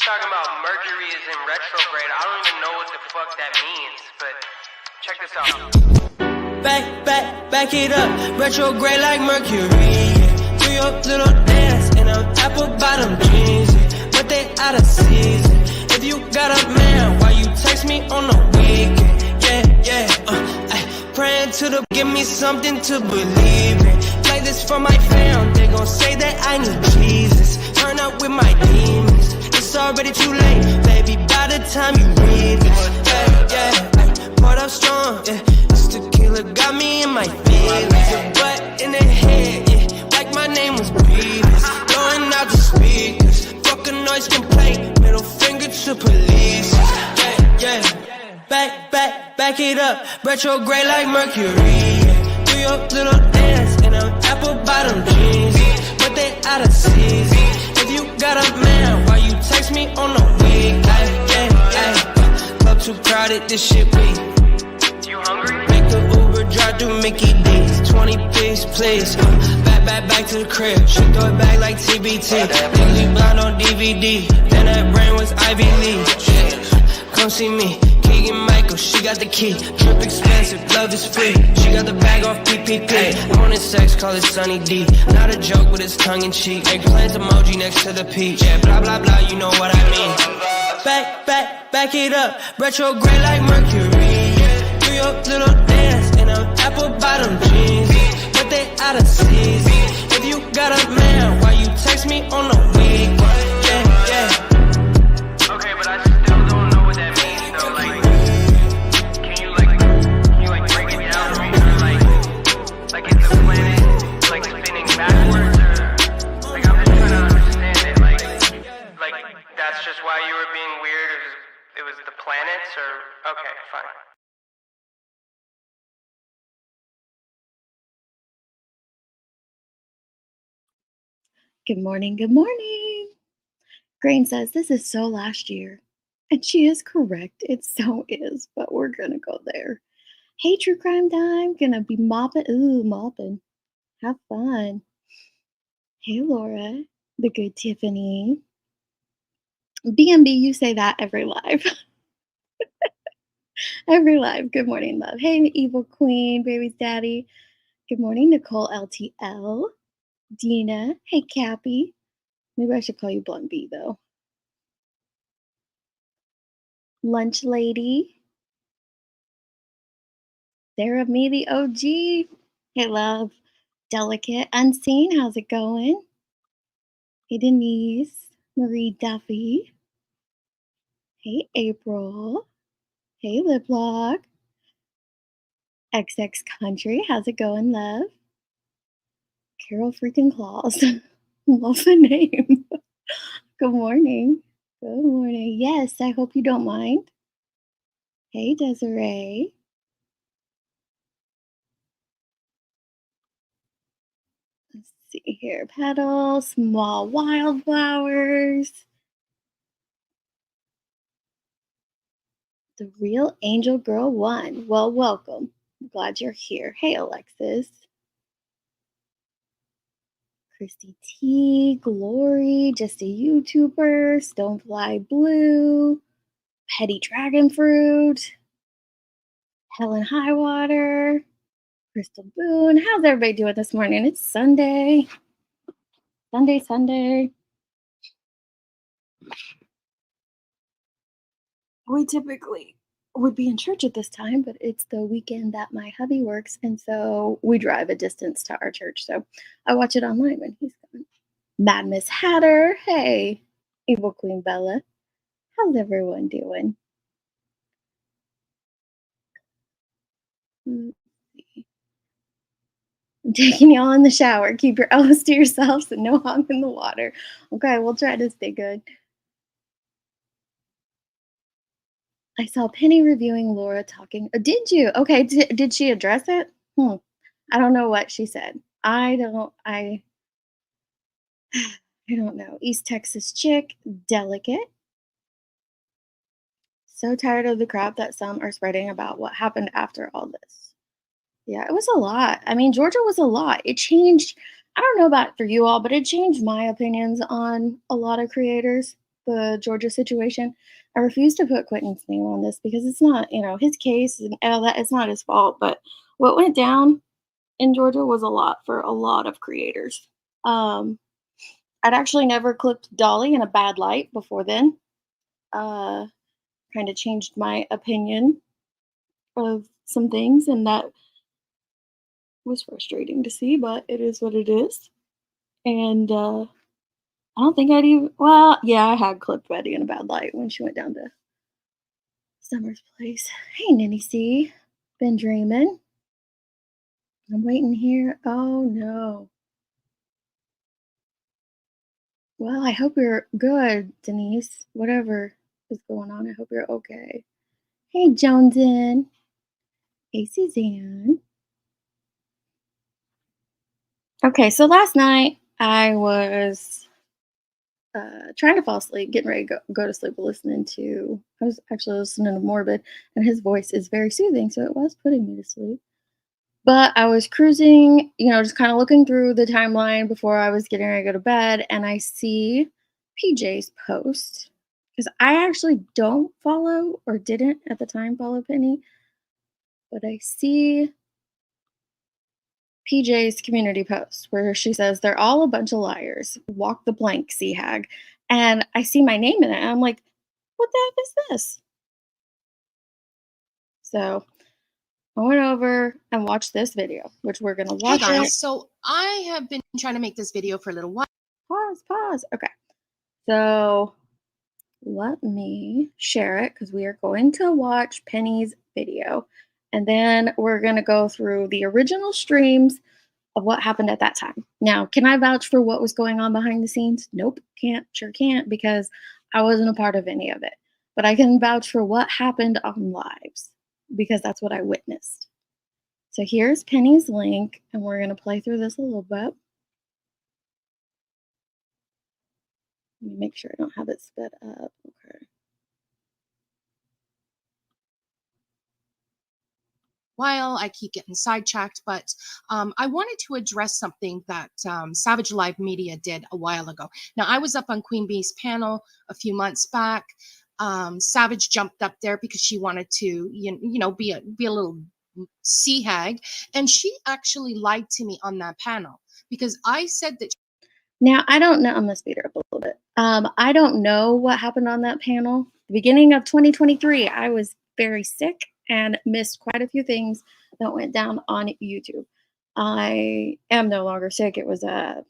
talking about Mercury is in retrograde. I don't even know what the fuck that means, but check this out. Back it up, retrograde like Mercury. Do your little dance in them apple bottom jeans, but they out of season. If you got a man, why you text me on the weekend? Praying to the give me something to believe in. Play this for my fam, they gon' say that I need Jesus. Turn up with my demons, it's already too late, baby, by the time you read this. Poured up strong, this tequila got me in my feelings. Your butt in the head, like my name was Beavis. Blowing out the speakers, fuck a noise complaint, middle finger to police. Back it up, retrograde like Mercury. Do your little dance in them apple bottom jeans, but they out of season. If you got a man, why you text me on the week? Club too crowded, this shit weak. You hungry? Make the Uber drive through Mickey D's. 20 piece, please. Back to the crib. She throw it back like TBT. Legally blind on DVD. Then that brain was Ivy League. Come see me. Keegan Michael, she got the key. Trip expensive, love is free. She got the bag off PPP. Wanted sex, call it Sunny D. Not a joke, but it's tongue in cheek. Eggplant emoji next to the peach. Yeah, blah blah blah, you know what I mean. Back it up, retrograde like Mercury. Do your little dance in them apple bottom jeans, but they out of season. If you got a man, why you text me on the week? Okay, but I still don't know what that means though. Like, can you break it down for me? Like is the planet like spinning backwards, or like I'm just trying to understand it. Like that's just why you were being weird. It was the planets, or okay, fine. Good morning, good morning. Grain says this is so last year. And she is correct. It so is, but we're gonna go there. Hey, true crime time. Gonna be mopping. Ooh, mopping. Have fun. Hey, Laura. The good Tiffany. BNB, you say that every live. Every live. Good morning, love. Hey, Evil Queen, baby's daddy. Good morning, Nicole LTL. Dina. Hey, Cappy. Maybe I should call you Blunt B, though. Lunch Lady. Sarah, me, the OG. Hey, love. Delicate. Unseen. How's it going? Hey, Denise. Marie Duffy. Hey, April. Hey, Liplog. XX Country. How's it going, love? Carol freaking Claus. Love the name. Good morning. Good morning. Yes, I hope you don't mind. Hey, Desiree. Let's see here. Petals, small wildflowers. The Real Angel Girl 1. Well, welcome. I'm glad you're here. Hey, Alexis. Christy T, Glory, just a YouTuber, Stonefly Blue, Petty Dragon Fruit, Helen Highwater, Crystal Boone. How's everybody doing this morning? It's Sunday. Sunday. We typically would be in church at this time, but it's the weekend that my hubby works, and so we drive a distance to our church. So I watch it online when he's gone. Mad Miss Hatter, hey, Evil Queen Bella, how's everyone doing? Let's see. I'm taking y'all in the shower. Keep your elbows to yourselves and no hog in the water. Okay, we'll try to stay good. I saw Penny reviewing Laura talking. Did you? Okay, did she address it? I don't know what she said. I don't know. East Texas chick, delicate. So tired of the crap that some are spreading about what happened after all this. Yeah, it was a lot. I mean, Georgia was a lot. It changed. I don't know about for you all, but it changed my opinions on a lot of creators. the Georgia situation. I refuse to put Quentin's name on this because it's not, his case and all that. It's not his fault. But what went down in Georgia was a lot for a lot of creators. Um, I'd actually never clipped Dolly in a bad light before then. Uh, kind of changed my opinion of some things, and that was frustrating to see, but it is what it is. And I don't think I'd even, well, yeah, I had clipped Betty in a bad light when she went down to Summer's place. Hey, Ninny C. Been dreaming. I'm waiting here. Oh, no. Well, I hope you're good, Denise. Whatever is going on, I hope you're okay. Hey, Jonesin. Hey, Suzanne. Okay, so last night I was trying to fall asleep, getting ready to go to sleep, I was actually listening to Morbid, and his voice is very soothing, so it was putting me to sleep. But I was cruising, just kind of looking through the timeline before I was getting ready to go to bed, and I see PJ's post because I actually don't follow or didn't at the time follow Penny, but I see PJ's community post where she says they're all a bunch of liars. Walk the plank, sea hag. And I see my name in it, and I'm like, what the heck is this? So I went over and watched this video, which we're gonna Hey watch. guys, so I have been trying to make this video for a little while. Pause. Okay. So let me share it because we are going to watch Penny's video. And then we're going to go through the original streams of what happened at that time. Now, can I vouch for what was going on behind the scenes? Nope, sure can't, because I wasn't a part of any of it. But I can vouch for what happened on lives because that's what I witnessed. So here's Penny's link, and we're going to play through this a little bit. Let me make sure I don't have it sped up. Okay. While I keep getting sidetracked, but I wanted to address something that Savage Live Media did a while ago. Now, I was up on Queen Bee's panel a few months back. Savage jumped up there because she wanted to, be a little sea hag, and she actually lied to me on that panel because I said that. Now, I don't know. I'm going to speed her up a little bit. I don't know what happened on that panel. The beginning of 2023, I was very sick and missed quite a few things that went down on YouTube. I am no longer sick. It was a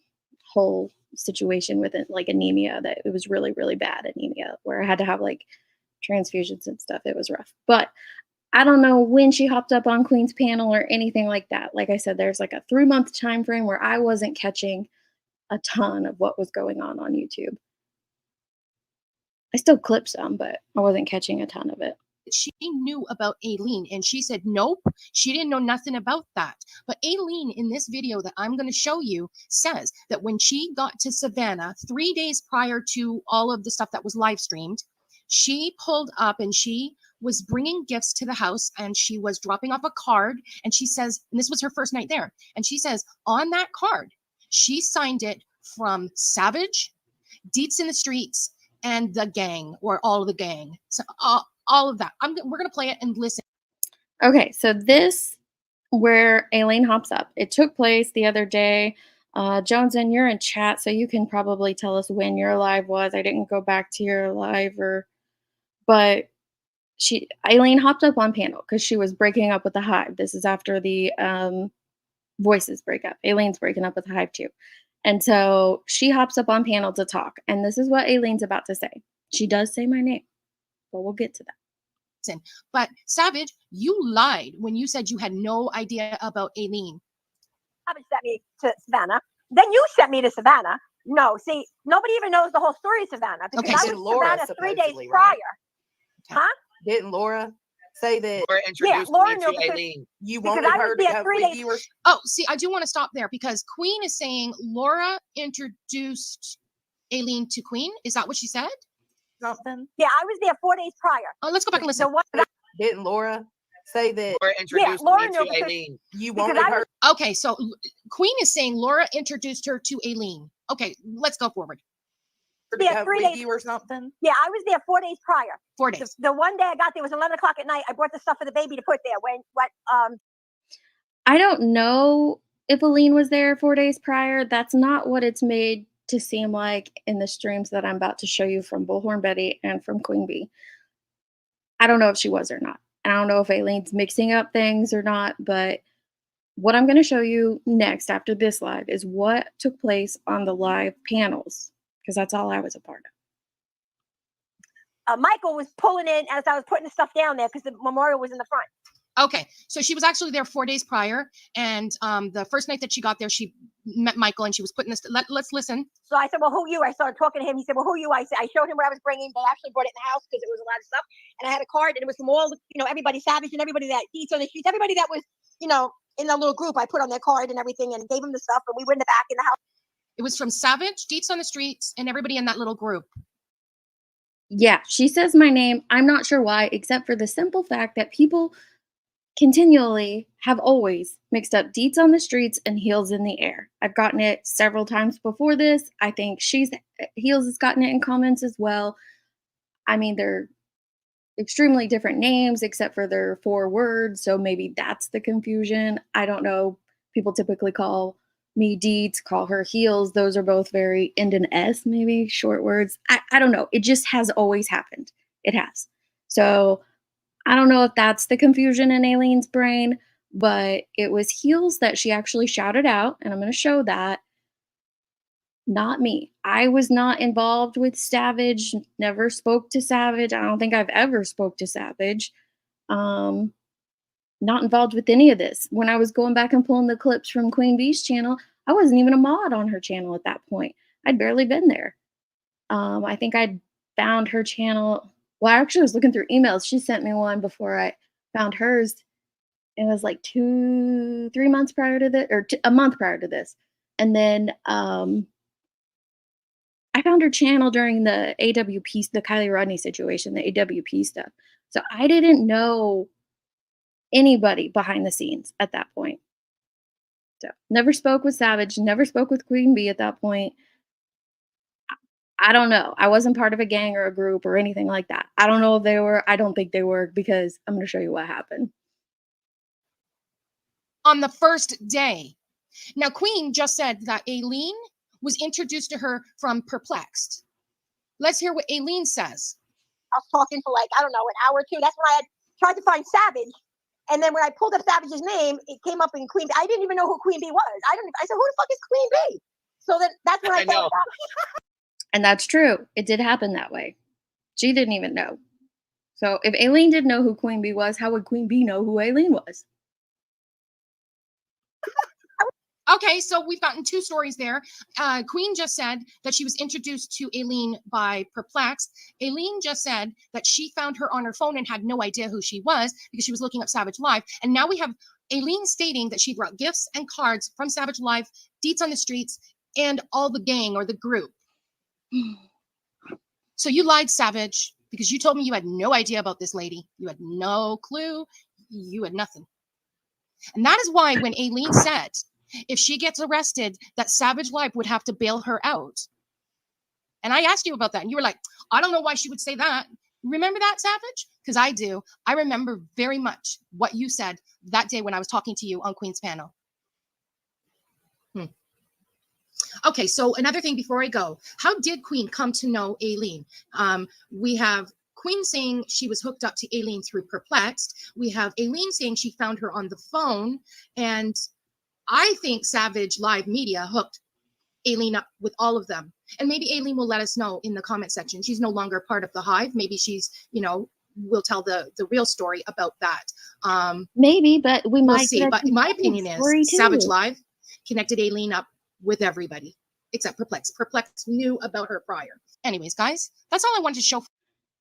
whole situation with it, like anemia, that it was really, really bad anemia where I had to have like transfusions and stuff. It was rough. But I don't know when she hopped up on Queen's panel or anything like that. Like I said, there's like a 3-month time frame where I wasn't catching a ton of what was going on YouTube. I still clipped some, but I wasn't catching a ton of it. She knew about Aileen, and she said nope, she didn't know nothing about that. But Aileen, in this video that I'm going to show you, says that when she got to Savannah 3 days prior to all of the stuff that was live streamed, she pulled up and she was bringing gifts to the house, and she was dropping off a card, and she says, and this was her first night there, and she says on that card she signed it from Savage, Deets in the Streets, and the gang, or all of the gang. So all of that. We're going to play it and listen. Okay, so this where Aileen hops up. It took place the other day. Jonesin, you're in chat, so you can probably tell us when your live was. I didn't go back to your live, but Aileen hopped up on panel because she was breaking up with the Hive. This is after the Voices breakup. Aileen's breaking up with the Hive too. And so she hops up on panel to talk. And this is what Aileen's about to say. She does say my name, but we'll get to that. But Savage, you lied when you said you had no idea about Aileen. Savage sent me to Savannah. Then you sent me to Savannah. No, see, nobody even knows the whole story of Savannah because Okay, I so was Laura, in Savannah 3 days supposedly, prior. right? Huh? Didn't Laura say that Laura introduced Laura me knew to because- Aileen. you because wanted I her was to there go 3 with days- you or Oh, see, I do want to stop there because Queen is saying Laura introduced Aileen to Queen. Is that what she said? something? Yeah, I was there 4 days prior. Let's go back and listen. So what? Didn't Laura say that Laura introduced Laura me knew to because- Aileen. you because wanted I her? Okay, so Queen is saying Laura introduced her to Aileen. Okay, let's go forward. To there go 3 with days. you or something. Yeah, I was there 4 days prior. 4 The, days. the one day I got there was 11 o'clock at night. I brought the stuff for the baby to put there. I don't know if Aline was there 4 days prior. That's not what it's made to seem like in the streams that I'm about to show you from Bullhorn Betty and from Queen Bee. I don't know if she was or not. I don't know if Aline's mixing up things or not, but what I'm going to show you next after this live is what took place on the live panels, because that's all I was a part of. Michael was pulling in as I was putting the stuff down there because the memorial was in the front. Okay, so she was actually there 4 days prior, and the first night that she got there, she met Michael, and she was putting this. Let's listen. So I said, well, who you? I started talking to him. He said, well, who you? I said, I showed him what I was bringing. They actually brought it in the house because it was a lot of stuff. And I had a card, and it was from all, everybody Savage and everybody that eats on the streets, everybody that was, in the little group. I put on their card and everything and gave them the stuff, and we were in the back in the house. It was from Savage, Deets on the Streets, and everybody in that little group. Yeah, she says my name. I'm not sure why, except for the simple fact that people continually have always mixed up Deets on the Streets and Heels in the Air. I've gotten it several times before this. I think Heels has gotten it in comments as well. I mean, they're extremely different names except for their 4 words, so maybe that's the confusion. I don't know. People typically call me Deets, call her Heels. Those are both very end in S, maybe short words. I don't know. It just has always happened. It has. So I don't know if that's the confusion in Aileen's brain, but it was Heels that she actually shouted out, and I'm going to show that. Not me. I was not involved with Savage, never spoke to Savage. I don't think I've ever spoke to Savage. Not involved with any of this. When I was going back and pulling the clips from Queen Bee's channel, I wasn't even a mod on her channel at that point. I'd barely been there. I think I'd found her channel. Well, I actually was looking through emails. She sent me one before I found hers. It was like 3 months prior to this, or a month prior to this. And then I found her channel during the AWP, the Kylie Rodney situation, the AWP stuff. So I didn't know anybody behind the scenes at that point. So never spoke with Savage, never spoke with Queen Bee at that point. I don't know. I wasn't part of a gang or a group or anything like that. I don't know if they were. I don't think they were, because I'm going to show you what happened. On the first day. Now, Queen just said that Aileen was introduced to her from Perplexed. Let's hear what Aileen says. I was talking for like, I don't know, an hour or two. That's when I had tried to find Savage. And then when I pulled up Savage's name, it came up in Queen Bee. I didn't even know who Queen Bee was. I said, who the fuck is Queen Bee? So that's when I found out. And that's true. It did happen that way. She didn't even know. So if Aileen didn't know who Queen Bee was, how would Queen Bee know who Aileen was? Okay, so we've gotten 2 stories there. Queen just said that she was introduced to Aileen by Perplexed. Aileen just said that she found her on her phone and had no idea who she was because she was looking up Savage Live. And now we have Aileen stating that she brought gifts and cards from Savage Live, Deets on the Streets, and all the gang or the group. So you lied, Savage, because you told me you had no idea about this lady. You had no clue. You had nothing. And that is why when Aileen said, if she gets arrested, that Savage Live would have to bail her out. And I asked you about that, and you were like, I don't know why she would say that. Remember that, Savage? Because I do. I remember very much what you said that day when I was talking to you on Queen's panel. Okay, so another thing before I go, how did Queen come to know Aileen? We have Queen saying she was hooked up to Aileen through Perplexed. We have Aileen saying she found her on the phone. And I think Savage Live Media hooked Aileen up with all of them. And maybe Aileen will let us know in the comment section. She's no longer part of the Hive. Maybe she's, will tell the real story about that. Maybe, but we We'll might see. But my opinion is Savage Live connected Aileen up with everybody except Perplexed. Perplexed knew about her prior. Anyways, guys, that's all I wanted to show.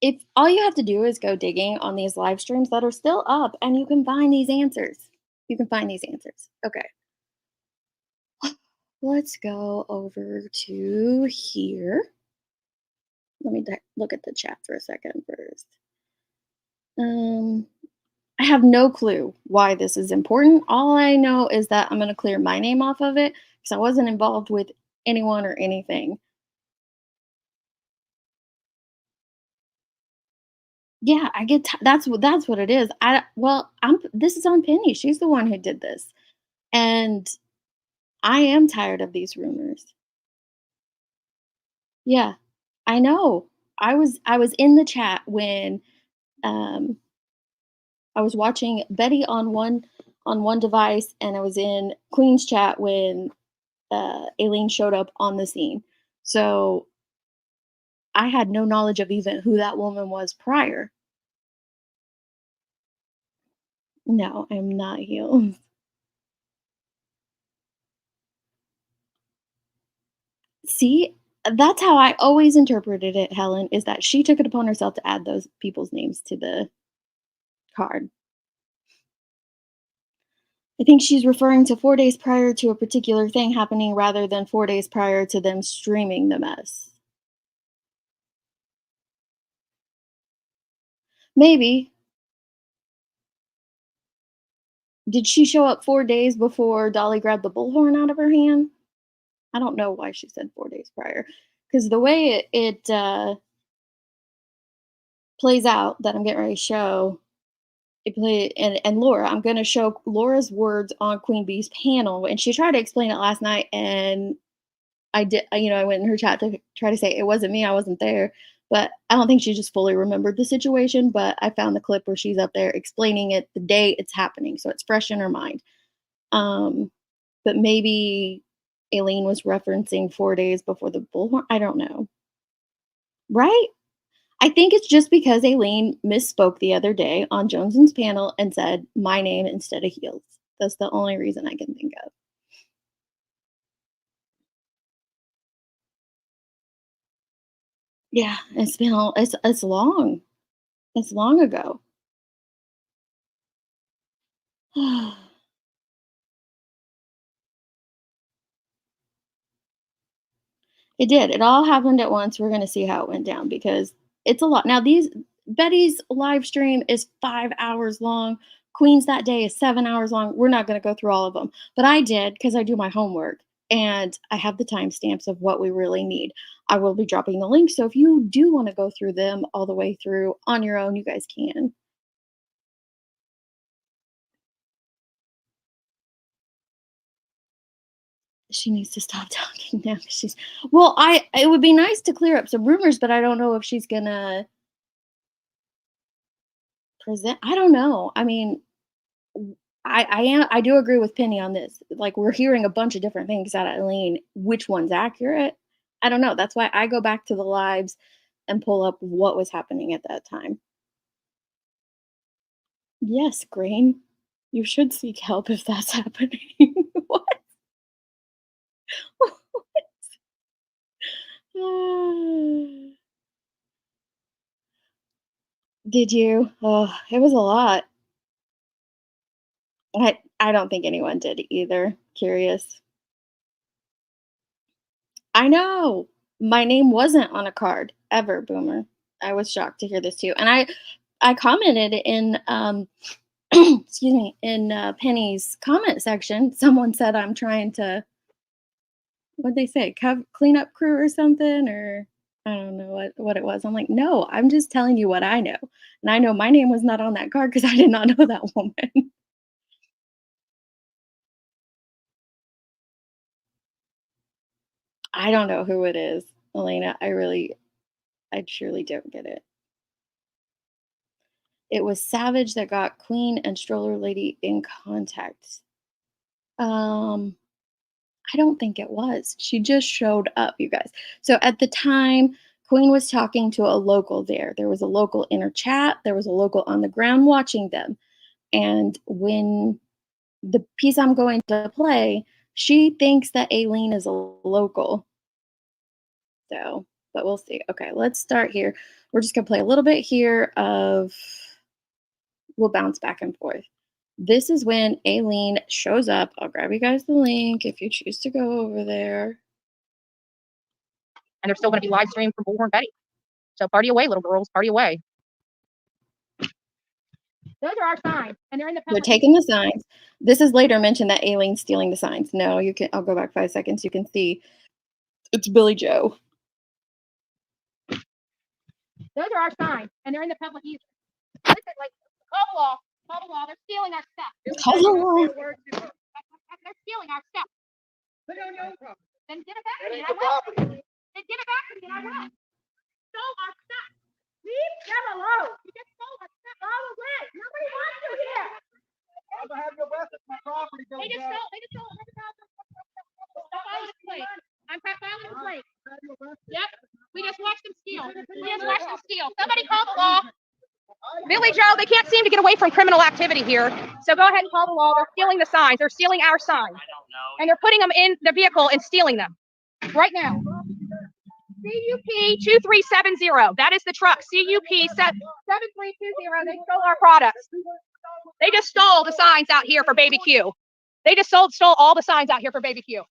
If all you have to do is go digging on these live streams that are still up, and you can find these answers. You can find these answers. Okay. Let's go over to here. Let me look at the chat for a second first. I have no clue why this is important. All I know is that I'm going to clear my name off of it because I wasn't involved with anyone or anything. Yeah, I get that's what it is. This is on Penny. She's the one who did this. And I am tired of these rumors. Yeah. I know. I was in the chat when um I was watching Betty on one device, and I was in Queen's chat when Aileen showed up on the scene. So I had no knowledge of even who that woman was prior. No, I'm not healed. See, that's how I always interpreted it, Helen, is that she took it upon herself to add those people's names to the card. I think she's referring to 4 days prior to a particular thing happening rather than 4 days prior to them streaming the mess. Maybe. Did she show up 4 days before Dolly grabbed the bullhorn out of her hand? I don't know why she said 4 days prior, because the way it plays out that I'm getting ready to show, it play and Laura, I'm gonna show Laura's words on Queen Bee's panel, and she tried to explain it last night, and I went in her chat to try to say it wasn't me, I wasn't there, but I don't think she just fully remembered the situation, but I found the clip where she's up there explaining it the day it's happening, so it's fresh in her mind. Um, but maybe Aileen was referencing 4 days before the bullhorn. I don't know. Right? I think it's just because Aileen misspoke the other day on Jones's panel and said my name instead of Heels. That's the only reason I can think of. Yeah, it's long. It's long ago. It did. It all happened at once. We're gonna see how it went down because it's a lot. Now these Betty's live stream is 5 hours long. Queen's that day is 7 hours long. We're not gonna go through all of them, but I did because I do my homework and I have the timestamps of what we really need. I will be dropping the link, so if you do want to go through them all the way through on your own, you guys can. She needs to stop talking now. 'Cause she's well. I It would be nice to clear up some rumors, but I don't know if she's gonna present. I don't know. I mean, I do agree with Penny on this. Like, we're hearing a bunch of different things out of Eileen. Which one's accurate? I don't know. That's why I go back to the lives and pull up what was happening at that time. Yes, Grain. You should seek help if that's happening. What? Did you? Oh, it was a lot. I don't think anyone did either. Curious. I know. My name wasn't on a card ever, Boomer. I was shocked to hear this too. And I commented in excuse me, in Penny's comment section. Someone said I'm trying to what'd they say? Cleanup crew or something or I don't know what it was. I'm like, "No, I'm just telling you what I know." And I know my name was not on that card because I did not know that woman. I don't know who it is, Elena. I truly don't get it. It was Savage that got Queen and Stroller Lady in contact. Um, I don't think it was. She just showed up, you guys. So at the time, Queen was talking to a local there. There was a local in her chat, there was a local on the ground watching them. And when the piece I'm going to play, she thinks that Aileen is a local. So, but we'll see. Okay, let's start here. We're just gonna play a little bit here of we'll bounce back and forth. This is when Aileen shows up. I'll grab you guys the link if you choose to go over there. And they're still going to be live streamed from Bullhorn Betty. So party away, little girls, party away. Those are our signs, and they're in the They're public. taking the signs. This is later mentioned that Aileen's stealing the signs. No, you can. I'll go back 5 seconds. You can see it's Billy Joe. Those are our signs, and they're in the public ether. Like, call the law. Call the law. They're stealing our stuff. Call the law. They're stealing our stuff. Then give it back to me and I will. Then give it back to me and I will. Stole our stuff. Leave them alone. You just stole our stuff. Go away. Nobody wants you here. I'm gonna have your records. My property goes They just stole stuff out of the plate. I'm filing the plate. Yep. We just watched them steal. Somebody call the law. Billy Joe, they can't seem to get away from criminal activity here. So go ahead and call the law. They're stealing the signs. They're stealing our signs. And they're putting them in the vehicle and stealing them right now. CUP 2370. That is the truck. CUP 7320. They stole our products. They just stole the signs out here for Baby Q. They just stole all the signs out here for Baby Q.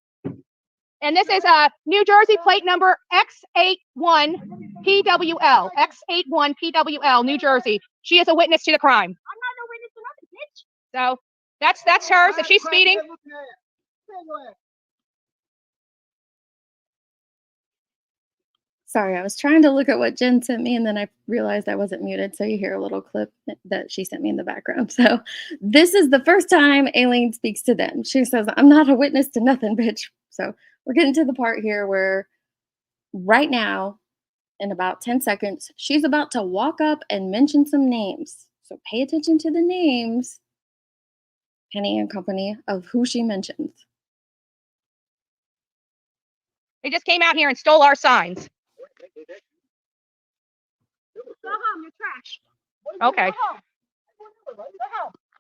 And this is New Jersey plate number X81PWL. X81PWL, New Jersey. She is a witness to the crime. I'm not no witness to nothing, bitch. So that's hers. If she's speeding. Sorry, I was trying to look at what Jen sent me and then I realized I wasn't muted. So you hear a little clip that she sent me in the background. So this is the first time Aileen speaks to them. She says, I'm not a witness to nothing, bitch. So we're getting to the part here where right now, in about 10 seconds, she's about to walk up and mention some names. So pay attention to the names, Penny and company, of who she mentions. They just came out here and stole our signs. Go home, you're trash. Okay. Go home.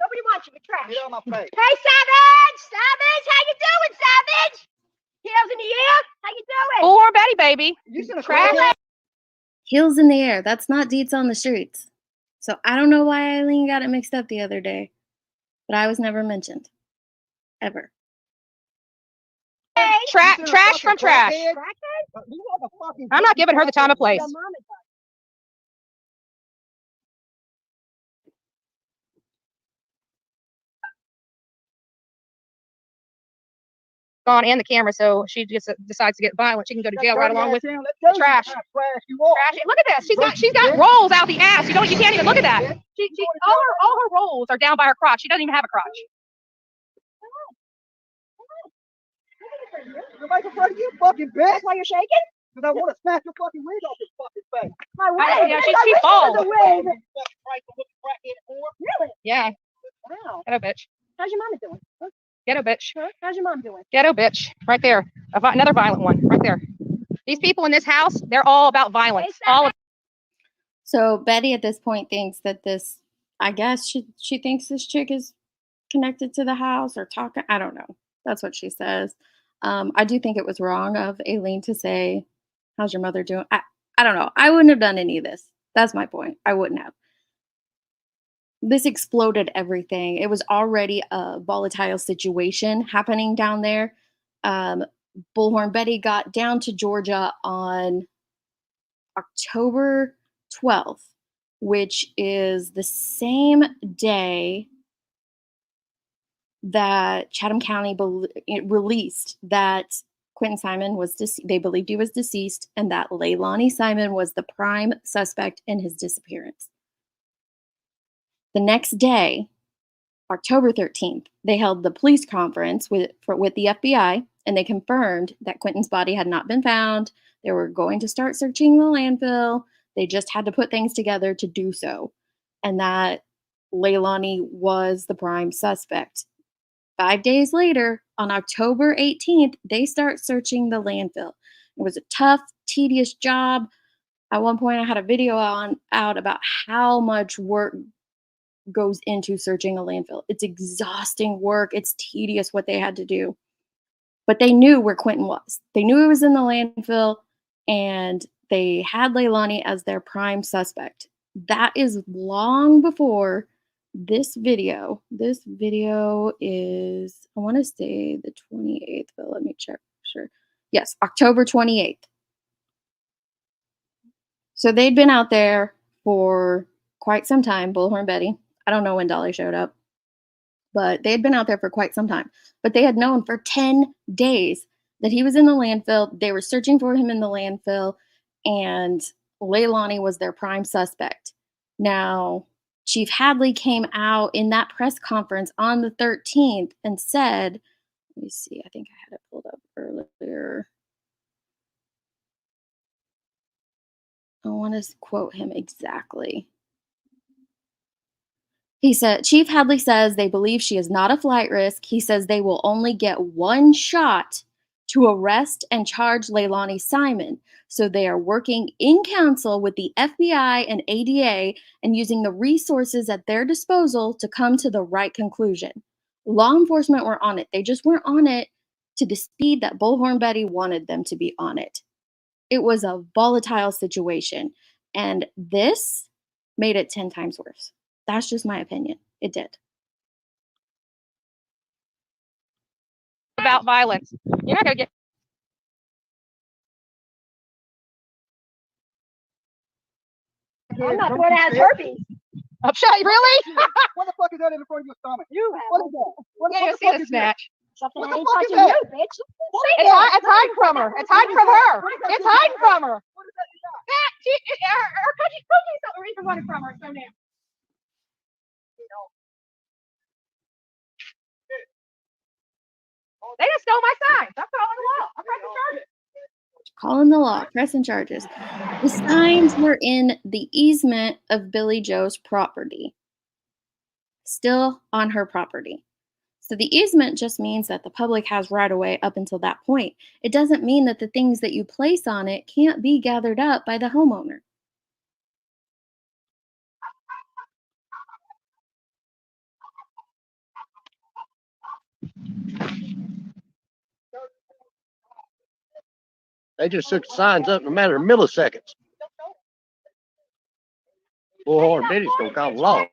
Nobody wants you, you're trash. Get on my face. Hey, Savage! Savage, how you doing, Savage? Heels in the air, how you doing? Or Betty, baby. You should have Trash. Heels in the air. That's not deets on the streets. So I don't know why Aileen got it mixed up the other day, but I was never mentioned. Ever. Trash from trash. I'm not giving her the time of place. On and the camera, so she just decides to get violent. She can go to jail right along with trash. Trash. Look at this. She's got rolls out the ass. You can't even look at that. She all her rolls are down by her crotch. She doesn't even have a crotch. Nobody in front of you, fucking bitch. That's why you're shaking? Because I want to smash your fucking wig off this fucking face. My wig. Yeah, she falls. Really? Yeah. Wow. Ghetto bitch. How's your mama doing? Ghetto bitch. Huh? How's your mom doing? Ghetto bitch. Right there. Another violent one. Right there. These people in this house, they're all about violence. So Betty at this point thinks that this, I guess she thinks this chick is connected to the house or talking. I don't know. That's what she says. I do think it was wrong of Aileen to say, how's your mother doing? I don't know. I wouldn't have done any of this. That's my point. I wouldn't have. This exploded everything. It was already a volatile situation happening down there. Bullhorn Betty got down to Georgia on October 12th, which is the same day that Chatham County released that Quentin Simon was they believed he was deceased, and that Leilani Simon was the prime suspect in his disappearance. The next day, October 13th, they held the police conference with the FBI, and they confirmed that Quentin's body had not been found. They were going to start searching the landfill. They just had to put things together to do so, and that Leilani was the prime suspect. 5 days later, on October 18th, they start searching the landfill. It was a tough, tedious job. At one point, I had a video out about how much work goes into searching a landfill. It's exhausting work. It's tedious what they had to do. But they knew where Quentin was. They knew he was in the landfill, and they had Leilani as their prime suspect. That is long before this video. This video is, I want to say the 28th, but let me check. Sure. Yes, October 28th. So they'd been out there for quite some time, Bullhorn Betty. I don't know when Dolly showed up, but they had been out there for quite some time. But they had known for 10 days that he was in the landfill. They were searching for him in the landfill, and Leilani was their prime suspect. Now, Chief Hadley came out in that press conference on the 13th and said, let me see, I think I had it pulled up earlier. I want to quote him exactly. He said, Chief Hadley says they believe she is not a flight risk. He says they will only get one shot to arrest and charge Leilani Simon. So they are working in council with the FBI and ADA and using the resources at their disposal to come to the right conclusion. Law enforcement were on it. They just weren't on it to the speed that Bullhorn Betty wanted them to be on it. It was a volatile situation. And this made it 10 times worse. That's just my opinion. It did. About violence. You're not gonna get. I'm not the one that has herpes. I'm sure. Really? What the fuck is that in the front of your stomach? You have. What is that? What Yeah, you the see fuck the is that? snatch. Something What that the ain't fuck is touching you, that? bitch. It's hiding from her. It's hiding from her. It's hiding from her. What is that you got? That her cookies are even running from her. So now. They just stole my signs. I'm calling the law. I'm pressing charges. Calling the law, pressing charges. The signs were in the easement of Billy Joe's property, still on her property. So the easement just means that the public has right of way up until that point. It doesn't mean that the things that you place on it can't be gathered up by the homeowner. They just took the signs up in a matter of milliseconds. Bullhorn Betty's gonna call the law.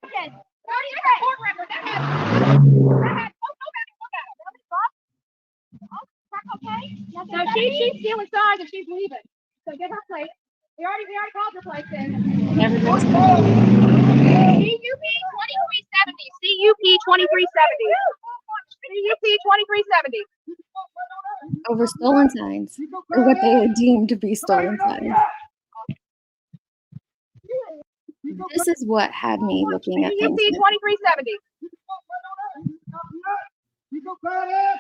So she's stealing signs and she's leaving. So get her plate. We already called her plate then. Evidence. CUP 2370. CUP 2370. CUP 2370. Over stolen signs, or what they are deemed to be stolen signs. This is what had me looking at CUP things. 2370. You go grab it.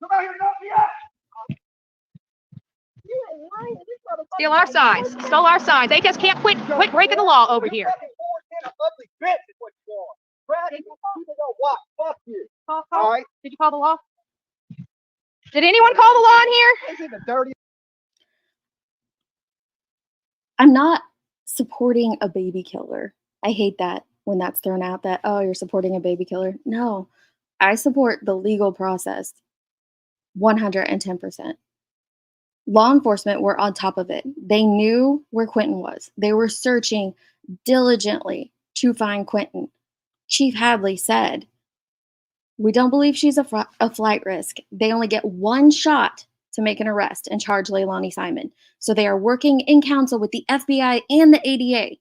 Come out here and knock me out. Steal our signs. Stole our signs. They just can't quit breaking the law over here. Ugly bitch is what you are. Brad, you know what? Fuck you. All right. Did you call the law? Did anyone call the law in here? This is the dirty. I'm not supporting a baby killer. I hate that when that's thrown out that, oh, you're supporting a baby killer. No, I support the legal process 110%. Law enforcement were on top of it. They knew where Quentin was. They were searching diligently to find Quentin. Chief Hadley said, we don't believe she's a flight risk. They only get one shot to make an arrest and charge Leilani Simon. So they are working in council with the FBI and the ADA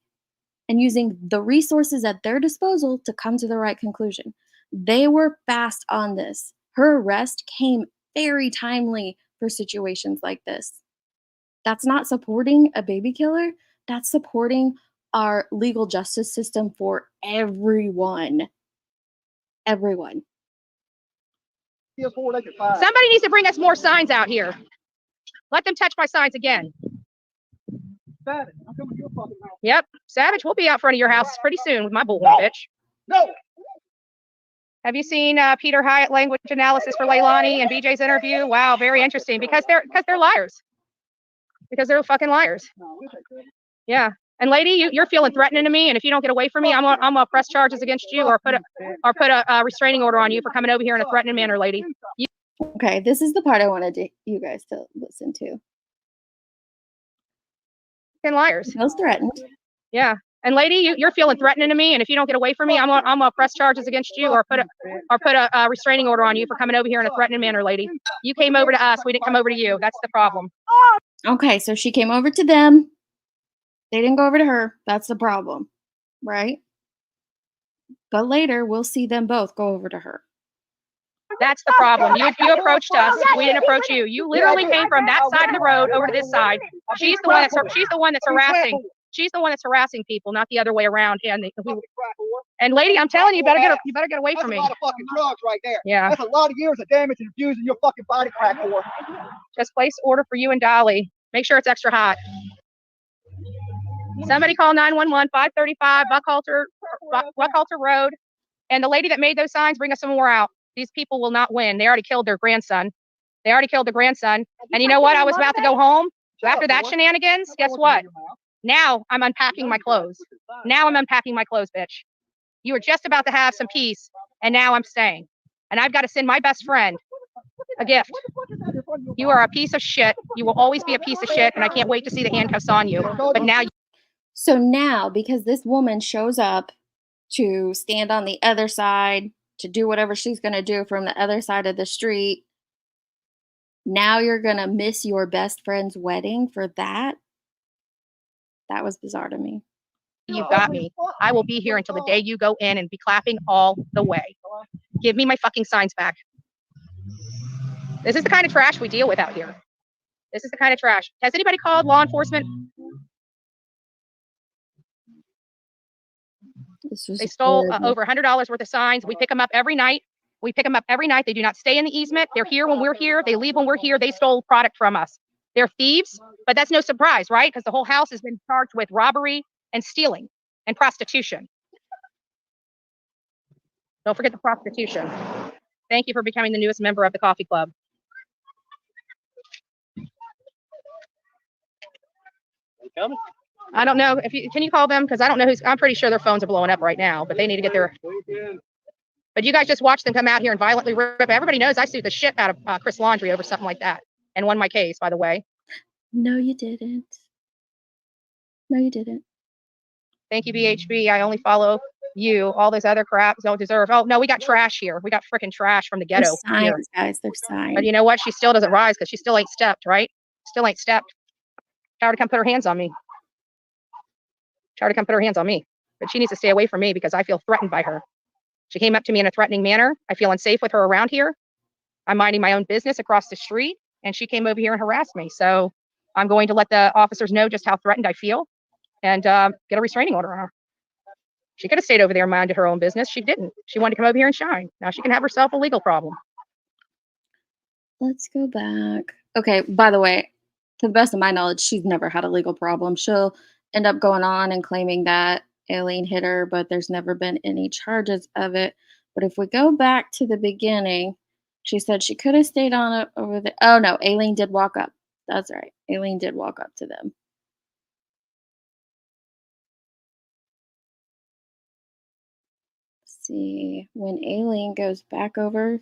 and using the resources at their disposal to come to the right conclusion. They were fast on this. Her arrest came very timely for situations like this. That's not supporting a baby killer. That's supporting our legal justice system for everyone. Everyone. Somebody needs to bring us more signs out here. Let them touch my signs again. Savage, I'm coming to your fucking house. Yep, Savage, we'll be out front of your house pretty soon with my bullhorn bitch. No. Have you seen Peter Hyatt language analysis for Leilani and BJ's interview? Wow, very interesting because they're liars. Because they're fucking liars. Yeah. And lady, you're feeling threatening to me, and if you don't get away from me, I'm gonna press charges against you or put a restraining order on you for coming over here in a threatening manner, lady. Okay, this is the part I wanted you guys to listen to. Fucking liars. Feels threatened. Yeah. And lady, you're feeling threatening to me, and if you don't get away from me, I'm gonna press charges against you or put a restraining order on you for coming over here in a threatening manner, lady. You came over to us, we didn't come over to you. That's the problem. Okay, so she came over to them. They didn't go over to her. That's the problem, right? But later, we'll see them both go over to her. That's the problem. You approached us. We didn't approach you. You literally came from that side of the road over to this side. She's the one that's harassing. She's the one that's harassing people, not the other way around. And Fucking crack whore. and lady, I'm telling you, you better get away That's from a me. lot of fucking drugs right there. Yeah. That's a lot of years of damage and abusing your fucking body, crack whore. Just place order for you and Dolly. Make sure it's extra hot. Somebody call 911, 535 Buckhalter Road. And the lady that made those signs, bring us some more out. These people will not win. They already killed their grandson. And you know what? I was about to go home. After that shenanigans, guess what? Now I'm unpacking my clothes. Bitch. You were just about to have some peace, and now I'm staying. And I've got to send my best friend a gift. You are a piece of shit. You will always be a piece of shit, and I can't wait to see the handcuffs on you. But now. So now, because this woman shows up to stand on the other side, to do whatever she's going to do from the other side of the street, now you're going to miss your best friend's wedding for that? That was bizarre to me. You've got me. I will be here until the day you go in and be clapping all the way. Give me my fucking signs back. This is the kind of trash we deal with out here. This is the kind of trash. Has anybody called law enforcement? They stole over $100 worth of signs. We pick them up every night. They do not stay in the easement. They're here when we're here. They leave when we're here. They stole product from us. They're thieves, but that's no surprise, right? Because the whole house has been charged with robbery and stealing and prostitution. Don't forget the prostitution. Thank you for becoming the newest member of the coffee club. Coming? I don't know if you can you call them, because I don't know who's. I'm pretty sure their phones are blowing up right now, but they need to get their. But you guys just watch them come out here and violently rip. Everybody knows I sued the shit out of Chris Laundrie over something like that and won my case, by the way. No, you didn't. Thank you, BHB. I only follow you. All those other craps don't deserve. Oh, no, we got trash here. We got freaking trash from the They're ghetto here. signs, guys. They're signs. But you know what? She still doesn't rise because she still ain't stepped, right? Still ain't stepped. Try to come put her hands on me. But she needs to stay away from me because I feel threatened by her. She came up to me in a threatening manner. I feel unsafe with her around here. I'm minding my own business across the street, and she came over here and harassed me. So I'm going to let the officers know just how threatened I feel and get a restraining order on her. She could have stayed over there and minded her own business. She didn't. She wanted to come over here and shine. Now she can have herself a legal problem. Let's go back. Okay, by the way, to the best of my knowledge, she's never had a legal problem. She'll end up going on and claiming that Aileen hit her, but there's never been any charges of it. But if we go back to the beginning, she said she could have stayed on it over there. Oh no, Aileen did walk up. That's right. Aileen did walk up to them. Let's see, when Aileen goes back over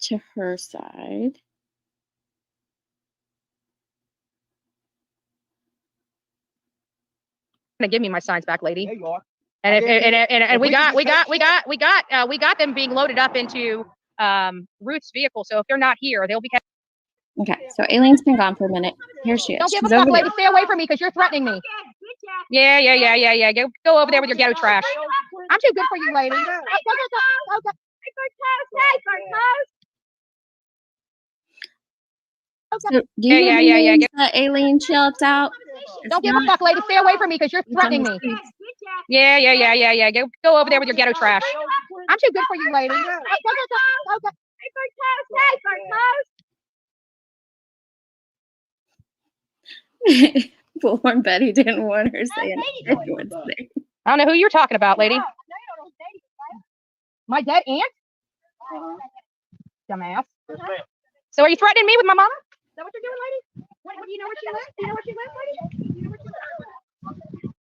to her side. Gonna give me my signs back, lady. There you are. And we got them being loaded up into Ruth's vehicle. So if they're not here, they'll be. Okay, so Aileen's been gone for a minute. Here she is. Don't give She's a fuck, over lady. there. Stay away from me because you're threatening me. Yeah. Go over there with your ghetto trash. I'm too good for you, lady. So, do you hear the Yeah. names that Aileen shouts out? Don't give a fuck, lady. Stay away from me because you're threatening me. Yeah. Go over there with your ghetto trash. I'm too good for you, lady. Bullhorn Betty didn't want her saying anyone's name. I don't know who you're talking about, lady. My dead aunt? Dumbass. So are you threatening me with my mama? Is that what you're doing, lady? What, do you know where she lives? Do you know where she lives, lady? Do you know where she lives?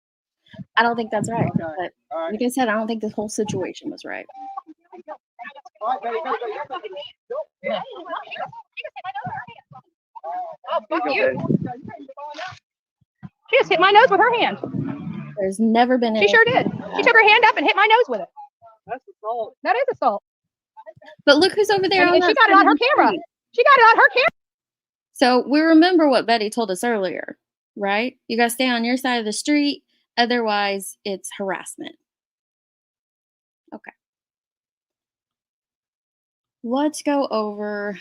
I don't think that's right. But like I said, I don't think this whole situation was right. All right, baby, Oh, fuck you. She just hit my nose with her hand. There's never been any. She sure did. She took her hand up and hit my nose with it. That's assault. That is assault. But look who's over there. And she got it on her camera. She got it on her camera. So we remember what Betty told us earlier, right? You got to stay on your side of the street. Otherwise, it's harassment. Okay. Let's go over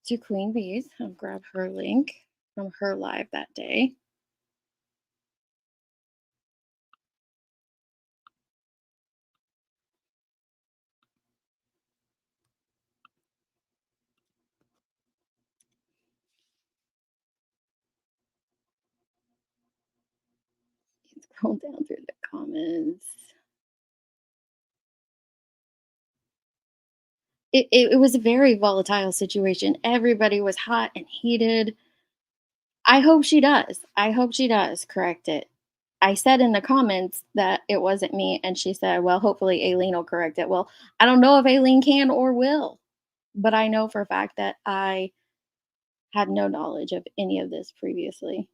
to Queen Bee's. I'll grab her link from her live that day. scroll down through the comments. It was a very volatile situation. Everybody was hot and heated. I hope she does. I hope she does correct it. I said in the comments that it wasn't me, and she said, well, hopefully Aileen will correct it. Well, I don't know if Aileen can or will, but I know for a fact that I had no knowledge of any of this previously.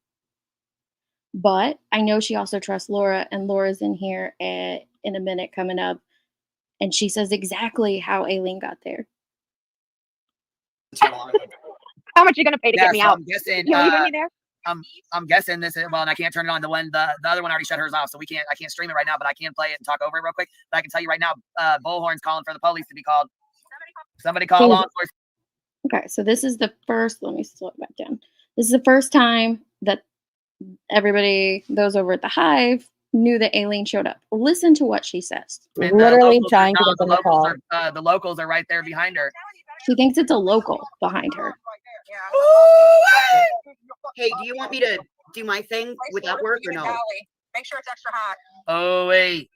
But I know she also trusts Laura, and Laura's in here in a minute coming up, and she says exactly how Aileen got there. How much are you gonna pay to get me so out? I'm guessing. You leaving me there? I'm guessing this is well, and I can't turn it on. The one, the other one already shut hers off, so I can't stream it right now, but I can play it and talk over it real quick. But I can tell you right now, Bullhorn's calling for the police to be called. Somebody call law enforcement. Okay, so this is the first. Let me slow it back down. This is the first time that everybody, those over at the Hive, knew that Aileen showed up. Listen to what she says. Literally trying to get them to call. The locals are right there behind her. She thinks it's a local behind her. Hey, do you want me to do my thing without work or no? Make sure it's extra hot. Oh wait.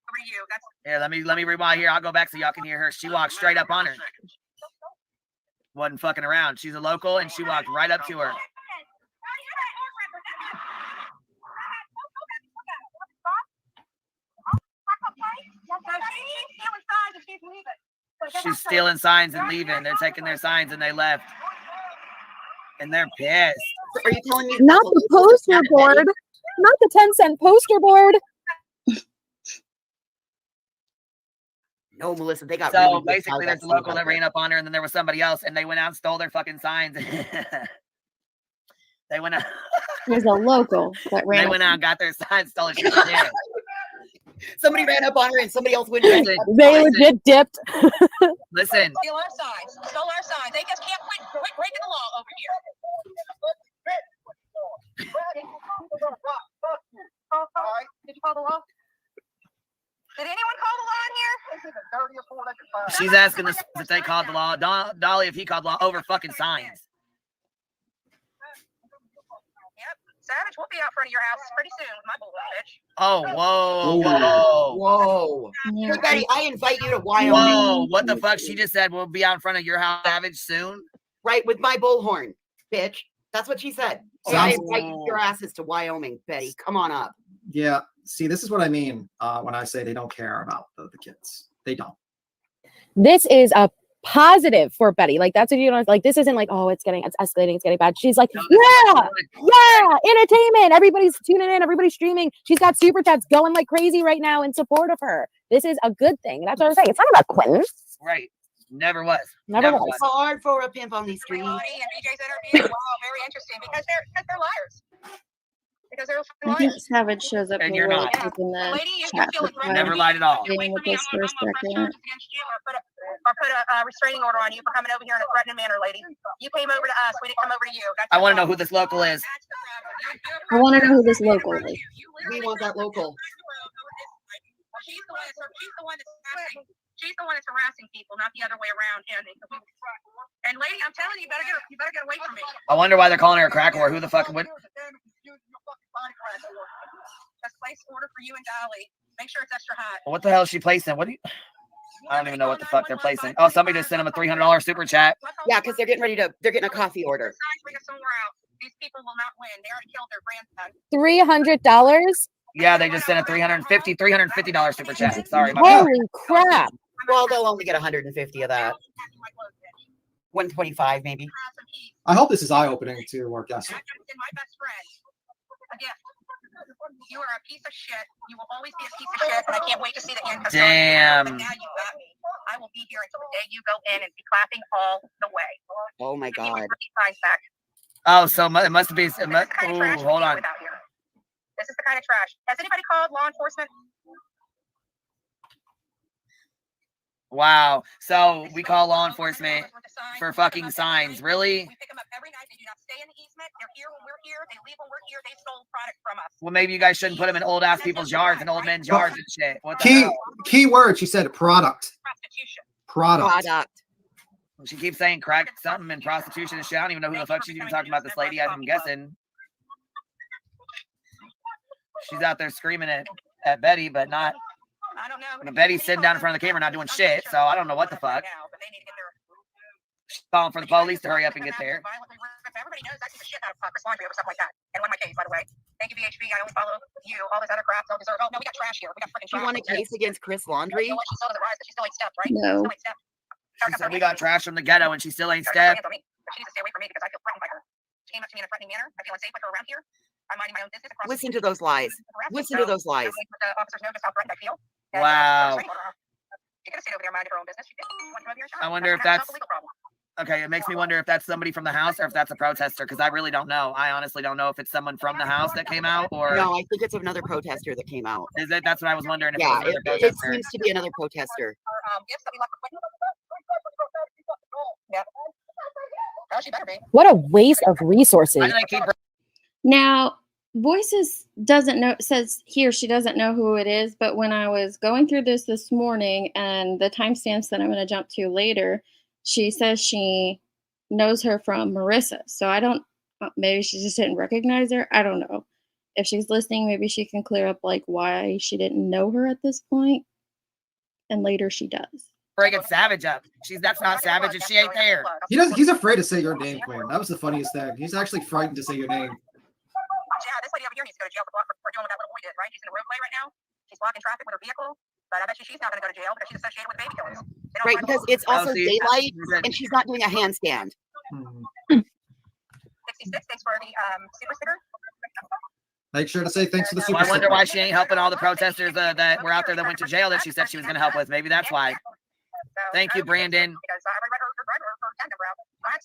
For you. That's Here, let me rewind here. I'll go back so y'all can hear her. She walked straight up on her. Wasn't fucking around. She's a local, and she walked right up to her. She's stealing signs and leaving. They're taking their signs and they left. And they're pissed. Are you telling me Not the poster board. Not the 10-cent poster board. No, Melissa, they got So really good basically, there's a outside local that ran up on her, and then there was somebody else, and they went out and stole their fucking signs. They went out. There's a local that ran. They went out and got their signs, stole shit. Yeah. Somebody ran up on her and somebody else went and Listen, They legit dipped. listen. steal our signs. Stole our signs. They just can't quit breaking the law over here. Did you call the law? Did anyone call the law in here? She's asking us if they called the law. Dolly, if he called the law over fucking signs. Yep. Savage, we'll be out front of your house pretty soon with my bullet, bitch. Oh, whoa, Whoa. Yeah. Hey, Betty, I invite you to Wyoming. whoa. What the fuck? She just said we'll be out in front of your house, Savage, soon. Right, with my bullhorn, bitch. That's what she said. So I invite your asses to Wyoming, Betty. Come on up. Yeah. See, this is what I mean when I say they don't care about the kids. They don't. This is a positive for Betty. Like, that's what you know. Like, this isn't like, oh, it's escalating, it's getting bad. She's like, yeah, entertainment. Everybody's tuning in, everybody's streaming. She's got super chats going like crazy right now in support of her. This is a good thing. That's what I'm saying. It's not about Quentin. Right. Never was. Never was. It's hard for a pimp on these streets. And BJ's interview, wow, very interesting because they're liars. Because they're I think Savage shows up And here you're really not. quick in the lady, you're chat. feeling before Never lied at all. getting with this for a second. against you or put a restraining order on you for coming over here in a threatening manner, lady. You came over to us. We didn't come over to you. That's I want to know the who this local is. That's the problem. I want to know who this local is. We want that local. She's the one that's harassing. She's the one that's harassing people, not the other way around. And lady, I'm telling you, you better get away from me. I wonder why they're calling her a crack whore. Who the fuck would? Just place order for you and Dolly. Make sure it's extra hot. What the hell is she placing? What do you? I don't even know what the fuck they're placing. Oh, somebody just sent him a $300 super chat. Yeah, because they're getting a coffee order. Bring us somewhere else. These people will not win. They already killed their grandson. $300? Yeah, they just sent a $350 super chat. Sorry. Holy crap. Well, they'll only get 150 of that. 125 maybe. I hope this is eye-opening to our guests. My best friend. Again, you are a piece of shit. You will always be a piece of shit, and I can't wait to see the end. Damn. But now you got me. I will be here until the day you go in and be clapping all the way. Oh my Give me God. my signs back. Oh, so it must be. This is the kind of trash we Hold deal on. with out here. This is the kind of trash. Has anybody called law enforcement? Wow. So we call law enforcement for fucking signs. Really? We pick them up every night. They do not stay in the easement. They're here when we're here. They leave when we're here. They stole product from us. Well, maybe you guys shouldn't put them in old ass people's yards and old men's yards and shit. What the Key hell? key word. She said product. Prostitution. Product. She keeps saying crack something and prostitution and shit. I don't even know who the fuck she's even talking about. This lady, I'm guessing. She's out there screaming at Betty, but not. I don't know. But Betty's sitting down in front of the camera, not doing shit. So I don't know what the fuck. She's calling for the police to hurry up and get there. Everybody knows I see the shit out of Chris Laundry over stuff like that. And won my case, by the way. Thank you, VHB. I only follow you. All this other crap don't deserve. Oh no, we got trash here. We got freaking She trash. won a case against Chris Laundry. You know what? She still doesn't rise, but she still ain't stepped, right? No. Still ain't stepped. She said we got trash from the ghetto, and she still ain't stepped. She needs to stay away from me because I feel threatened by her. She came up to me in a threatening manner. I feel unsafe with her around here. I'm minding my own business. Listen to those lies. Listen to those lies. The officers know just how threatened I feel. Wow. She could have stayed over there minding her own business. She did. I wonder if that's. Okay, it makes me wonder if that's somebody from the house or if that's a protester, because I really don't know. I honestly don't know if it's someone from the house that came out or. No, I think it's another protester that came out. Is it? That's what I was wondering. If Yeah, it, was it another protester. seems to be another protester. Yeah. Well, she better be. What a waste of resources. Why did I keep? Now, Voices doesn't know, says here she doesn't know who it is, but when I was going through this morning and the timestamps that I'm going to jump to later, she says she knows her from Marissa. So I don't, maybe she just didn't recognize her. I don't know. If she's listening, maybe she can clear up like why she didn't know her at this point, and later she does. Breaking Savage up. That's not Savage, and she ain't there. He's afraid to say your name, Quinn. That was the funniest thing. He's actually frightened to say your name. Yeah, this lady over here needs to go to jail for doing what that little boy did, right? She's in the roadway right now. She's blocking traffic with her vehicle. But I bet she's not going to go to jail because she's associated with baby killers. Right, because it's also daylight and she's not doing a handstand. 66, thanks for the super sticker. Make sure to say thanks for the super I wonder sticker. why she ain't helping all the protesters that were out there that went to jail that she said she was going to help with. Maybe that's why. Thank you, Brandon.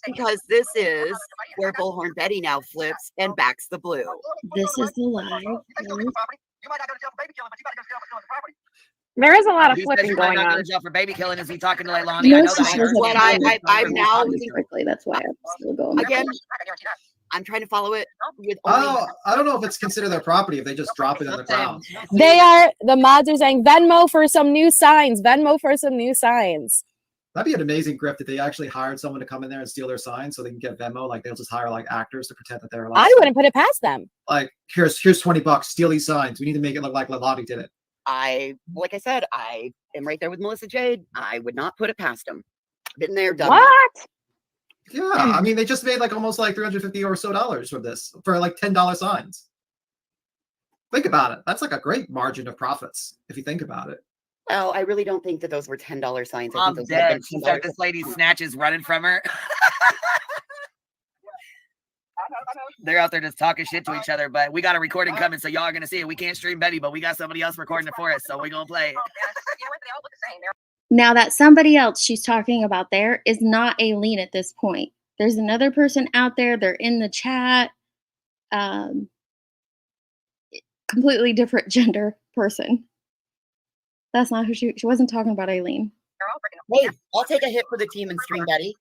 Because this is where Bullhorn Betty now flips and backs the blue. This is the live. There is a lot of Who said flipping she might going not go on. to jail for baby killing? Is he talking to Leilani? No, I know she that. doesn't. What I'm now correctly. That's why I'm still going. again. I'm trying to follow it with I don't know if it's considered their property if they just drop it on the ground. The mods are saying Venmo for some new signs. Venmo for some new signs. That'd be an amazing grift if they actually hired someone to come in there and steal their signs so they can get Venmo. Like they'll just hire like actors to pretend that they're like, I wouldn't put it past them. like here's $20, steal these signs. We need to make it look like Leilani did it. like I said, I am right there with Melissa Jade. I would not put it past them. Been there, done What? Yeah, I mean they just made like almost like $350 or so from this for like $10 signs. Think about it. That's like a great margin of profits if you think about it. Well, I really don't think that those were $10 signs. I I'm think those have dead. been She $10. said this lady's snatches running from her. They're out there just talking shit to each other, but we got a recording coming, so y'all are gonna see it. We can't stream Betty, but we got somebody else recording it for us, so we're gonna play it. Now that somebody else she's talking about there is not Aileen at this point. There's another person out there. They're in the chat. Completely different gender person. That's not who she wasn't talking about Aileen. Hey, I'll take a hit for the team and stream Betty.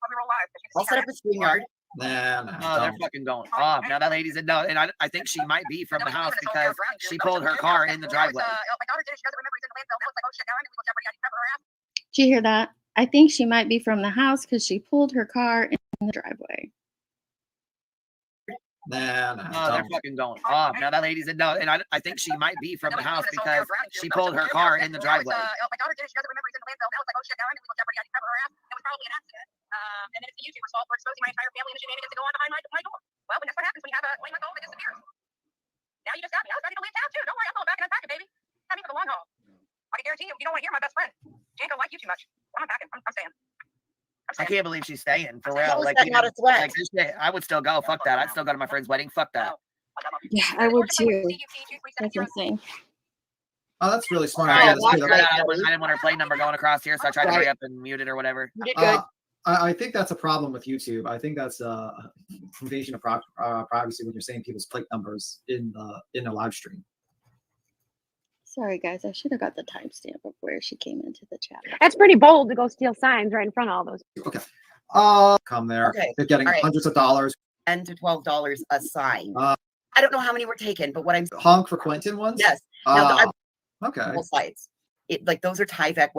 I'll set up a stream yard. Nah, Oh, they're fucking going off. Now that lady's in, no, and I think she might be from the house because she pulled her car in the driveway. Did you hear that? I think she might be from the house because she pulled her car in the driveway. Nah, Oh, they're fucking going off. Now that lady's in, no, and I think she might be from the house because she pulled her car in the driveway. And then it's the YouTuber's fault for exposing my entire family and the shenanigans that go on behind my door. Well, then that's what happens when you have a 20-month-old that disappears. Now you just got me. I was ready to leave town too. Don't worry, I'm going back and unpacking, baby. Got me for the long haul. I can guarantee you, you don't want to hear my best friend. Jane don't like you too much. I'm unpacking. I'm staying. I can't believe she's staying for real. How is Like, that not a sweat? like this shit, I would still go. Fuck that. I'd still go to my friend's wedding. Fuck that. Yeah, I would too. That's insane. Oh, that's really smart. Sorry, Yeah, I that's didn't want her plate number going across here, so I tried to hurry up and mute it or whatever. You did good. I think that's a problem with YouTube. I think that's a invasion of privacy when you're saying people's plate numbers in a live stream. Sorry, guys. I should have got the timestamp of where she came into the chat. That's pretty bold to go steal signs right in front of all those. Okay. Come there. Okay. They're getting All right. hundreds of dollars. $10 to $12 a sign. I don't know how many were taken, but what I'm Honk for Quentin ones? yes. Now, Okay. both sides. Like those are Tyvek,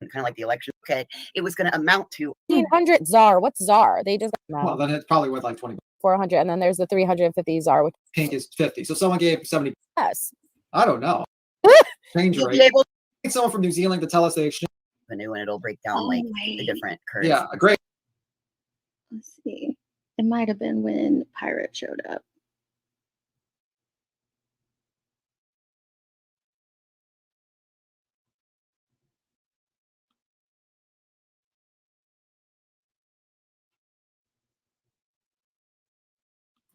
kind of like the election. Okay, it was going to amount to 1,500 czar. What's czar? They just got Well, then it's probably worth like 20. 400, and then there's the 350 czar, which Pink is 50. So someone gave 70. yes. I don't know. Change You'll be rate. able to Need someone from New Zealand to tell us they exchange. revenue and it'll break down Oh, like the wait. different curves. Yeah, great. Let's see. It might have been when Pirate showed up.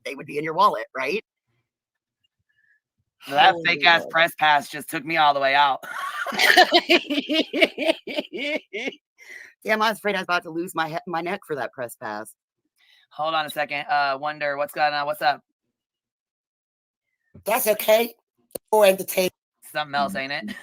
They would be in your wallet, right? That Holy fake ass Lord. press pass just took me all the way out. Damn, I was afraid I was about to lose my neck for that press pass. Hold on a second. Wonder, what's going on? What's up? That's okay. Or entertain. Something else, ain't it?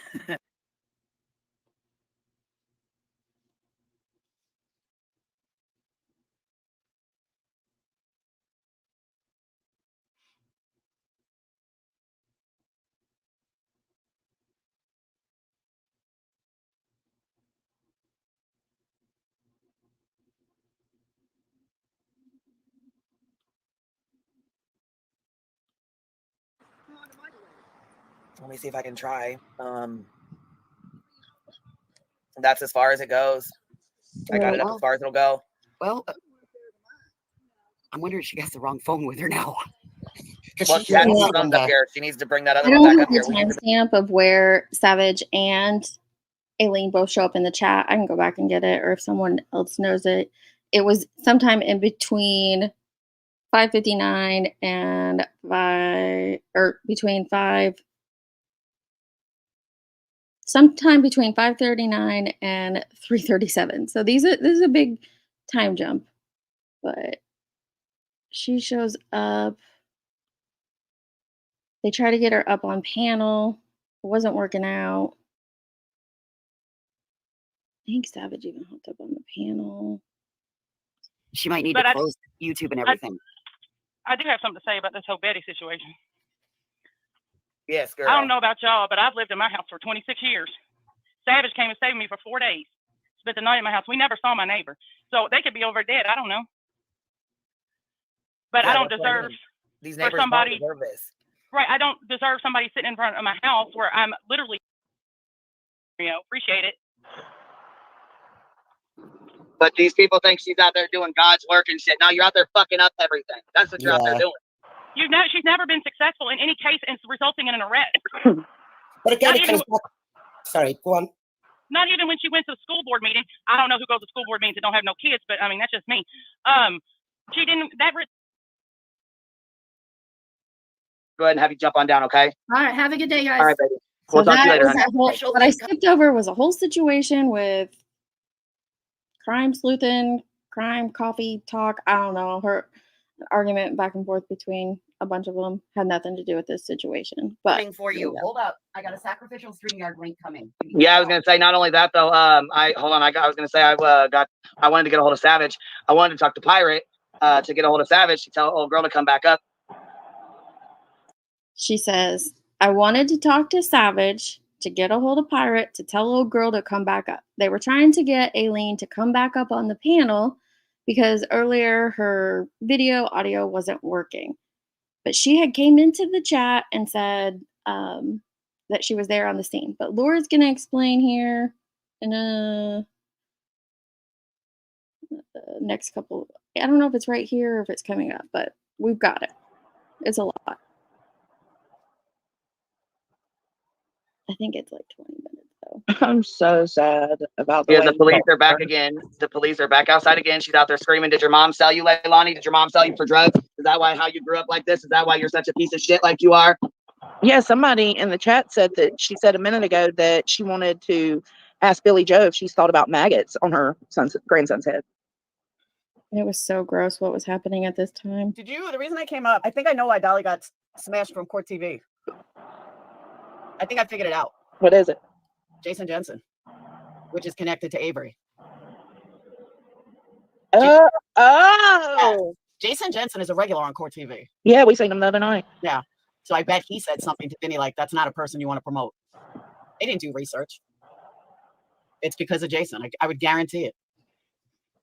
Let me see if I can try. That's as far as it goes. I got it up as far as it'll go. Well, I'm wondering if she has the wrong phone with her now. Well, she had two phones up here. She needs to bring that I other one don't back have up the here. timestamp of where Savage and Aileen both show up in the chat. I can go back and get it, or if someone else knows it. It was sometime in between 5:59 and 5, or between 5, sometime between 5:39 and 3:37. So this is a big time jump, but she shows up. They try to get her up on panel. It wasn't working out. I think Savage even hooked up on the panel. She might need But to close YouTube and everything. I do have something to say about this whole Betty situation. Yes, girl. I don't know about y'all, but I've lived in my house for 26 years. Savage came and saved me for 4 days. Spent the night in my house. We never saw my neighbor. So they could be over dead. I don't know. But Yeah, I don't that's what I deserve mean. These for neighbors don't somebody. deserve this. Right. I don't deserve somebody sitting in front of my house where I'm literally, appreciate it. But these people think she's out there doing God's work and shit. Now you're out there fucking up everything. That's what you're out there doing. She's never been successful in any case and resulting in an arrest. But again, Not it comes back. Sorry, go on. Not even when she went to the school board meeting. I don't know who goes to school board meetings and don't have no kids, but I mean, that's just me. She didn't, Go ahead and have you jump on down, okay? All right, have a good day, guys. All right, baby. So We'll talk to you that later, was honey. a whole, what I skipped over was a whole situation with crime sleuthing, crime coffee talk. I don't know, her argument back and forth between a bunch of them had nothing to do with this situation. But Coming for you. Hold up. I got a sacrificial StreamYard link coming. Yeah, I was gonna say not only that though. I was gonna say I wanted to get a hold of Savage. I wanted to talk to Pirate to get a hold of Savage to tell old girl to come back up. she says, I wanted to talk to Savage to get a hold of Pirate to tell old girl to come back up. They were trying to get Aileen to come back up on the panel because earlier her audio wasn't working. But she had came into the chat and said that she was there on the scene. But Laura's going to explain here in the next couple. I don't know if it's right here or if it's coming up, but we've got it. It's a lot. I think it's like 20 minutes though. I'm so sad about the Yeah, way the police you are back her. again. The police are back outside again. She's out there screaming, "Did your mom sell you, Leilani? Did your mom sell you for drugs? Is that how you grew up like this? Is that why you're such a piece of shit like you are?" Yeah, somebody in the chat said that she said a minute ago that she wanted to ask Billy Joe if she's thought about maggots on her grandson's head. It was so gross what was happening at this time. The reason I came up, I think I know why Dolly got smashed from Court TV. I think I figured it out. What is it? Jason Jensen, which is connected to Avery. Oh. Jason Jensen is a regular on Court TV. Yeah, we seen him the other night. Yeah. So I bet he said something to Vinny like, that's not a person you want to promote. They didn't do research. It's because of Jason. I would guarantee it.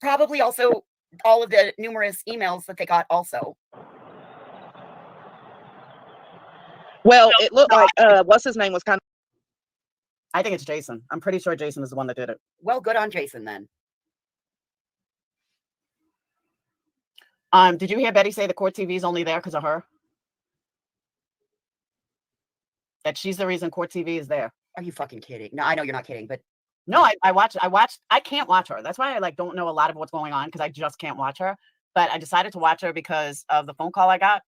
Probably also all of the numerous emails that they got also. Well, it looked like what's his name was kind of. I think it's Jason. I'm pretty sure Jason is the one that did it. Well, good on Jason then. Did you hear Betty say the court TV is only there because of her? That she's the reason court TV is there. Are you fucking kidding? No, I know you're not kidding, but no, I watched. I can't watch her. That's why I don't know a lot of what's going on because I just can't watch her. But I decided to watch her because of the phone call I got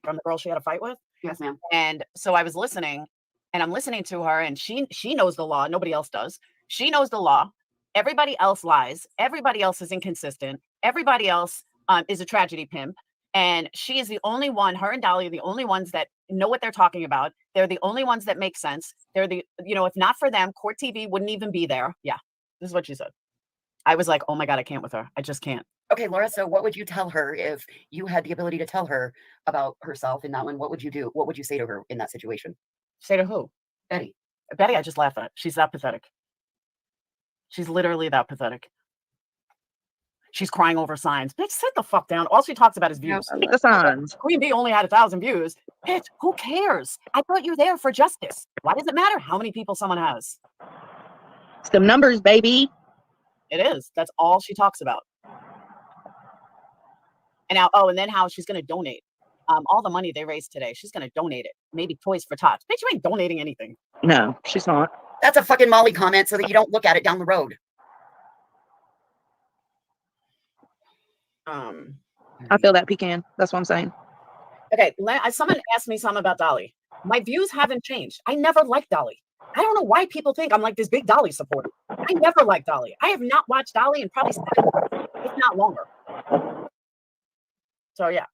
from the girl she had a fight with. yes, ma'am. And so I was listening, and I'm listening to her, and she knows the law. Nobody else does. She knows the law. Everybody else lies. Everybody else is inconsistent. Everybody else is a tragedy pimp. And she is the only one, her and Dolly are the only ones that know what they're talking about. They're the only ones that make sense. They're the, if not for them, court TV wouldn't even be there. Yeah, this is what she said. I was like, oh my God, I can't with her. I just can't. Okay, Laura, so what would you tell her if you had the ability to tell her about herself in that one? What would you do? What would you say to her in that situation? Say to who? Betty. Betty, I just laugh at. She's that pathetic. She's literally that pathetic. She's crying over signs. Bitch, sit the fuck down. All she talks about is views. The signs. Queen Bee only had 1,000 views. Bitch, who cares? I thought you were there for justice. Why does it matter how many people someone has? It's them numbers, baby. It is. That's all she talks about. And now, and then how she's going to donate. All the money they raised today, she's going to donate it. Maybe Toys for Tots. Bitch, you ain't donating anything. No, she's not. That's a fucking Molly comment so that you don't look at it down the road. I feel that pecan. That's what I'm saying. Okay, someone asked me something about Dolly. My views haven't changed. I never liked Dolly. I don't know why people think I'm like this big Dolly supporter. I never liked Dolly. I have not watched Dolly in probably 7 years, if not longer. So yeah,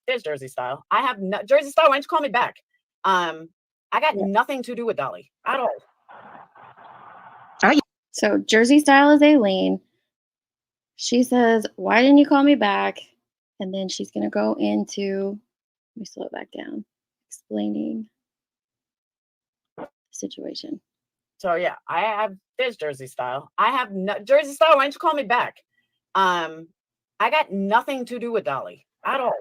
there's Jersey Style. I have Jersey Style. Why don't you call me back? I got nothing to do with Dolly at all. So Jersey Style is Aileen. She says, why didn't you call me back? And then she's going to go into, let me slow it back down, explaining the situation. So yeah, there's Jersey Style. Jersey Style. Why don't you call me back? I got nothing to do with Dolly at all.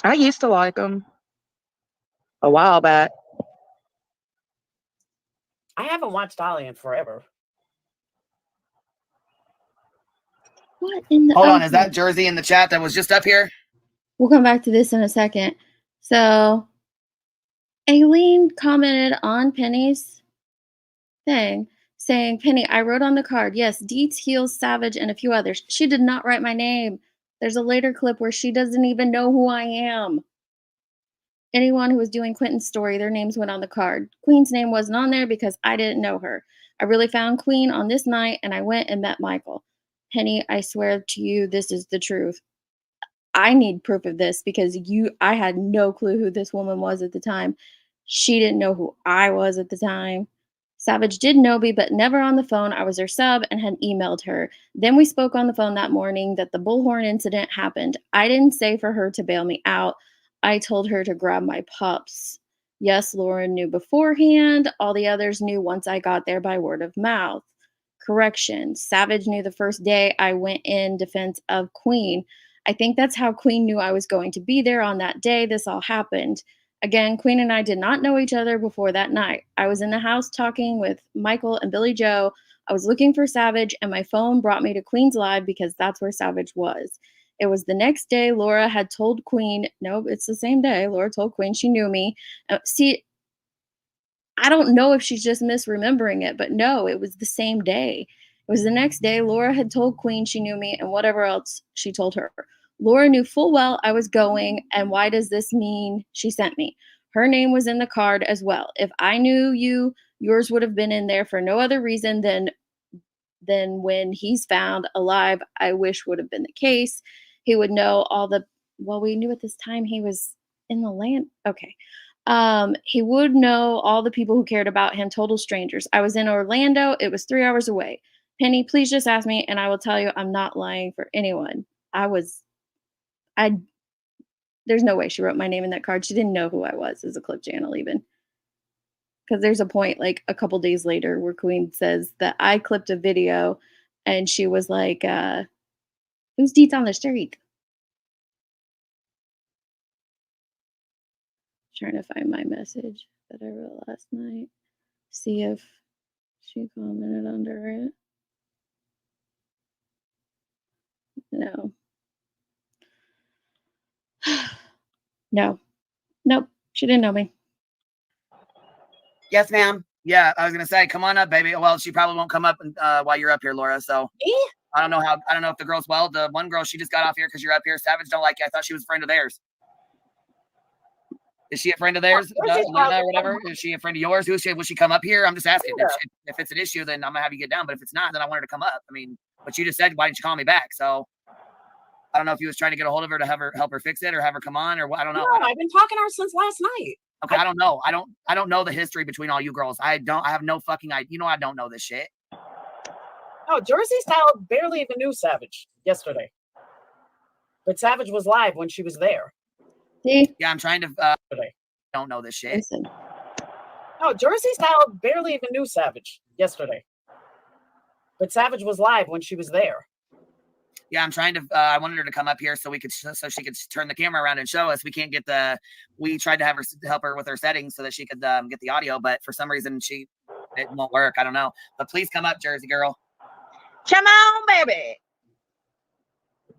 I used to like them a while back. I haven't watched Dolly in forever. What in the Hold on, is that Jersey in the chat that was just up here? We'll come back to this in a second. So Aileen commented on Penny's thing saying, Penny, I wrote on the card, yes, Deets, Heels, Savage, and a few others. She did not write my name. There's a later clip where she doesn't even know who I am. Anyone who was doing Quentin's story, their names went on the card. Queen's name wasn't on there because I didn't know her. I really found Queen on this night, and I went and met Michael. Penny, I swear to you, this is the truth. I need proof of this because I had no clue who this woman was at the time. She didn't know who I was at the time. Savage did know me, but never on the phone. I was her sub and had emailed her. Then we spoke on the phone that morning that the bullhorn incident happened. I didn't say for her to bail me out. I told her to grab my pups. Yes, Lauren knew beforehand. All the others knew once I got there by word of mouth. Correction. Savage knew the first day I went in defense of Queen. I think that's how Queen knew I was going to be there on that day this all happened. Again, Queen and I did not know each other before that night. I was in the house talking with Michael and Billy Joe. I was looking for Savage, and my phone brought me to Queen's Live because that's where Savage was. It was the next day Laura had told Queen, no, it's the same day. Laura told Queen she knew me. See, I don't know if she's just misremembering it, but no, it was the same day. It was the next day Laura had told Queen she knew me and whatever else she told her. Laura knew full well I was going, and why does this mean she sent me? Her name was in the card as well. If I knew you, yours would have been in there for no other reason than when he's found alive, I wish would have been the case. He would know all the, well, we knew at this time he was in the land. Okay. He would know all the people who cared about him, total strangers. I was in Orlando. It was 3 hours away. Penny, please just ask me and I will tell you I'm not lying for anyone. There's no way she wrote my name in that card. She didn't know who I was as a clip channel even. Because there's a point like a couple days later where Queen says that I clipped a video and she was like, who's Deets on the street? Trying to find my message that I wrote last night. See if she commented under it. No. No. Nope. She didn't know me. Yes, ma'am. Yeah, I was gonna say, come on up, baby. Well, she probably won't come up while you're up here, Laura. So I don't know if the girls. Well, the one girl, she just got off here because you're up here. Savage don't like you. I thought she was a friend of theirs. Is she a friend of theirs? Lena or whatever? Is she a friend of yours? Will she come up here? I'm just asking. If it's an issue, then I'm gonna have you get down. But if it's not, then I want her to come up. I mean, but you just said, why didn't you call me back? So I don't know if you was trying to get a hold of her to help her fix it or have her come on or what. I don't know. No, I've been talking to her since last night. Okay, I don't know. I don't know the history between all you girls. I have no fucking idea. You know, I don't know this shit. Oh, Jersey Style barely even knew Savage yesterday. But Savage was live when she was there. See? Yeah, I'm trying to don't know this shit. Listen. Oh, Jersey Style barely even knew Savage yesterday. But Savage was live when she was there. Yeah, I'm trying to. I wanted her to come up here so she could turn the camera around and show us. We can't get we tried to have her help her with her settings so that she could get the audio, but for some reason it won't work. I don't know. But please come up, Jersey girl. Come on, baby.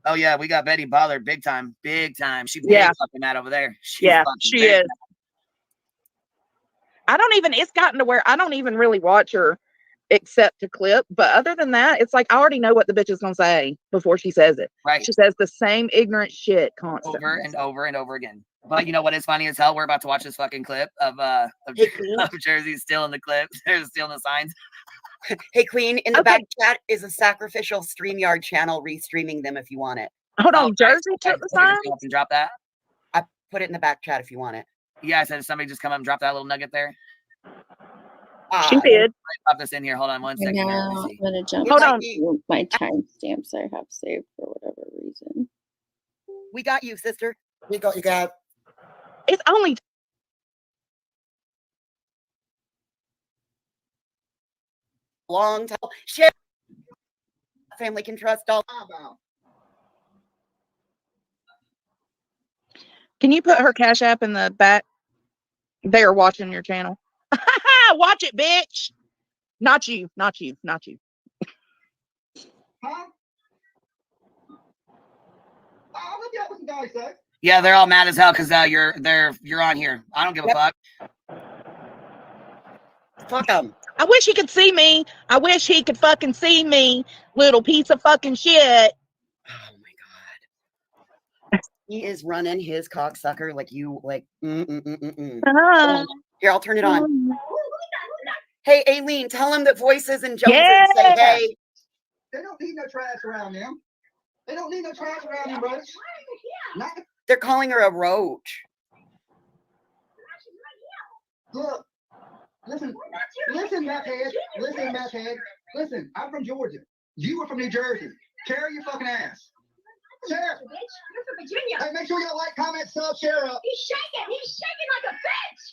Oh yeah, we got Betty bothered big time, big time. She fucking mad over there. She is. It's gotten to where I don't even really watch her except to clip. But other than that, it's like I already know what the bitch is gonna say before she says it. Right. She says the same ignorant shit constantly. Over and over and over again. But you know what is funny as hell? We're about to watch this fucking clip of Jersey still in the clip. They're still in the signs. Hey, Queen, in the back chat is a sacrificial StreamYard channel restreaming them if you want it. Hold on, Jersey took the sign? And drop that. I put it in the back chat if you want it. Yeah, I said somebody just come up and drop that little nugget there. She did. Pop this in here. Hold on one second. Now I'm gonna jump. Hold on. To my timestamps I have saved for whatever reason. We got you, sister. We got you, Gab. It's only long time. Shit. Family can trust all. Can you put her Cash App in the back? They are watching your channel. Watch it, bitch. Not you. Not you. Not you. Huh? Oh, look at what some guys say. Yeah, they're all mad as hell because you're on here. I don't give a fuck. Fuck them. I wish he could see me. I wish he could fucking see me, little piece of fucking shit. Oh my god. He is running his cocksucker like you like. Here, I'll turn it on. Hey, Aileen, tell him that Voices and Joneses say hey. They don't need no trash around them. They don't need no trash around them, brothers. They're calling her a roach. Look, listen, Matt Head. Listen, Matt Head. Listen, I'm from Georgia. You are from New Jersey. Carry your fucking ass. Share. You're from Virginia. Hey, make sure you like, comment, sub, share up. He's shaking like a bitch.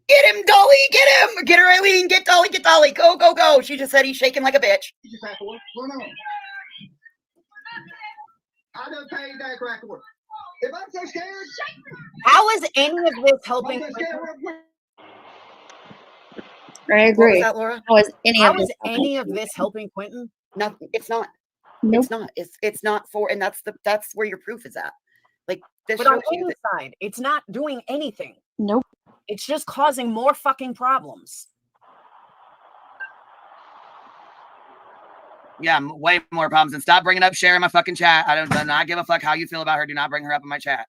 Get him, Dolly, get him. Get her, Aileen. Get Dolly, get Dolly. Go, go, go. She just said he's shaking like a bitch. You just have to work. I done paid that crack work. If I'm so scared, how is any of this helping? I agree. What was that, Laura? How is any of this helping Quentin? Nothing. It's not. Nope. It's not. It's not for, and that's where your proof is at. Like this. But on any side, it's not doing anything. Nope. It's just causing more fucking problems. Yeah, way more problems. And stop bringing up Cher in my fucking chat. I do not give a fuck how you feel about her. Do not bring her up in my chat.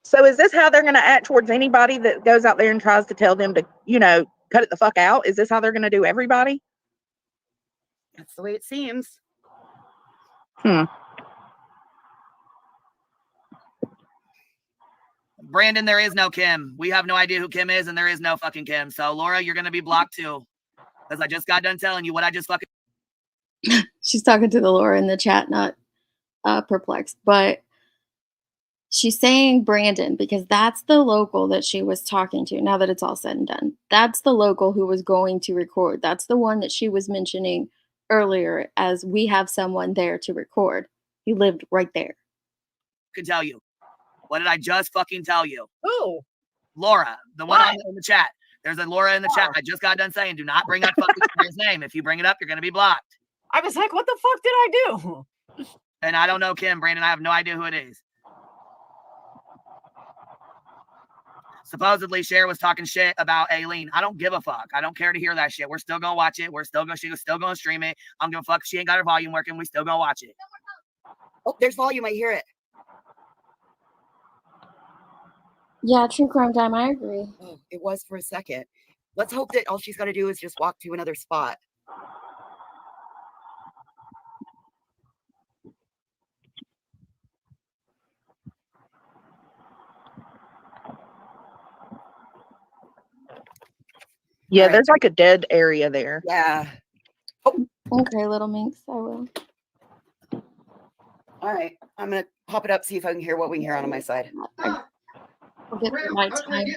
So is this how they're going to act towards anybody that goes out there and tries to tell them to, cut it the fuck out? Is this how they're going to do everybody? That's the way it seems. Brandon, there is no Kim. We have no idea who Kim is, and there is no fucking Kim. So, Laura, you're going to be blocked too. Because I just got done telling you what I just fucking... She's talking to the Laura in the chat, not perplexed. But she's saying Brandon because that's the local that she was talking to, now that it's all said and done. That's the local who was going to record. That's the one that she was mentioning earlier as we have someone there to record. He lived right there. Could tell you. What did I just fucking tell you? Who? Laura, the one in the chat. There's a Laura in the chat. I just got done saying, do not bring up fucking his name. If you bring it up, you're going to be blocked. I was like, what the fuck did I do? And I don't know Kim, Brandon. I have no idea who it is. Supposedly, Cher was talking shit about Aileen. I don't give a fuck. I don't care to hear that shit. We're still gonna watch it. She's still gonna stream it. I'm gonna fuck if she ain't got her volume working. We still gonna watch it. Oh, there's volume. I hear it. Yeah, true crime time. I agree. Oh, it was for a second. Let's hope that all she's got to do is just walk to another spot. Yeah, All right. there's like a dead area there. Yeah. Okay, little minx. I will. All right. I'm going to pop it up, see if I can hear what we can hear on my side. I'll get to my time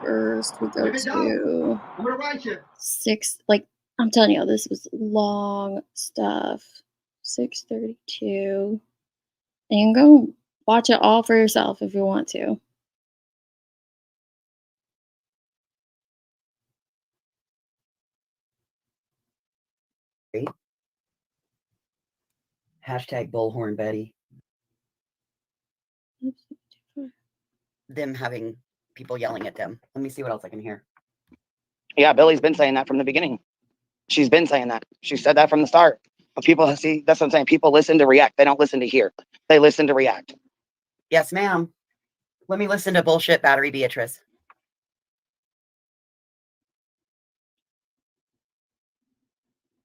first. We go to I'm gonna write you. 6. Like I'm telling you, this was long stuff. 6:32. And you can go watch it all for yourself if you want to. Hashtag bullhorn Betty. Them having people yelling at them. Let me see what else I can hear. Yeah, Billy's been saying that from the beginning. She's been saying that. She said that from the start. But people see, that's what I'm saying. People listen to react. They don't listen to hear. They listen to react. Yes, ma'am. Let me listen to bullshit, Battery Beatrice.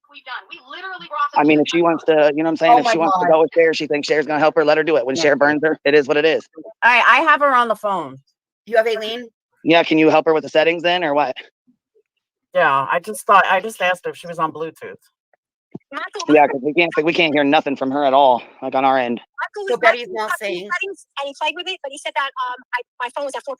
We've done. We literally brought I mean, if she wants to, you know what I'm saying? Oh if my she wants to God. go with Cher, she thinks Cher's going to help her, let her do it. When Cher burns her, it is what it is. I have her on the phone. You have Aileen? Yeah, can you help her with the settings then or what? Yeah, I just asked her if she was on Bluetooth. Yeah, because we can't hear nothing from her at all, like on our end. So Betty's now saying, settings, and he played with it, but he said that my phone was at 4%.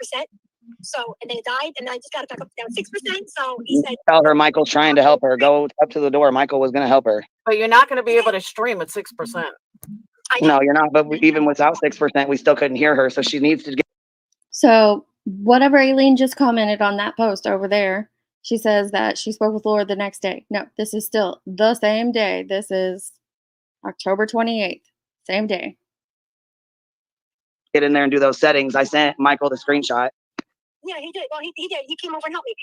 So, and then it died, and then I just got it back up down 6%. So he said, Tell her Michael's trying to help her. Go up to the door. Michael was going to help her. But you're not going to be able to stream at 6%. No, you're not. But even without 6%, we still couldn't hear her. So she needs to get. So whatever Aileen just commented on that post over there, she says that she spoke with Laura the next day. No, this is still the same day. This is October 28th. Same day. Get in there and do those settings. I sent Michael the screenshot. yeah, he did. Well, he did. He came over and helped me.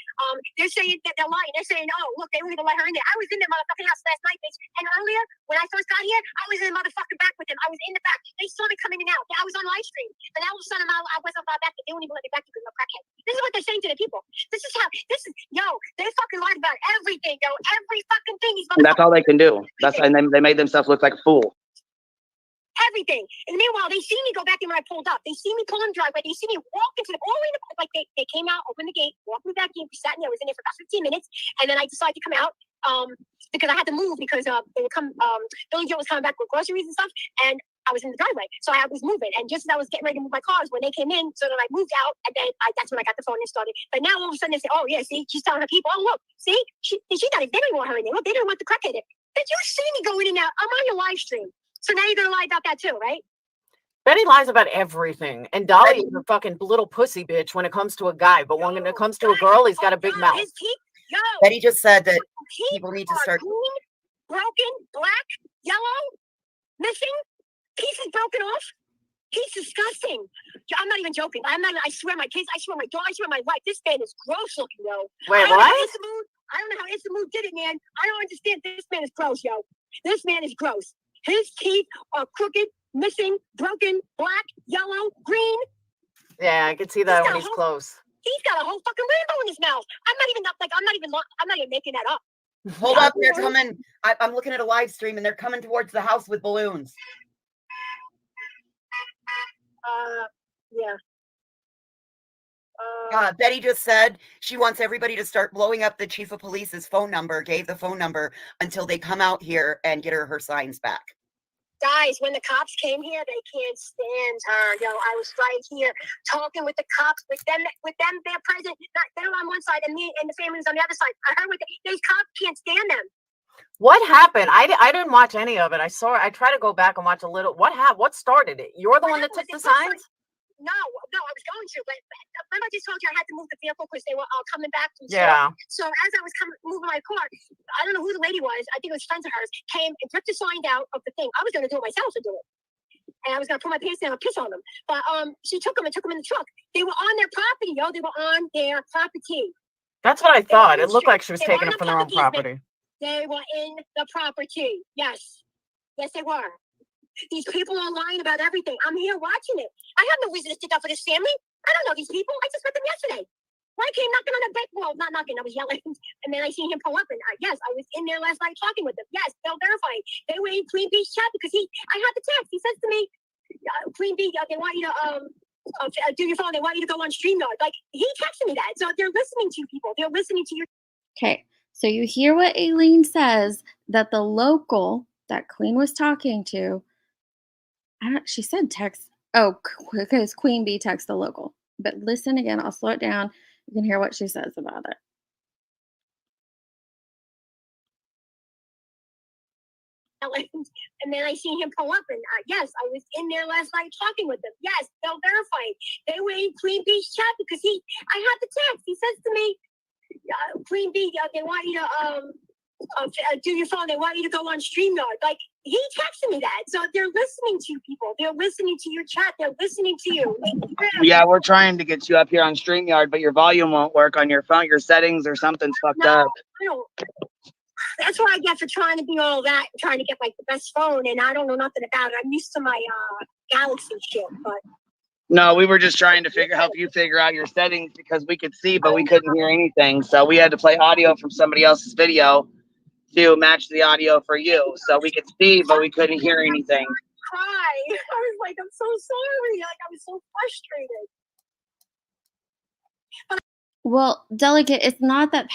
They're saying that they're lying. They're saying, oh, look, they were going to let her in there. I was in the motherfucking house last night, bitch. And earlier, when I first got here, I was in the motherfucking back with them. I was in the back. They saw me coming in and out. I was on live stream. And all of a sudden, I wasn't far back. They wouldn't even let me back because I'm a crackhead. This is what they're saying to the people. They fucking lied about everything, yo. Every fucking thing. That's all they can do. And they made themselves look like a fool. Everything. And meanwhile, they see me go back in when I pulled up. They see me pull in the driveway. They see me walk into the all the way in the, like they came out, opened the gate, walked me back in. We sat in there. I was in there for about 15 minutes, and then I decided to come out because I had to move because they would come. Billy Joe was coming back with groceries and stuff, and I was in the driveway, so I was moving. And just as I was getting ready to move my cars, when they came in, so then I moved out, and then that's when I got the phone and started. But now all of a sudden they say, "Oh yeah, see, she's telling her people, oh look, see, she not. They didn't want her in there. Look, they didn't want the crackhead in. Did you see me go in and out? I'm on your live stream, so now you're gonna lie about that too, right?" Betty lies about everything. And Dolly is a fucking little pussy bitch when it comes to a guy. But when it comes to a girl, he's got a big mouth. Betty just said that people need to start. Green, broken, black, yellow, missing, pieces broken off. He's disgusting. I'm not even joking. I swear my kids, I swear my dog, I swear my wife. This man is gross looking, yo. Wait, I don't know what? I don't know how Issamood did it, man. I don't understand. This man is gross, yo. This man is gross. His teeth are crooked, missing, broken, black, yellow, green. Yeah, I can see that when he's close. He's got a whole fucking rainbow in his mouth. I'm not even making that up. Hold up, they're coming. I'm looking at a live stream and they're coming towards the house with balloons. Yeah. Betty just said she wants everybody to start blowing up the chief of police's phone number, gave the phone number until they come out here and get her signs back. Guys, when the cops came here, they can't stand her. Yo, I was right here talking with the cops, with them, they're present. They're on one side and me and the family's on the other side. I heard these cops can't stand them. What happened? I didn't watch any of it. I tried to go back and watch a little. What started it? You're the one that took the signs? going to, but remember I just told you I had to move the vehicle because they were coming back from Yeah. store. So as I was moving my car, I don't know who the lady was. I think it was friends of hers. Came and took the sign out of the thing. I was going to do it myself to do it, and I was going to put my pants down and piss on them. But she took them and took them in the truck. They were on their property, yo. They were on their property. That's what I They were thought. on It the looked street. like she was They were taking on it the from their own property. property. They were in the property. Yes. Yes, they were. These people are lying about everything. I'm here watching it. I have no reason to stick up for this family. I don't know these people. I just met them yesterday. When I came knocking on the back, well, not knocking, I was yelling. And then I seen him pull up, and yes, I was in there last night talking with them. Yes, they'll verify. They were in Queen Bee's chat because I had the text. He says to me, Queen Bee, they want you to do your phone. They want you to go on StreamYard. Like, he texted me that. So they're listening to people. They're listening to your. Okay, so you hear what Aileen says, that the local that Queen was talking to, she said text, because Queen Bee texts the local. But listen again, I'll slow it down. You can hear what she says about it. And then I seen him pull up, and yes, I was in there last night talking with them. Yes, they'll verify. They were in Queen Bee's chat because I had the text. He says to me, Queen Bee, they want you to do your phone. They want you to go on StreamYard. Like, he texted me that. So they're listening to people. They're listening to your chat. They're listening to you. Yeah, we're trying to get you up here on StreamYard, but your volume won't work on your phone. Your settings or something's fucked up. I don't. That's what I get for trying to be all that, trying to get like the best phone, and I don't know nothing about it. I'm used to my Galaxy shit, but. No, we were just trying to help you figure out your settings because we could see, but we couldn't hear anything. So we had to play audio from somebody else's video to match the audio for you. So we could see, but we couldn't hear anything. Cry. I was like, I'm so sorry. Like, I was so frustrated. Well, Delicate, it's not that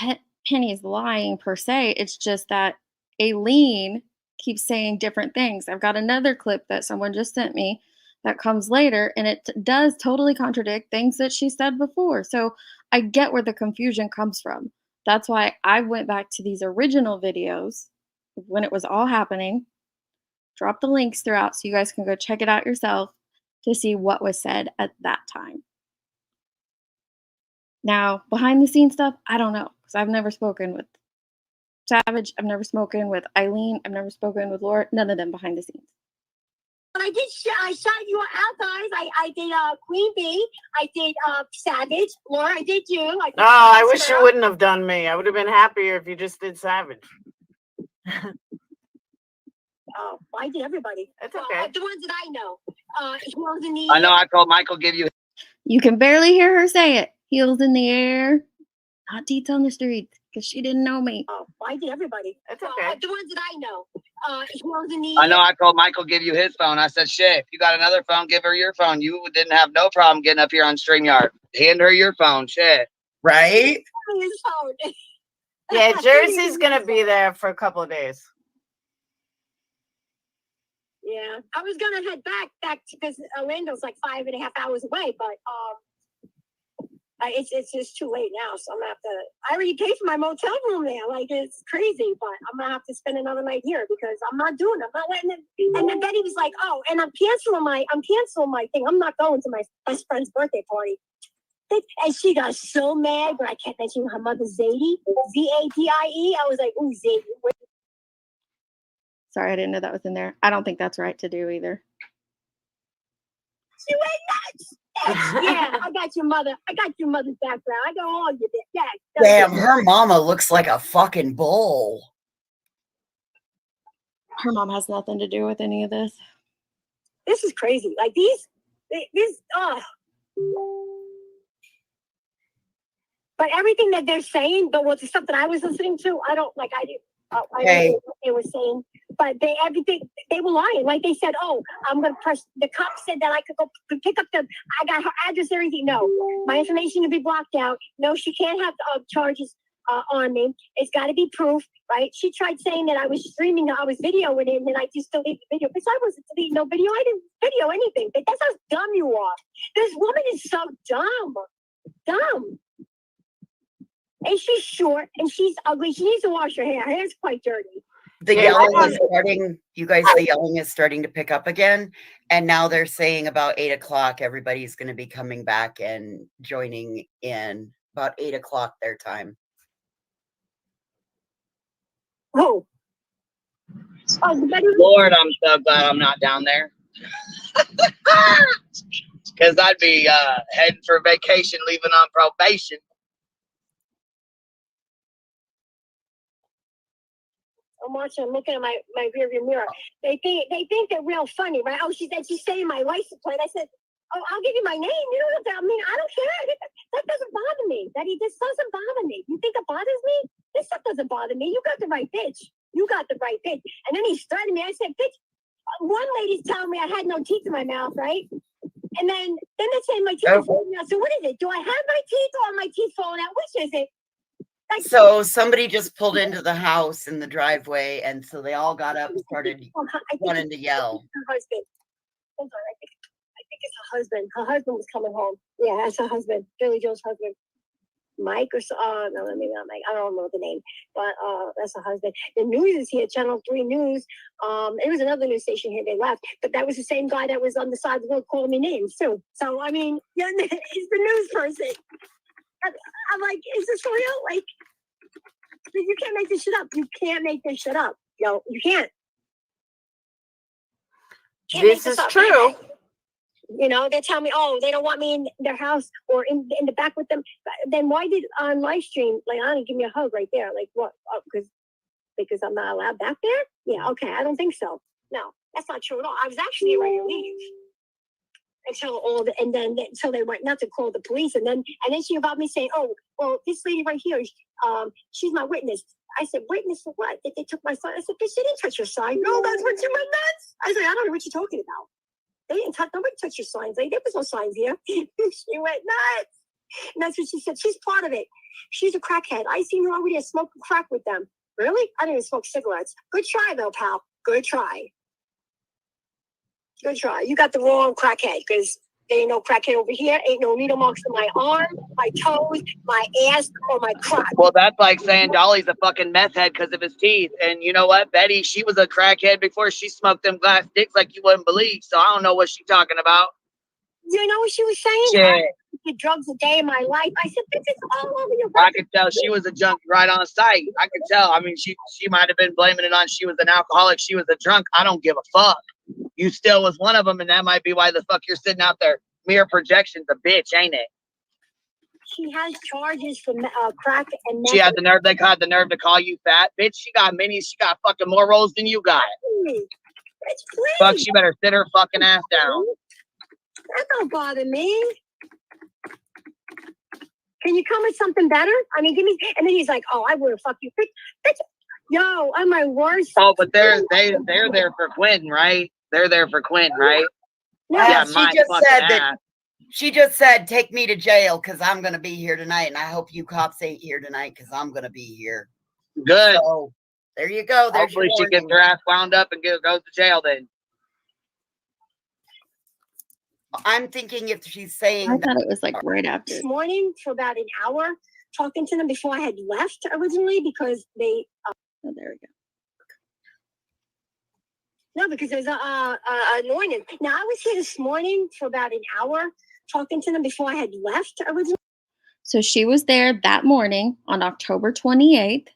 Penny's lying per se. It's just that Aileen keeps saying different things. I've got another clip that someone just sent me that comes later, and it does totally contradict things that she said before. So I get where the confusion comes from. That's why I went back to these original videos when it was all happening, drop the links throughout so you guys can go check it out yourself to see what was said at that time. Now, behind the scenes stuff, I don't know, because I've never spoken with Savage, I've never spoken with Aileen, I've never spoken with Laura, none of them behind the scenes. But I shot you out, guys. I did Queen Bee, I did Savage, Laura, I did you. I wish you wouldn't have done me. I would have been happier if you just did Savage. Oh, I did everybody. It's okay. The ones that I know. I know I told Michael give you. You can barely hear her say it. Heels in the air, not deets on the streets, because she didn't know me. Oh, I did everybody. It's okay. The ones that I know. I know I told Michael give you his phone. I said, shit, if you got another phone, give her your phone. You didn't have no problem getting up here on StreamYard. Hand her your phone, shit. Right? His phone. Yeah, Jersey's gonna be there for a couple of days. Yeah, I was gonna head back because Orlando's like 5.5 hours away, but it's just too late now, so I'm gonna have to. I already paid for my motel room there, like it's crazy, but I'm gonna have to spend another night here because I'm not doing it. I'm not letting it. And then Betty was like, "Oh, and I'm canceling my thing. I'm not going to my best friend's birthday party." And she got so mad, but I kept mentioning her mother, Zadie, Zadie. I was like, "Ooh, Zadie." Sorry, I didn't know that was in there. I don't think that's right to do either. She went nuts. Yeah, I got your mother. I got your mother's background. I got all your bit. Yeah. Damn, her mama looks like a fucking bull. Her mom has nothing to do with any of this. This is crazy. Like these. But everything that they're saying, but with the stuff that I was listening to, I don't like. I didn't. I don't know what they were saying, but they were lying. Like they said, "Oh, I'm gonna press." The cop said that I could go pick up I got her address, everything. No, my information to be blocked out. No, she can't have charges on me. It's got to be proof, right? She tried saying that I was streaming, I was videoing it, and then I just deleted the video. Because I wasn't deleting no video. I didn't video anything. But that's how dumb you are. This woman is so dumb. And she's short and she's ugly. She needs to wash her hair. Her hair's quite dirty. The Yeah, yelling I is starting, you guys, the yelling is starting to pick up again. And now they're saying about 8 o'clock, everybody's going to be coming back and joining in about 8 o'clock their time. Oh. Lord, I'm so glad I'm not down there. Because I'd be heading for vacation, leaving on probation. I'm watching. I'm looking at my rearview mirror. They think they're real funny, right? Oh, she's saying my license plate. I said, oh, I'll give you my name. You know what? I mean, I don't care. That doesn't bother me. This doesn't bother me. You think it bothers me? This stuff doesn't bother me. You got the right bitch. You got the right bitch. And then he's threatening me. I said, bitch. One lady's telling me I had no teeth in my mouth, right? And then they're saying my teeth are falling out. So what is it? Do I have my teeth or are my teeth falling out? Which is it? Like, So somebody just pulled into the house in the driveway, and so they all got up and started wanting to yell. Her husband. Hold on, I think it's her husband. Her husband was coming home. Yeah, that's her husband. Billy Joe's husband. Mike or so, no, maybe not Mike. I don't know the name, but that's her husband. The news is here, Channel 3 News. It was another news station here. They left, but that was the same guy that was on the side of the road calling me names too. So I mean, yeah, he's the news person. I'm like, is this real? Like, you can't make this shit up. You can't make this shit up. Yo, you can't. This is true. You know, they tell me, oh, they don't want me in their house or in the back with them. Then why did on live stream, Leilani, give me a hug right there? Like what? Oh, because I'm not allowed back there? Yeah, okay, I don't think so. No, that's not true at all. I was actually ready to leave until until they went not to call the police, and then she involved me saying, oh, well, this lady right here, she's my witness. I said, witness for what? That they took my son? I said, bitch, they didn't touch your sign. No, that's what you went nuts. I said, I don't know what you're talking about. They didn't touch, nobody touched your signs. There was no signs here. She went nuts. And that's what she said. She's part of it. She's a crackhead. I seen her over there smoking crack with them. Really? I didn't even smoke cigarettes. Good try, though, pal. Good try. Good try. You got the wrong crackhead, because there ain't no crackhead over here. Ain't no needle marks in my arm, my toes, my ass, or my crotch. Well, that's like saying Dolly's a fucking meth head because of his teeth. And you know what? Betty, she was a crackhead before she smoked them glass sticks like you wouldn't believe. So I don't know what she's talking about. You know what she was saying? Shit. I did drugs a day in my life. I said, this is all over your I could tell she was a junkie right on site. I could tell. I mean, she might have been blaming it on she was an alcoholic. She was a drunk. I don't give a fuck. You still was one of them, and that might be why the fuck you're sitting out there. Mere projection's a bitch, ain't it? She has charges for crack and meth. She had the nerve. They had the nerve to call you fat, bitch. She got minis. She got fucking more rolls than you got. Bitch, please. Fuck, she better sit her fucking ass down. That don't bother me. Can you come with something better? I mean, give me. And then he's like, "Oh, I would have fucked you, bitch. Yo, I'm my worst." Oh, but they're there for Quentin, right? They're there for Quentin, right? No, Yeah, my she just fucking said ass. that. She just said, take me to jail because I'm going to be here tonight. And I hope you cops ain't here tonight because I'm going to be here. Good. So there you go. There's Hopefully she your gets her ass wound up and goes to jail then. I'm thinking if she's saying I thought it was like right after. this morning for about an hour talking to them before I had left originally because they. Oh, there we go. No, because there's anointing. Now I was here this morning for about an hour talking to them before I had left originally. So she was there that morning on October 28th,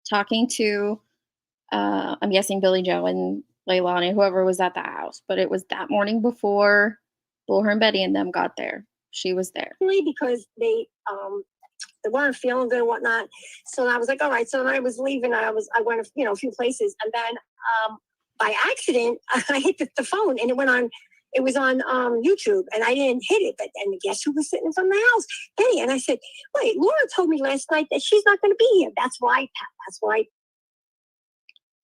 talking to, I'm guessing Billy Joe and Leilani, whoever was at the house. But it was that morning before Bullhorn Betty and them got there. She was there. Because they weren't feeling good and whatnot. So I was like, all right. So then I was leaving. I went a few places, and then by accident I hit the phone, and it went on. It was on YouTube, and I didn't hit it. But then guess who was sitting in front of the house? Penny. And I said, wait, Laura told me last night that she's not going to be here. That's why.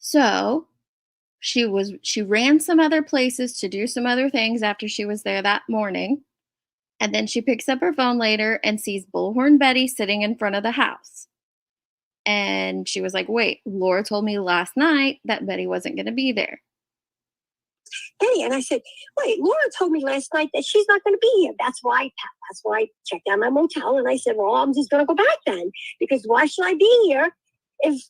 So she ran some other places to do some other things after she was there that morning. And then she picks up her phone later and sees Bullhorn Betty sitting in front of the house. And she was like, wait, Laura told me last night that Betty wasn't going to be there. Penny. And I said, wait, Laura told me last night that she's not going to be here. That's why I checked out my motel. And I said, well, I'm just going to go back then. Because why should I be here if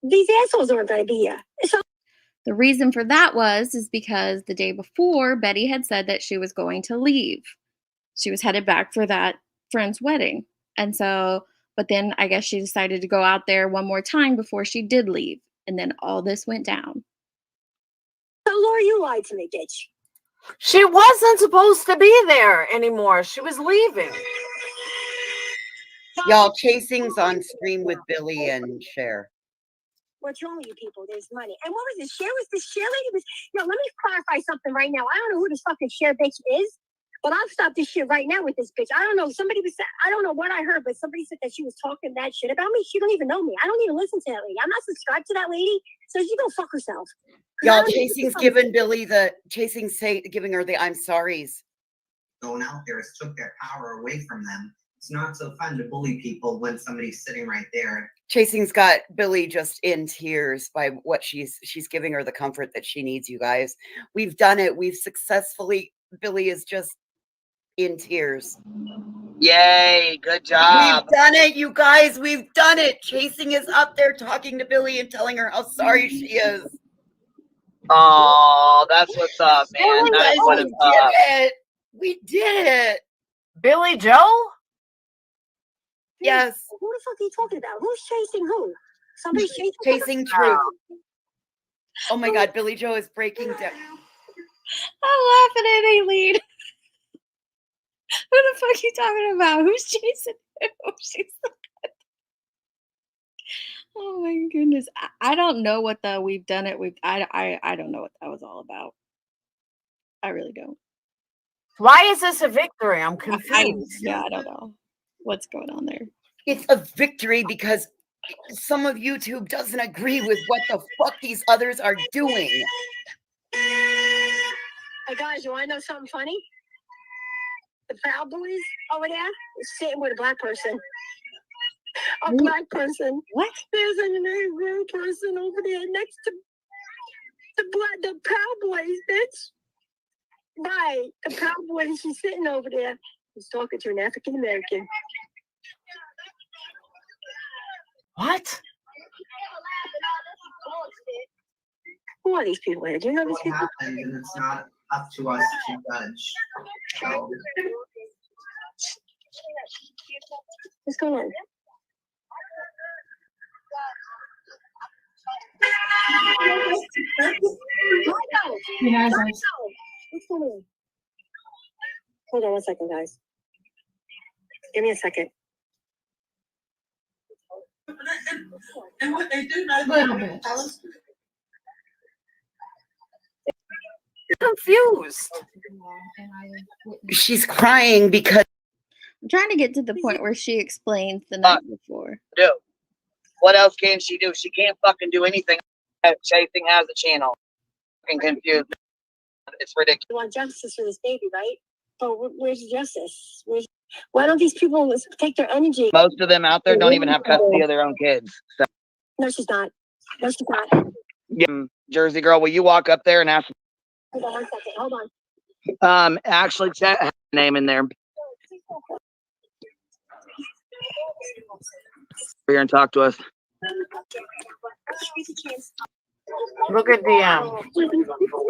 these assholes aren't going to be here. So The reason for that is because the day before, Betty had said that she was going to leave. She was headed back for that friend's wedding. And so, but then I guess she decided to go out there one more time before she did leave. And then all this went down. So Laura, you lied to me, bitch. She wasn't supposed to be there anymore. She was leaving. Y'all, Chasing's on stream with Billy and Cher. What's wrong with you people? There's money. And what was this? Cher was this Cher lady was. Let me clarify something right now. I don't know who this fucking Cher bitch is, but I'll stop this shit right now with this bitch. I don't know. Somebody was. I don't know what I heard, but somebody said that she was talking that shit about me. She don't even know me. I don't even listen to that lady. I'm not subscribed to that lady, so she go fuck herself. Y'all, Chasing's giving Billy giving her the I'm sorries. Going out there has took that power away from them. It's not so fun to bully people when somebody's sitting right there. Chasing's got Billy just in tears by what she's giving her the comfort that she needs, you guys. We've done it. We've successfully, Billy is just in tears. Yay, good job. We've done it, you guys. We've done it. Chasing is up there talking to Billy and telling her how sorry she is. Oh, that's what's up, man. That's what it's up. We did it. Billy Joe? Yes. Who the fuck are you talking about? Who's chasing who? Somebody's chasing Truth. Oh my God, Billy Joe is breaking down. I'm laughing at Aileen. Who the fuck are you talking about? Who's chasing who? She's oh my goodness. I don't know what the we've done it. I don't know what that was all about. I really don't. Why is this a victory? I'm confused. I don't know what's going on there. It's a victory because some of YouTube doesn't agree with what the fuck these others are doing. Hey guys, you want to know something funny? The Proud Boys over there is sitting with a black person. A black person. What? There's a negro person over there next to the Proud Boys, bitch. Right, the Proud Boys. She's sitting over there. He's talking to an African American. What? Who are these people? Do you know these What people? happened, and it's not up to us to judge. So, What's going on? What's going on? Hold on 1 second, guys. Give me a second. And what they do know, little bit. Confused. She's crying because I'm trying to get to the point where she explains the night before. Do. What else can she do? She can't fucking do anything. Chasing has a channel. Fucking confused. It's ridiculous. You want justice for this baby, right? But where's the justice? Why don't these people take their energy? Most of them out there don't even have custody of their own kids. So. No, she's not. No, she's not. Yeah, Jersey girl, will you walk up there and ask? Hold on 1 second. Hold on. Actually, chat has her name in there. Here and talk to us. Look at DM.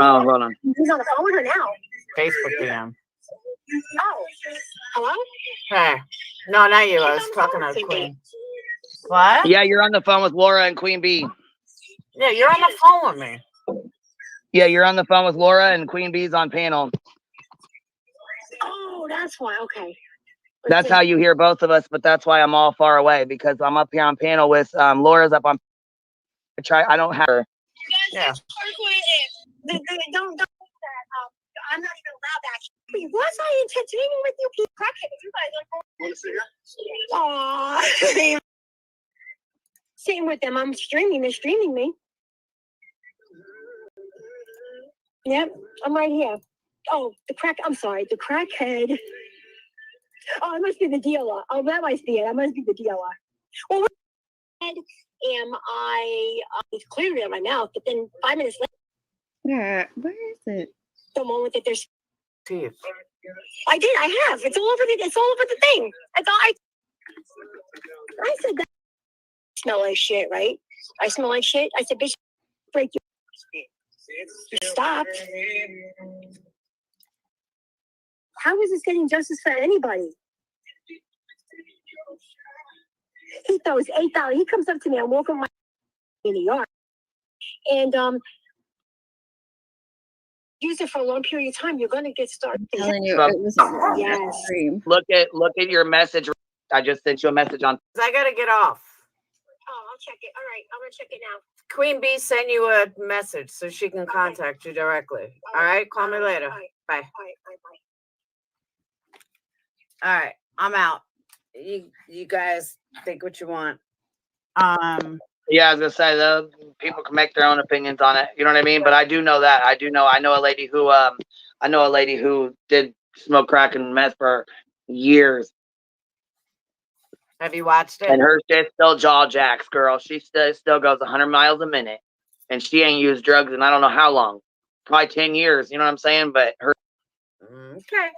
Oh, hold on. He's on the phone with her now. Facebook DM. Oh, hello? Hey. No, not you. I was talking to Queen. What? Yeah, you're on the phone with Laura and Queen Bee. Yeah, you're on the phone with me. Yeah, you're on the phone with Laura and Queen Bee's on panel. Oh, that's why. Okay. That's how you hear both of us, but that's why I'm all far away because I'm up here on panel with Laura's up on. I don't have her. Yeah. Don't do that. I'm not even allowed that. Was I entertaining with you people? You guys are. Aww. Sitting with them. I'm streaming. They're streaming me. Yep, I'm right here. Oh, I'm sorry, the crackhead. Oh, it must be the dealer. Oh, that must be it. I must be the dealer. Well, am I? It's clearly on my mouth, but then 5 minutes later. Yeah, where is it? The moment that there's teeth. I did. I have. It's all over the. It's all over the thing. It's all. I said that. smell like shit, right? I smell like shit. I said, bitch, break your stop. How is this getting justice for anybody? He throws $8. He comes up to me. I'm walking in the yard, and use it for a long period of time. You're gonna get started. I'm telling you, From- it was Yes. extreme. Look at your message. I just sent you a message on. I gotta get off. Oh, I'll check it. All right, I'm gonna check it now. Queen Bee sent you a message so she can contact you directly. All right, call me later. Bye. All right, bye. All right, I'm out. You guys think what you want. Yeah, I was gonna say though, people can make their own opinions on it. You know what I mean? But I do know that. I know a lady who did smoke crack and meth for years. Have you watched it? And her shit still jaw jacks, girl. She still goes 100 miles a minute, and she ain't used drugs in I don't know how long, probably 10 years. You know what I'm saying? But her. Okay,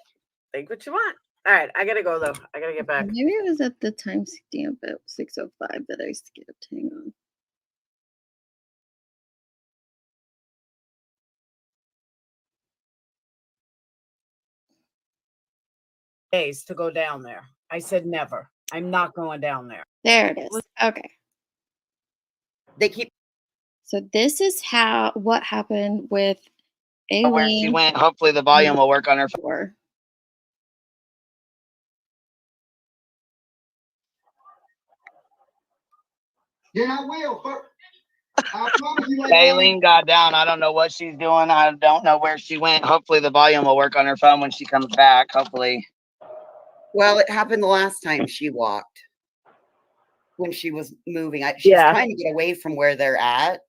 think what you want. All right, I gotta go though. I gotta get back. Maybe it was at the timestamp at 6:05 that I skipped. Hang on. Days to go down there. I said never. I'm not going down there. There it is. Okay. They keep. So this is what happened with Where she Aileen. went. Hopefully the volume will work on her. Yeah, I will. I promise you. Aileen got down. I don't know what she's doing. I don't know where she went. Hopefully the volume will work on her phone when she comes back. Hopefully. Well, it happened the last time she walked. When she was moving. She's trying to get away from where they're at,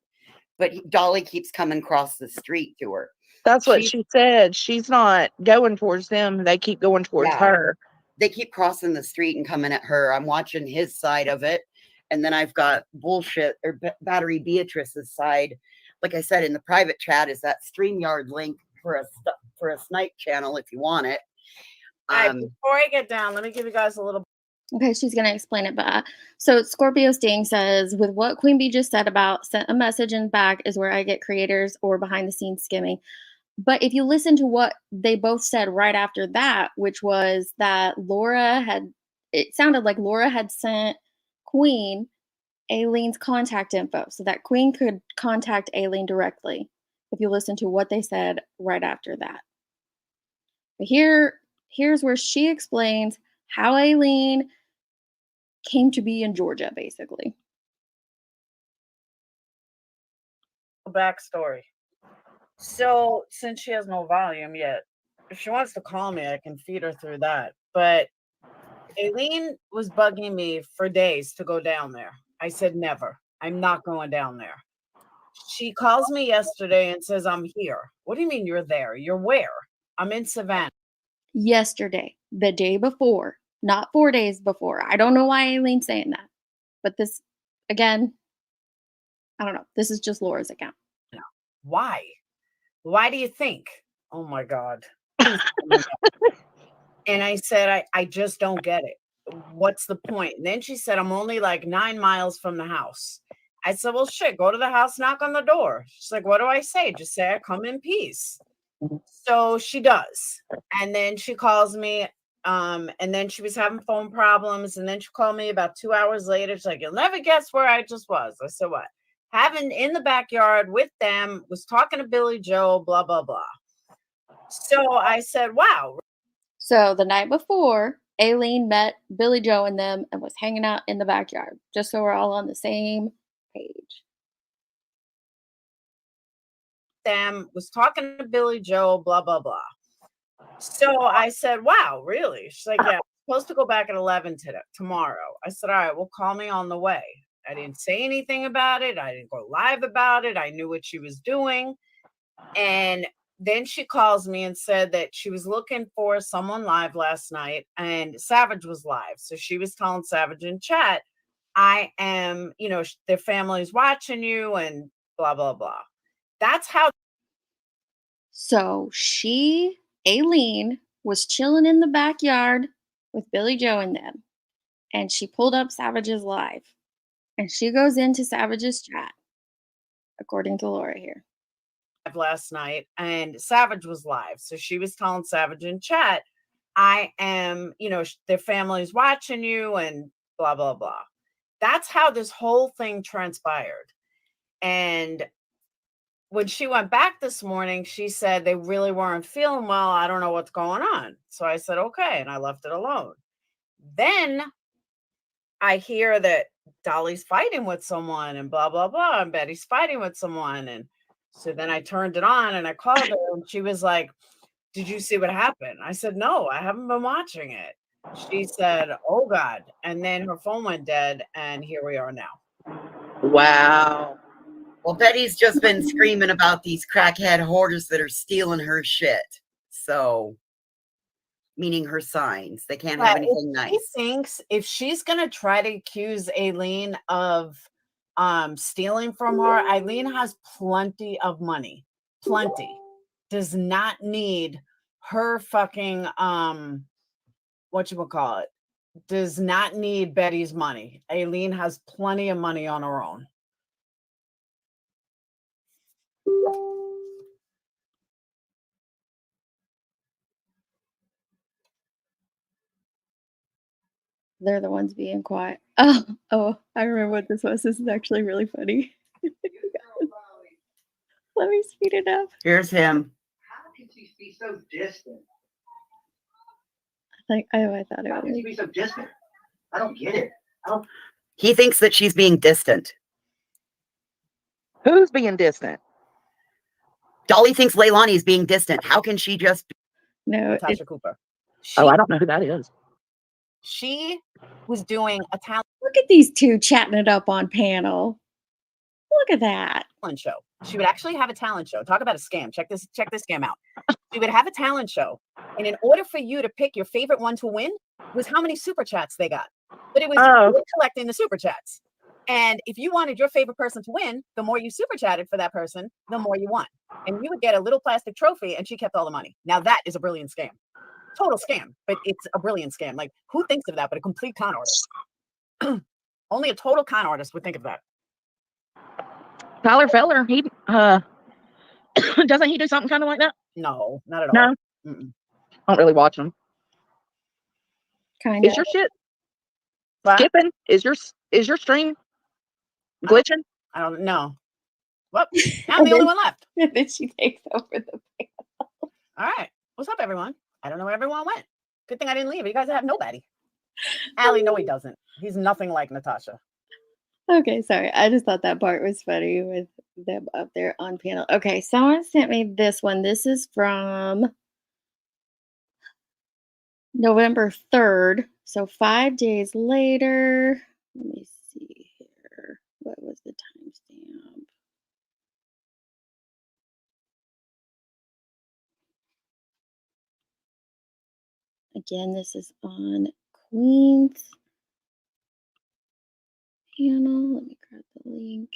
but Dolly keeps coming across the street to her. That's what she said. She's not going towards them. They keep going towards her. They keep crossing the street and coming at her. I'm watching his side of it. And then I've got Battery Beatrice's side. Like I said, in the private chat is that StreamYard link for a snipe channel if you want it. All right, before I get down, let me give you guys a little. Okay, she's going to explain it, but so Scorpio Sting says, with what Queen Bee just said about sent a message and back is where I get creators or behind the scenes skimming. But if you listen to what they both said right after that, which was that it sounded like Laura had sent Queen Aileen's contact info so that Queen could contact Aileen directly. If you listen to what they said right after that. But here's where she explains how Aileen came to be in Georgia, basically. Backstory. So, since she has no volume yet, if she wants to call me, I can feed her through that. But Aileen was bugging me for days to go down there. I said never. I'm not going down there. She calls me yesterday and says, I'm here. What do you mean you're there? You're where? I'm in Savannah. Yesterday, the day before, not 4 days before. I don't know why Aileen's saying that. But this, again, I don't know. This is just Laura's account. Why? Why do you think? Oh my God. And I said, I just don't get it. What's the point? And then she said, I'm only like 9 miles from the house. I said, well, shit, go to the house, knock on the door. She's like, what do I say? Just say I come in peace. So she does. And then she calls me. And then she was having phone problems. And then she called me about 2 hours later. She's like, you'll never guess where I just was. I said, what? Having in the backyard with them, was talking to Billy Joe, blah, blah, blah. So I said, wow. So the night before, Aileen met Billy Joe and them and was hanging out in the backyard, just so we're all on the same page. Them was talking to Billy Joe, blah, blah, blah. So I said, wow, really? She's like, yeah, I'm supposed to go back at 11 tomorrow. I said, all right, well, call me on the way. I didn't say anything about it. I didn't go live about it. I knew what she was doing. And then she calls me and said that she was looking for someone live last night and Savage was live. So she was telling Savage in chat, I am, their family's watching you and blah, blah, blah. That's how. So Aileen, was chilling in the backyard with Billy Joe and them. And she pulled up Savage's live. And she goes into Savage's chat, according to Laura here. Last night, and Savage was live. So she was telling Savage in chat, I am, their family's watching you and blah, blah, blah. That's how this whole thing transpired. And when she went back this morning, she said they really weren't feeling well. I don't know what's going on. So I said, okay. And I left it alone. Then I hear that Dolly's fighting with someone and blah, blah, blah. And Betty's fighting with someone. And so then I turned it on and I called her and she was like, did you see what happened? I said, no, I haven't been watching it. She said, oh God. And then her phone went dead and here we are now. Wow. Well, Betty's just been screaming about these crackhead whores that are stealing her shit. So, meaning her signs. They can't have anything nice. She thinks if she's going to try to accuse Aileen of stealing from her, Aileen has plenty of money. Plenty. Does not need her fucking, whatchamacallit, does not need Betty's money. Aileen has plenty of money on her own. They're the ones being quiet. Oh, I remember what this was. This is actually really funny. Let me speed it up. Here's him. How can she be so distant? I thought it How can she be so distant? I don't get it. He thinks that she's being distant. Who's being distant? Dolly thinks Leilani is being distant. How can she just... No, Natasha Cooper. I don't know who that is. She was doing a talent Look at these two chatting it up on panel. Look at that. show. She would actually have a talent show. Talk about a scam. Check this scam out. She would have a talent show. And in order for you to pick your favorite one to win was how many super chats they got. But it was collecting the super chats. And if you wanted your favorite person to win, the more you super chatted for that person, the more you won. And you would get a little plastic trophy and she kept all the money. Now that is a brilliant scam. Total scam, but it's a brilliant scam. Like, who thinks of that but a complete con artist? Only a total con artist would think of that. Tyler Feller, he doesn't he do something kind of like that? No, not at all. No, Mm-mm. I don't really watch him. Kind Is of. your shit What? skipping? Is your stream glitching? I don't know. Well, I'm the only one left. And then she takes over the All right. What's up, everyone? I don't know where everyone went. Good thing I didn't leave. You guys have nobody. Allie, no, he doesn't. He's nothing like Natasha. Okay, sorry. I just thought that part was funny with them up there on panel. Okay, someone sent me this one. This is from November 3rd. So 5 days later. Let me see here. What was the timestamp? Again, this is on Queen's panel. Let me grab the link.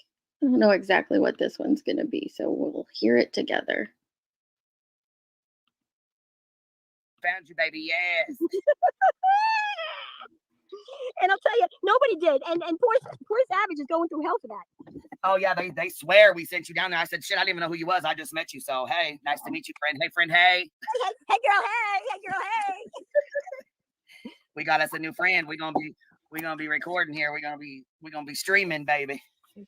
I don't know exactly what this one's going to be, so we'll hear it together. Found you, baby. Yes. And I'll tell you, nobody did. And poor Savage is going through hell for that. Oh yeah, they swear we sent you down there. I said, shit, I didn't even know who you was. I just met you. So hey, nice to meet you, friend. Hey, friend. Hey. Hey girl, hey. We got us a new friend. We're gonna be recording here. We're gonna be streaming, baby.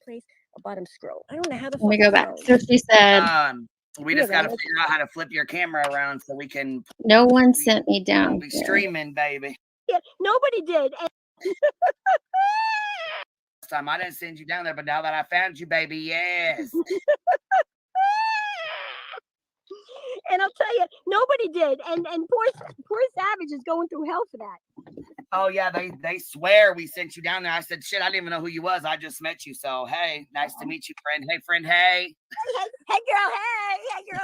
Please, a bottom scroll. I don't know how the Let me go back. So she said, We just got to figure out how to flip your camera around so we can. no one sent me down. Be streaming, baby. Yeah, nobody did. And Last time I didn't send you down there, but now that I found you, baby, yes. And I'll tell you, nobody did. And poor Savage is going through hell for that. Oh yeah, they swear we sent you down there. I said, shit, I didn't even know who you was. I just met you. So hey, nice to meet you, friend. Hey, friend. Hey. Hey girl, hey.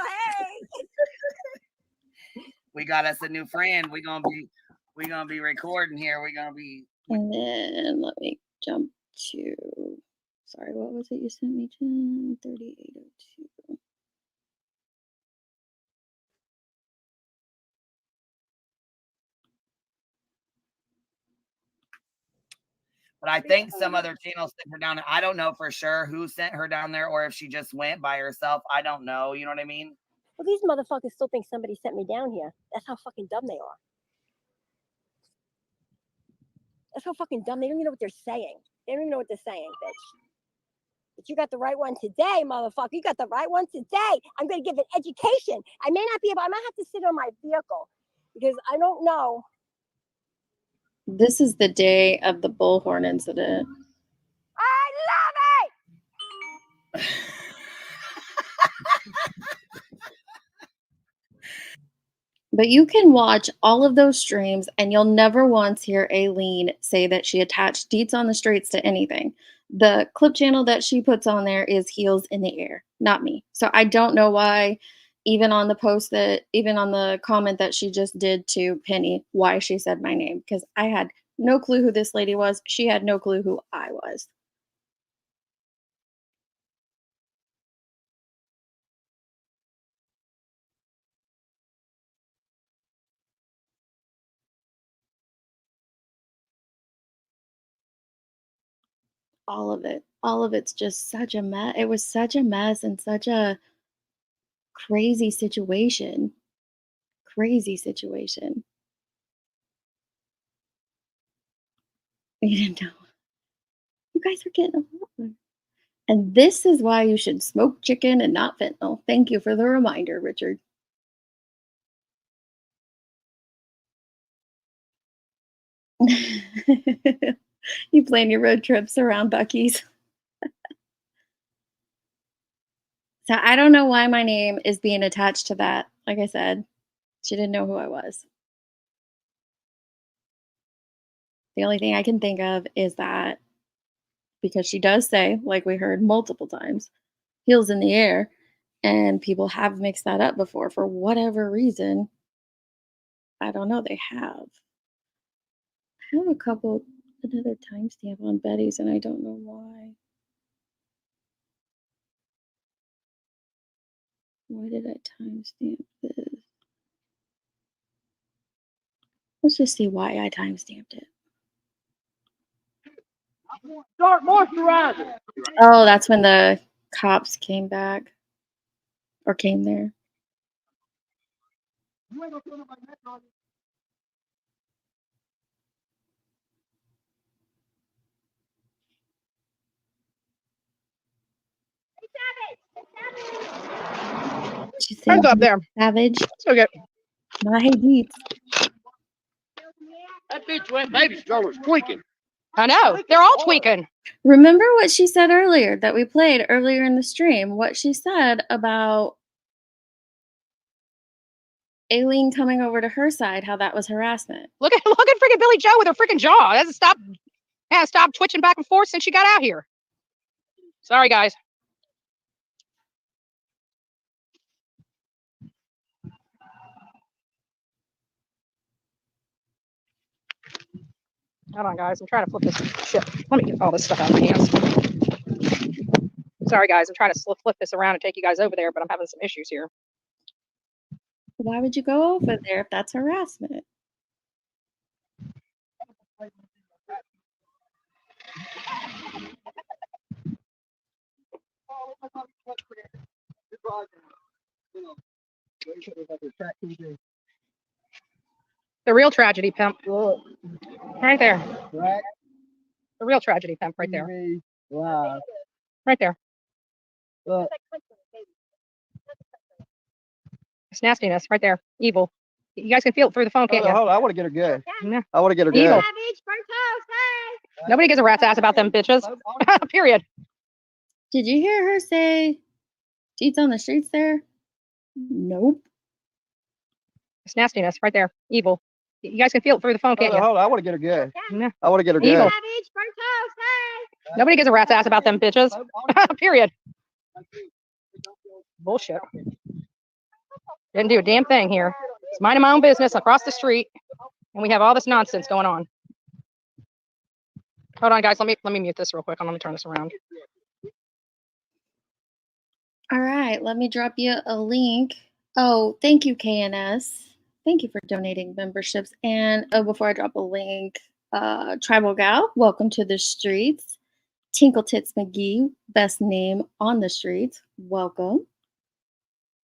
We got us a new friend. We're gonna be recording here. We're gonna be. And then let me jump to. Sorry, what was it you sent me to? 3802. But I think some other channel sent her down. I don't know for sure who sent her down there or if she just went by herself. I don't know. You know what I mean? Well, these motherfuckers still think somebody sent me down here. That's how fucking dumb they are. That's how fucking dumb. They don't even know what they're saying. They don't even know what they're saying, bitch. But you got the right one today, motherfucker. You got the right one today. I'm going to give an education. I may not be able, I might have to sit on my vehicle because I don't know. This is the day of the bullhorn incident. I love it! But you can watch all of those streams and you'll never once hear Aileen say that she attached deets on the streets to anything. The clip channel that she puts on there is heels in the air, not me. So I don't know why, even on the comment that she just did to Penny, why she said my name, because I had no clue who this lady was. She had no clue who I was. All of it's just such a mess. It was such a mess and such a crazy situation. Crazy situation. You didn't know. You guys are getting along. And this is why you should smoke chicken and not fentanyl. Thank you for the reminder, Richard. You plan your road trips around Buc-ee's. So I don't know why my name is being attached to that. Like I said, she didn't know who I was. The only thing I can think of is that because she does say, like we heard multiple times, heels in the air, and people have mixed that up before for whatever reason. I don't know, they have. I have another timestamp on Betty's, and I don't know why. Why did I timestamp this? Let's just see why I timestamped it. Start moisturizing. Oh, that's when the cops came back or came there. She said, Hands up there. Savage. So good. My beats. That bitch went baby strollers tweaking. I know. They're all tweaking. Remember what she said earlier that we played earlier in the stream? What she said about Aileen coming over to her side, how that was harassment. Look at freaking Billy Joe with her freaking jaw. It hasn't stopped twitching back and forth since she got out here. Sorry, guys. Hold on, guys. I'm trying to flip this shit. Let me get all this stuff out of my hands. Sorry, guys. I'm trying to flip this around and take you guys over there, but I'm having some issues here. Why would you go over there if that's harassment? The real tragedy, pimp. Right there. The real tragedy, pimp. Right there. Right there. It's nastiness. Right there. Evil. You guys can feel it through the phone, can't you? Hold on, I want to get her good. Yeah. I want to get her Evil. good. Nobody gives a rat's ass about them bitches. Period. Did you hear her say deets on the streets there? Nope. It's nastiness. Right there. Evil. You guys can feel it through the phone, can't you? Hold on, I want to get her good. Yeah. I want to get her Evil. good. Nobody gives a rat's ass about them bitches. Period. Bullshit. Didn't do a damn thing here. It's minding my own business across the street, and we have all this nonsense going on. Hold on, guys. Let me mute this real quick. Let me turn this around. All right, let me drop you a link. Oh, thank you, KNS. Thank you for donating memberships. And before I drop a link, Tribal Gal, welcome to the streets. Tinkle Tits McGee, best name on the streets, welcome.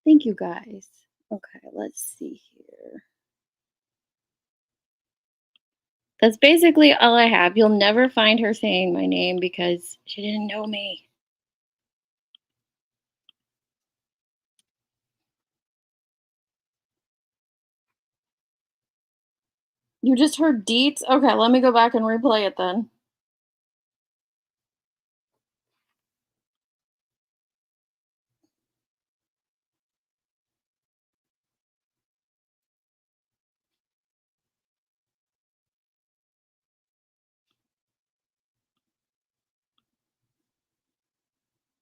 Thank you guys. Okay, let's see here. That's basically all I have. You'll never find her saying my name because she didn't know me. You just heard deets? Okay, let me go back and replay it then.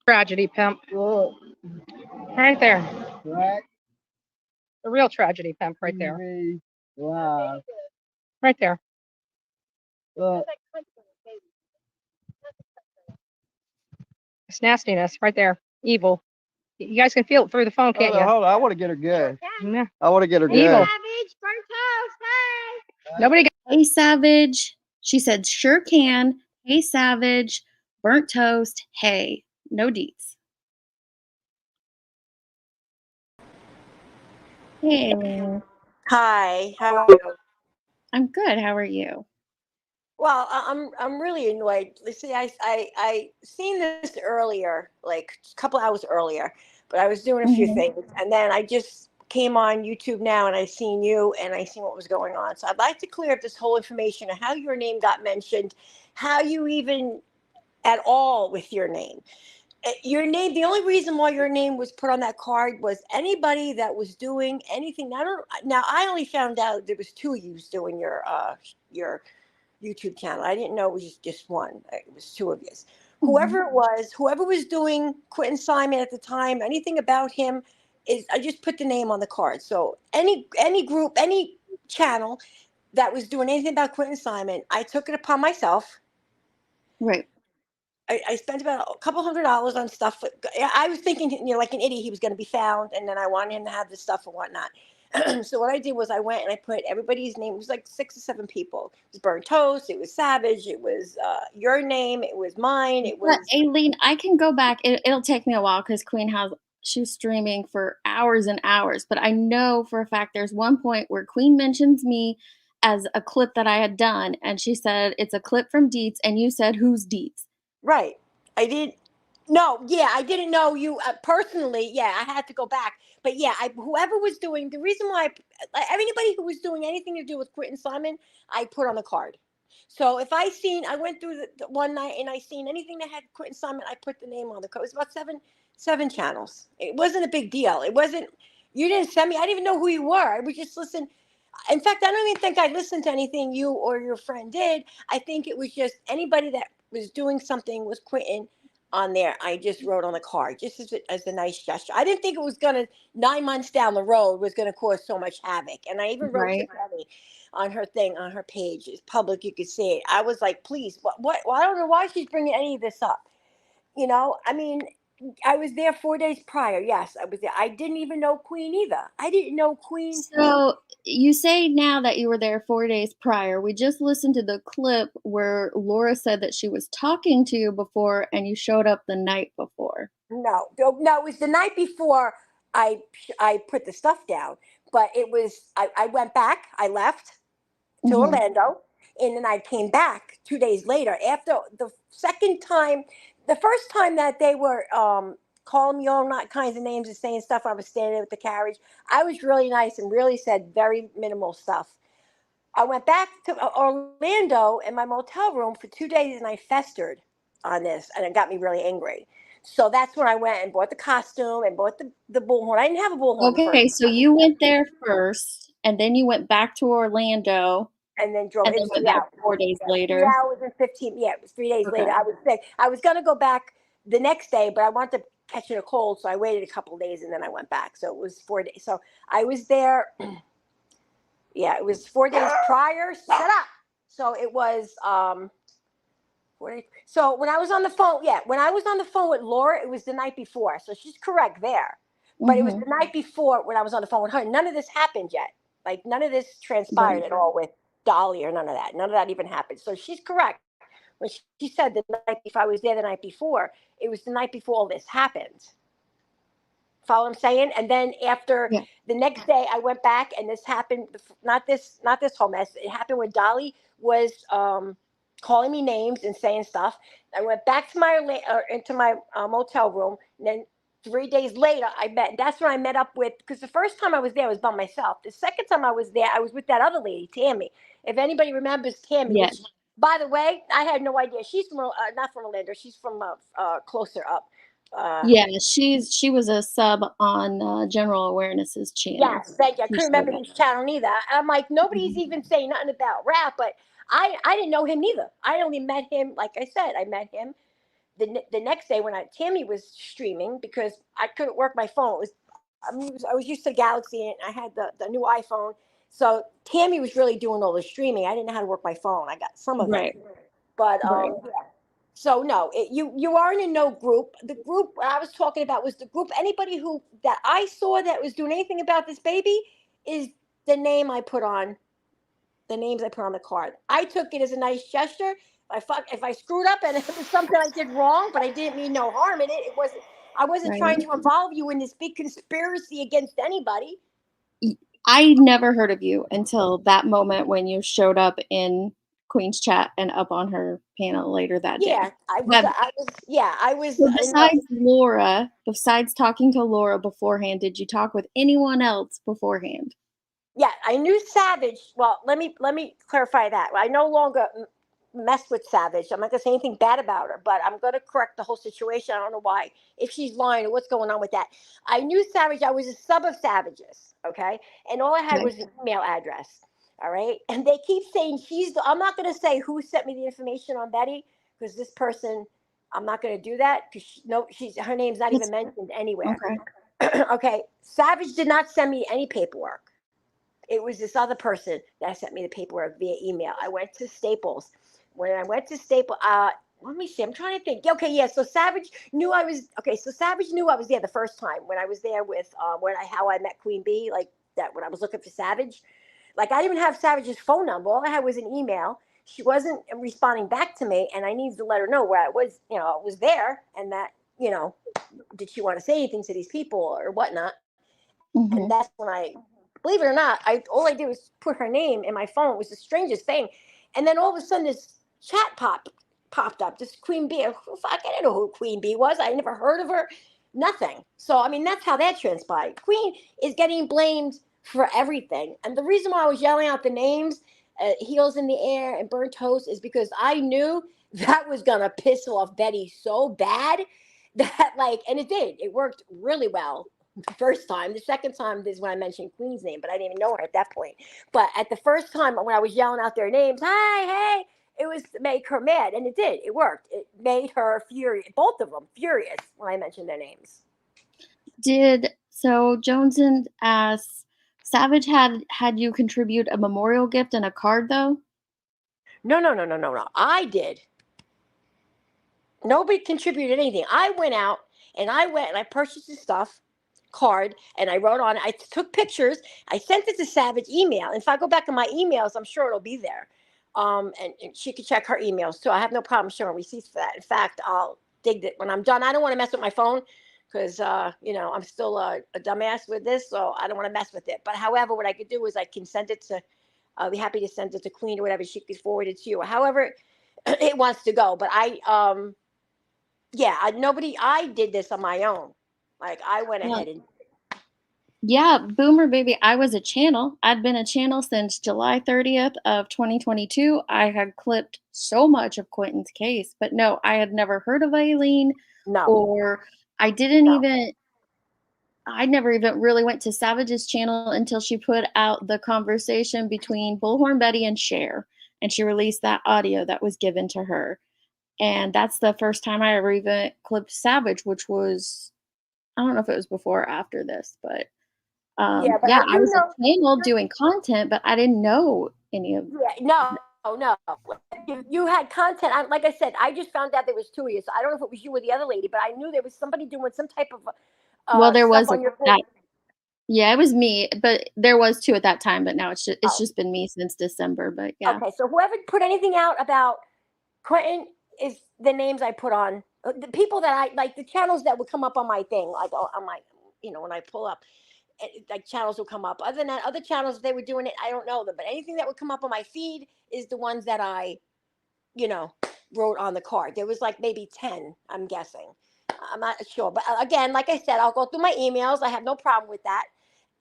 Tragedy pimp. Right there. Right. The real tragedy pimp right there. Wow. Right there. It's nastiness right there. Evil. You guys can feel it through the phone, can't you? Hold on. I want to get her good. Yeah. I want to get her Evil. good. Nobody got Hey, Savage. She said, sure can. Hey, Savage. Burnt toast. Hey. No deets. Hey, Aileen. Hi, how are you? I'm good. How are you? Well, I'm really annoyed. See, I seen this earlier, like a couple hours earlier, but I was doing a few Mhm. things, and then I just came on YouTube now, and I seen you, and I seen what was going on. So I'd like to clear up this whole information of how your name got mentioned, how you even at all with your name. Your name, the only reason why your name was put on that card was anybody that was doing anything. Now I only found out there was two of you doing your YouTube channel. I didn't know it was just one. It was two of you. Whoever it was, whoever was doing Quentin Simon at the time, anything about him is I just put the name on the card. So any group, any channel that was doing anything about Quentin Simon, I took it upon myself. Right. I spent about a couple $100 on stuff. I was thinking, like an idiot, he was going to be found, and then I wanted him to have this stuff and whatnot. So what I did was I went and I put everybody's name. It was like 6 or 7 people. It was Burnt Toast. It was Savage. It was your name. It was mine. It But was Aileen, I can go back. It'll take me a while because Queen has she's streaming for hours and hours. But I know for a fact there's one point where Queen mentions me as a clip that I had done, and she said it's a clip from Deets, and you said who's Deets? right. I did. No, yeah, I didn't know you personally. Yeah, I had to go back. But yeah, whoever was doing the reason why anybody who was doing anything to do with Quentin Simon, I put on the card. So if I went through the one night and I seen anything that had Quentin Simon, I put the name on the card. It was about seven channels. It wasn't a big deal. It wasn't. You didn't send me. I didn't even know who you were. I would just listen. In fact, I don't even think I listened to anything you or your friend did. I think it was just anybody that was doing something with Quentin on there. I just wrote on the card just as a nice gesture. I didn't think it was going to 9 months down the road was going to cause so much havoc. And I even wrote to Right. Betty on her thing, on her page. It's public. You could see it. I was like, please, what? Well, I don't know why she's bringing any of this up. I mean, I was there 4 days prior. Yes, I was there. I didn't even know Queen either. I didn't know Queen. So you say now that you were there 4 days prior. We just listened to the clip where Laura said that she was talking to you before and you showed up the night before. No, it was the night before I put the stuff down. But it was I went back. I left to Mhm. Orlando, and then I came back 2 days later. After the second time, the first time that they were calling me all kinds of names and saying stuff, I was standing there with the carriage. I was really nice and really said very minimal stuff. I went back to Orlando in my motel room for 2 days, and I festered on this, and it got me really angry. So that's when I went and bought the costume and bought the bullhorn. I didn't have a bullhorn the first Okay, so you went there first, and then you went back to Orlando, and then drove. and It then was went 3 back hours. 4 days Yeah, later. 3 hours and 15. Yeah, it was 3 days later. Okay. I was sick. I was gonna go back the next day, but I wanted to catch a cold, so I waited a couple of days and then I went back. So it was 4 days. So I was there. Yeah, it was 4 days prior. Shut up. So it was 4 days. So when I was on the phone, when I was on the phone with Laura, it was the night before. So she's correct there. But it was Mhm. the night before when I was on the phone with her. None of this happened yet. Like none of this transpired Right. at all with Dolly or none of that. None of that even happened. So she's correct when she said the night, if I was there the night before, it was the night before all this happened. Follow what I'm saying? And then after Yeah. the next day, I went back, and this happened. Not this whole mess. It happened when Dolly was calling me names and saying stuff. I went back to into my motel room, and then 3 days later, that's when I met up with. Because the first time I was there, I was by myself. The second time I was there, I was with that other lady, Tammy. If anybody remembers Tammy, Yes. which, by the way, I had no idea. She's from not from Orlando. She's from closer up. Yeah, she was a sub on General Awareness's channel. Yes, thank you. I She couldn't showed remember up. his channel neither. I'm like, nobody's even saying nothing about rap, but I didn't know him neither. I only met him, like I said, I met him the next day when Tammy was streaming because I couldn't work my phone. I was used to Galaxy and I had the new iPhone. So Tammy was really doing all the streaming. I didn't know how to work my phone. I got some of Right. it. But Right. yeah. So no, you aren't in no group. The group I was talking about was the group. Anybody who that I saw that was doing anything about this baby is the name I put on the names I put on the card. I took it as a nice gesture. If I screwed up and it was something I did wrong, but I didn't mean no harm in it. I wasn't Right. trying to involve you in this big conspiracy against anybody. I never heard of you until that moment when you showed up in Queen's chat and up on her panel later that day. Yeah, I was. So besides talking to Laura beforehand, did you talk with anyone else beforehand? Yeah, I knew Savage. Well, let me clarify that. I no longer mess with Savage. I'm not gonna say anything bad about her, but I'm gonna correct the whole situation. I don't know why, if she's lying or what's going on with that. I knew Savage. I was a sub of Savage's, okay, and all I had Okay. was an email address. All right, and they keep saying I'm not gonna say who sent me the information on Betty because this person. I'm not gonna do that because her name's not even mentioned anywhere. Okay. Okay, Savage did not send me any paperwork. It was this other person that sent me the paperwork via email. I went to Staples. When I went to Staples, let me see. I'm trying to think. Okay, yeah. So Savage knew I was there the first time when I was there with how I met Queen Bee, like that when I was looking for Savage. Like I didn't even have Savage's phone number. All I had was an email. She wasn't responding back to me, and I needed to let her know where I was. I was there, and that did she want to say anything to these people or whatnot? Mm-hmm. And that's when believe it or not, all I did was put her name in my phone. It was the strangest thing. And then all of a sudden this chat popped up, this Queen Bee. I didn't know who Queen Bee was. I never heard of her, nothing. So, I mean, that's how that transpired. Queen is getting blamed for everything. And the reason why I was yelling out the names, Heels in the Air and Burnt Toast, is because I knew that was going to piss off Betty so bad that, and it did. It worked really well. The first time. The second time is when I mentioned Queen's name, but I didn't even know her at that point. But at the first time when I was yelling out their names, hey, it was to make her mad. And it did. It worked. It made her furious. Both of them furious when I mentioned their names. So Jones asks, Savage had you contribute a memorial gift and a card though? No. I did. Nobody contributed anything. I went out and I purchased the stuff. Card and I wrote on it. I took pictures. I sent it to Savage email. And if I go back in my emails, I'm sure it'll be there. And she could check her emails too. I have no problem showing receipts for that. In fact, I'll dig it when I'm done. I don't want to mess with my phone because I'm still a dumbass with this, so I don't want to mess with it. But however, what I could do is I can send it to. I'll be happy to send it to Queen or whatever. She could forward it to you. However, it wants to go. But I did this on my own. Like I went ahead and. Yeah, Boomer Baby, I was a channel. I'd been a channel since July 30th of 2022. I had clipped so much of Quentin's case, but no, I had never heard of Aileen. No. Or I never even really went to Savage's channel until she put out the conversation between Bullhorn Betty and Cher. And she released that audio that was given to her. And that's the first time I ever even clipped Savage, which was, I don't know if it was before or after this, but I was a channel doing content, but I didn't know any of. Yeah, no. You had content. Like I said, I just found out there was two of you. So I don't know if it was you or the other lady, but I knew there was somebody doing some type of. Well, there was Yeah, it was me, but there was 2 at that time, but now it's Oh, just been me since December, but yeah. okay. So whoever put anything out about Quentin is the names I put on the people that I like, the channels that would come up on my thing, like on my, when I pull up, like channels will come up. Other than that, other channels, if they were doing it, I don't know them, but anything that would come up on my feed is the ones that I, you know, wrote on the card. There was like maybe 10, I'm guessing. I'm not sure. But again, like I said, I'll go through my emails. I have no problem with that.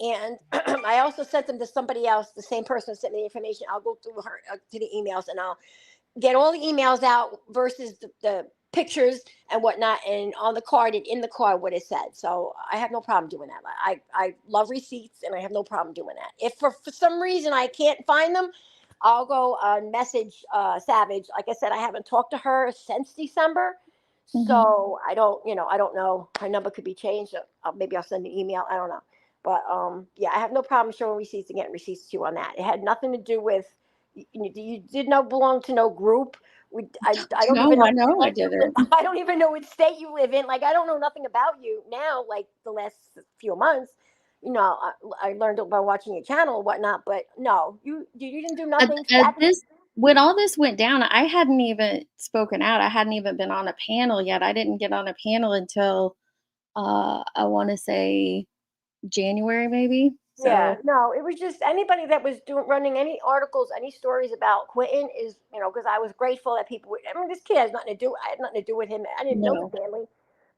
And I also sent them to somebody else, the same person who sent me the information. I'll go through her to the emails and I'll get all the emails out versus the pictures and whatnot, and on the card and in the card what it said. So I have no problem doing that. I love receipts and I have no problem doing that. If for some reason I can't find them, I'll go message Savage. Like I said, I haven't talked to her since December. So I don't, I don't know. Her number could be changed. Maybe I'll send an email. I don't know. But yeah, I have no problem showing receipts and getting receipts too on that. It had nothing to do with you did not belong to no group. I don't No, even know I know I what state you didn't. I don't even know what state you live in. Like I don't know nothing about you now. Like the last few months, I learned about watching your channel and whatnot. But no, you didn't do nothing. When all this went down, I hadn't even spoken out. I hadn't even been on a panel yet. I didn't get on a panel until I want to say January maybe. Yeah, So no, it was just anybody that was running any articles, any stories about Quentin is, because I was grateful that people would, I mean, this kid has nothing to do, I had nothing to do with him. I didn't know the no. family,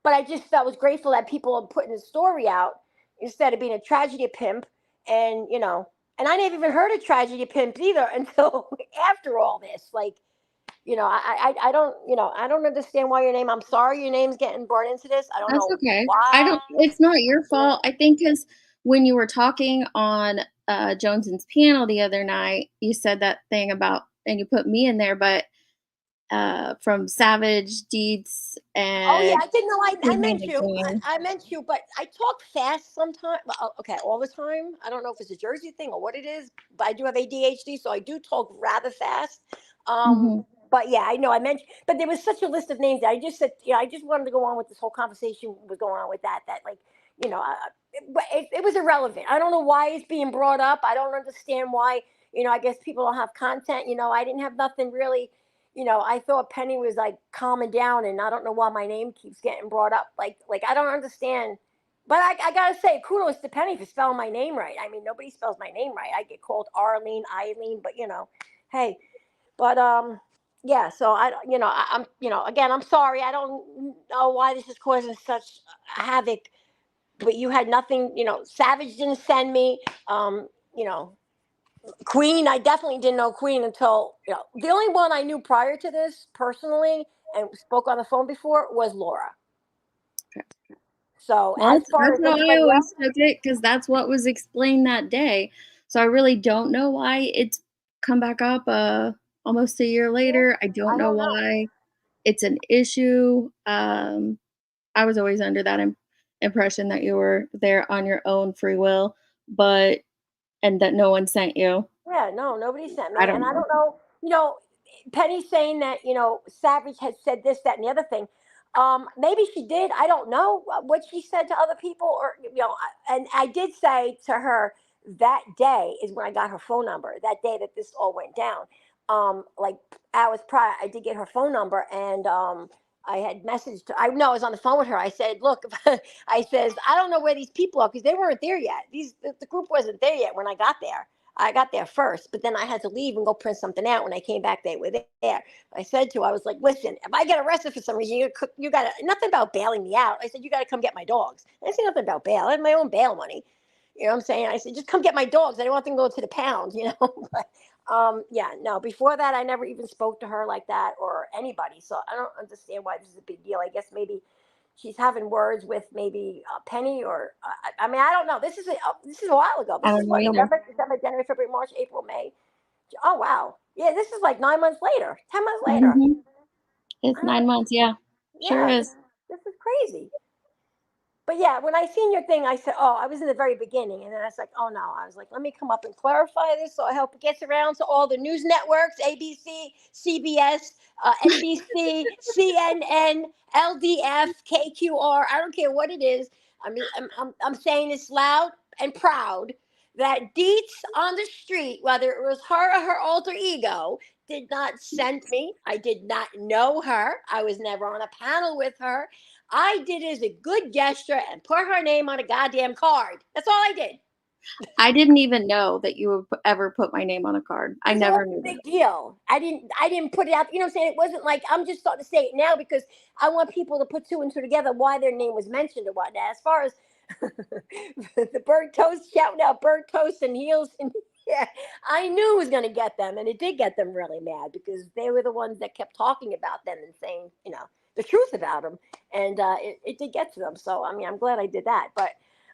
but I just felt was grateful that people are putting his story out instead of being a tragedy pimp. And, and I never even heard of tragedy pimp either until after all this. Like, I don't, I don't understand why I'm sorry your name's getting brought into this. I don't That's know okay. why. It's not your fault. I think because when you were talking on Jones's panel the other night, you said that thing about, and you put me in there, but from Savage Deeds Oh yeah, and I didn't know I Queen meant Made you. Queen. I meant you, but I talk fast sometimes. Okay, all the time. I don't know if it's a Jersey thing or what it is, but I do have ADHD, so I do talk rather fast. Um, Mhm. but yeah, I know I mentioned, but there was such a list of names that I just said, I just wanted to go on with this whole conversation was going on with that. That like, it was irrelevant. I don't know why it's being brought up. I don't understand why. I guess people don't have content. I didn't have nothing really. I thought Penny was like calming down, and I don't know why my name keeps getting brought up. Like I don't understand. But I gotta say, kudos to Penny for spelling my name right. I mean, nobody spells my name right. I get called Arlene, Eileen, but hey. But yeah. So I'm again, I'm sorry. I don't know why this is causing such havoc. But you had nothing. Savage didn't send me. You know, Queen, I definitely didn't know Queen until, the only one I knew prior to this personally and spoke on the phone before was Laura. So Well, as far that's as how I anybody always else, took it because that's what was explained that day. So I really don't know why it's come back up almost a year later. I don't I know don't know. why it's an issue. I was always under that impression that you were there on your own free will, and that no one sent you. Yeah, no, nobody sent I me. don't And I know. don't know, Penny saying that, Savage had said this, that, and the other thing. Maybe she did. I don't know what she said to other people, or, and I did say to her that day is when I got her phone number, that day that this all went down. Like hours prior, I did get her phone number, and I had messaged. I know I was on the phone with her. I said, "Look," I says, "I don't know where these people are because they weren't there yet. The group wasn't there yet when I got there. I got there first, but then I had to leave and go print something out. When I came back, they were there. I said to her, I was like, listen, if I get arrested for some reason, you got nothing about bailing me out. I said, you got to come get my dogs. I didn't say nothing about bail. I had my own bail money. You know what I'm saying? I said, just come get my dogs. I don't want them to go to the pound, but yeah, no, before that, I never even spoke to her like that or anybody. So I don't understand why this is a big deal. I guess maybe she's having words with maybe Penny or I mean I don't know. This is a while ago. I This is don't know what either. November, December, January, February, March, April, May. Oh wow, yeah. This is like 9 months later, 10 months later. It's 9 months. Yeah, sure Yeah, is. this is crazy. But yeah, when I seen your thing, I said, "Oh, I was in the very beginning," and then I was like, "Oh no!" I was like, "Let me come up and clarify this, so I hope it gets around to all the news networks: ABC, CBS, NBC, CNN, LDF, KQR. I don't care what it is. I'm saying this loud. and proud that Deets on the street, whether it was her or her alter ego, did not send me. I did not know her. I was never on a panel with her. I did as a good gesture and put her name on a goddamn card. That's all I did. I didn't even know that you would ever put my name on a card. I It never wasn't knew a that. big deal. I didn't put it out. You know what I'm saying? It wasn't like, I'm just starting to say it now because I want people to put two and two together why their name was mentioned or whatnot. As far as the burnt toast, shouting out burnt toast and heels, and yeah, I knew it was going to get them, and it did get them really mad because they were the ones that kept talking about them and saying, you know, the truth about them, and it did get to them. So I mean, I'm glad I did that, but.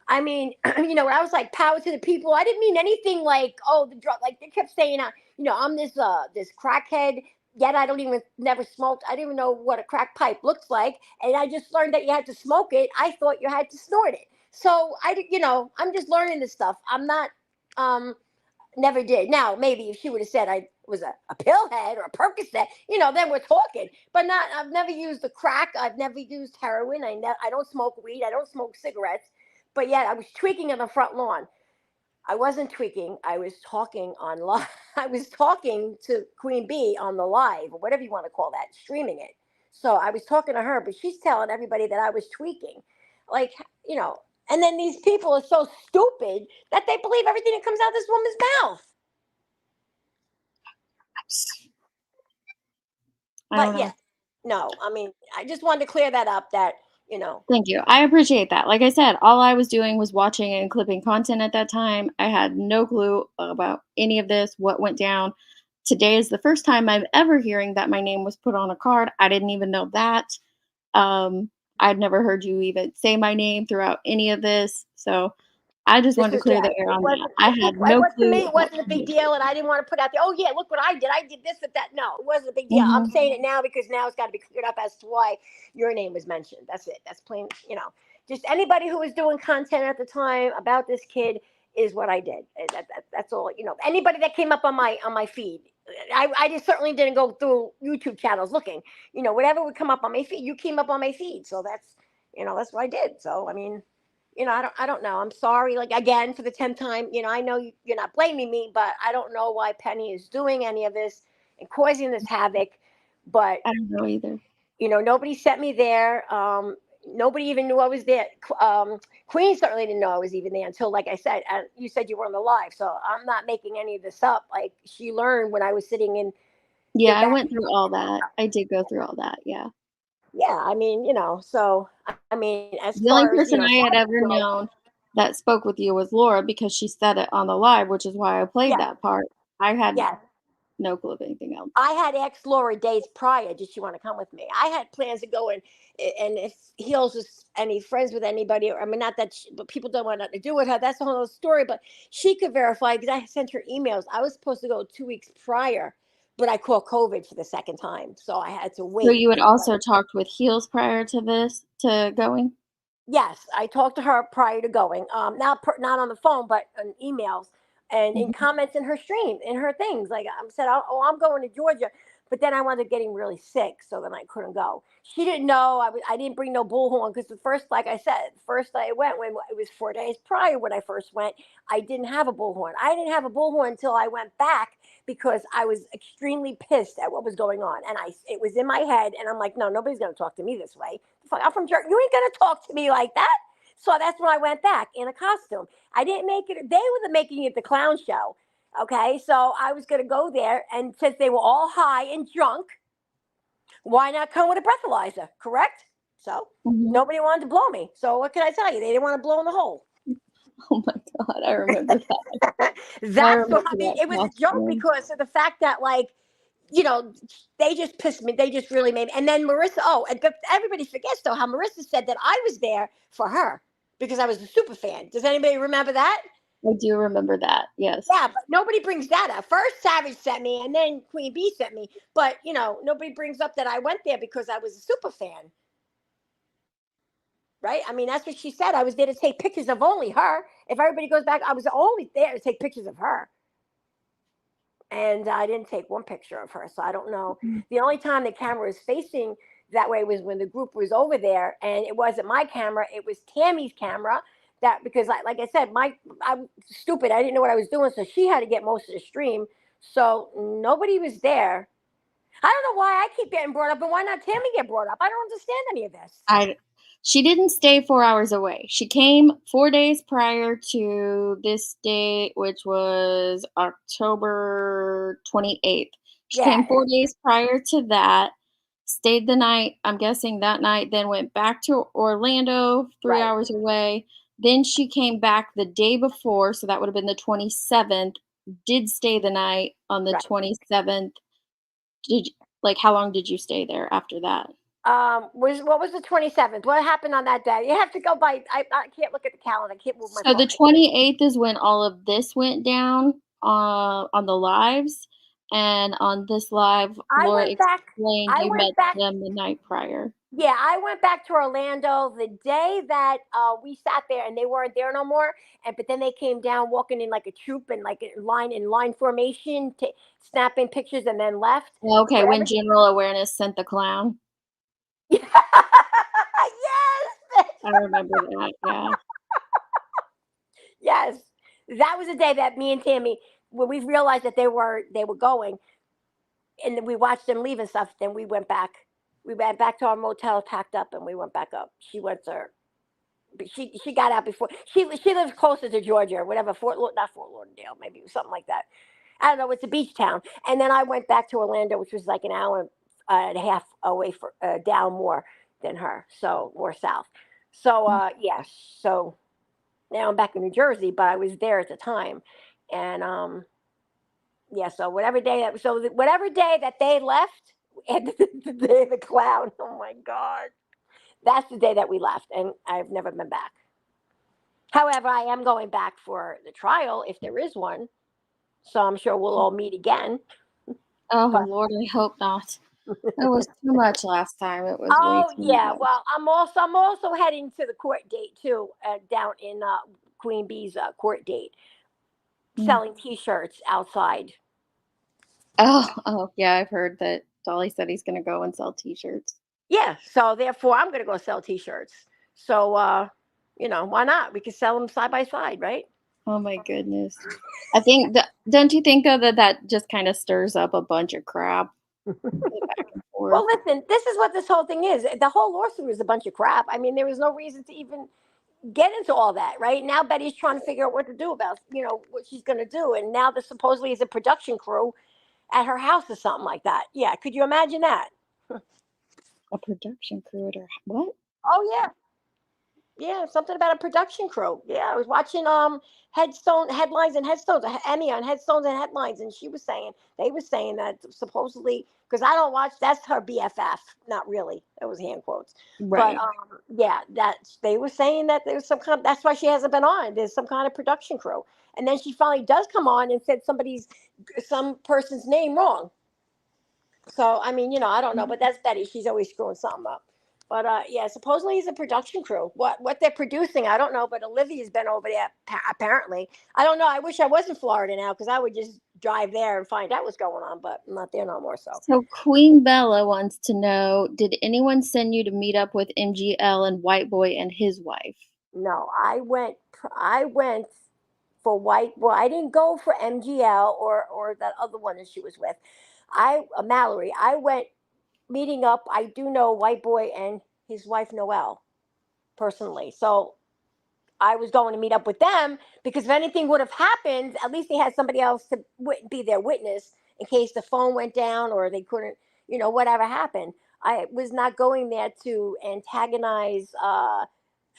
I mean, you know, when I was like power to the people, I didn't mean anything like, oh, the drug. Like they kept saying, you know, I'm this this crackhead. Yet I don't even never smoked. I didn't even know what a crack pipe looks like, and I just learned that you had to smoke it. I thought you had to snort it. So you know, I'm just learning this stuff. I'm not, never did. Now maybe if she would have said I was a pillhead or a Percocet, you know, then we're talking. But not. I've never used the crack. I've never used heroin. I don't smoke weed. I don't smoke cigarettes. But yet I was tweaking on the front lawn. I wasn't tweaking. I was talking on live. I was talking to Queen Bee on the live, or whatever you want to call that, streaming it. So I was talking to her, but she's telling everybody that I was tweaking. Like, you know, and then these people are so stupid that they believe everything that comes out of this woman's mouth. I don't But know. yeah, no, I mean, I just wanted to clear that up that, you know. Thank you. I appreciate that. Like I said, all I was doing was watching and clipping content at that time. I had no clue about any of this, what went down. Today is the first time I'm ever hearing that my name was put on a card. I didn't even know that. I'd never heard you even say my name throughout any of this. So I just This wanted to was, clear yeah, the air it on that. wasn't, I it, had it no was to me, clue it about wasn't a any big of this. deal, and I didn't want to put out there, oh yeah, look what I did this and that. No, it wasn't a big deal. I'm Mhm. saying it now because now it's got to be cleared up as to why your name was mentioned. That's it. That's plain, you know. Just anybody who was doing content at the time about this kid is what I did. That's all. You know, anybody that came up on my feed, I just certainly didn't go through YouTube channels looking. You know, whatever would come up on my feed, you came up on my feed. So that's, you know, that's what I did. So I mean, you know, I don't know. I'm sorry, like again for the 10th time. You know, I know you're not blaming me, but I don't know why Penny is doing any of this and causing this havoc. But I don't know either. you know, nobody sent me there. Nobody even knew I was there. Queen certainly didn't know I was even there until, like I said, and you said you were on the live. So I'm not making any of this up. Like she learned when I was sitting in the Yeah, I back. went through all that. I did go through all that. Yeah. Yeah, I mean, you know, so I mean, as The only far as, you person know, I had ever go, known that spoke with you was Laura because she said it on the live, which is why I played yeah, that part. I had yeah. no clue of anything else. I had asked Laura days prior, did she want to come with me? I had plans to go and if Heels was any friends with anybody, or I mean, not that, but people don't want nothing to do with her. That's a whole other story. But she could verify because I sent her emails. I was supposed to go 2 weeks prior, but I caught COVID for the second time, so I had to So wait. you had also talked with Heels prior to this, to going? Yes, I talked to her prior to going. Not on the phone, but on emails and in Mhm. comments in her stream, in her things. Like I said, oh, I'm going to Georgia, but then I wound up getting really sick, so then I couldn't go. She didn't know I didn't bring no bullhorn because the first, like I said, first I went when it was 4 days prior when I first went. I didn't have a bullhorn. I didn't have a bullhorn until I went back because I was extremely pissed at what was going on, and it was in my head, and I'm like, no, nobody's gonna talk to me this way. Fuck, I'm from Jersey. You ain't gonna talk to me like that. So that's when I went back in a costume. I didn't make it. They were making it the clown show. Okay, so I was gonna go there, and since they were all high and drunk, why not come with a breathalyzer? Correct. So Mhm. nobody wanted to blow me. So what can I tell you? They didn't want to blow in the hole. Oh my God, I remember that. I That's remember what I mean. that It was a joke costume. because of the fact that, like, you know, they just pissed me. They just really made me. And then Marissa, but everybody forgets though how Marissa said that I was there for her because I was a super fan. Does anybody remember that? I do remember that. Yes. Yeah, but nobody brings that up. First Savage sent me and then Queen Bee sent me. But, you know, nobody brings up that I went there because I was a super fan. Right? I mean, that's what she said. I was there to take pictures of only her. If everybody goes back, I was only there to take pictures of her. And I didn't take one picture of her, so I don't know. Mhm. The only time the camera was facing that way was when the group was over there, and it wasn't my camera, it was Tammy's camera that because like I said, I'm stupid. I didn't know what I was doing, so she had to get most of the stream. So nobody was there. I don't know why I keep getting brought up and why not Tammy get brought up. I don't understand any of this. She didn't stay 4 hours away. She came 4 days prior to this date, which was October 28th. She Yeah. came 4 days prior to that, stayed the night, I'm guessing that night, then went back to Orlando, 3 Right. hours away. Then she came back the day before, so that would have been the 27th, did stay the night on the Right. 27th. How long did you stay there after that? What was the 27th? What happened on that day? You have to go by. I can't look at the calendar. I can't move my So phone. the 28th is when all of this went down on the lives, and on this live, I Laura went back. explained I you met went back. them the night prior. Yeah, I went back to Orlando the day that we sat there and they weren't there no more. But then they came down walking in like a troop and like in line formation, snapping pictures, and then left. Okay, Whatever. when General Awareness sent the clown. Yes. I remember that. Yeah. Yes, that was the day that me and Tammy, when we realized that they were going, and then we watched them leave and stuff. Then we went back. We went back to our motel, packed up, and we went back up. She went to but she got out before she lives closer to Georgia or whatever, not Fort Lauderdale, maybe it was something like that. I don't know. It's a beach town. And then I went back to Orlando, which was like an hour and a half away down more than her, so more south. So yes, so now I'm back in New Jersey, but I was there at the time, and yeah. So whatever day that they left, and the day of the clown. Oh my God. That's the day that we left, and I've never been back. However, I am going back for the trial if there is one. So I'm sure we'll all meet again. Oh But Lord, I hope not. It was too much last time. It was way oh too yeah, much. well I'm also heading to the court date too, down in Queen Bee's court date, selling T-shirts outside. Oh yeah, I've heard that Dolly said he's gonna go and sell T-shirts. Yeah, so therefore I'm gonna go sell T-shirts. So why not? We can sell them side by side, right? Oh my goodness. I think don't you think though that just kind of stirs up a bunch of crap back and forth? Well, listen, this is what this whole thing is. The whole lawsuit is a bunch of crap. I mean, there was no reason to even get into all that, right? Now Betty's trying to figure out what to do about, what she's going to do. And now there supposedly is a production crew at her house or something like that. Yeah, could you imagine that? A production crew at her what? Oh, yeah. Yeah, something about a production crew. Yeah, I was watching headlines and headstones, Emmy on headstones and headlines, and they were saying that supposedly, because I don't watch, that's her BFF, not really. That was hand quotes. Right. But yeah, that they were saying that there was that's why she hasn't been on. There's some kind of production crew. And then she finally does come on and said some person's name wrong. So I mean, I don't know, but that's Betty. She's always screwing something up. But yeah, supposedly it's a production crew. What they're producing, I don't know. But Olivia's been over there apparently. I don't know. I wish I was in Florida now because I would just drive there and find out what's going on. But I'm not there no more. So Queen Bella wants to know: did anyone send you to meet up with MGL and White Boy and his wife? No, I went for White Boy. I didn't go for MGL or that other one that she was with. Mallory. I went meeting up. I do know White Boy and his wife Noelle personally. So I was going to meet up with them because if anything would have happened, at least they had somebody else to be their witness in case the phone went down or they couldn't, whatever happened. I was not going there to antagonize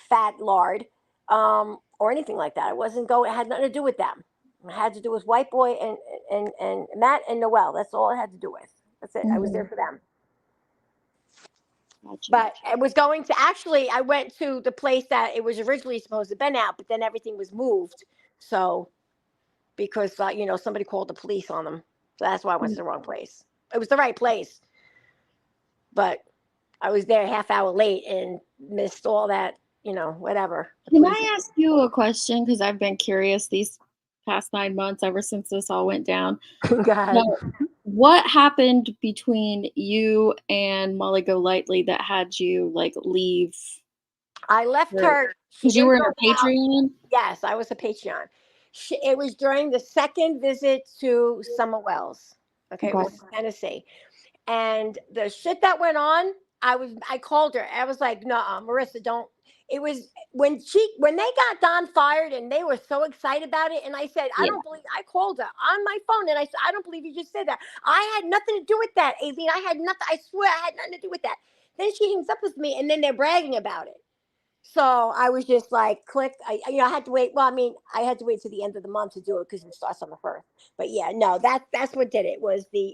Fat Lard or anything like that. It had nothing to do with them. It had to do with White Boy and Matt and Noelle. That's all it had to do with. That's it. I was there for them. Gotcha. But I went to the place that it was originally supposed to have been at, but then everything was moved. So, because, somebody called the police on them. So that's why I went to the wrong place. It was the right place. But I was there a half hour late and missed all that, whatever. Can I ask you a question? Because I've been curious these past 9 months, ever since this all went down. Go ahead. So, what happened between you and Molly Golightly that had you leave I left Right. her. She Because you didn't were in throw her me out. Patreon? Yes, I was a Patreon. It was during the second visit to Summer Wells. Okay, it Okay. was Tennessee. And the shit that went on, I called her. I was like, no, Marissa, don't. It was when they got Don fired and they were so excited about it. And I said, I Yeah. don't believe, I called her on my phone and I said, I don't believe you just said that. I had nothing to do with that, Aileen. I had nothing, I swear I had nothing to do with that. Then she hangs up with me and then they're bragging about it. So I was just like, click. I had to wait. Well, I mean, I had to wait to the end of the month to do it because it starts on the 1st. But yeah, no, that's what did it. Was the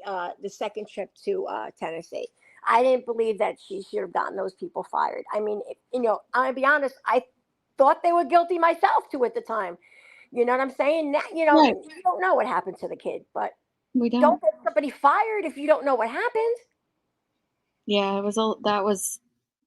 second trip to Tennessee. I didn't believe that she should have gotten those people fired. I mean, I'm gonna be honest. I thought they were guilty myself too at the time. You know what I'm saying? Now, Right. you don't know what happened to the kid, but We don't don't. get somebody fired if you don't know what happened. Yeah, it was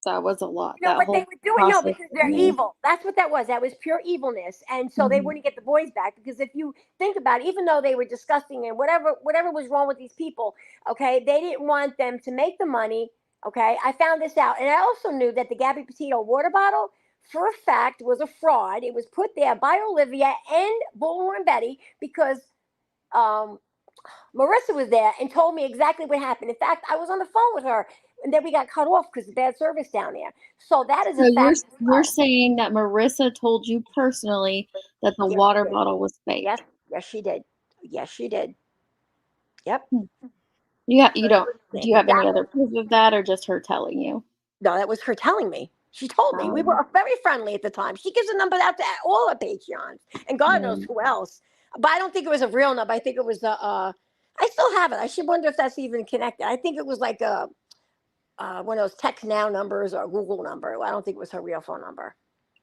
that was a lot. You know That what they whole were doing? No, process because for they're me. evil. That's what that was. That was pure evilness, and so they Mhm. wouldn't get the boys back. Because if you think about it, even though they were disgusting and whatever was wrong with these people, okay, they didn't want them to make the money. Okay, I found this out, and I also knew that the Gabby Petito water bottle, for a fact, was a fraud. It was put there by Olivia and Bullhorn Betty because um, Marissa was there and told me exactly what happened. In fact, I was on the phone with her, and then we got cut off because of bad service down there. So that is So a fact as you're well. saying that Marissa told you personally that the Yes, water she did. bottle was Yes, fake. yes, she did. Yes, she did. Yep. Hmm. You don't. Do you have any That other proof of that, or just her telling you? No, that was her telling me. She told me. We Um, were very friendly at the time. She gives a number out to all her Patreons, and God knows mm. who else. But I don't think it was a real number. I think it was I still have it. I should wonder if that's even connected. I think it was like a one of those text now numbers or a Google number. I don't think it was her real phone number.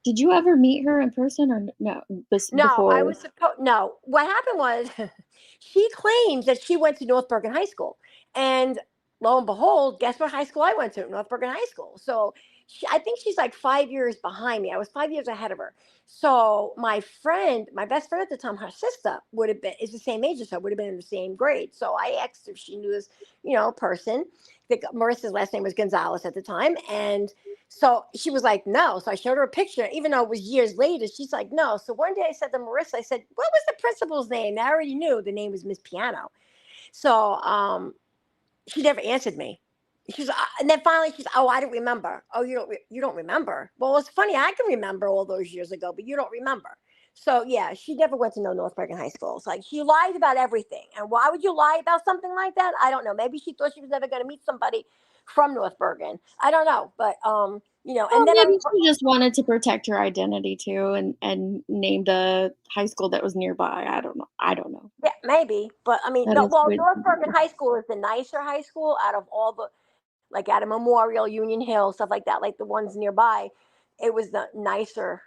Did you ever meet her in person, or no? No, I Before? was supposed. No, what happened was, she claims that she went to North Bergen High School, and lo and behold, guess what high school I went to? North Bergen High School. So, I think she's like 5 years behind me. I was 5 years ahead of her. So my friend, my best friend at the time, her sister would have been is the same age as her, would have been in the same grade. So I asked if she knew this, person. I think Marissa's last name was Gonzalez at the time, and so she was like, no. So I showed her a picture, even though it was years later. She's like, no. So one day I said to Marissa, I said, what was the principal's name? I already knew the name was Miss Piano. So she never answered me. She's and then finally she's, oh, I don't remember. Oh, you don't remember? Well, it's funny. I can remember all those years ago, but you don't remember. So yeah, she never went to no North Bergen High School. It's like she lied about everything. And why would you lie about something like that? I don't know. Maybe she thought she was never going to meet somebody from North Bergen. I don't know, but Well, and then maybe she just wanted to protect her identity too, and named a high school that was nearby. I don't know. I don't know. yeah, maybe, but I mean, That no. is Well, way North Bergen High School is the nicer high school out of all the, like out of Memorial, Union Hill, stuff like that, like the ones nearby. It was the nicer,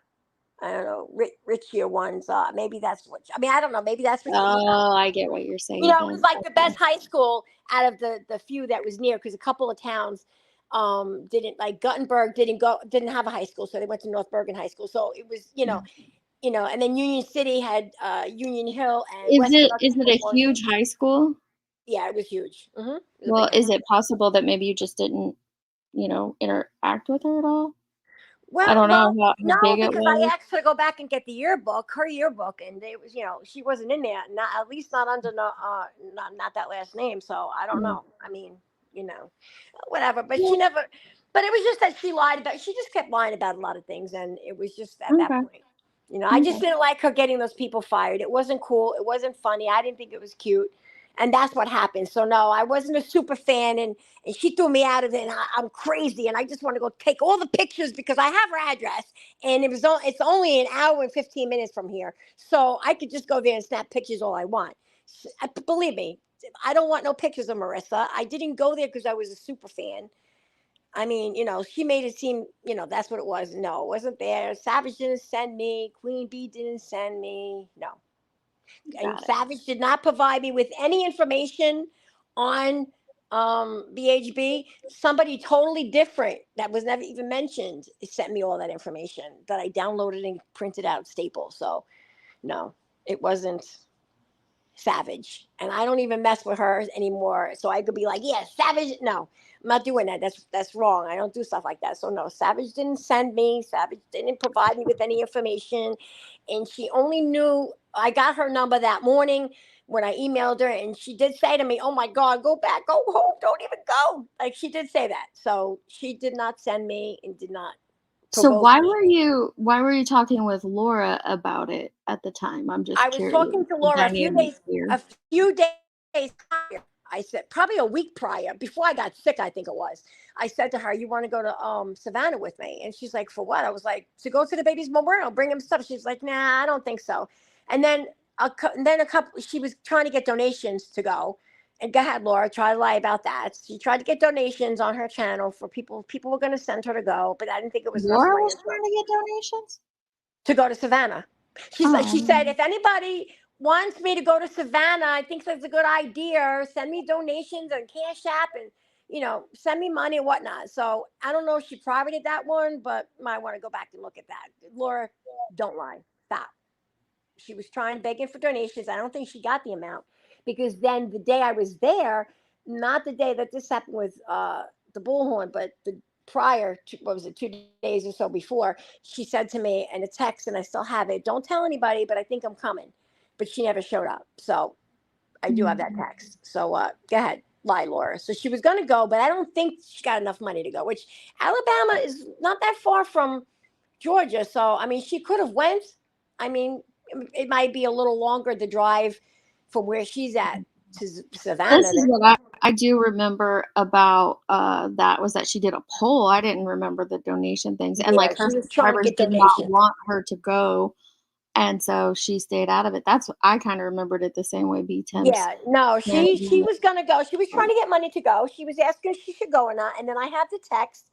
I don't know, richier ones. Maybe that's what. I mean, I don't know. Maybe that's what she was. Oh, I get what you're saying It was then. like the Okay. best high school out of the few that was near, because a couple of towns didn't, like Guttenberg didn't have a high school, so they went to North Bergen High School. So it was and then Union City had Union Hill and West Is it a huge high school? Yeah, it was huge. It was a Well, big high is school. it possible that maybe you just didn't, interact with her at all? I Well, don't know how no, big it because I was. asked her to go back and get the yearbook, her yearbook, and it was, she wasn't in there, not at least not under no, not that last name. So I don't Mm. know. I mean, whatever. But Yeah. she never. But it was just that she lied about. She just kept lying about a lot of things, and it was just at that Okay. point. I just Okay. didn't like her getting those people fired. It wasn't cool. It wasn't funny. I didn't think it was cute. And that's what happened. So no, I wasn't a super fan, and she threw me out of it. And I'm crazy, and I just want to go take all the pictures because I have her address, and it's only an hour and 15 minutes from here, so I could just go there and snap pictures all I want. Believe me, I don't want no pictures of Marissa. I didn't go there because I was a super fan. I mean, she made it seem, that's what it was. No, it wasn't there. Savage didn't send me. Queen Bee didn't send me. No. And Got it. Savage did not provide me with any information on BHB. Somebody totally different that was never even mentioned sent me all that information that I downloaded and printed out staple. So no, it wasn't. Savage, and I don't even mess with her anymore. So I could be like, yeah, Savage. No, I'm not doing that. That's wrong. I don't do stuff like that. So no, Savage didn't send me. Savage didn't provide me with any information, and she only knew I got her number that morning when I emailed her, and she did say to me, "Oh my God, go back, go home, don't even go." Like she did say that. So she did not send me and did not So provoke me. why were you talking with Laura about it at the time? I'm just I was curious. talking to The Laura dynamic here. a few days prior. I said probably a week prior, before I got sick, I think it was. I said to her, "You want to go to Savannah with me?" And she's like, "For what?" I was like, "To go to the baby's memorial, bring him stuff." She's like, "Nah, I don't think so." And then a couple, she was trying to get donations to go. And go ahead, Laura, try to lie about that. She tried to get donations on her channel for people. People were going to send her to go, but I didn't think it was enough Laura money was trying to get donations? to go to Savannah. She said, if anybody wants me to go to Savannah, I think that's a good idea. Send me donations and Cash App and, send me money and whatnot. So I don't know if she privated that one, but might want to go back and look at that. Laura, don't lie. Stop. She was trying, begging for donations. I don't think she got the amount because then the day I was there, not the day that this happened with the bullhorn, but the prior to, what was it, 2 days or so before, she said to me in a text, and I still have it, "Don't tell anybody, but I think I'm coming." But she never showed up. So I do have that text. So go ahead, lie, Laura. So she was going to go, but I don't think she got enough money to go, which Alabama is not that far from Georgia. So, I mean, she could have went. I mean, it might be a little longer the drive from where she's at to Savannah. This is what I do remember about that was that she did a poll. I didn't remember the donation things. And like her she was trying to subscribers get did not donations. want her to go. And so she stayed out of it. That's what I kind of remembered it the same way B Tim's. Yeah, no, she was gonna go. She was trying to get money to go. She was asking if she should go or not. And then I had the text.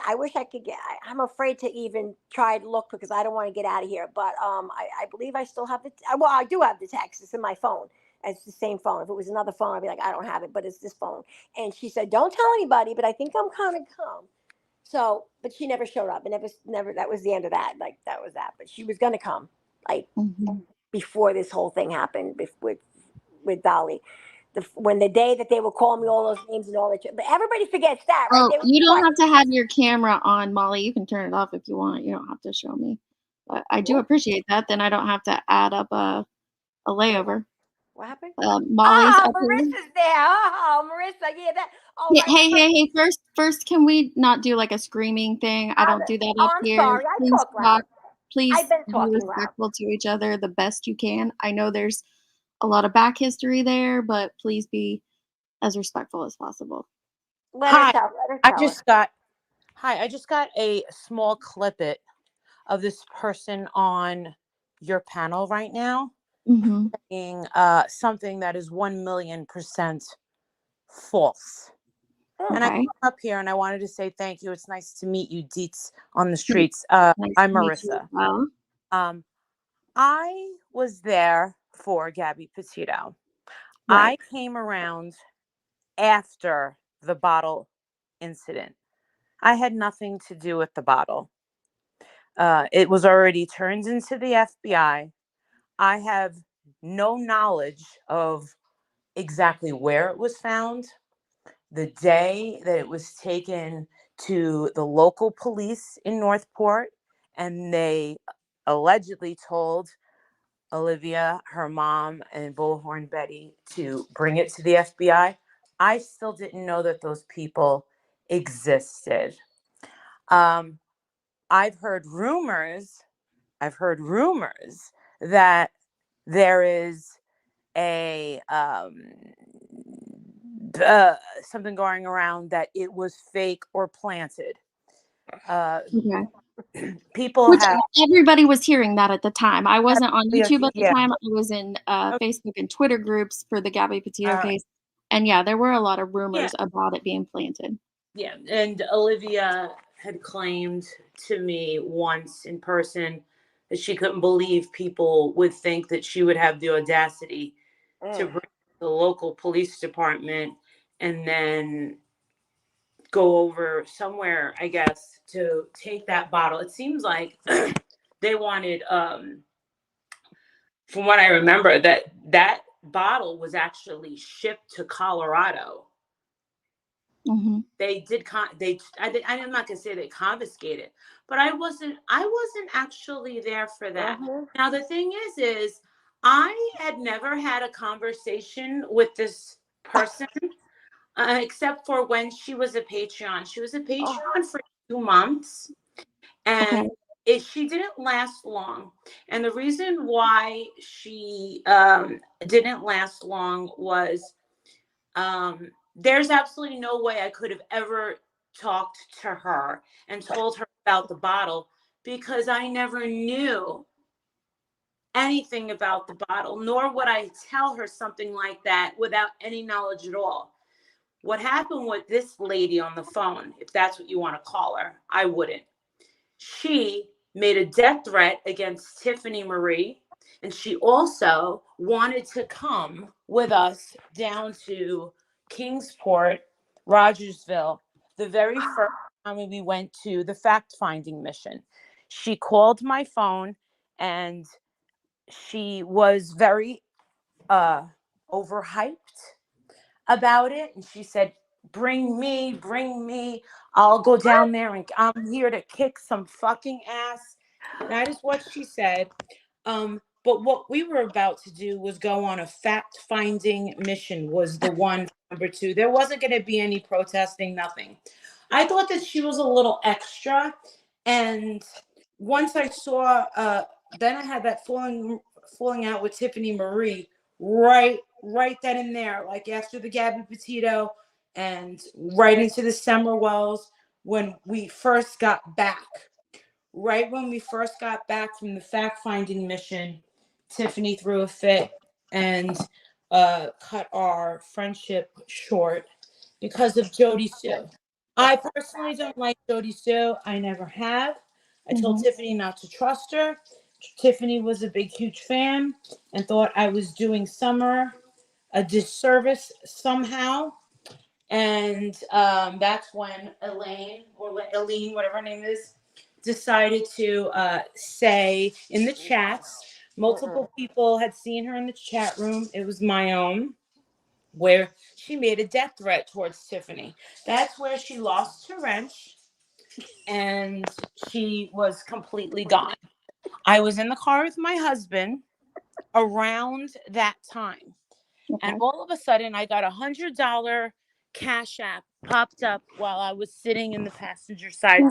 I wish I could get. I'm afraid to even try to look because I don't want to get out of here. But I believe I still have the. Well, I do have the text. It's in my phone. It's the same phone. If it was another phone, I'd be like, I don't have it, but it's this phone. And she said, "Don't tell anybody, but I think I'm kind of come." So, but she never showed up, and never. That was the end of that. Like that was that. But she was gonna come, like before this whole thing happened with Dolly. When the day that they were calling me all those names and all that, but everybody forgets that, right? Oh, They were you don't like, have to have your camera on, Molly. You can turn it off if you want. You don't have to show me. But I do appreciate that. Then I don't have to add up a layover. What happened? Molly's up here. Marissa's there. Oh, Marissa, yeah, that. Oh, Yeah, right. hey! First, can we not do like a screaming thing? I don't do that up I'm here. sorry. I Please talk loud. please I've been be talking loud. respectful to each other the best you can. I know there's a lot of back history there, but please be as respectful as possible. Let her tell. I just got a small clippet of this person on your panel right now saying something that is 1,000,000% false. And I came up here and I wanted to say thank you. It's nice to meet you, Deets, on the streets. I'm Marissa. I was there for Gabby Petito. I came around after the bottle incident. I had nothing to do with the bottle. It was already turned into the FBI. I have no knowledge of exactly where it was found, the day that it was taken to the local police in Northport, and they allegedly told Olivia, her mom, and Bullhorn Betty to bring it to the FBI. I still didn't know that those people existed. I've heard rumors that there is a something going around that it was fake or planted. People Which have everybody was hearing that at the time. I wasn't on YouTube at the yeah. time. I was in Facebook and Twitter groups for the Gabby Petito case. And yeah, there were a lot of rumors about it being planted. Yeah, and Olivia had claimed to me once in person that she couldn't believe people would think that she would have the audacity to bring the local police department and then go over somewhere, I guess, to take that bottle. It seems like they wanted, from what I remember, that bottle was actually shipped to Colorado. Mm-hmm. They did I'm not gonna say they confiscated, but I wasn't actually there for that. Now the thing is I had never had a conversation with this person except for when she was a Patreon. She was a Patreon for 2 months, and she didn't last long. And the reason why she didn't last long was there's absolutely no way I could have ever talked to her and told her about the bottle, because I never knew anything about the bottle, nor would I tell her something like that without any knowledge at all. What happened with this lady on the phone, if that's what you want to call her, I wouldn't. She made a death threat against Tiffany Marie, and she also wanted to come with us down to Kingsport, Rogersville, the very first time we went to the fact-finding mission. She called my phone, and she was very overhyped about it. And she said, bring me. I'll go down there and I'm here to kick some fucking ass. That is what she said. But what we were about to do was go on a fact-finding mission, was the one, number 2. There wasn't going to be any protesting, nothing. I thought that she was a little extra. And once I saw, then I had that falling out with Tiffany Marie right then and there, like after the Gabby Petito and right into the Summer Wells when we first got back. Right when we first got back from the fact-finding mission, Tiffany threw a fit and cut our friendship short because of Jody Sue. I personally don't like Jody Sue. I never have. I told Tiffany not to trust her. Tiffany was a big, huge fan and thought I was doing Summer a disservice somehow. And that's when Elaine, whatever her name is, decided to say in the chats, multiple people had seen her in the chat room. It was my own, where she made a death threat towards Tiffany. That's where she lost her wrench and she was completely gone. I was in the car with my husband around that time. And all of a sudden, I got $100 Cash App popped up while I was sitting in the passenger side.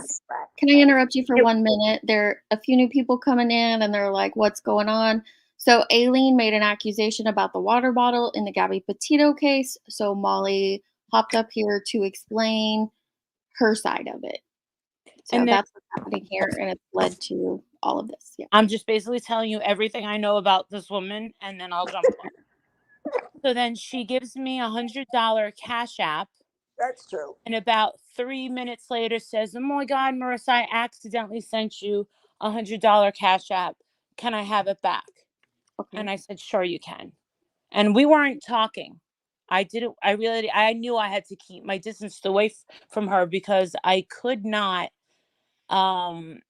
Can I interrupt you for 1 minute? There are a few new people coming in and they're like, what's going on? So Aileen made an accusation about the water bottle in the Gabby Petito case. So Molly hopped up here to explain her side of it. So And then- that's what's happening here, and it's led to all of this. Yeah. I'm just basically telling you everything I know about this woman, and then I'll jump on. So then she gives me $100 Cash App. That's true. And about 3 minutes later says, oh my God, Marissa, I accidentally sent you $100 Cash App. Can I have it back? And I said, sure, you can. And we weren't talking. I knew I had to keep my distance away from her because I could not, I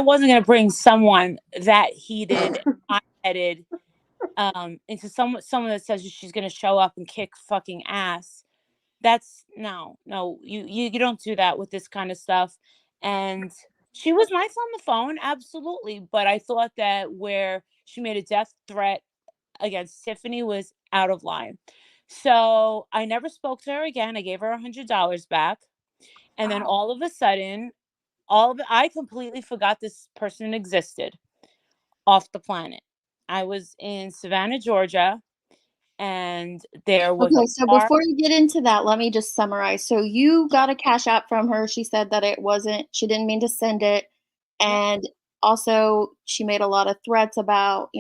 wasn't going to bring someone that heated, hot-headed, into someone that says she's going to show up and kick fucking ass. That's no, you don't do that with this kind of stuff. And she was nice on the phone, absolutely. But I thought that where she made a death threat against Tiffany was out of line. So I never spoke to her again. I gave her $100 back. And then all of a sudden, I completely forgot this person existed off the planet. I was in Savannah, Georgia, and there was Okay, so before you get into that, let me just summarize. So you got a Cash App from her. She said that she didn't mean to send it. And also she made a lot of threats about,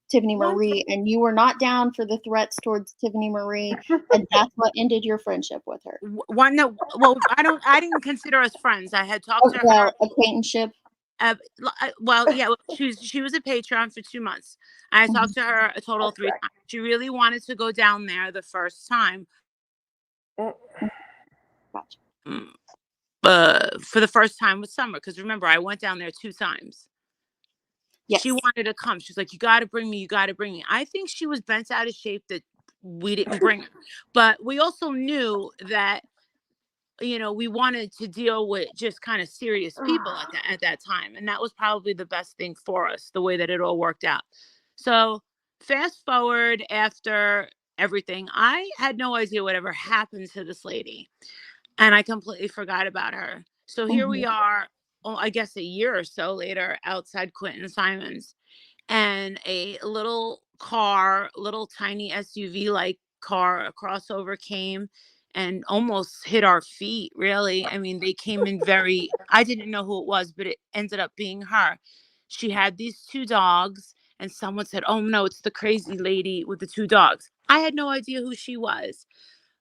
Tiffany Marie, and you were not down for the threats towards Tiffany Marie, and that's what ended your friendship with her. I didn't consider us friends. I had talked to her. Acquaintanceship. She was a Patreon for 2 months. I talked to her a total of 3 times. She really wanted to go down there the first time. For the first time with Summer, because remember, I went down there 2 times. She Yes. wanted to come. She's like, you got to bring me. You got to bring me. I think she was bent out of shape that we didn't bring her. But we also knew that, we wanted to deal with just kind of serious people at that time. And that was probably the best thing for us, the way that it all worked out. So fast forward after everything, I had no idea whatever happened to this lady. And I completely forgot about her. So here we are, I guess a year or so later, outside Quentin Simon's, and a little car, little tiny SUV like car, a crossover came and almost hit our feet, really. I mean, they came in I didn't know who it was, but it ended up being her. She had these 2 dogs, and someone said, oh no, it's the crazy lady with the 2 dogs. I had no idea who she was.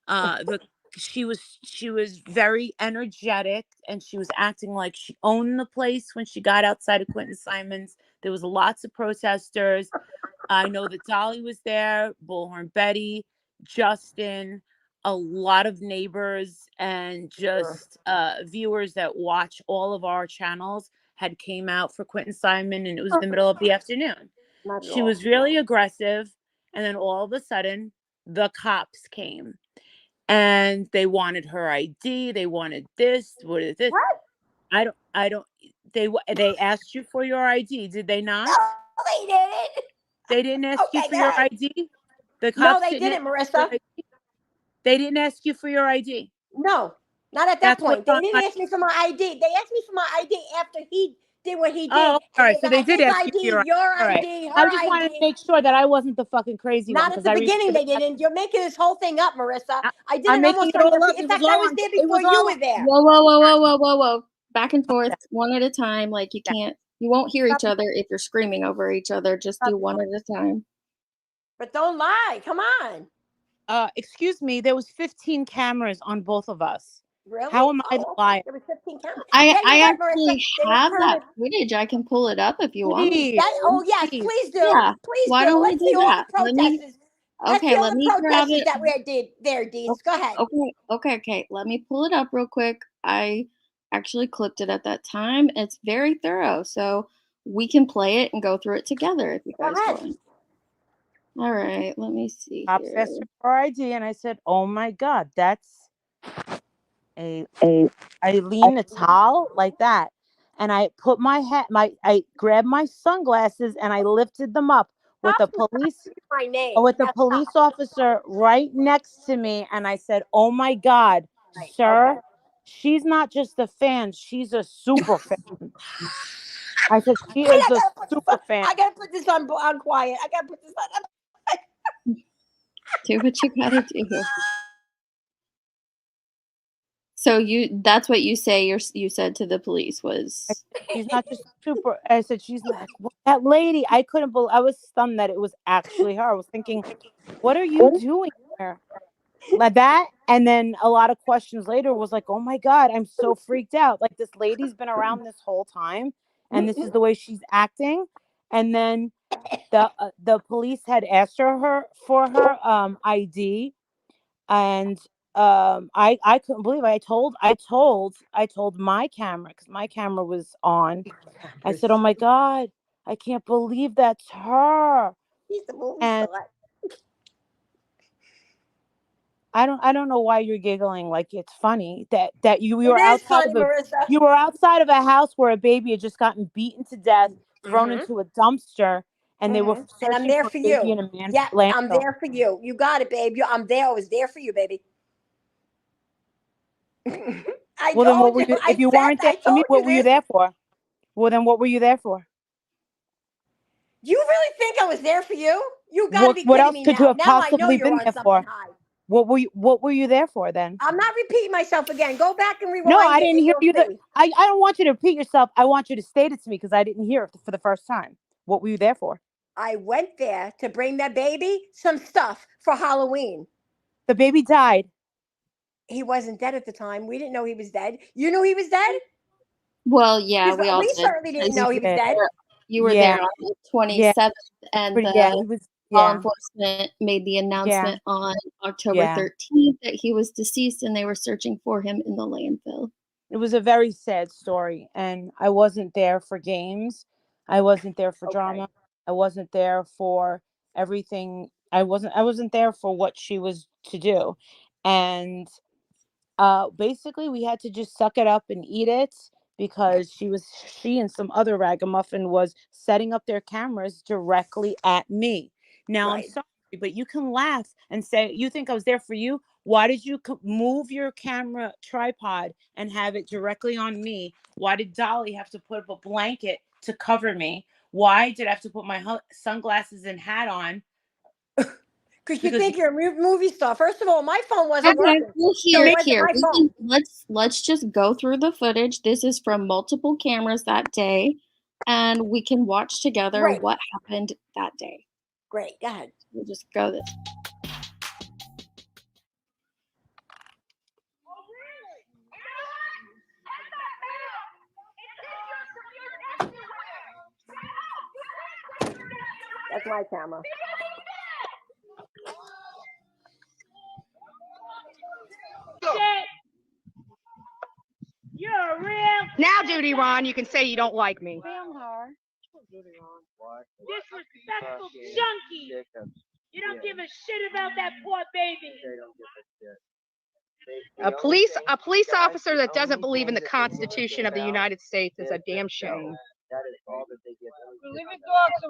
The she was very energetic, and she was acting like she owned the place when she got outside of Quentin Simon's. There was lots of protesters. I know that Dolly was there, Bullhorn Betty, Justin, a lot of neighbors, and just viewers that watch all of our channels had came out for Quentin Simon, and it was the middle of the afternoon. Not at She all. was really aggressive, and then all of a sudden the cops came and they wanted her ID. They wanted this. What is this? What? I don't. They asked you for your ID, did they not? No, they didn't. They didn't ask you Okay, for go your ahead. ID. The No, cops they didn't ask didn't, you for your Marissa. ID? They didn't ask you for your ID. No, not at that That's what's point. They on didn't my. ask me for my ID. They asked me for my ID after he did what he Oh, did. all And right. they So they got did his ask you for your ID, ID. your All right. ID, I her just wanted to ID. make sure that I wasn't the fucking crazy one Not at because the I remember beginning they that. didn't. You're making this whole thing up, Marissa. I did I'm it making almost it on all your up. feet. In It was fact, I all was on. there It before was you all. were there. Whoa. Back and forth, one at a time. Like you won't hear each other if you're screaming over each other. Just do one at a time. But don't lie. Come on. Excuse me. There was 15 cameras on both of us. Really? How am I the Oh, okay. liar? There was 15 cameras. I Tell you what, Marissa, actually they were have that turning. footage. I can pull it up if you want me Please, Oh, yes, please. please do. Yeah. Please Why do. don't we Let's see do all that? the protesters. Let's see Okay, all let the me grab protesters it. that we did there, Dees. Go ahead. Okay. Let me pull it up real quick. I actually clipped it at that time. It's very thorough, so we can play it and go through it together if you Go guys ahead. want. All right, let me see Cops here. asked her for ID, and I said, "Oh my God, that's a Eileen Natal like that." And I put I grabbed my sunglasses and I lifted them up with the police, My name. with the Now police stop. officer right next to me, and I said, "Oh my God, Right. sir, Okay. she's not just a fan; she's a super fan." I said, "She Wait, is a super fan." I gotta put this on quiet. I gotta put this on. Do what you gotta do. So that's what you said to the police was. She's not just super. I said, she's like, that lady. I couldn't believe. I was stunned that it was actually her. I was thinking, what are you doing here? Like that. And then a lot of questions later was like, oh my God, I'm so freaked out. Like this lady's been around this whole time, and this is the way she's acting. And then the police had asked her for her ID, and I couldn't believe it. I told my camera, because my camera was on. I said, oh my God, I can't believe that's her. He's the movie And star. I don't know why you're giggling. Like it's funny that you It were is outside funny, of a Marissa. you were outside of a house where a baby had just gotten beaten to death, thrown Mm-hmm. into a dumpster, and they were Mm-hmm. And I'm searching there for for a baby you. in a Yeah, I'm landfill. there for you. You got it, babe. I'm there. I was there for you, baby. I Well, then what told were you. you? If you weren't there I for me, told you what were you this. there for? Well, then what were you there for? You really think I was there for you? You got to be What kidding else me could you now. have Now I know possibly you're been on there something for? high. What were you there for then? I'm not repeating myself again. Go back and No, rewind I it didn't and hear you'll you. see. I don't want you to repeat yourself. I want you to state it to me because I didn't hear it for the first time. What were you there for? I went there to bring that baby some stuff for Halloween. The baby died. He wasn't dead at the time. We didn't know he was dead. You knew he was dead? Well, yeah, we all We did. certainly didn't Because know he was dead. you were Yeah. there on the Yeah. 27th, and Yeah, the he was. law Yeah. enforcement made the Yeah. announcement on October Yeah. 13th that he was deceased, and they were searching for him in the landfill. It was a very sad story, and I wasn't there for games. I wasn't there for Okay. drama. I wasn't there for everything. I wasn't there for what she was to do. And basically we had to just suck it up and eat it because she and some other ragamuffin was setting up their cameras directly at me. Now I'm Right. sorry, but you can laugh and say you think I was there for you. Why did you move your camera tripod and have it directly on me? Why did Dolly have to put up a blanket to cover me? Why did I have to put my sunglasses and hat on? Because you think you're a movie star. First of all, my phone wasn't Okay, working. well So it here, wasn't my phone. let's just go through the footage. This is from multiple cameras that day, and we can watch together Right. what happened that day. Great. Go ahead. We'll just go this. That's my camera. You're a real. Now, Duty Ron, you can say you don't like me. Disrespectful junkie. You don't give a shit about that poor baby. A police officer that doesn't believe in the Constitution of the United States is a damn shame. So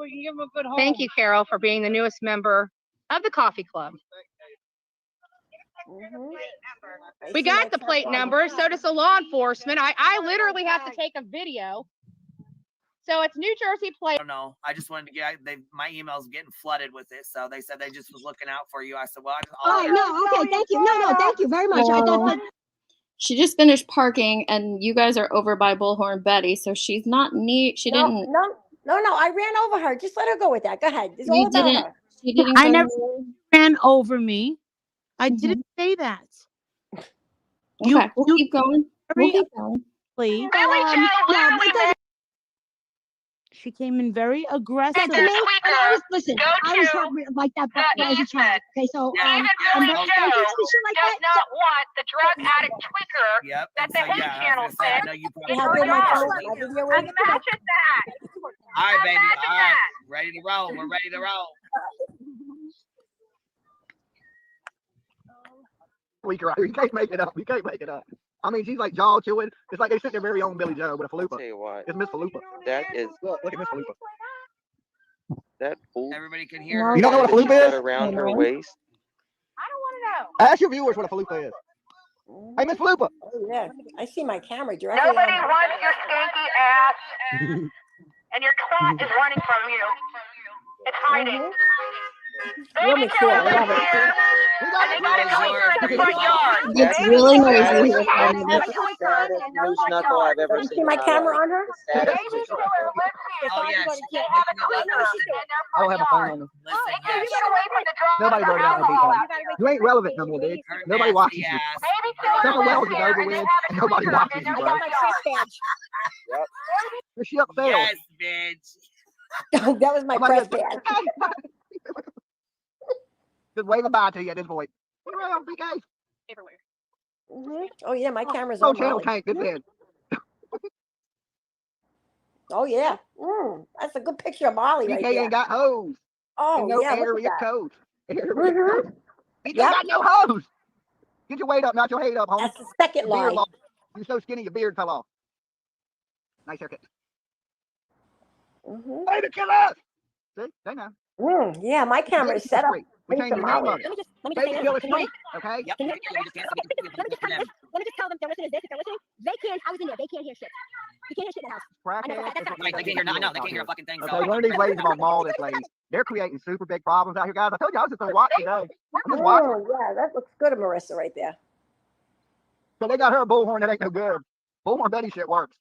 we can give him a good home. Thank you, Carol, for being the newest member of the Coffee Club. We got the plate number, so does the law enforcement. I literally have to take a video. So it's New Jersey plate. I don't know. I just wanted to get my emails getting flooded with it, so they said they just was looking out for you. I said, well, No, okay, thank you. No, thank you very much. I thought She just finished parking, and you guys are over by Bullhorn Betty, so she's not neat. She didn't. No. I ran over her. Just let her go with that. Go ahead. It's all You about didn't. her. She didn't. I go never to- ran over me. I didn't say that. Okay, we'll keep going. We'll keep going. She came in very aggressive. To me, and I was hurt like that as a child. Okay, so Even and Billy don't Joe teach me shit like does that. not want the drug addict tweaker that the hate channel I said. know you You probably have heard your that. video. Imagine that. All right, baby. All right. Ready to roll. We're ready to roll. You can't make it up. You can't make it up. I mean, she's like jaw chewing. It's like they sent their very own Billy Joe with a falupa. I'll tell you what. It's Miss Falupa. That is. Look at Miss Falupa. That old. Everybody can hear her. You don't know what a that she's falupa got is? around her waist. I don't want to know. Ask your viewers what a falupa is. Hey, Miss Falupa. Oh yeah, I see my camera directly. Nobody wants your stinky ass, and your clat is running from you. It's hiding. Real mature. I love it. And they got a tweaker in the front yard. It's really noisy here. That's the saddest loose knuckle I've ever You seen. see my camera on her? Oh, yeah. I don't have a phone on me. Listen, yeah. Nobody worried about no details. You ain't relevant no more, dude. Nobody watches you. Summer Wells is over with. And nobody watches you, I bro. got my press badge. Is she upstairs? Yes, bitch. That was my press badge. Just waving bye to you at this point. Be real, be gay. Oh yeah, my camera's Oh, on. channel Molly. tank, good man. Oh yeah, that's a good picture of Molly right BK there. ain't got hoes. Oh And no yeah, look at area that. code. Mhm. BK Yep. got no hoes. Get your weight up, not your hate up, homie. That's the second Your beard line. lost. You're so skinny, your beard fell off. Nice haircut. Way to kill us. See, they know. Yeah, my camera is set up. We changed the name of it. Let me Baby just Killer say Street, this. okay? Let me just tell them they're listening to this. If they're listening, they can't. I was in there. They can't hear shit. You can't hear shit in the house. I know, that's Right, they can't hear nothing. No, they can't hear a fucking thing. Okay, one of these ladies gonna maul this lady. They're creating super big problems out here, guys. I told you I was just gonna watch today. I'm just watching. Oh yeah, that looks good of Marissa right there. So they got her a bullhorn that ain't no good. Bullhorn Betty shit works.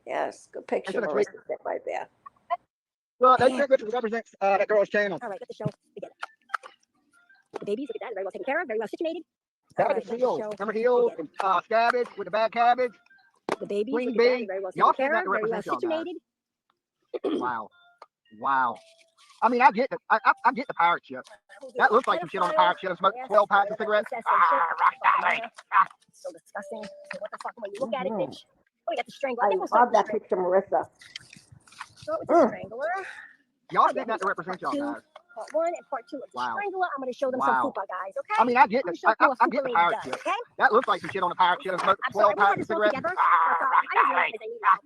Yes, good picture of That's a Marissa sitting right there. Well, they think it represents that girl's channel. All right, let the show begin. The babies, look at that, very well taken care of, very well situated. Cabbage heels. Remember heels and cabbage with the bad cabbage? The babies, Green look at that, bean. very well Y'all taken see care that of, to very well represent y'all, guys. situated. Wow. Wow. I mean, I get the I get the pirate shit. That looks like some shit on the pirate shit. I smoked 12 packs of cigarettes. So disgusting. So what the fuck, when you look at it, bitch. Oh, we got the strangler. I love that picture, Marissa. Start with the strangler. Y'all didn't have to represent y'all guys. Part 1 and part 2 of the Wow. strangler. I'm going to show them Wow. some fupa, guys. Okay. I mean, I get I'm this. gonna show you I what get the fupa pirate lady shit. does, okay? That looks like some shit on a pirate ship. Smoke I'm sorry, 12 we had packs of this all cigarettes. together. But, I didn't realize I needed help.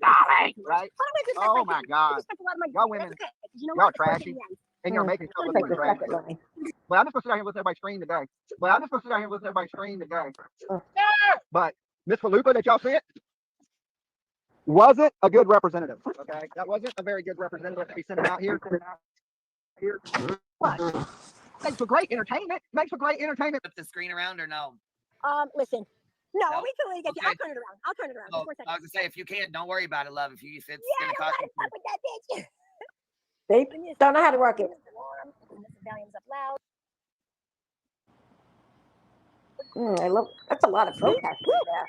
Right? But I'm going to do the best Oh I my can. God. We spent a lot of money. Y'all That's women, okay. 'Cause you know y'all what? It's worth it trashy. in the end. And y'all making stuff I'll look take pretty the trashy. second line. But I'm just gonna sit out here and listen to everybody scream today. But Miss Falupa that y'all sent wasn't a good representative. Okay, that wasn't a very good representative to be sending out here. But makes for great entertainment. Makes for great entertainment. Flip the screen around or no? Listen. No, No? wait till they get you. Okay. I'll turn it around. I'll turn it around. Oh, Just for a second. I was gonna say if you can't, don't worry about it, love. If it's Yeah, gonna I cost don't you. know how to fuck with that bitch. They don't know how to work it. Volume's up loud. I love. That's a lot of protesters there.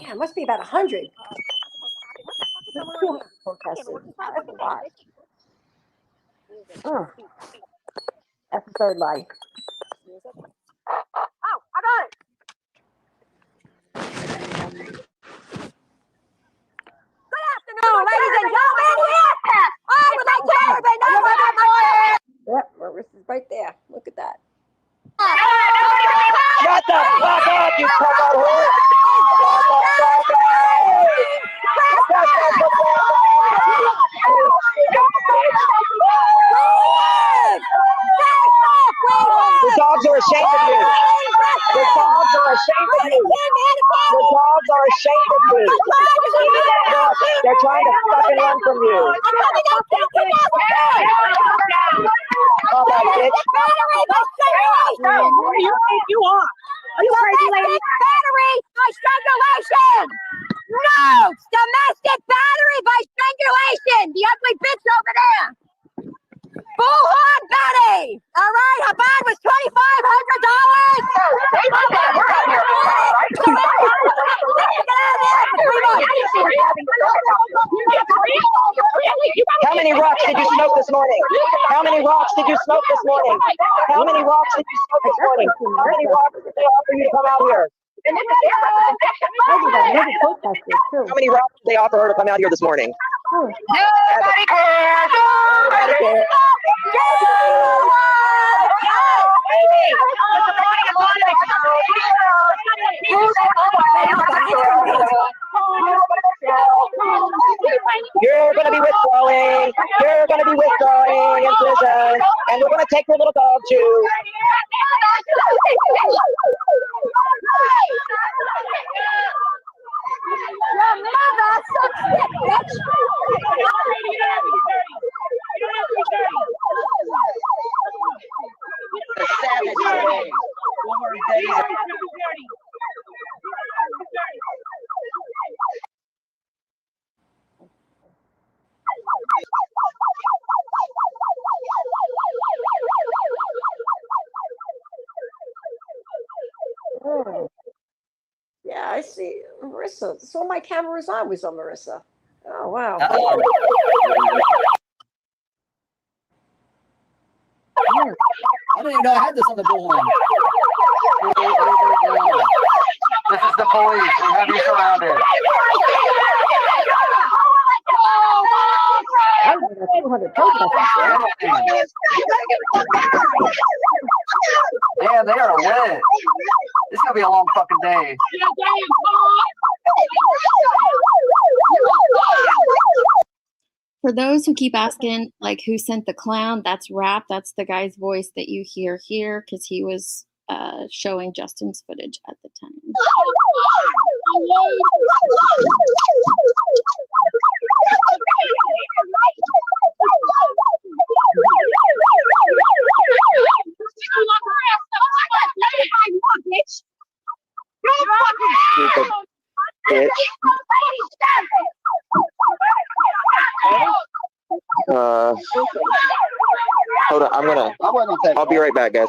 Damn, must be about 100. That's 200 protesters. That's a lot. That's the third line. Oh, I got it. Good afternoon, ladies and gentlemen. I would like to have everybody know about my Yep, Marissa's right there. Look at that. Shut the fuck up, you cock whore! The dogs are ashamed of you. The dogs are ashamed of you. The dogs are ashamed of you. Look, they're trying to fucking run from you. Come on, bitch. Who do you think you are? Are you crazy, lady? Battery by strangulation! No! Domestic battery by strangulation! The ugly bitch over there! Bullhorn Betty! Alright, her bond was $2,500! How many rocks did you smoke this morning? How many rocks did you smoke this morning? How many rocks did you smoke this morning? How many rocks did they offer you to come out here? How many rocks did they offer her to come out here this morning? Nobody cares! Nobody cares! You're going to be withdrawing. You're going to be withdrawing in prison. And we're going to take your little dog too. Your mother sucks dick, bitch! The savage today. Yeah, I see. Marissa. So my camera is on. Was on Marissa. Oh, wow. I didn't even know I had this on the bullhorn. This is the police. We have you surrounded. I was 200 protesters. Yeah, they are lit. This is gonna be a long fucking day. For those who keep asking, like, who sent the clown, that's Rap. That's the guy's voice that you hear here because he was showing Justin's footage at the time. Stupid bitch. Hold on. I'll be right back, guys.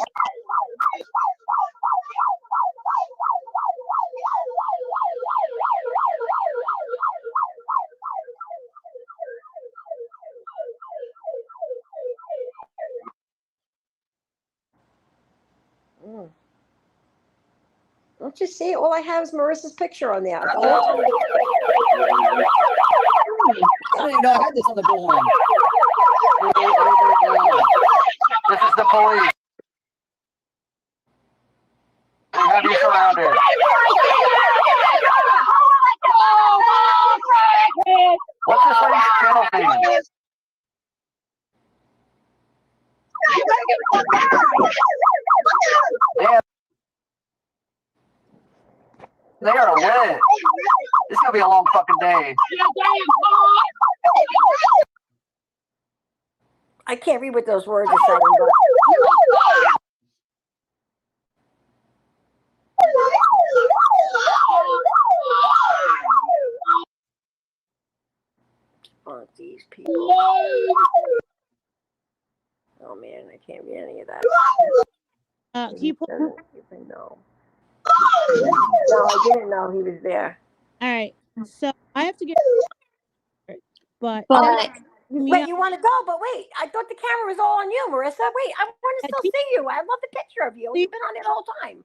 Don't you see? All I have is Marissa's picture on there. I didn't even know I had this on the bullhorn. This is the police. We have you surrounded. What's this lady's channel name? They are a win. This is gonna be a long fucking day. I can't read what those words are saying. Oh, these people. Oh man, I can't read any of that. Can you pull? Doesn't even know. No, I didn't know he was there. All right, so I have to get. But wait, you want to go? But wait, I thought the camera was all on you, Marissa. Wait, I want to still see you. I love the picture of you. You've been on it the whole time.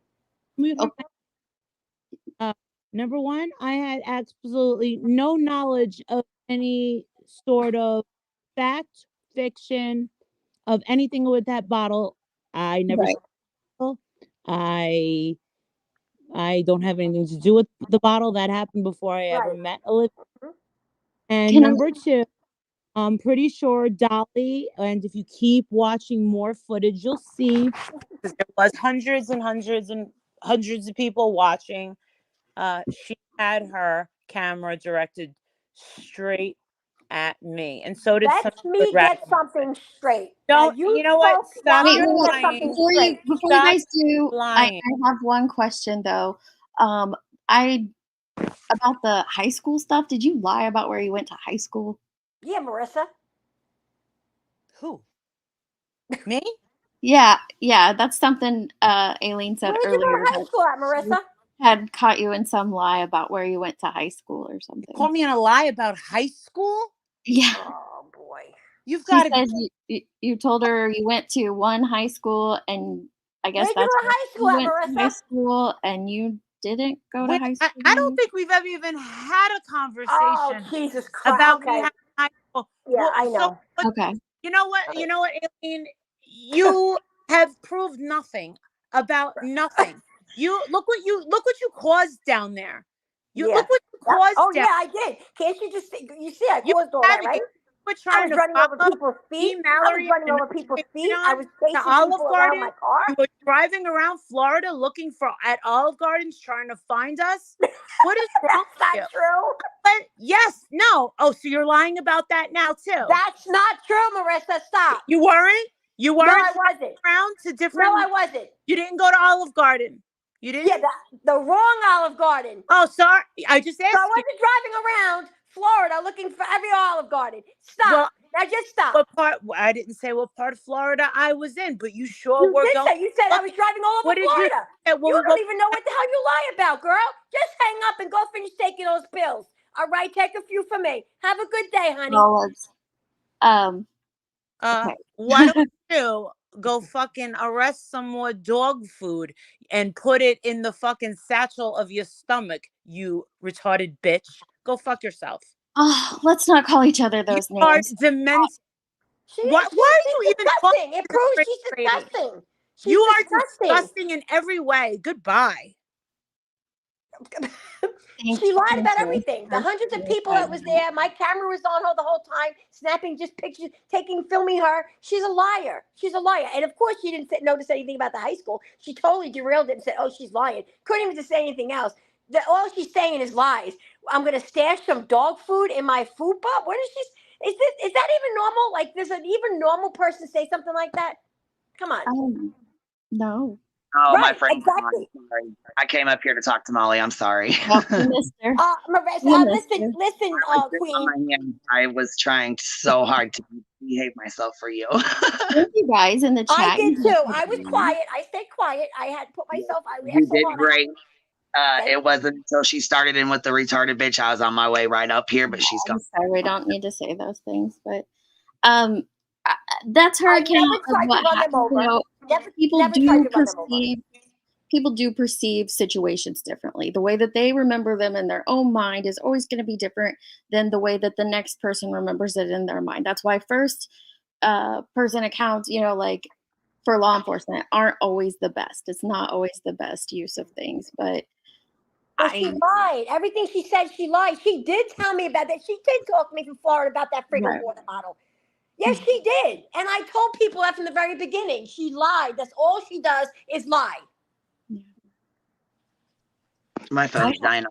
Number one, I had absolutely no knowledge of any sort of fact, fiction, of anything with that bottle. I never saw the bottle. I don't have anything to do with the bottle. That happened before I ever met Olivia. And number two, I'm pretty sure Dolly, and if you keep watching more footage, you'll see because there was hundreds and hundreds and hundreds of people watching. She had her camera directed straight at me, and so did Let me get something straight. Don't now, you know what? Stop Wait, your wait, lying. before you guys do, lying. I have one question though. About the high school stuff. Did you lie about where you went to high school? Yeah, Marissa. Who? Me? Yeah, that's something Aileen said Where did you earlier. go to high school at, Marissa? Had caught you in some lie about where you went to high school or something. Call me in a lie about high school? Yeah. Oh boy. You've She got to. says you told her you went to one high school, and I guess Where'd you that's go to high school you at, went to Marissa? high school, and you didn't go to high school. I don't think we've ever even had a conversation. Oh, Jesus Christ. About Okay. me having high school. Yeah, I know. Okay. You know what? You know what, Aileen? You have proved nothing about nothing. You look what you caused down there. You look what you caused. Oh down. yeah, I did. Can't you just see? You see, I caused all that, right? I was running over people's feet. I was running over people's feet. I was chasing people around my car. You were driving around Florida looking at Olive Gardens trying to find us. What is wrong with you? That's true. But yes, no. Oh, so you're lying about that now too? That's not true, Marissa. Stop. You weren't? You weren't? No, I wasn't. Around to different. No, I wasn't. You didn't go to Olive Garden. You didn't? Yeah, the wrong Olive Garden. Oh, sorry. I just asked. So I wasn't driving around Florida looking for every Olive Garden. Stop. Well, now just stop. What part? I didn't say what part of Florida I was in, but you sure you were did going. Say, you said I was driving all over what did Florida. You don't even know what the hell you lie about, girl. Just hang up and go finish taking those pills. All right, take a few from me. Have a good day, honey. Okay. Why don't you go fucking arrest some more dog food and put it in the fucking satchel of your stomach, you retarded bitch. Go fuck yourself. Oh, let's not call each other those names. Are demented. Why are you even talking? It proves she's disgusting. You are disgusting in every way. Goodbye. She lied about everything. The hundreds of people that was there, my camera was on her the whole time, snapping just pictures, filming her. She's a liar. She's a liar. And of course, she didn't notice anything about the high school. She totally derailed it and said, "Oh, she's lying." Couldn't even just say anything else. All she's saying is lies. I'm gonna stash some dog food in my food box. What is she? Is that even normal? Like, does an even normal person say something like that? Come on. No. Oh, right, my friend. Exactly. Sorry. I came up here to talk to Molly. I'm sorry. Marissa, listen, Queen. I was trying so hard to behave myself for you. Thank you guys in the chat. I did too. I was quiet. I stayed quiet. I had put myself. You did great. It wasn't until she started in with the retarded bitch. I was on my way right up here, but she's gone. Sorry, we don't need to say those things, but that's her account of what happened. People do perceive people do perceive situations differently. The way that they remember them in their own mind is always going to be different than the way that the next person remembers it in their mind. That's why first person accounts, you know, like for law enforcement, aren't always the best. It's not always the best use of things, but Well, she lied. Everything she said, she lied. She did tell me about that. She did talk to me from Florida about that friggin' Right. water bottle. Yes, she did. And I told people that from the very beginning. She lied. That's all she does is lie. My phone's dying.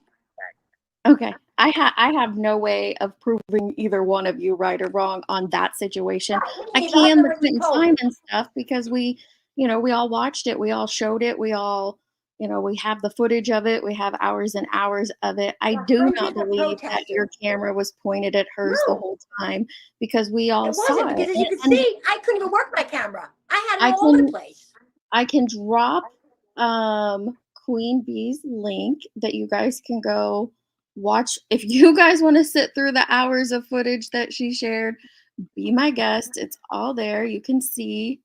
Okay. I have no way of proving either one of you right or wrong on that situation. I either. can the What you Quentin told me. Simon stuff because we, you know, we all watched it, we all showed it, we all, you know, we have the footage of it, we have hours and hours of it. I do not hundreds of believe that your protesters. camera was pointed at hers the No. whole time because we all It wasn't saw because it. as you can And see, I couldn't even work my camera. I had it I all over the can place. I can drop Queen Bee's link that you guys can go watch. If you guys want to sit through the hours of footage that she shared, be my guest. It's all there. You can see.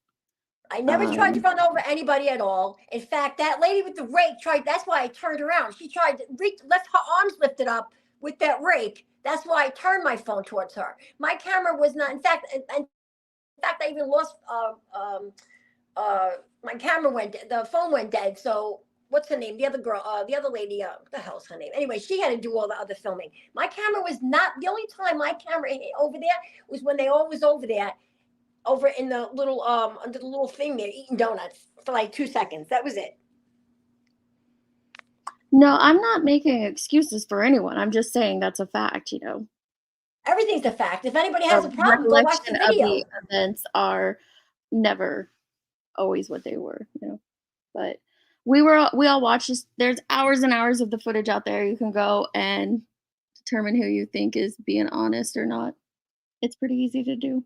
I never tried to run over anybody at all. In fact, that lady with the rake tried. That's why I turned around. She tried to left her arms lifted up with that rake. That's why I turned my phone towards her. My camera was not. In fact, I even lost. My camera went. The phone went dead. So what's her name? The other girl. The other lady. What the hell's her name? Anyway, she had to do all the other filming. My camera was not. The only time my camera hit over there was when they all was over there. Over in the little under the little thing there eating donuts for like 2 seconds. That was it. No, I'm not making excuses for anyone. I'm just saying that's a fact, you know. Everything's a fact. If anybody has a The problem, go watch the recollection of video. the events are never always what they were, you know. But we all watched this. There's hours and hours of the footage out there. You can go and determine who you think is being honest or not. It's pretty easy to do.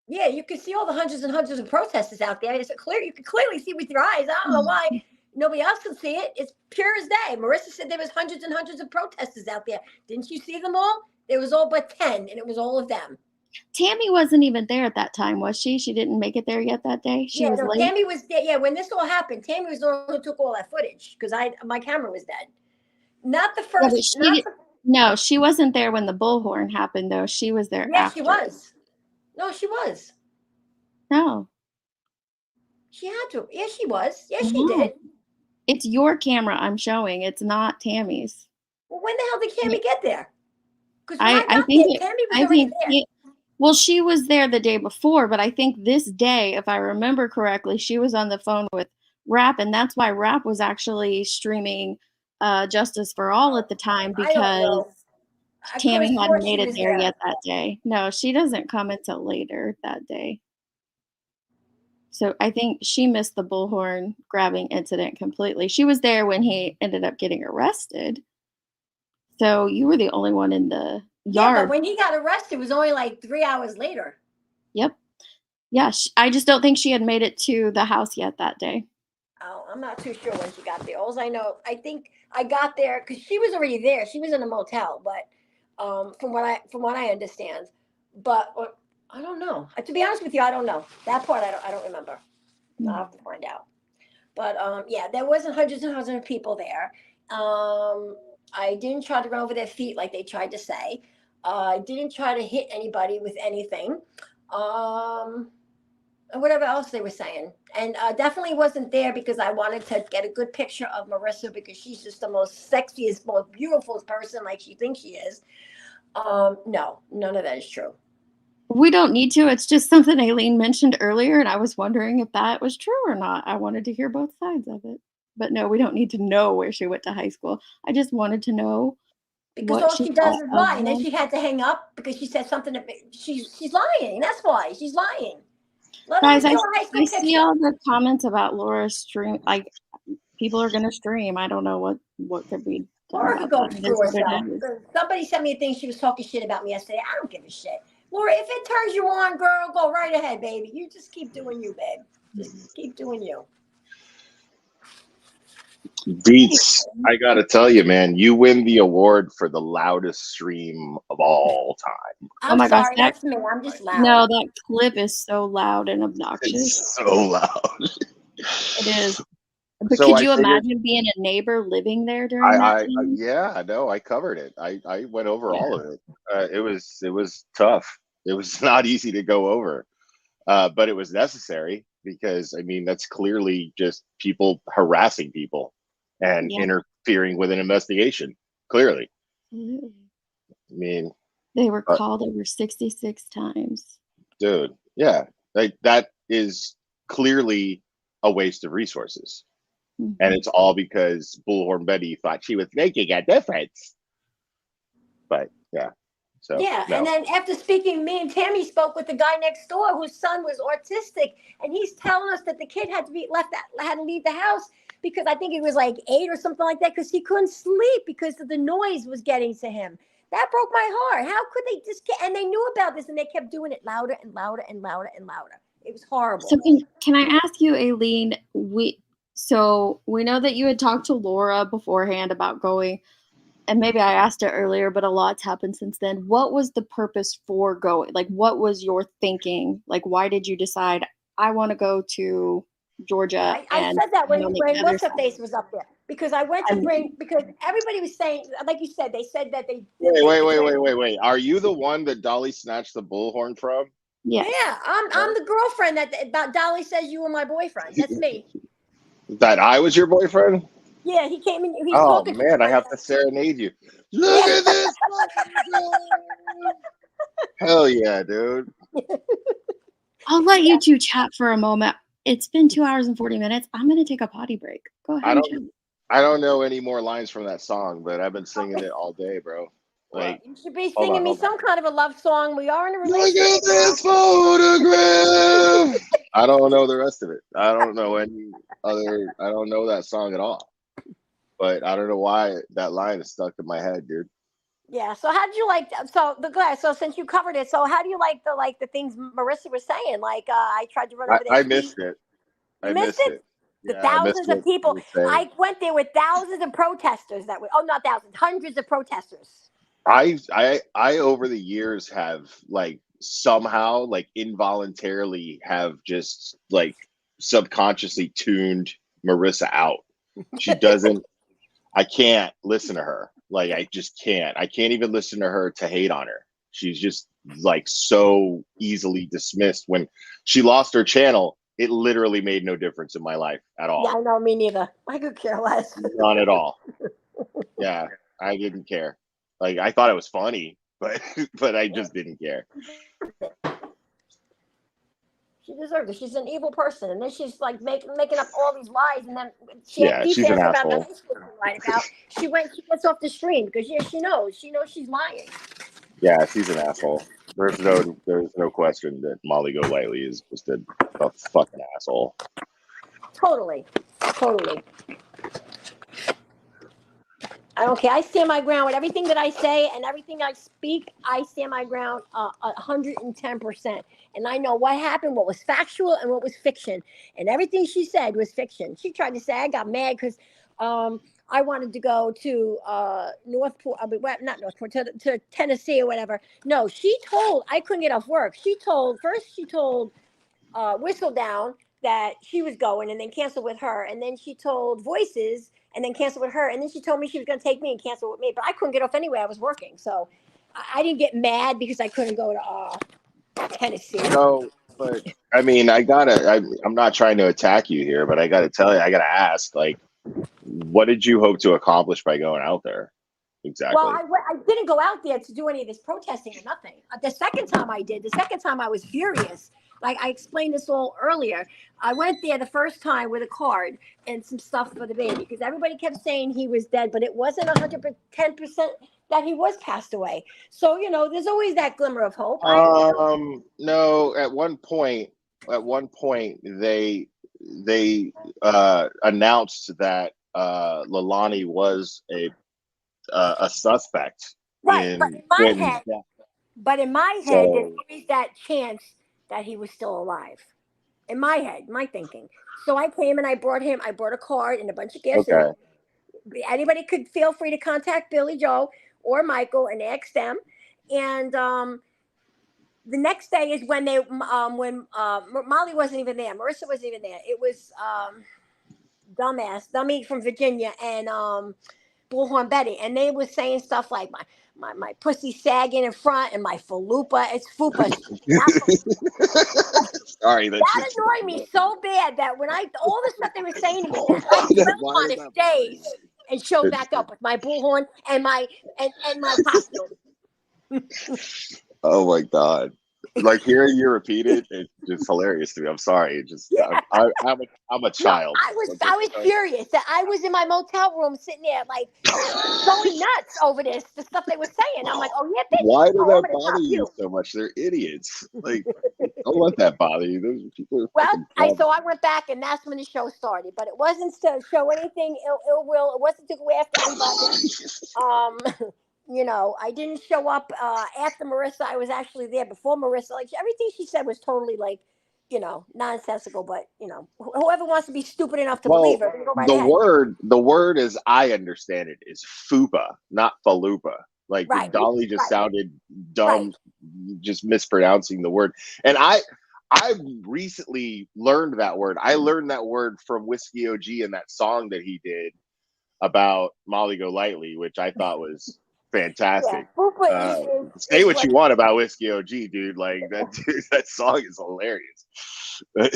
Yeah, you can see all the hundreds and hundreds of protesters out there. It's clear. You can clearly see with your eyes. I don't know why nobody else can see it. It's pure as day. Marissa said there was hundreds and hundreds of protesters out there. Didn't you see them all? There was all but 10, and it was all of them. Tammy wasn't even there at that time, was she? She didn't make it there yet that day. She was late. Tammy was there. Yeah, when this all happened, Tammy was the one who took all that footage because my camera was dead. Not the Yeah, first. but no, she wasn't there when the bullhorn happened, though. She was there Yeah, after. she was. No, she was. No. She had to. Yeah, she was. Yeah, she No. did. It's your camera I'm showing. It's not Tammy's. Well, when the hell did Tammy get there? Because I think Tammy was already there. Well, she was there the day before, but I think this day, if I remember correctly, she was on the phone with Rap, and that's why Rap was actually streaming Justice for All at the time because Tammy hadn't made it there yet that day. No, she doesn't come until later that day. So I think she missed the bullhorn grabbing incident completely. She was there when he ended up getting arrested. So you were the only one in the yard. Yeah, but when he got arrested, it was only like 3 hours later. Yep. Yeah, I just don't think she had made it to the house yet that day. Oh, I'm not too sure when she got there. All I know, I think I got there because she was already there. She was in a motel, but from what I understand, but I don't know. To be honest with you, I don't know that part. I don't remember. I'll have to find out. But yeah, there wasn't hundreds and hundreds of people there. I didn't try to run over their feet like they tried to say. I didn't try to hit anybody with anything. Whatever else they were saying. And definitely wasn't there because I wanted to get a good picture of Marissa because she's just the most sexiest, most beautiful person like she thinks she is. No, none of that is true. We don't need to. It's just something Aileen mentioned earlier, and I was wondering if that was true or not. I wanted to hear both sides of it. But no, we don't need to know where she went to high school. I just wanted to know because all she does is lie. And then she had to hang up because she said something that she's lying. That's why she's lying. Guys, I see all the comments about Laura's stream. Like, people are going to stream. I don't know what could be done Laura could go about that. through herself. Somebody sent me a thing. She was talking shit about me yesterday. I don't give a shit. Laura, if it turns you on, girl, go right ahead, baby. You just keep doing you, babe. Just keep doing you. Beats, I gotta tell you, man, you win the award for the loudest stream of all time. I'm my gosh, sorry, that's me. I'm just loud. No, that clip is so loud and obnoxious. It's so loud. It is. But So could I you figured imagine being a neighbor living there during that time? yeah, no, I covered it. I went over Yeah. all of it. It was tough. It was not easy to go over, but it was necessary because I mean that's clearly just people harassing people and Yeah. interfering with an investigation. Clearly, Absolutely. I mean, They were called over 66 times. dude, yeah, like that is clearly a waste of resources. And Mhm. it's all because Bullhorn Betty thought she was making a difference. But yeah, so Yeah, and no. then after speaking, me and Tammy spoke with the guy next door whose son was autistic, and he's telling us that the kid had to be had to leave the house because I think he was like 8 or something like that because he couldn't sleep because the noise was getting to him. That broke my heart. How could they just get? And they knew about this, and they kept doing it louder and louder and louder and louder. It was horrible. So can I ask you, Aileen? So we know that you had talked to Laura beforehand about going, and maybe I asked it earlier, but a lot's happened since then. What was the purpose for going? Like, what was your thinking? Like, why did you decide I want to go to Georgia? I said that when on the other what's her side? face was up there because I went to bring because everybody was saying like you said they said that they Wait. Are you the one that Dolly snatched the bullhorn from? Yes. Yeah, I'm the girlfriend that about Dolly says you were my boyfriend. That's me. That I was your boyfriend? Yeah, he came in. He's Oh talking to man, I me. have to serenade you. Look at this Hell yeah, dude. I'll let you two chat for a moment. It's been 2 hours and 40 minutes. I'm going to take a potty break. Go ahead and chat. I don't know any more lines from that song, but I've been singing it all day, bro. Like, You should be hold singing on, me hold on. some kind of a love song. We are in a Look relationship. at this photograph. I don't know the rest of it. I don't know any other. I don't know that song at all. But I don't know why that line is stuck in my head, dude. Yeah. So how did you like? So since you covered it, so how do you like the things Marissa was saying? Like I tried to run over there. I missed it. You I missed it. The Yeah, I missed thousands what of you people. were saying. I went there with thousands of protesters. That were not thousands, hundreds of protesters. I over the years have like somehow like involuntarily have just like subconsciously tuned Marissa out. She doesn't I can't listen to her. Like I just can't. I can't even listen to her to hate on her. She's just like so easily dismissed. When she lost her channel, it literally made no difference in my life at all. Yeah, I know. Me neither. I could care less. None at all. Yeah, I didn't care. Like I thought it was funny, but I just didn't care. She deserved it. She's an evil person, and then she's like making up all these lies, and then Yeah, Keith she's an asked her about the asshole. high school she lied about. She gets off the stream because she knows she's lying. Yeah, she's an asshole. There's no question that Molly Golightly is just a fucking asshole. Totally. I don't care. I stand my ground with everything that I say and everything I speak. I stand my ground 110%. And I know what happened, what was factual and what was fiction. And everything she said was fiction. She tried to say I got mad because I wanted to go to Northport. Not Northport, to Tennessee or whatever. No, I couldn't get off work. She told Whistledown that she was going and then canceled with her. And then she told Voices and then canceled with her. And then she told me she was going to take me and cancel with me. But I couldn't get off anyway. I was working. So I didn't get mad because I couldn't go to Tennessee. No, but I mean, I'm not trying to attack you here, but I gotta tell you, I gotta ask, like, what did you hope to accomplish by going out there? Exactly. Well, I didn't go out there to do any of this protesting or nothing. The second time I was furious. Like I explained this all earlier. I went there the first time with a card and some stuff for the baby because everybody kept saying he was dead, but it wasn't 110% that he was passed away. So, there's always that glimmer of hope. No, at one point they announced that Leilani was a suspect Right, but in in my Clinton's head, death. there's So always that chance that he was still alive. In my head, my thinking. So I came and I brought a card and a bunch of gifts. okay. And anybody could feel free to contact Billy Joe or Michael and ask them. And the next day is when Molly wasn't even there. Marissa wasn't even there. It was dummy from Virginia, and Bullhorn Betty, and they was saying stuff like my pussy sagging in front and my falupa. It's fupa. Sorry, That annoyed me so bad that when all the stuff they were saying to me, that I dwelt Why on is it that for days and showed back up with my bullhorn and my costume. Oh my God. Like hearing you repeat it, it's just hilarious to me. I'm sorry. It just I'm a child. I was furious that I was in my motel room sitting there like going nuts over this, the stuff they were saying. I'm like, oh yeah, bitch. Why does Oh, I'm that gonna bother top you so much? They're idiots. Like, don't let that bother you. Those people are Well, fucking dumb. so I went back, and that's when the show started. But it wasn't to show anything ill will. It wasn't to go after anybody. I didn't show up after Marissa. I was actually there before Marissa. Like everything she said was totally like, nonsensical. But whoever wants to be stupid enough to believe Well, her, they go right ahead. the word as I understand it is fupa, not falupa. Like Right. Dolly just Right. sounded dumb, just mispronouncing the word. And I recently learned that word. I learned that word from Whiskey OG and that song that he did about Molly Golightly, which I thought was fantastic. Yeah, fupa Say what you want about Whiskey OG, dude. Like that song is hilarious. But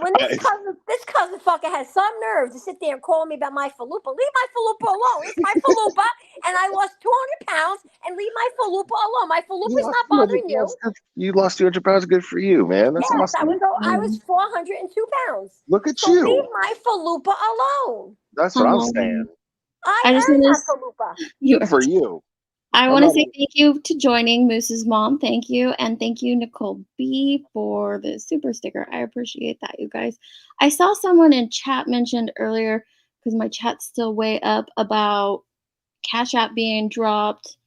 when this cousin fucker has some nerve to sit there and call me about my falupa, leave my falupa alone. It's my falupa, and I lost 200 pounds, and leave my falupa alone. My falupa's not bothering you. You lost 200 pounds. Good for you, man. That's Yes, awesome. I was 402 pounds. Look at So you. leave my falupa alone. That's what I'm saying. I just earned wanna that falupa. Good for you. I I'm want to not say thank you to joining Moose's mom. Thank you. And thank you, Nicole B, for the super sticker. I appreciate that, you guys. I saw someone in chat mentioned earlier, because my chat's still way up, about Cash App being dropped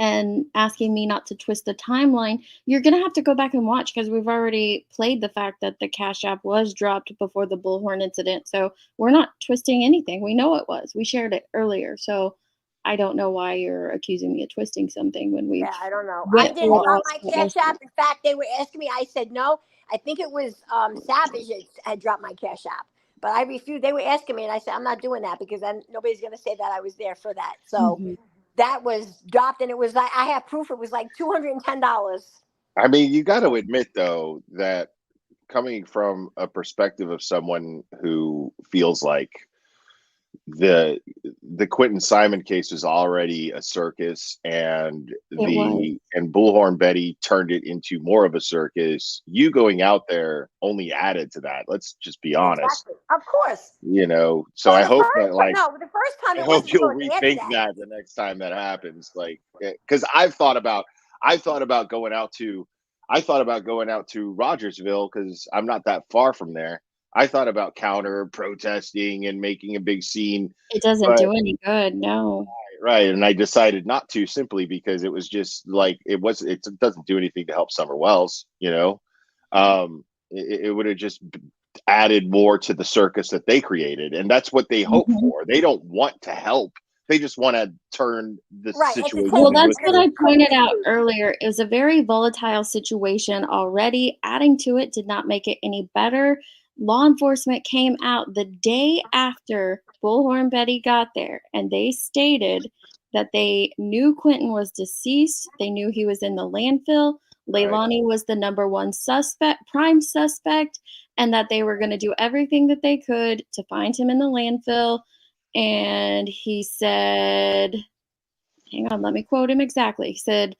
and asking me not to twist the timeline. You're going to have to go back and watch, because we've already played the fact that the Cash App was dropped before the Bullhorn incident. So we're not twisting anything. We know it was. We shared it earlier. So I don't know why you're accusing me of twisting something when we I don't know. I went didn't through it drop all my step by Cash step. App. In fact, they were asking me. I said no. I think it was Savage that had dropped my Cash App, but I refused. They were asking me, and I said I'm not doing that, because then nobody's going to say that I was there for that. So that was dropped, and it was like I have proof. It was like $210. I mean, you got to admit though that coming from a perspective of someone who feels like the Quentin Simon case was already a circus, and Bullhorn Betty turned it into more of a circus. You going out there only added to that. Let's just be honest. Exactly. Of course. So I hope that the first time I it hope wasn't you'll going after rethink that. that the next time that happens. Like, because I thought about going out to Rogersville, because I'm not that far from there. I thought about counter protesting and making a big scene. It doesn't do any good. No. Right. And I decided not to, simply because it was just like, it doesn't do anything to help Summer Wells, it would have just added more to the circus that they created. And that's what they hope for. They don't want to help. They just want to turn the situation. Well, that's what I pointed out earlier. It was a very volatile situation already. Adding to it did not make it any better. Law enforcement came out the day after Bullhorn Betty got there, and they stated that they knew Quentin was deceased. They knew he was in the landfill. Leilani was the #1 prime suspect, and that they were going to do everything that they could to find him in the landfill. And he said, hang on, let me quote him exactly. He said,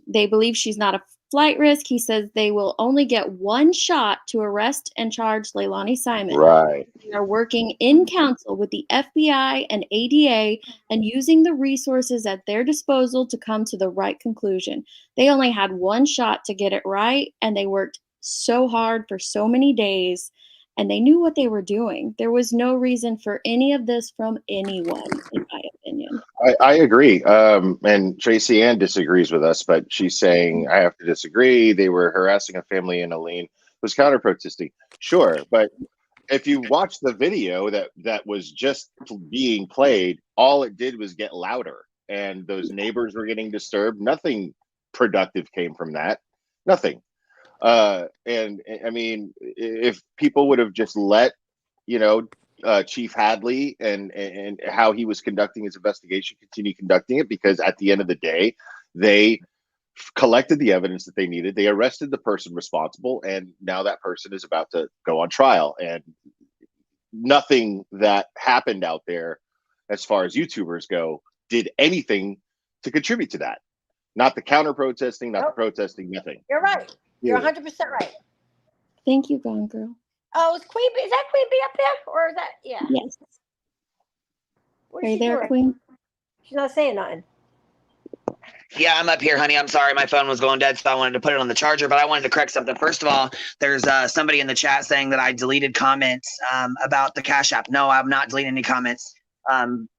they believe she's not a flight risk. He says they will only get one shot to arrest and charge Leilani Simon. Right. They are working in council with the FBI and ADA and using the resources at their disposal to come to the right conclusion. They only had one shot to get it right, and they worked so hard for so many days, and they knew what they were doing. There was no reason for any of this from anyone, in my opinion. I agree. And Tracy Ann disagrees with us, but she's saying, I have to disagree. They were harassing a family, and Aline was counter protesting. Sure. But if you watch the video that was just being played, all it did was get louder, and those neighbors were getting disturbed. Nothing productive came from that. Nothing. And I mean, if people would have just let Chief Hadley and how he was conducting his investigation, continue conducting it, because at the end of the day, they collected the evidence that they needed. They arrested the person responsible, and now that person is about to go on trial. And nothing that happened out there, as far as YouTubers go, did anything to contribute to that. Not the counter protesting, not the protesting, nothing. You're right. You're Period. 100% right. Thank you, Gone Girl. Oh, is Queen Bee? Is that Queen Bee up there, or is that Yes. What Are is you she there, doing? Queen? She's not saying nothing. Yeah, I'm up here, honey. I'm sorry, my phone was going dead, so I wanted to put it on the charger. But I wanted to correct something. First of all, there's somebody in the chat saying that I deleted comments about the Cash App. No, I'm not deleting any comments.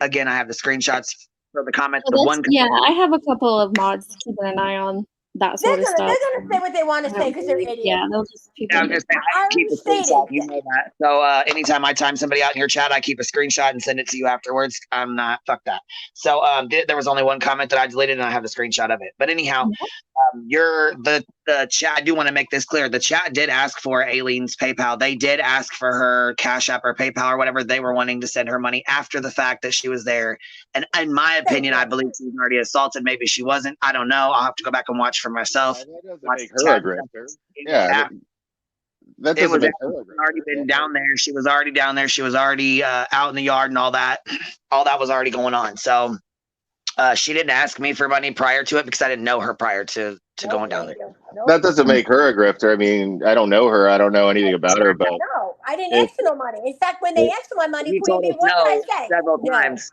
Again, I have the screenshots for the comments. The one. Yeah, I have a couple of mods keeping an eye on that sort of stuff. They're gonna say what they want to say because they're idiots. Yeah, they'll just Yeah, I'm just saying, I keep a screenshot. You know that. So anytime I time somebody out in your chat, I keep a screenshot and send it to you afterwards. I'm not, fuck that. So there was only one comment that I deleted, and I have the screenshot of it. But anyhow, the chat. I do want to make this clear. The chat did ask for Aileen's PayPal. They did ask for her Cash App or PayPal or whatever. They were wanting to send her money after the fact that she was there. And in my opinion, I believe she was already assaulted. Maybe she wasn't. I don't know. I'll have to go back and watch for myself. That doesn't make her a grifter. Yeah, that doesn't make her a grifter. Already been down there. She was already down there. She was already out in the yard and all that. All that was already going on. So she didn't ask me for money prior to it because I didn't know her prior to going down there. That doesn't make her a grifter. I mean, I don't know her. I don't know anything about her, but No, I didn't ask for no money. In fact, when they asked for my money, You Queen told Bee, us what did I no say? several No. times.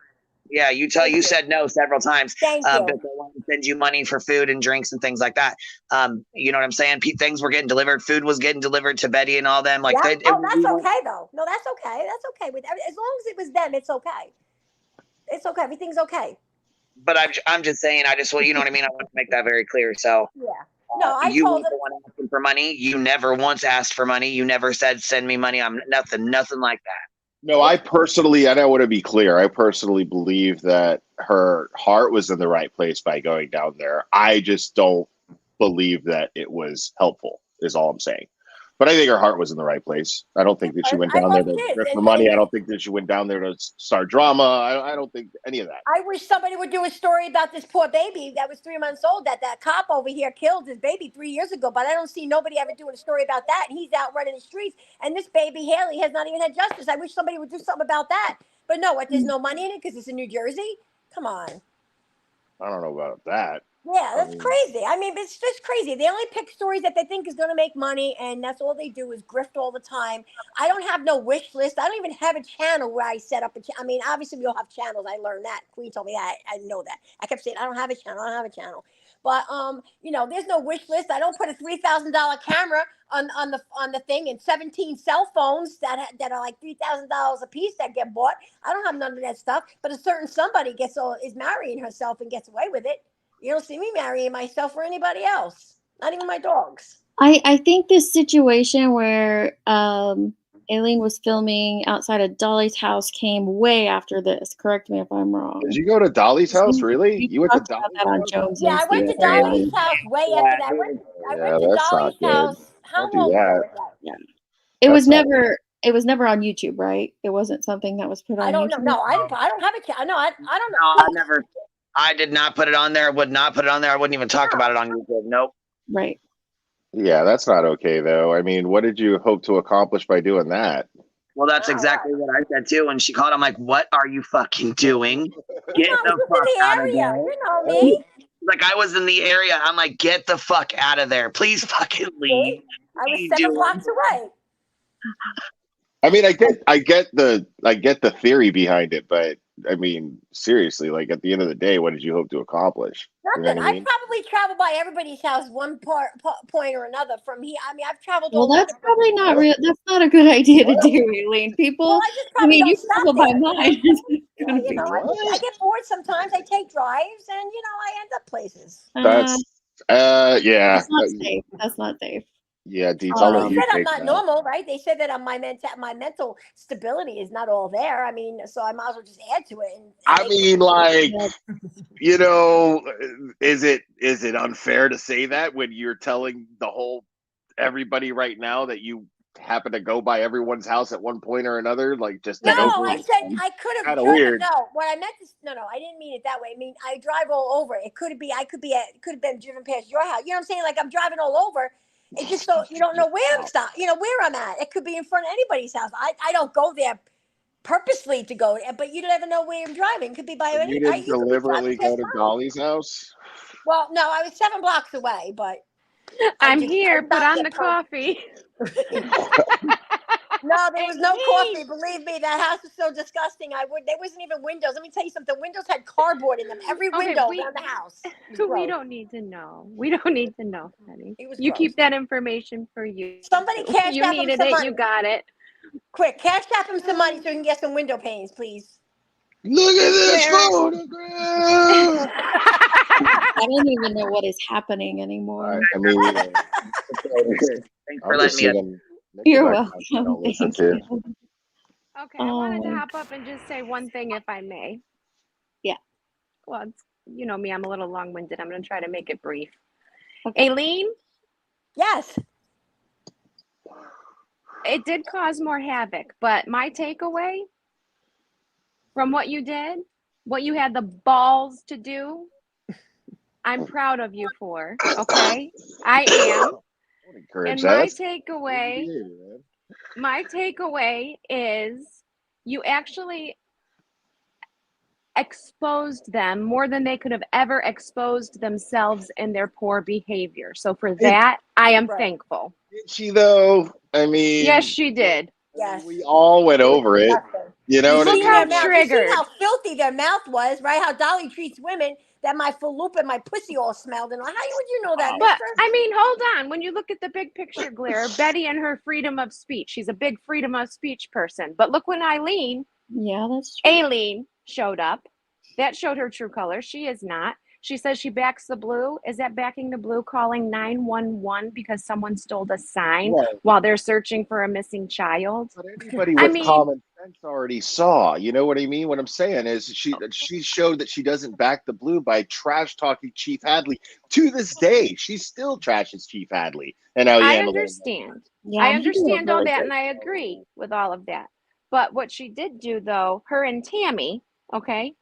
Yeah, you said no several times. Thank you. But they wanted to send you money for food and drinks and things like that. You know what I'm saying? Things were getting delivered. Food was getting delivered to Betty and all them. Like, Yeah. they, Oh, that's okay though. No, that's okay. That's okay with as long as it was them. It's okay. It's okay. Everything's okay. But I'm just saying. I just, well, you know what I mean. I want to make that very clear. So. Yeah. No, I you told weren't the one asking for money. You never once asked for money. You never said send me money. I'm nothing like that. no, I want to be clear. I personally believe that her heart was in the right place by going down there. I just don't believe that it was helpful, is all I'm saying. But I think her heart was in the right place. I don't think that she went down there to grift for money. I don't think that she went down there to start drama. I don't think any of that. I wish somebody would do a story about this poor baby that was 3 months old that cop over here killed his baby 3 years ago. But I don't see nobody ever doing a story about that. And he's out running the streets. And this baby, Haley, has not even had justice. I wish somebody would do something about that. But no, there's no money in it because it's in New Jersey? Come on. I don't know about that. Yeah, that's crazy. I mean, it's just crazy. They only pick stories that they think is going to make money, and that's all they do is grift all the time. I don't have no wish list. I don't even have a channel where I set up I mean, obviously we all have channels. I learned that. Queen told me that. I didn't know that. I kept saying, I don't have a channel. I don't have a channel. But there's no wish list. I don't put a $3,000 camera on the thing and 17 cell phones that are like $3,000 a piece that get bought. I don't have none of that stuff. But a certain somebody is marrying herself and gets away with it. You don't see me marrying myself or anybody else, not even my dogs. I think this situation where Aileen was filming outside of Dolly's house came way after this. Correct me if I'm wrong. Did you go to Dolly's house? Really? You went to Dolly's that on Jones? Yeah, I went to Dolly's house way after that. I went to Dolly's house. How long ago was that? Yeah. It was never on YouTube, right? It wasn't something that was put on YouTube. I don't know. No, I don't have a channel. No, I don't know. No, I did not put it on there. Would not put it on there. I wouldn't even talk about it on YouTube. Nope. Right. Yeah, that's not okay, though. I mean, what did you hope to accomplish by doing that? Well, that's exactly what I said, too. When she called, I'm like, what are you fucking doing? Get the fuck out of there. You know me. Like, I was in the area. I'm like, get the fuck out of there. Please fucking leave. I was 7 blocks away. I mean, I get the theory behind it, but I mean, seriously, like at the end of the day, what did you hope to accomplish? Nothing. You know what I mean? I probably traveled by everybody's house one point or another from here. I mean, I've traveled. Well, all that's over. probably not real. That's not a good idea to do, Aileen. People. Well, I mean, you stop travel by there. mine. I get bored sometimes. I take drives, and I end up places. That's yeah. That's not safe. That's not safe. Yeah, Deets, I'll let They you said I'm take not that. normal, right? They said that my mental stability is not all there. I mean, so I might as well just add to it. I mean, like, you know, is it unfair to say that when you're telling everybody right now that you happen to go by everyone's house at one point or another, like just No, to know who I it's said from? I could have Kind of driven. weird. No, what I meant is no, I didn't mean it that way. I mean I drive all over. It could be I could be at, it could have been driven past your house. You know what I'm saying? Like I'm driving all over. It just so you don't know where I'm stop. You know where I'm at. It could be in front of anybody's house. I don't go there purposely to go, but you never know where I'm driving. It could be by So any. you didn't You could be driving deliberately go past to mine. Dolly's house? Well, no, I was 7 blocks away, but I'm I here. Put stopped on there the coffee. No, there was no Hey. coffee. Believe me, that house was so disgusting. There wasn't even windows. Let me tell you something. Windows had cardboard in them. Every Okay, window around the house. It was we gross. don't need to know. We don't need to know, honey. It was You gross. keep that information for you. Somebody cash You app him needed some it. money. You got it. Quick, cash app him some money so he can get some window panes, please. Look at this Claire. photograph. I don't even know what is happening anymore. I mean, Thanks for I'm letting just me. sitting. You're Nickelback concert I welcome. listen Thank to. you. Okay, I wanted to Oh, hop up and just say one thing, if I may. yeah. Well, you know me, I'm a little long-winded. I'm going to try to make it brief. Okay. Aileen, Yes. it did cause more havoc, but my takeaway from what you did, what you had the balls to do, I'm proud of you for. Okay, I am. Don't encourage And that. my That's takeaway, is you actually exposed them more than they could have ever exposed themselves in their poor behavior. So for that, I am thankful. Did she though? I mean, Yes, she did. Yes. we all went It was over it. disgusting. You know what I seen mean? their how mouth. You seen triggered. how filthy their mouth was, right? How Dolly treats women. That my falloop and my pussy all smelled. And how would you know that, But mistress? I mean, hold on. When you look at the big picture, Blair, Betty and her freedom of speech, she's a big freedom of speech person. But look when Yeah, that's true. Aileen showed up. That showed her true colors. She is not. She says she backs the blue. Is that backing the blue calling 911 because someone stole a sign Right. while they're searching for a missing child? But anybody I with mean, common sense already saw. You know what I mean? What I'm saying is she showed that she doesn't back the blue by trash talking Chief Hadley. To this day, she still trashes Chief Hadley and how he I handled it. understand. Yeah, I and he did a understand all really that, great and I agree with all of that. But what she did do, though, her and Tammy, okay,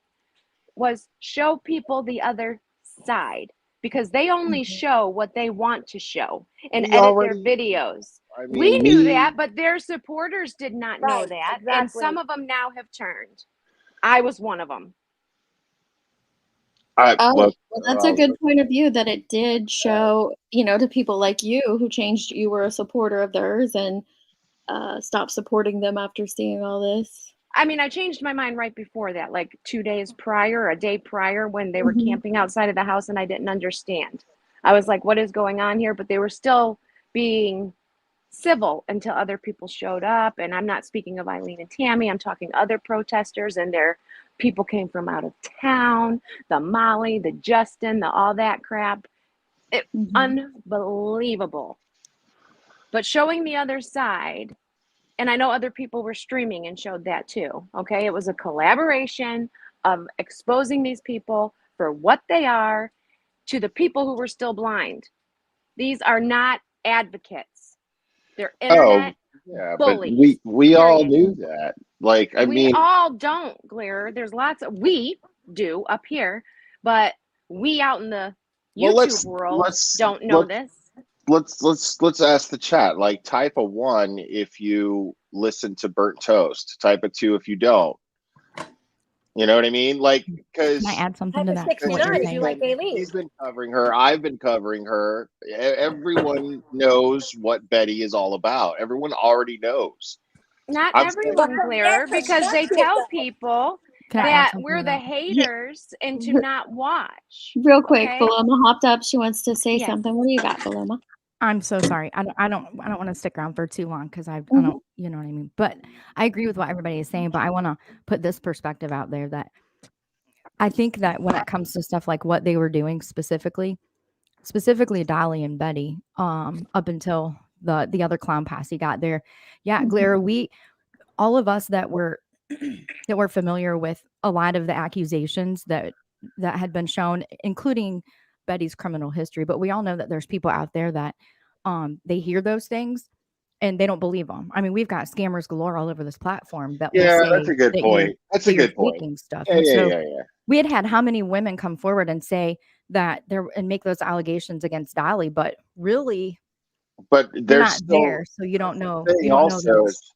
was show people the other side because they only show what they want to show and We edit their already, videos. I We mean, knew me, that, but their supporters did not know Right, that. And exactly. some of them now have turned. I was one of them. Oh, look, well, that's a good point of view that it did show, to people like you who changed, you were a supporter of theirs and stopped supporting them after seeing all this. I mean, I changed my mind right before that, like 2 days prior, a day prior, when they were Mhm. camping outside of the house and I didn't understand. I was like, what is going on here? But they were still being civil until other people showed up. And I'm not speaking of Eileen and Tammy, I'm talking other protesters, and their people came from out of town, the Molly, the Justin, the all that crap. Unbelievable. But showing the other side, and I know other people were streaming and showed that too. Okay. It was a collaboration of exposing these people for what they are to the people who were still blind. These are not advocates. They're internet yeah, but bullies. we all Period. knew that. Like, I We mean, all don't, Glare. There's lots of, we do up here, but we out in the well, YouTube world don't know this. let's ask the chat. Like, type a 1 if you listen to Burnt Toast. Type a 2 if you don't. You know what I mean? Like, because Can I add something to Type a that? To what 69 you're if you saying? like Aileen. he's been covering her. I've been covering her. Everyone knows what Betty is all about. Everyone already knows. Not I'm saying, everyone, Glare, because they tell people Can I add that something we're to the that? haters and to not watch. Real quick, Okay? Paloma hopped up. She wants to say Yes. something. What do you got, Paloma? I'm so sorry. I don't want to stick around for too long because I Mhm. don't, you know what I mean. But I agree with what everybody is saying. But I want to put this perspective out there that I think that when it comes to stuff like what they were doing specifically Dolly and Betty, up until the other clown posse got there. Yeah, Glare, all of us that were that were familiar with a lot of the accusations that had been shown, including Betty's criminal history, but we all know that there's people out there that they hear those things and they don't believe them. I mean, we've got scammers galore all over this platform that will Yeah, say that's a good that point. That's a you're good point. faking stuff. Yeah, And yeah, so yeah, yeah. we had how many women come forward and say that they're and make those allegations against Dolly, but really But you're there's not still there, so you don't know. thing You don't know also this. is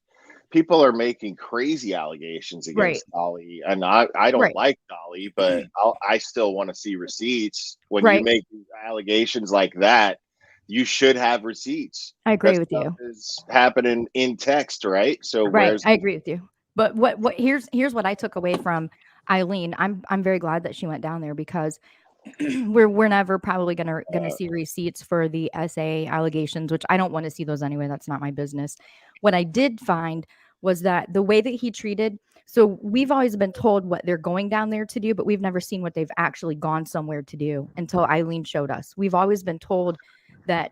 people are making crazy allegations Right. against Dolly, and I don't Right. like Dolly, but I still want to see receipts. When you Right. make allegations like that, you should have receipts. I agree That with stuff you. is happening in text, right? So Right. where's I agree with you. But what here's what I took away from Eileen. I'm very glad that she went down there because we're never probably gonna see receipts for the SA allegations, which I don't want to see those anyway. That's not my business. What I did find was that the way that he treated, so we've always been told what they're going down there to do, but we've never seen what they've actually gone somewhere to do until Eileen showed us. We've always been told that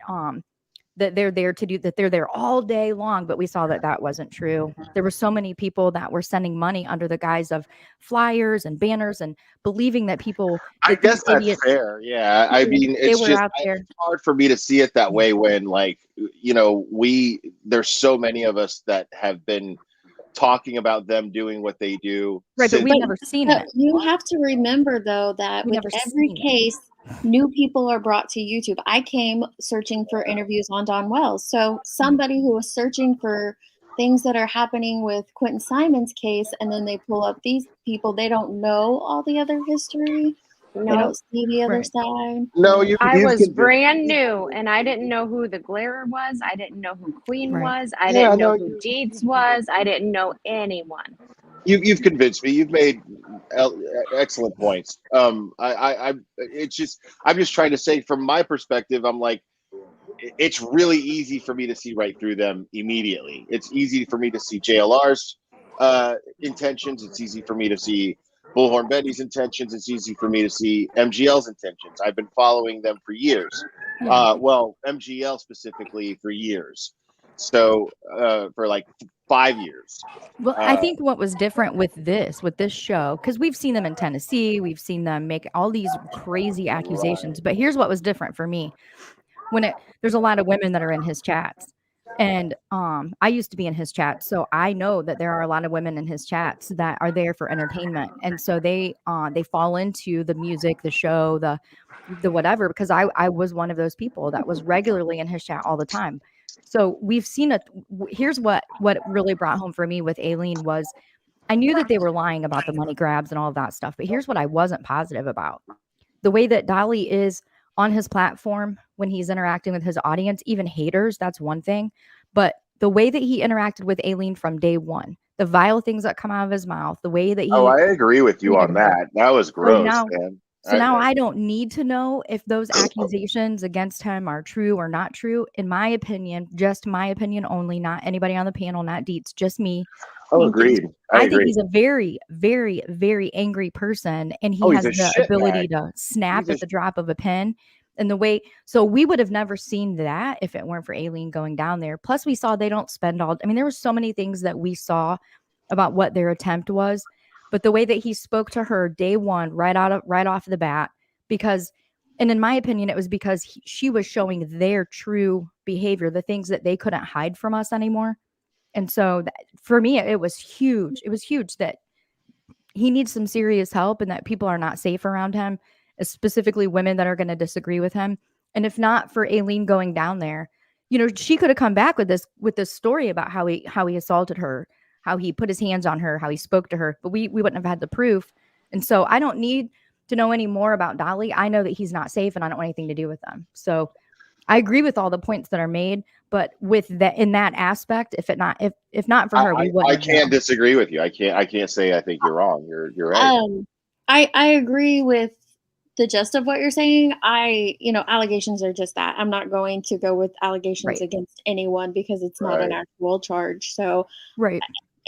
that they're there to do that, they're there all day long, but we saw that that wasn't true. There were so many people that were sending money under the guise of flyers and banners and believing that people I that these guess that's idiots fair. Yeah. I mean, they it's were just out there. it's hard for me to see it that way when, like, you know, there's so many of us that have been talking about them doing what they do. Right, but Since, we've never seen But it. you have to remember though that We with never every seen it. case, new people are brought to YouTube. I came searching for interviews on Don Wells. So somebody who was searching for things that are happening with Quentin Simon's case, and then they pull up these people, they don't know all the other history. They Nope. don't see the other Right. side. no, you I you've was convinced brand new and I didn't know who the Glare was. I didn't know who Queen Right. was. I Yeah, didn't know no, who Deeds was. I didn't know anyone. you've convinced me. You've made excellent points. It's just I'm just trying to say from my perspective. I'm like, it's really easy for me to see right through them immediately. It's easy for me to see JLR's intentions. It's easy for me to see Bullhorn Betty's intentions. It's easy for me to see MGL's intentions. I've been following them for years. Yeah. Well, MGL specifically for years. So for like 5 years. Well, I think what was different with this show, because we've seen them in Tennessee, we've seen them make all these crazy accusations, but here's what was different for me. There's a lot of women that are in his chats. And I used to be in his chat, so I know that there are a lot of women in his chats that are there for entertainment. And so they fall into the music, the show, the whatever, because I was one of those people that was regularly in his chat all the time. So we've seen here's what really brought home for me with Aileen was I knew that they were lying about the money grabs and all of that stuff, but here's what I wasn't positive about. The way that Dolly is on his platform when he's interacting with his audience, even haters, that's one thing. But the way that he interacted with Aileen from day one, the vile things that come out of his mouth, the way that Oh, he I agree with you treated on her. that. That was So gross, now, man. so now I don't need to know if those accusations against him are true or not true. In my opinion, just my opinion only, not anybody on the panel, not Deets, just me. Oh, agreed. I think agree. he's a very, very, very angry person, and he Oh, has he's a the ability shitbag. to snap He's a at the drop of a pen. And the way, so we would have never seen that if it weren't for Aileen going down there. Plus, we saw they don't spend all. I mean, there were so many things that we saw about what their attempt was, but the way that he spoke to her day one, right off the bat, because, and in my opinion, it was because she was showing their true behavior, the things that they couldn't hide from us anymore. And so for me, it was huge. It was huge that he needs some serious help and that people are not safe around him, specifically women that are going to disagree with him. And if not for Aileen going down there, you know, she could have come back with this story about how he assaulted her, how he put his hands on her, how he spoke to her, but we wouldn't have had the proof. And so I don't need to know any more about Dolly. I know that he's not safe and I don't want anything to do with them. So I agree with all the points that are made, but with that in that aspect, if not for her, we wouldn't. I can't disagree with you. I can't say I think you're wrong. You're right. I agree with the gist of what you're saying. Allegations are just that. I'm not going to go with allegations against anyone because it's not an actual charge. So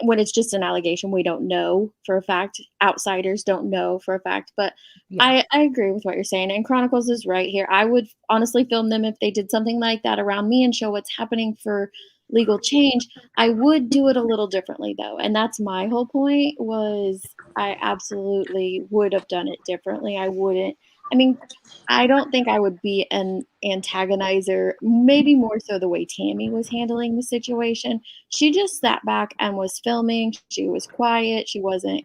when it's just an allegation, we don't know for a fact. Outsiders don't know for a fact. But I agree with what you're saying. And Chronicles is right here. I would honestly film them if they did something like that around me and show what's happening for legal change. I would do it a little differently though. And that's my whole point was I absolutely would have done it differently. I wouldn't I mean, I don't think I would be an antagonizer, maybe more so the way Tammy was handling the situation. She just sat back and was filming. She was quiet. She wasn't,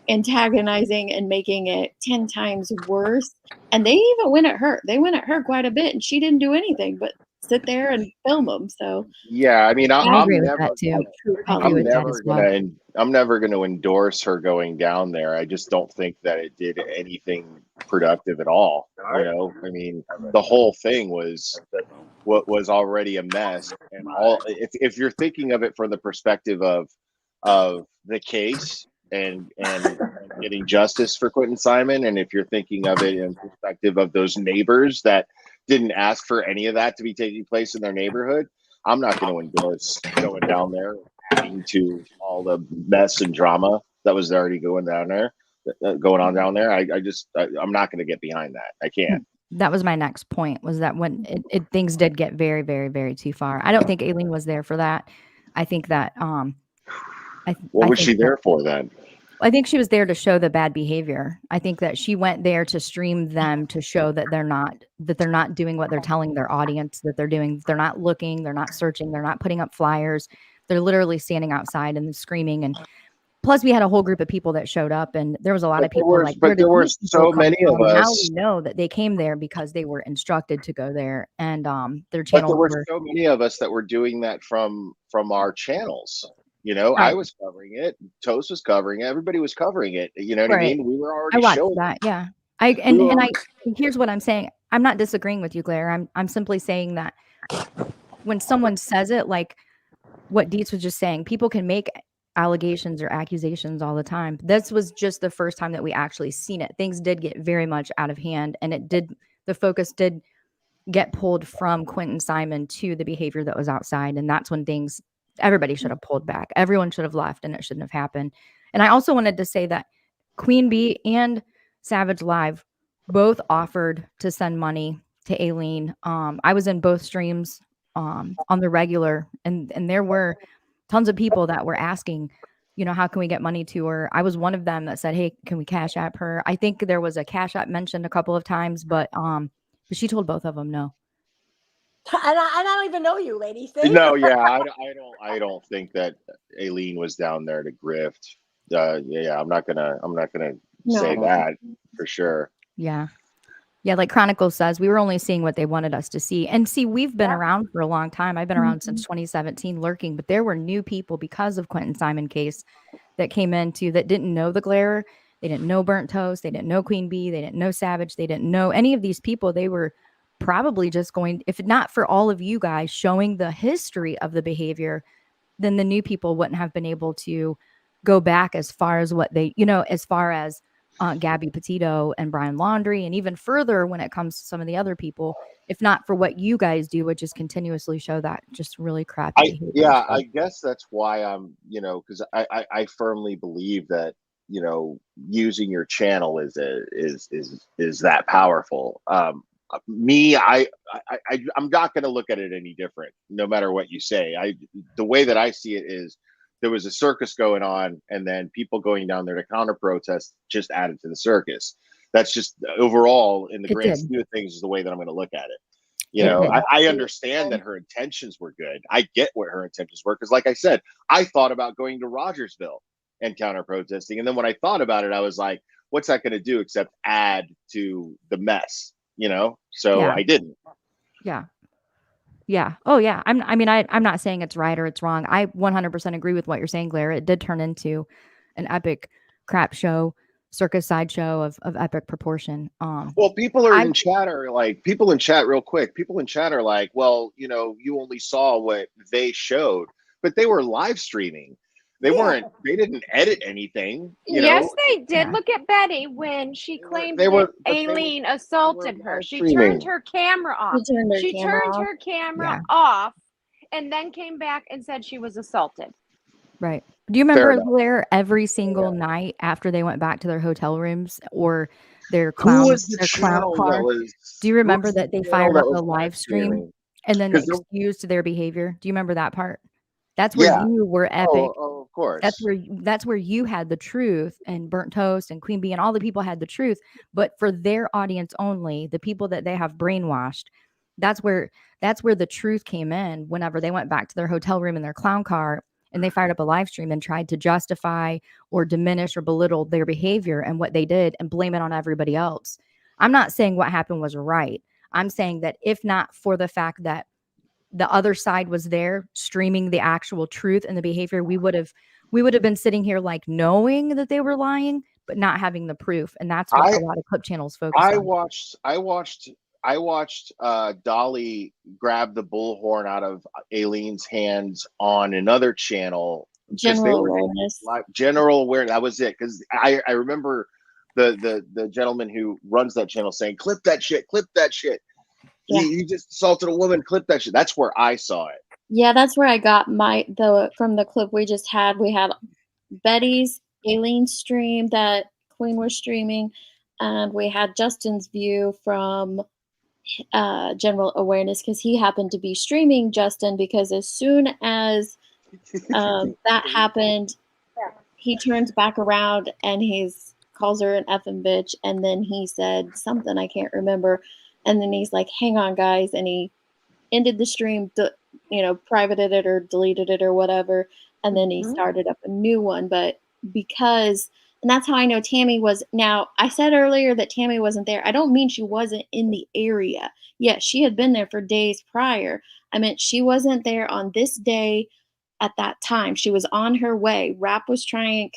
antagonizing and making it 10 times worse. And they even went at her. They went at her quite a bit, and she didn't do anything but sit there and film them. So Yeah, I mean, I I'm agree with never that too. gonna, true I agree with that never as well. gonna, I'm never gonna endorse her going down there. I just don't think that it did anything productive at all. I mean, the whole thing was what was already a mess, and all. If you're thinking of it from the perspective of the case and getting justice for Quentin Simon, and if you're thinking of it in perspective of those neighbors that didn't ask for any of that to be taking place in their neighborhood, I'm not going to endorse going down there, adding to all the mess and drama that was already going down there, going on down there. I'm not going to get behind that. I can't. That was my next point, was that when things did get very, very, very too far. I don't think Aileen was there for that. I think that What I was think she that there for then? I think she was there to show the bad behavior. I think that she went there to stream them to show that they're not doing what they're telling their audience that they're doing. They're not looking, they're not searching, they're not putting up flyers. They're literally standing outside and screaming. And plus we had a whole group of people that showed up, and there was a lot of people like, where did these people so come many of from? Now us. we know that they came there because they were instructed to go there, and their But channels there were were so many of us that were doing that from our channels. I right. was covering it. Toast was covering it. Everybody was covering it. You know what I Right. mean? We were I already watched showing that. it. Yeah. We were Here's what I'm saying. I'm not disagreeing with you, Claire. I'm simply saying that when someone says it, like what Dietz was just saying, people can make allegations or accusations all the time. This was just the first time that we actually seen it. Things did get very much out of hand, and the focus did get pulled from Quentin Simon to the behavior that was outside. And that's when everybody should have pulled back. Everyone should have left, and it shouldn't have happened. And I also wanted to say that Queen Bee and Savage Live both offered to send money to Aileen. I was in both streams on the regular, and there were tons of people that were asking, how can we get money to her? I was one of them that said, hey, can we cash app her? I think there was a cash app mentioned a couple of times, but she told both of them no. And I don't even know you, lady. See? No, yeah, I don't think that Aileen was down there to grift. Yeah, I'm not gonna say No. that for sure. Yeah. Yeah, like Chronicles says, we were only seeing what they wanted us to see. And see, we've been around for a long time. I've been around since 2017 lurking, but there were new people because of Quentin Simon case that came that didn't know the Glare. They didn't know Burnt Toast. They didn't know Queen Bee. They didn't know Savage. They didn't know any of these people. They were probably just going, if not for all of you guys showing the history of the behavior, then the new people wouldn't have been able to go back as far as what they, as far as Gabby Petito and Brian Laundrie, and even further when it comes to some of the other people, if not for what you guys do, which is continuously show that just really crappy behavior. I guess that's why I'm, because I firmly believe that, using your channel is that powerful. I'm not going to look at it any different, no matter what you say. The way that I see it is, there was a circus going on, and then people going down there to counter protest just added to the circus. That's just overall, in the grand scheme of things, is the way that I'm going to look at it. I understand that her intentions were good. I get what her intentions were, because like I said, I thought about going to Rogersville and counter protesting. And then when I thought about it, I was like, what's that going to do except add to the mess, So Yeah. I didn't. Yeah. Yeah. Oh, yeah. I'm not saying it's right or it's wrong. I 100% agree with what you're saying, Claire. It did turn into an epic crap show, circus sideshow of epic proportion. Well, people in chat are like, real quick. People in chat are like, well, you only saw what they showed, but they were live streaming. They didn't edit anything. Yes, they did. Look at Betty when she claimed that Aileen assaulted her. She turned her camera off. She turned her camera off and then came back and said she was assaulted. Right. Do you remember Claire every single night after they went back to their hotel rooms or their clown car? Do you remember that they fired up a live stream and then excused their behavior? Do you remember that part? That's where Yeah. you were epic. Of course. That's where you had the truth, and Burnt Toast and Queen Bee and all the people had the truth. But for their audience only, the people that they have brainwashed, that's where the truth came in. Whenever they went back to their hotel room in their clown car and they fired up a live stream and tried to justify or diminish or belittle their behavior and what they did and blame it on everybody else. I'm not saying what happened was right. I'm saying that if not for the fact that the other side was there streaming the actual truth and the behavior, we would have been sitting here like knowing that they were lying, but not having the proof. And that's what a lot of clip channels focus on. I watched Dolly grab the bullhorn out of Aileen's hands on another channel. General awareness. General awareness. That was it. Because I remember the gentleman who runs that channel saying, "Clip that shit, clip that shit." Yeah. You just assaulted a woman, clip that shit. That's where I saw it. Yeah, that's where I got from the clip we just had. We had Betty's Aileen stream that Queen was streaming, and we had Justin's view from general awareness because he happened to be streaming Justin, because as soon as that happened, he turns back around and calls her an effing bitch, and then he said something I can't remember, and then he's like, "Hang on, guys," and he ended the stream, privated it or deleted it or whatever, and then he started up a new one. But and that's how I know Tammy was. Now, I said earlier that Tammy wasn't there. I don't mean she wasn't in the area. Yes, she had been there for days prior. I meant she wasn't there on this day at that time. She was on her way. Rap was streaming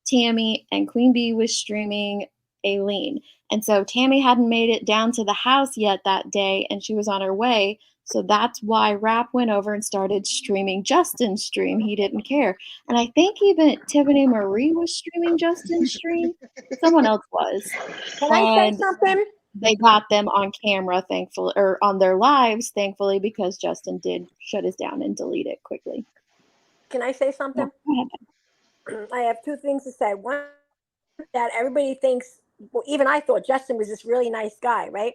Tammy, and Queen Bee was streaming Aileen. And so Tammy hadn't made it down to the house yet that day, and she was on her way. So that's why Rap went over and started streaming Justin's stream. He didn't care. And I think even Tiffany Marie was streaming Justin's stream. Someone else was. Can I say something? They got them on camera, thankfully, or on their lives, thankfully, because Justin did shut us down and delete it quickly. Can I say something? I have two things to say. One, that everybody thinks, well, even I thought Justin was this really nice guy, right?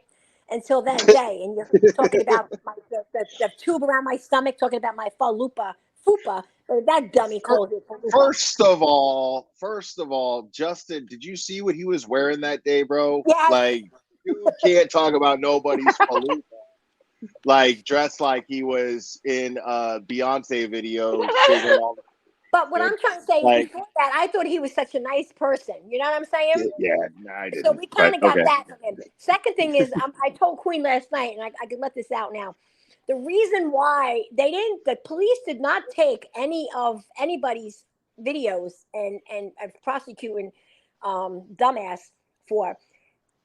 Until then, Jay, and you're talking about the tube around my stomach, talking about my fupa, but that dummy calls it fupa. First of all, Justin, did you see what he was wearing that day, bro? Yes. Like, you can't talk about nobody's falupa. Like, dressed like he was in a Beyonce video. But what I'm trying to say is, before that, I thought he was such a nice person. You know what I'm saying? Yeah, no, I didn't. So we kind of got okay. that from him. Second thing is, I told Queen last night, and I can let this out now. The reason why the police did not take any of anybody's videos and prosecuting dumbass for.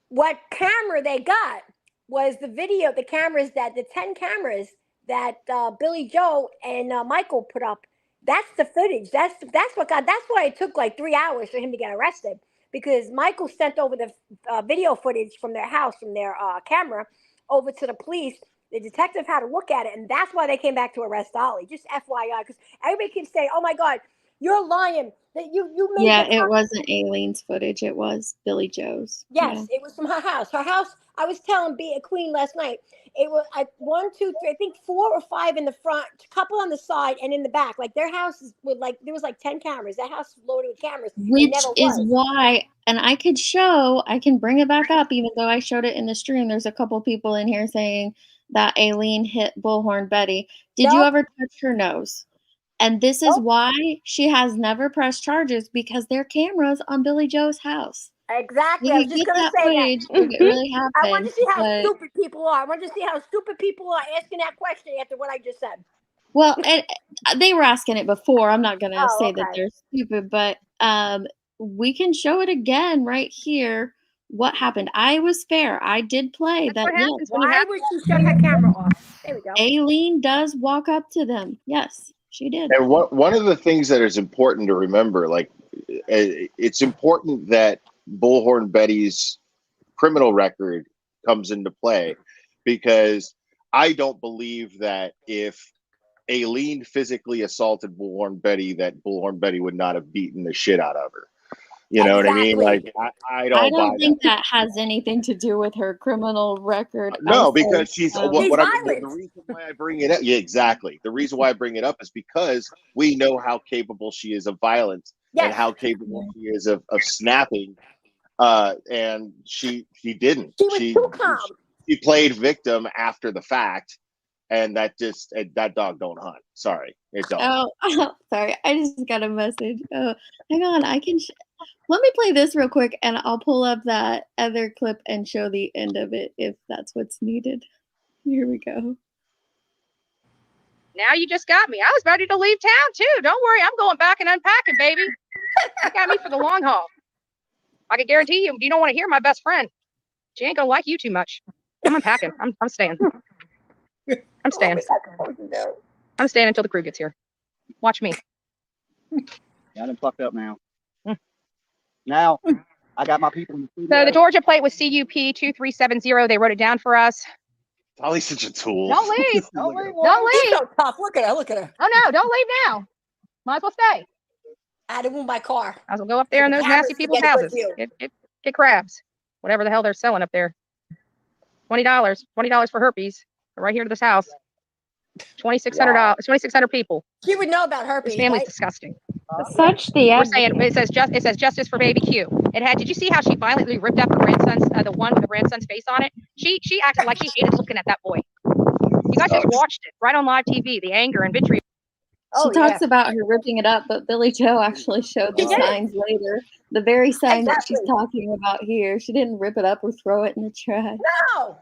What camera they got was the 10 cameras that Billy Joe and Michael put up. That's the footage. That's why it took like 3 hours for him to get arrested, because Michael sent over the video footage from their house, from their camera, over to the police. The detective had to look at it, and that's why they came back to arrest Dolly. Just FYI, because everybody keeps saying, "Oh my God, you're lying." That you made. Yeah, it wasn't Aileen's footage. It was Billy Joe's. Yes, it was from her house. Her house. I was telling Queen last night. It was 1, 2, 3. I think 4 or 5 in the front, a couple on the side, and in the back. Like their house with there was like 10 cameras. That house was loaded with cameras. Which is why, and I can bring it back up, even though I showed it in the stream. There's a couple people in here saying that Aileen hit Bullhorn Betty. Did you ever touch her nose? And this is why she has never pressed charges, because there are cameras on Billy Joe's house. Exactly. I was just going to say footage, that. If it really happened. I want to see how stupid people are. I want to see how stupid people are asking that question after what I just said. Well, they were asking it before. I'm not going to say that they're stupid, but we can show it again right here. What happened? I was fair. I did play that. What happens when why would she shut her camera off? There we go. Aileen does walk up to them. Yes, she did. And one of the things that is important to remember, like, it's important that Bullhorn Betty's criminal record comes into play, because I don't believe that if Aileen physically assaulted Bullhorn Betty, that Bullhorn Betty would not have beaten the shit out of her. You know what I mean? Exactly. Like I I don't buy don't that. think that has anything to do with her criminal record. No, I because think, she's She's what I'm the violent. reason why I bring it up. Yeah, exactly. The reason why I bring it up is because we know how capable she is of violence and Yes. how capable she is of snapping. And she didn't. She was too calm. She played victim after the fact, and that dog don't hunt. Sorry, it don't. oh, sorry. I just got a message. Oh, hang on. Let me play this real quick, and I'll pull up that other clip and show the end of it if that's what's needed. Here we go. Now you just got me. I was ready to leave town too. Don't worry, I'm going back and unpacking, baby. You got me for the long haul. I can guarantee you, you don't want to hear my best friend. She ain't gonna like you too much. I'm unpacking. I'm staying. I'm staying. I'm staying until the crew gets here. Watch me. I done fucked up now. Now I got my people in the studio. So the Georgia plate was CUP 2370. They wrote it down for us. Holly's such a tool. Don't leave. Don't leave. Don't She's leave. so tough. Look at her. Look at her. Oh no, don't leave now. Might as well stay. I had to move my car. Might as well go up there in The those cameras nasty to people's get a good houses. view. Get crabs. Whatever the hell they're selling up there. $20. $20 for herpes. Right here to this house. $2,600. 2,600 people. She would know about herpes. This family's Right? disgusting. Such the We're saying it says justice for baby Q. It had. Did you see how she violently ripped up her grandson's the one with the grandson's face on it? She acted like she hated looking at that boy. You guys just watched it right on live TV. The anger and vitriol. Oh, She talks about her ripping it up, but Billy Joe actually showed the She did. signs later. The very sign that she's Exactly. talking about here. She didn't rip it up or throw it in the trash. No.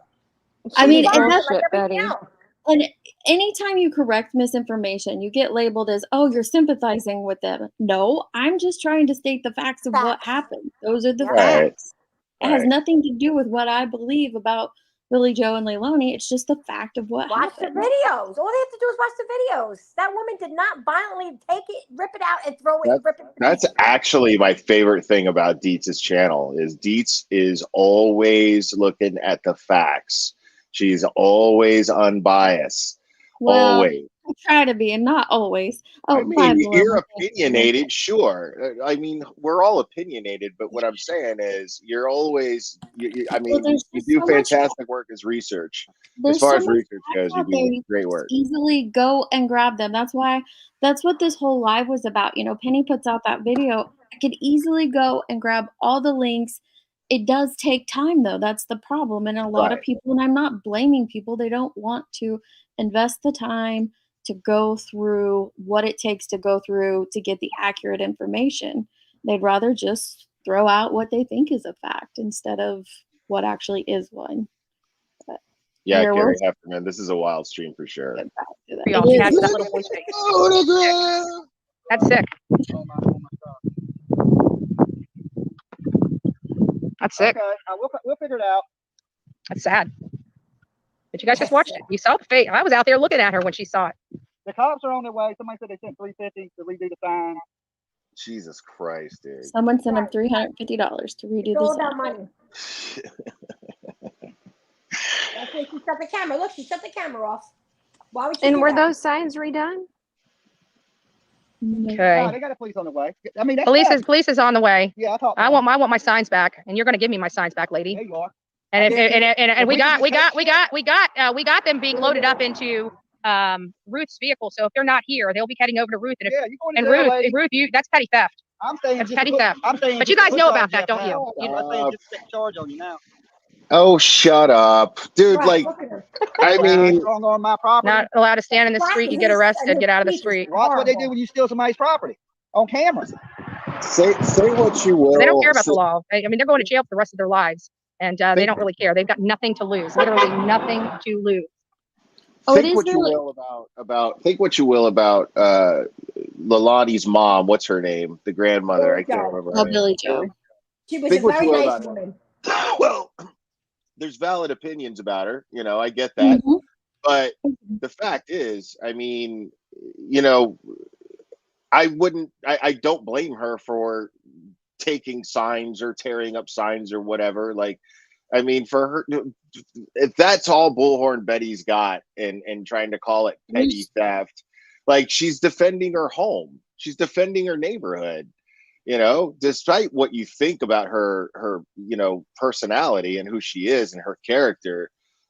I mean, She's and violent that's like everything else. and anytime you correct misinformation, you get labeled as, oh, you're sympathizing with them. No, I'm just trying to state the facts of what Facts. happened. Those are the Right. facts. It has Right. nothing to do with what I believe about Billy Joe and Leilani. It's just the fact of what Watch the happened. videos. All they have to do is watch the videos. That woman did not violently take it, rip it out, and throw it. Rip it. That's actually my favorite thing about Dietz's channel is Dietz is always looking at the facts. She's always unbiased. Well, Always. I try to be, and not always. Oh, I mean, Bible you're Emma, opinionated, sure. I mean, we're all opinionated, but what I'm saying is, you're always. I mean, there's you just do so much fantastic work as research. As There's far so as much research goes, facts you out there. do You great can work. easily go and grab them. That's what this whole live was about. You know, Penny puts out that video. I could easily go and grab all the links. It does take time though. That's the problem. And a lot of Right. people, and I'm not blaming people, they don't want to invest the time to go through what it takes to go through to get the accurate information. They'd rather just throw out what they think is a fact instead of what actually is one. But Yeah, there Carrie will Heffernan, this is a wild stream for sure. get back to that. Y'all, It she is. has that little boy's face. That's sick. That's sick. Okay, we'll figure it out. That's sad. But you guys just watched it. You saw the face. I was out there looking at her when she saw it. The cops are on their way. Somebody said they sent $350 to redo the sign. Jesus Christ, dude. Someone sent him $350 to redo It's all the about sign. money. That's why she shut the camera. Look, she shut the camera off. Why would she And do were that? those signs redone? Okay. No, they got a police on the way. I mean, that's Police is on the way. Yeah, I thought. I want my signs back, and you're going to give me my signs back, lady. There you are. And If we we can got them being loaded up into Ruth's vehicle. So if they're not here, they'll be heading over to Ruth. And if, Yeah, you going to jail, lady. Ruth, that's petty theft. I'm saying That's just petty to put- theft. I'm saying But you just to guys put know y'all about in that, jail don't you? now. You- I'm saying just to take charge on you now. Oh, shut up, dude! Right, Like, look at her. I mean, Strong on my property. Not allowed to stand in the street. You get arrested. Get out of the street. Watch what they do when you steal somebody's property on camera. say what you will. They don't care about say- the law. I mean, they're going to jail for the rest of their lives, and they don't really care. They've got nothing to lose. Literally nothing to lose. Oh, it think is what really- you will about think what you will about Lalani's mom. What's her name? The grandmother. I can't remember. her Oh, name. Billy Joe. She was Think a what very you will nice about woman. Well, there's valid opinions about her. You know, I get that. Mhm. But the fact is, I mean, you know, I don't blame her for taking signs or tearing up signs or whatever. Like, I mean, for her, if that's all Bullhorn Betty's got and trying to call it petty theft, like she's defending her home. She's defending her neighborhood. You know, despite what you think about her personality and who she is and her character,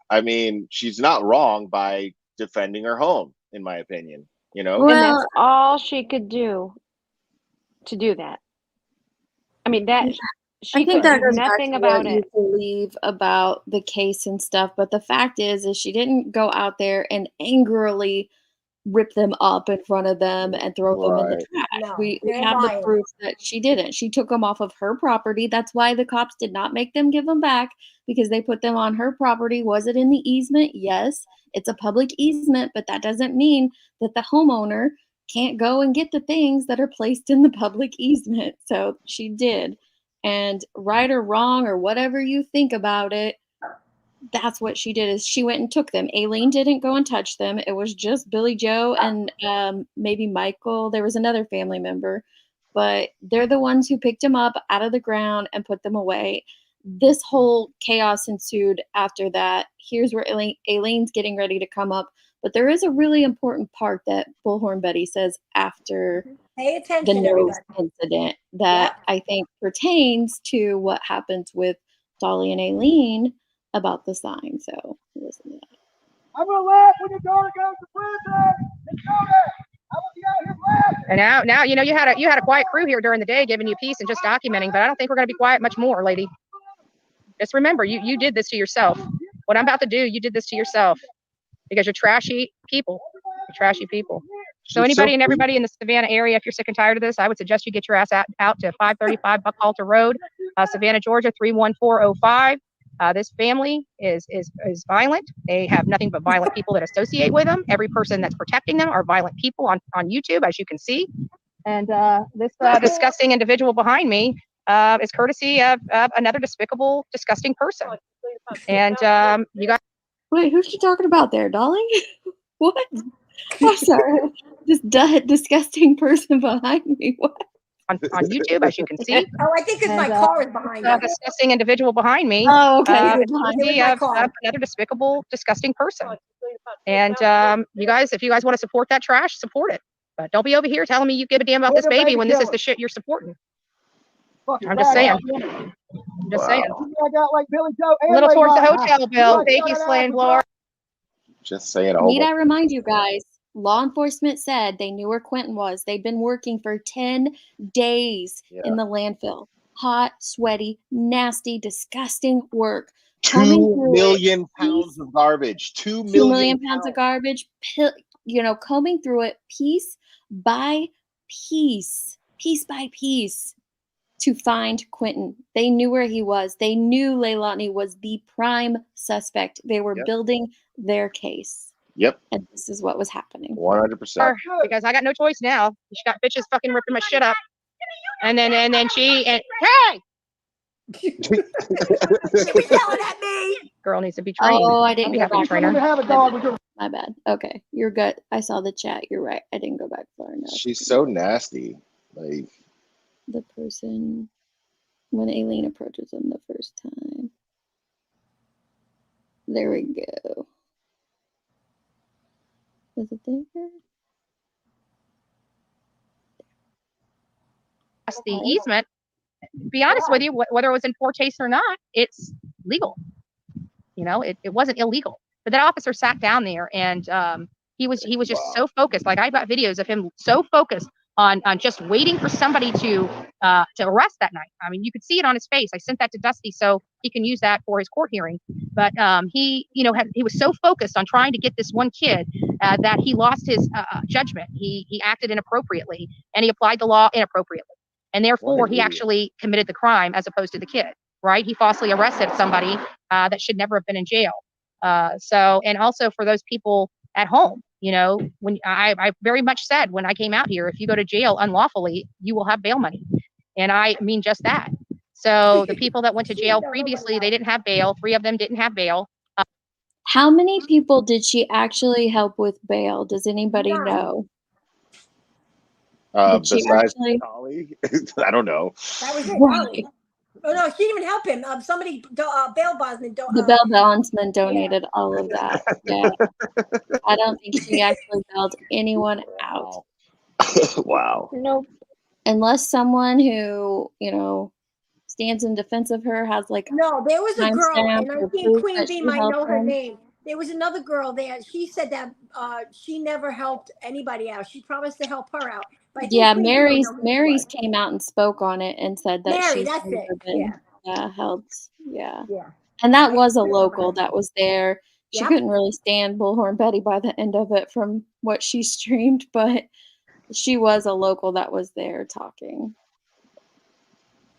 I mean, she's not wrong by defending her home, in my opinion. You know, And that's all she could do to do that. I mean, that I she think could that do goes back nothing to about what you it. believe about the case and stuff. But the fact is she didn't go out there and angrily rip them up in front of them and throw them in the Right. trash. No, We they're have the violent. proof that she didn't. She took them off of her property. That's why the cops did not make them give them back, because they put them on her property. Was it in the easement? Yes, it's a public easement, but that doesn't mean that the homeowner can't go and get the things that are placed in the public easement. So she did. And right or wrong or whatever you think about it, that's what she did, is she went and took them. Aileen didn't go and touch them. It was just Billy Joe and maybe Michael. There was another family member, but they're the ones who picked them up out of the ground and put them away. This whole chaos ensued after that. Here's where Aileen's getting ready to come up. But there is a really important part that Bullhorn Betty says after Pay the attention, nose everybody. incident that I think pertains to what happens with Dolly and Aileen about the sign. So listen to that. I'm gonna laugh when your daughter goes to prison. Let's go there. I will be out here laughing. And now you know you had a quiet crew here during the day giving you peace and just documenting, but I don't think we're going to be quiet much more, lady. Just remember, you did this to yourself. What I'm about to do, you did this to yourself because you're trashy people. You're trashy people. So anybody and everybody in the Savannah area, if you're sick and tired of this, I would suggest you get your ass out to 535 Buckhalter Road, Savannah, Georgia, 31405. This family is violent. They have nothing but violent people that associate with them. Every person that's protecting them are violent people on YouTube, as you can see. And this disgusting individual behind me is courtesy of another despicable, disgusting person. And you guys. Wait, who's she talking about there, Dolly? What? I'm sorry. This disgusting person behind me. What? On YouTube, as you can see. Oh, I think it's my car is behind me. Disgusting individual behind me. Oh, okay. It's courtesy of another despicable, disgusting person. And you guys, if you guys want to support that trash, support it. But don't be over here telling me you give a damn about this baby when this is the shit you're supporting. I'm just saying. I'm just saying. I got like Billy Joe. A little towards the hotel bill. Thank you, Slaying Blower. Just saying. Need I remind you guys, law enforcement said they knew where Quentin was. They'd been working for 10 days in the landfill. Hot, sweaty, nasty, disgusting work. 2 million pounds of garbage. 2 million pounds of garbage. Combing through it piece by piece by piece to find Quentin. They knew where he was. They knew Leilani was the prime suspect. They were building their case. Yep. And this is what was happening. 100%. Because I got no choice now. She got bitches fucking ripping my shit up. And then hey! She was yelling at me. Girl needs to be trained. Oh, I didn't go back. Trainer. My bad. Okay, you're good. I saw the chat. You're right. I didn't go back far enough. She's so nasty. Like the person when Aileen approaches him the first time. There we go. Was it there? That's the easement. To be honest with you, whether it was in poor taste or not, it's legal. You know, it wasn't illegal. But that officer sat down there and he was just so focused. Like I got videos of him so focused on just waiting for somebody to arrest that night. I mean, you could see it on his face. I sent that to Dusty so he can use that for his court hearing. But he was so focused on trying to get this one kid that he lost his judgment. He acted inappropriately and he applied the law inappropriately. And therefore, he actually committed the crime as opposed to the kid, right? He falsely arrested somebody that should never have been in jail. And also for those people at home, you know, when I very much said when I came out here, if you go to jail unlawfully, you will have bail money. And I mean just that. So the people that went to jail previously, they didn't have bail. 3 of them didn't have bail. How many people did she actually help with bail? Does anybody know? Besides Dolly, I don't know. That was it, Dolly. Oh no, she didn't even help him. Somebody, bail bondsman. The bail bondsman donated all of that. Yeah, I don't think she actually bailed anyone out. Wow. Nope. unless someone who, you know, stands in defense of her has like No, there was a girl, timestamp and I or think proof Queen that Bee she might helped know her them. name. There was another girl there. She said that she never helped anybody out. She promised to help her out. But I think Yeah, Queen Bee would know who it Mary's was. came out and spoke on it and said that Mary, she's that's never it. been helped. Yeah. Yeah. And that I was a think local that was there. She Yep. couldn't really stand Bullhorn Betty by the end of it from what she streamed, but she was a local that was there talking.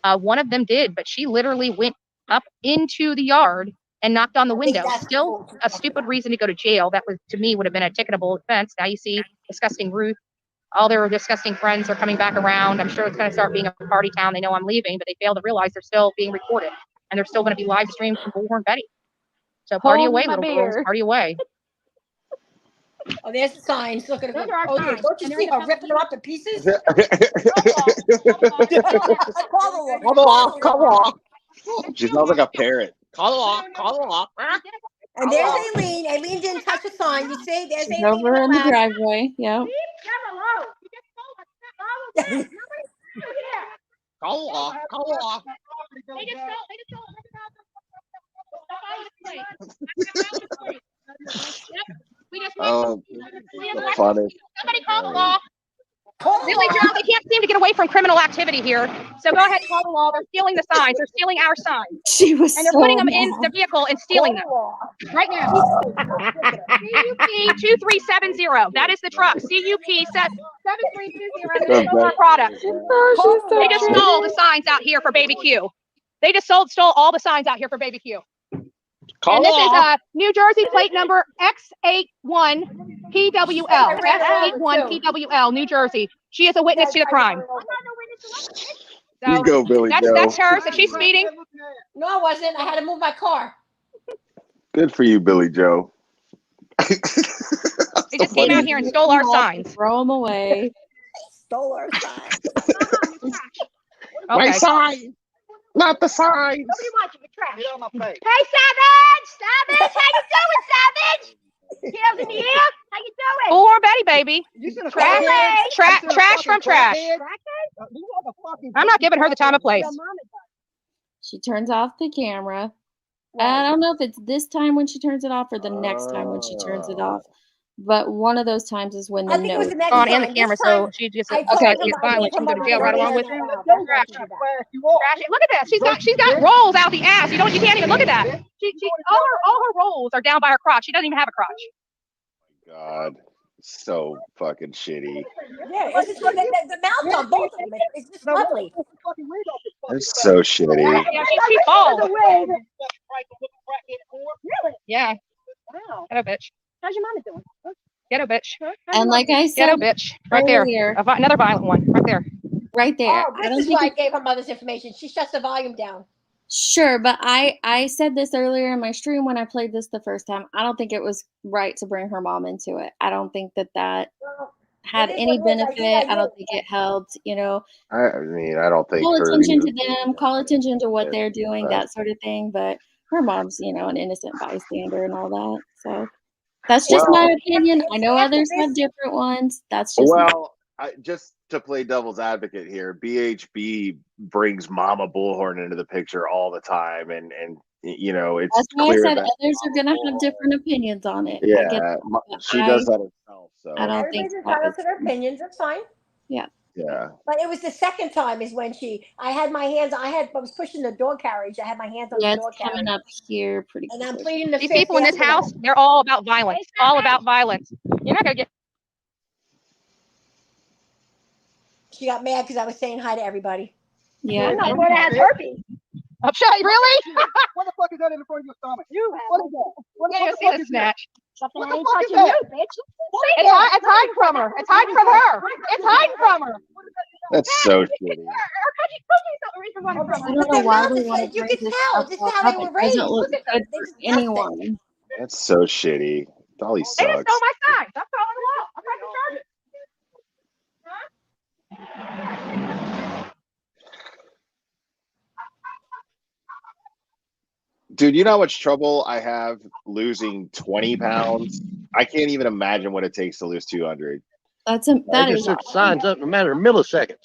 One of them did, but she literally went up into the yard and knocked on the window. Still a stupid reason to go to jail. That was, to me, would have been a ticketable offense. Now you see disgusting Ruth. All their disgusting friends are coming back around. I'm sure it's going to start being a party town. They know I'm leaving, but they fail to realize they're still being recorded, and they're still going to be live streamed from Bullhorn Betty. So party Hold away, my little girls. beer. Party away. Oh, there's the signs. Look at Those her. are our Oh, signs, don't you and they're see in the her public ripping them up in pieces? Come on, come on. She smells like a parrot. Come on, come on. And there's Aileen. Aileen didn't touch the sign. You see, there's She's Aileen over in the lab. driveway. Yep. Come on, come on. Oh, the funny. Somebody call the law. Billy Joe, they can't seem to get away from criminal activity here. So go ahead and call the law. They're stealing the signs. They're stealing our signs. She was And they're so putting them in mad. the vehicle and stealing them right now. CUP 2370. That is the truck. CUP 7320. They stole our product. They just stole the signs out here for Baby Q. They just stole all the signs out here for Baby Q. And this is New Jersey plate number X81PWL. X81PWL, New Jersey. She is a witness to the crime. So You go, Billy Joe. that's hers. If she's speeding. No, I wasn't. I had to move my car. Good for you, Billy Joe. They just came out here and stole our signs. Throw them away. Stole our signs. My Okay. sign, not the signs. Nobody wants you to trash. Get on my face. Hey, Savage! Savage, how you doing, Savage? Tails in the air? How you doing? Bullhorn Betty, baby. Trash from trash. I'm not giving her the time of place. She turns off the camera. I don't know if it's this time when she turns it off or the next time when she turns it off. But one of those times is when the I think it was note the next On time. and the camera, This time, so she just I told okay. her She's I violent. gave She her can go to jail mother right along with the him. air. Trash. Look at this. She's got rolls out the ass. You can't even look at that. She all her rolls are down by her crotch. She doesn't even have a crotch. God, so fucking shitty. Yeah, it's just the mouth on both of them. It's just lovely. It's so shitty. Yeah, she's bald. Yeah. Get a bitch. How's your mama doing? Get a bitch. And like I Get said a bitch. Right there. earlier, Another violent one. Right there. right there. Oh, I this don't is think why I gave her mother's information. She shuts the volume down. Sure, but I said this earlier in my stream when I played this the first time. I don't think it was right to bring her mom into it. I don't think that Well, had it is any what it is. benefit. I don't think it helped, you know. I mean, I don't think Call her. attention to them, call attention to what Yeah, they're doing, but- that sort of thing. But her mom's, you know, an innocent bystander and all that. So that's just Well- my opinion. I know others have different ones. That's just Well, just to play devil's advocate here, BHB brings Mama Bullhorn into the picture all the time, and you know it's that's why I clear said that others are gonna have different opinions on it. I get yeah, that, but she does that herself. So I don't think Everybody's that entitled is- to their opinions. That's fine. Yeah. Yeah. But it was the second time is when I had my hands. I was pushing the dog carriage. I had my hands on Yeah, the it's dog coming carriage. up here pretty And I'm quick. pleading the These fifth people in this after house, that. they're all about violence. All about violence. You're not gonna get. She got mad because I was saying hi to everybody. Yeah. I'm not going to have herpes. I'm sure. Really? What the fuck is that in the front of your stomach? What is that? What Yeah, you the see fuck the is snatch. Something What I the ain't fuck is touching that? you, bitch. It's hiding from her. It's hiding from her. It's hiding from her. That's so shitty. I don't know why they want to You bring can this tell. stuff This is up. how they were It doesn't raised. look Look at them. good They're for disgusting. anyone. That's so shitty. Dolly They just stole sucks. my sign. I'm calling the law. I'm pressing charges. Dude, you know how much trouble I have losing 20 pounds? I can't even imagine what it takes to lose 200. That They is just set signs up in a matter of milliseconds.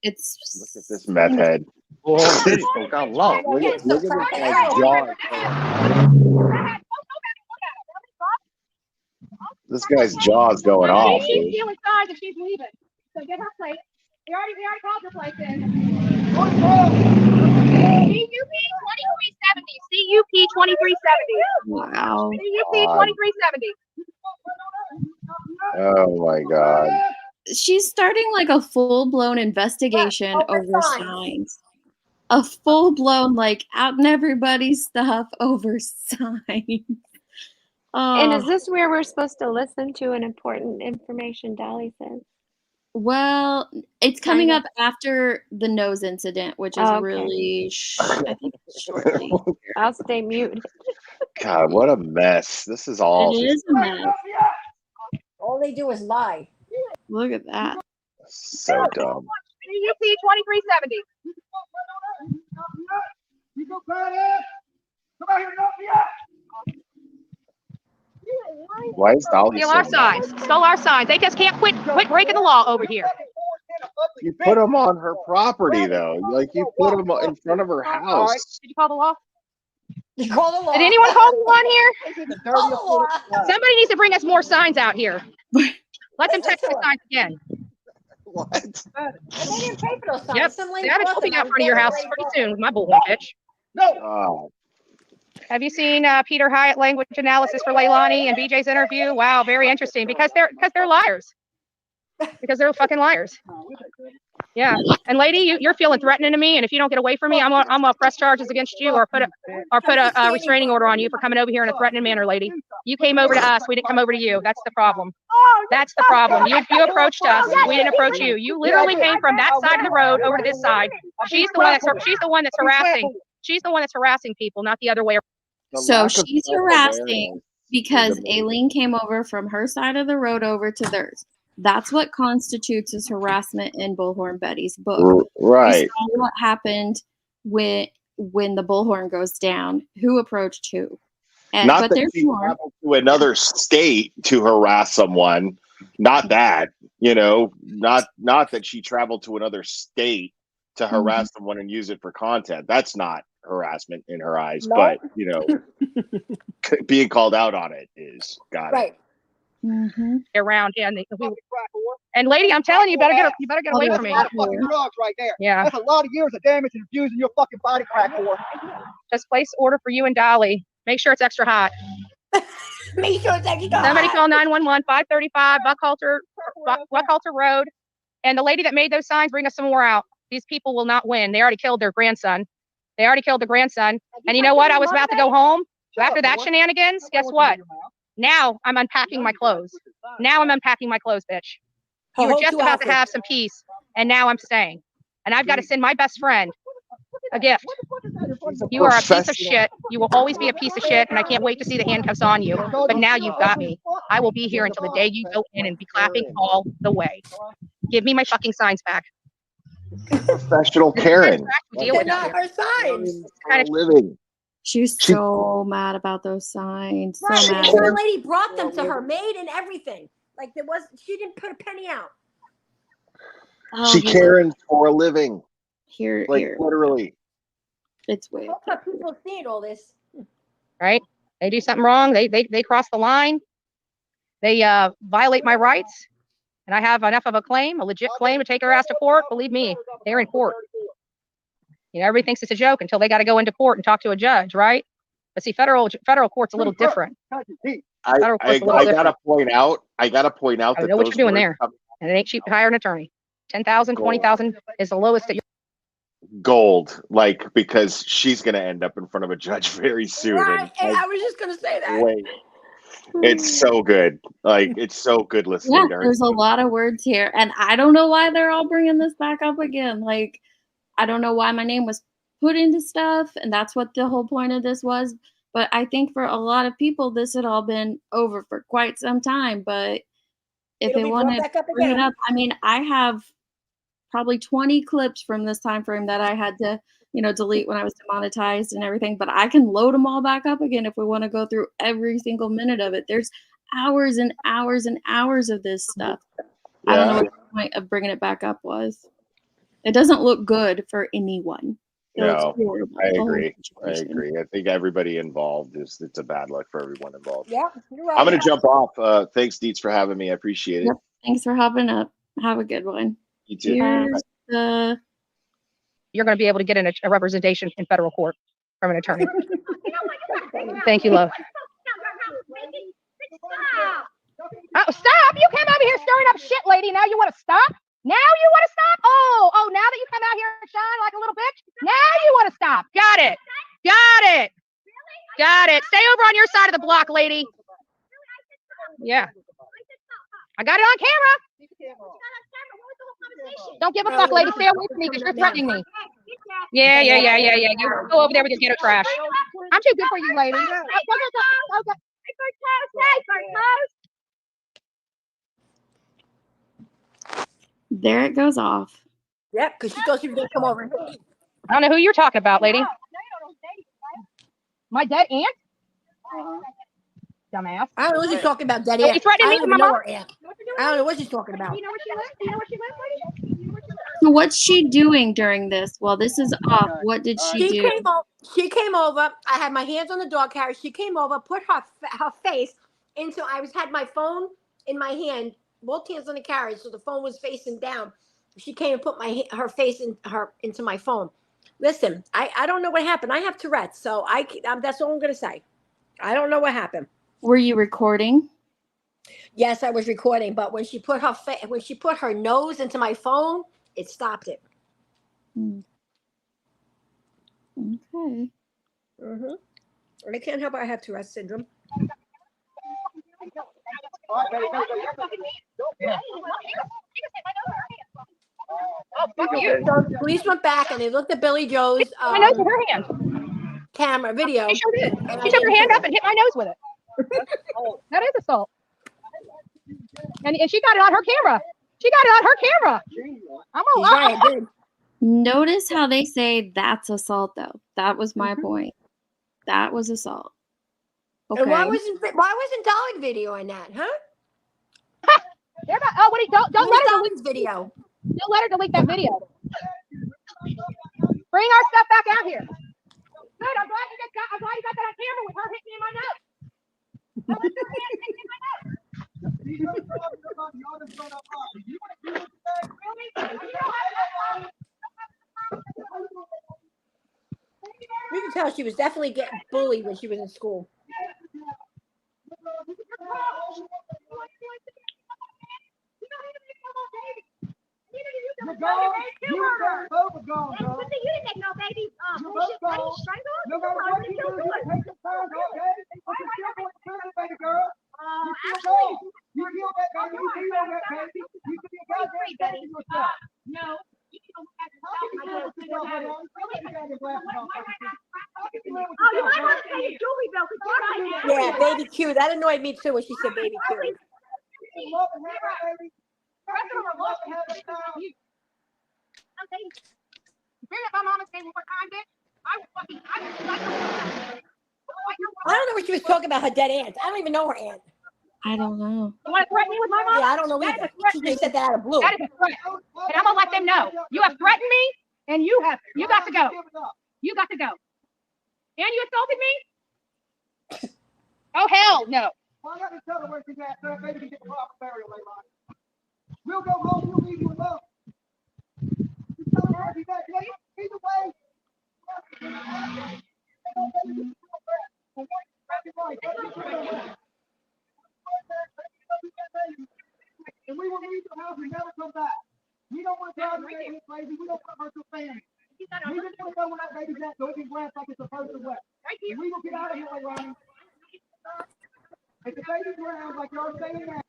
It's Look at this meth head. Oh, shit, he got low. Look at this guy's jaws. This guy's jaws going off, She's dude. stealing signs and she's leaving. So get her plate. We already called your place in. CUP 2370. CUP 2370. Wow. CUP 2370. Oh my god. She's starting like a full-blown investigation over signs. A full-blown, like, out in everybody's stuff over signs. And is Oh, this where we're supposed to listen to an important information, Dolly says? well, it's coming Kind up after the nose incident, which is Oh, okay. really, I think, shortly. I'll stay muted. God, what a mess. This is all It just is a mess. All they do is lie. Look at that. so dumb. CUP 2370. Why is Dolly Steal so our mad? signs. Stole our signs. They just can't quit breaking the law over here. You put them on her property, though. Like, you put them in front of her house. Did you call the law? You call the law. Did anyone call the law in here? Call the law. Somebody needs to bring us more signs out here. Let them check the signs again. What? They didn't pay for those signs. Yep. Some lady Savage bought will be them out front of your house pretty soon with my bullhorn bitch. Oh, Have you seen Peter Hyatt language analysis for Leilani and BJ's interview? Wow, very interesting because they're liars. Because they're fucking liars. Yeah. And lady, you're feeling threatening to me, and if you don't get away from me, I'm gonna press charges against you or put a restraining order on you for coming over here in a threatening manner, lady. You came over to us, we didn't come over to you. That's the problem. That's the problem. You approached us, we didn't approach you. You literally came from that side of the road over to this side. She's the one that's harassing. She's the one that's harassing people, not the other way around. So she's harassing because Aileen came over from her side of the road over to theirs. That's what constitutes as harassment in Bullhorn Betty's book. Right. We saw what happened when the bullhorn goes down. Who approached who? Not but that there's she more. traveled to another state to harass someone. Not that, not that she traveled to another state to harass someone and use it for content. That's not harassment in her eyes. No. But, being called out on it is. Got Right. it. Mm-hmm. Around and lady, I'm telling you, you better get away from me. Fucking drugs right there. Yeah. That's a lot of years of damage and abusing your fucking body crack for. Just place order for you and Dolly. Make sure it's extra hot. Make sure it's extra hot. Somebody call 911, 535 Buckhalter Road. And the lady that made those signs, bring us some more out. These people will not win. They already killed their grandson. And you know what? I was about to go home. After that shenanigans, guess what? Now I'm unpacking my clothes. Bitch. You were just about to have some peace, and now I'm staying. And I've got to send my best friend a gift. You are a piece of shit. You will always be a piece of shit, and I can't wait to see the handcuffs on you. But now you've got me. I will be here until the day you go in and be clapping all the way. Give me my fucking signs back. Professional Karen. Deal with not her signs. Kind of living. She's so mad about those signs. So Right. mad. The lady brought them to her, maid and everything. Like she didn't put a penny out. Oh, She Karen for a living. Here, literally. It's weird. Hope that people seeing all this. right? They do something wrong. They cross the line. They violate my rights. And I have enough of a legit claim to take her ass to court. Believe me, they're in court. Everybody thinks it's a joke until they got to go into court and talk to a judge, right? But see, federal court's a little different. I gotta point out I that know what those you're doing words there. come And it ain't cheap to hire an attorney. 10,000, 20,000 is the lowest that you're gold, because she's gonna end up in front of a judge very soon. Right. And, I was just gonna say that. wait. It's so good. It's so good listening to her. There's a lot of words here, and I don't know why they're all bringing this back up again. I don't know why my name was put into stuff, and that's what the whole point of this was. But I think for a lot of people, this had all been over for quite some time. But if they want to bring it up, I have probably 20 clips from this time frame that I had to, delete when I was demonetized and everything. But I can load them all back up again if we want to go through every single minute of it. There's hours and hours and hours of this stuff. I don't know what the point of bringing it back up was. It doesn't look good for anyone. It looks No, horrible. I the whole agree. I situation. agree. I think everybody involved it's a bad luck for everyone involved. Yeah, you're right. I'm gonna jump off. Thanks, Deets, for having me. I appreciate it. Yep. Thanks for hopping up. Have a good one. You too. Here's the. You're going to be able to get a representation in federal court from an attorney. Thank you, love. Oh, stop! You came over here stirring up shit, lady. Now you want to stop? Now you want to stop? Oh, now that you come out here and shine like a little bitch, now you want to stop. Got it. Got it. Got it. Stay over on your side of the block, lady. Yeah. I got it on camera. Don't give a fuck, lady. Stay away from me because you're threatening me. Yeah. You go over there with your ghetto trash. I'm too good for you, lady. There it goes off. Yep, because she thought she was going to come over. I don't know who you're talking about, lady. My dead aunt? Dumbass. I don't know what she's talking about, dead Are you aunt. threatening I me don't with even my know mom? her aunt. I don't know what she's talking about. So what's she doing during this? Well, this is off. What did she do? She came over. I had my hands on the dog carriage. She came over, put her face into. Had my phone in my hand, both hands on the carriage, so the phone was facing down. She came and put her face into my phone. Listen, I don't know what happened. I have Tourette's, so that's all I'm gonna say. I don't know what happened. Were you recording? Yes, I was recording, but when she put her nose into my phone, it stopped it. Okay. I can't help it. I have Tourette's syndrome. So the police went back and they looked at Billy Joe's My nose with her hand. camera video. She sure did. She took her hand up and hit my nose with it. That is assault. And she got it on her camera. She got it on her camera. I'm a Notice how they say that's assault, though. That was my point. That was assault. Okay. And why wasn't Dolly videoing that, huh? Don't let her delete video. Don't let her delete that video. Bring our stuff back out here. Good. I'm glad you got that on camera with her hitting me in my nose. You can tell she was definitely getting bullied when she was in school. Yeah, baby Q. That annoyed me too when she said baby Q. I don't know what she was talking about, her dead aunt. I don't even know her aunt. I don't know. You want to threaten me with my mom? Yeah, I don't know either. She just said that out of blue. That is a threat. And I'm going to let them know. You have threatened me, and you got to go. You got to go. And you assaulted me? Oh, hell no. Well, I got to tell her where she's at, so maybe we can get the proper burial later on. We'll go home, we'll leave you alone. Just tell her where she's at. Either way. And we will leave the house and never come back. We don't want to drive away here crazy. We don't want to hurt your family. We just want to know where that baby's at so it can glance like it's supposed to wet. And we will get out of here, Ronnie. If the baby's around like y'all saying that.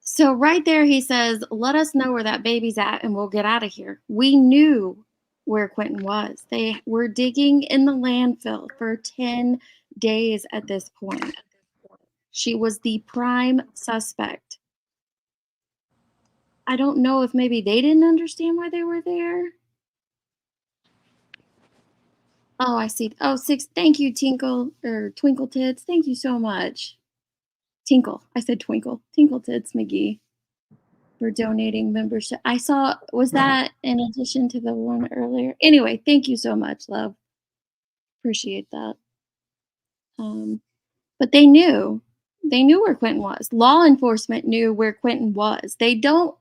So right there, he says, let us know where that baby's at and we'll get out of here. We knew where Quentin was. They were digging in the landfill for 10 days at this point. She was the prime suspect. I don't know if maybe they didn't understand why they were there. Oh, I see. Oh, 6. Thank you, Twinkle Tits. Thank you so much. Tinkle. I said Twinkle. Tinkle Tits McGee. for donating membership. I saw, was that in addition to the one earlier? Anyway, thank you so much, love. Appreciate that. But they knew where Quentin was. Law enforcement knew where Quentin was. They don't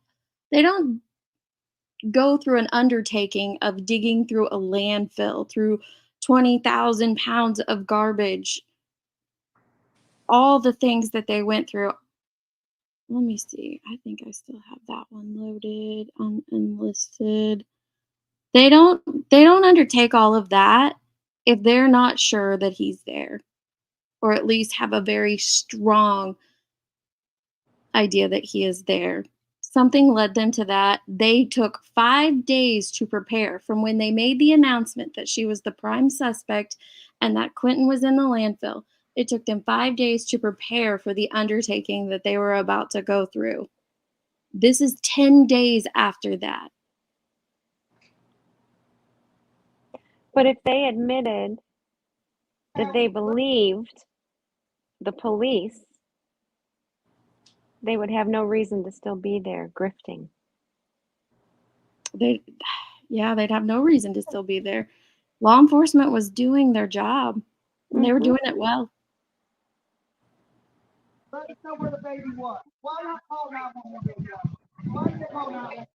go through an undertaking of digging through a landfill, through 20,000 pounds of garbage, all the things that they went through. Let me see. I think I still have that one loaded on enlisted. They don't undertake all of that if they're not sure that he's there, or at least have a very strong idea that he is there. Something led them to that. They took 5 days to prepare from when they made the announcement that she was the prime suspect and that Quentin was in the landfill. It took them 5 days to prepare for the undertaking that they were about to go through. This is 10 days after that. But if they admitted that they believed the police, they would have no reason to still be there grifting. They'd have no reason to still be there. Law enforcement was doing their job, and they were doing it well. Let us know where the baby was. Why not call 911? Why did they call 911?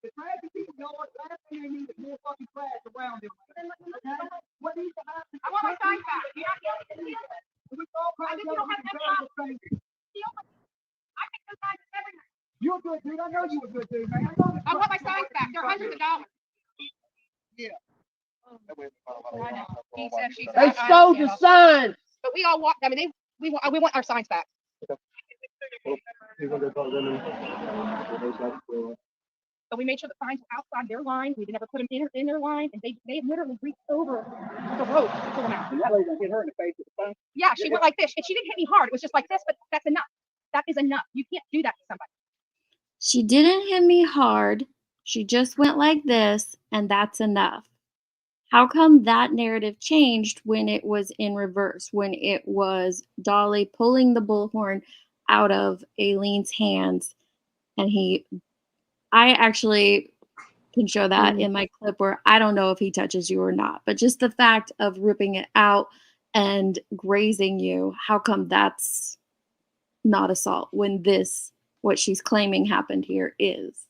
The trash people know what last thing they need is more fucking trash around them. What needs to happen? I want my sign back. You're not getting it. We all come together, we can bear the same. I think those signs are everywhere. You're a good dude. I know you a good dude, man. I want my signs back. They're hundreds of dollars. Yeah. I know. He said she's They stole the signs. But we all want. I mean, we want our signs back. So we made sure the signs were outside their line. We never put them in their line, and they literally reached over the rope to pull them out. And that lady hit her in the face with the phone. Yeah, she went like this, and she didn't hit me hard. It was just like this, but that's enough. That is enough. You can't do that to somebody. She didn't hit me hard. She just went like this, and that's enough. How come that narrative changed when it was in reverse, when it was Dolly pulling the bullhorn out of Aileen's hands, and I actually can show that in my clip where I don't know if he touches you or not, but just the fact of ripping it out and grazing you, how come that's not assault when what she's claiming happened here is?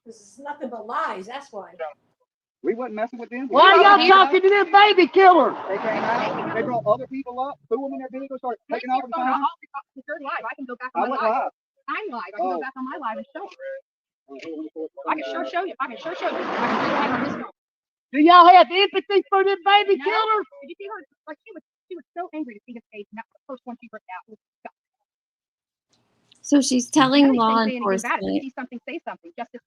This is nothing but lies. That's why. We wasn't messing with them. Why y'all talking to them baby killers? They came out. They brought other people up, threw them in their vehicles, started taking off the time. They're live. I can go back I on my went live. live. I'm live. I can go back on my live and show them. I can sure show you. I can show you. I can show you on this phone. Do y'all have empathy for them baby killers? Did you see her? Like she was so angry to see his face, and that's the first one she ripped out. So she's telling law Say anything bad. If enforcement you see something, say something. Justice.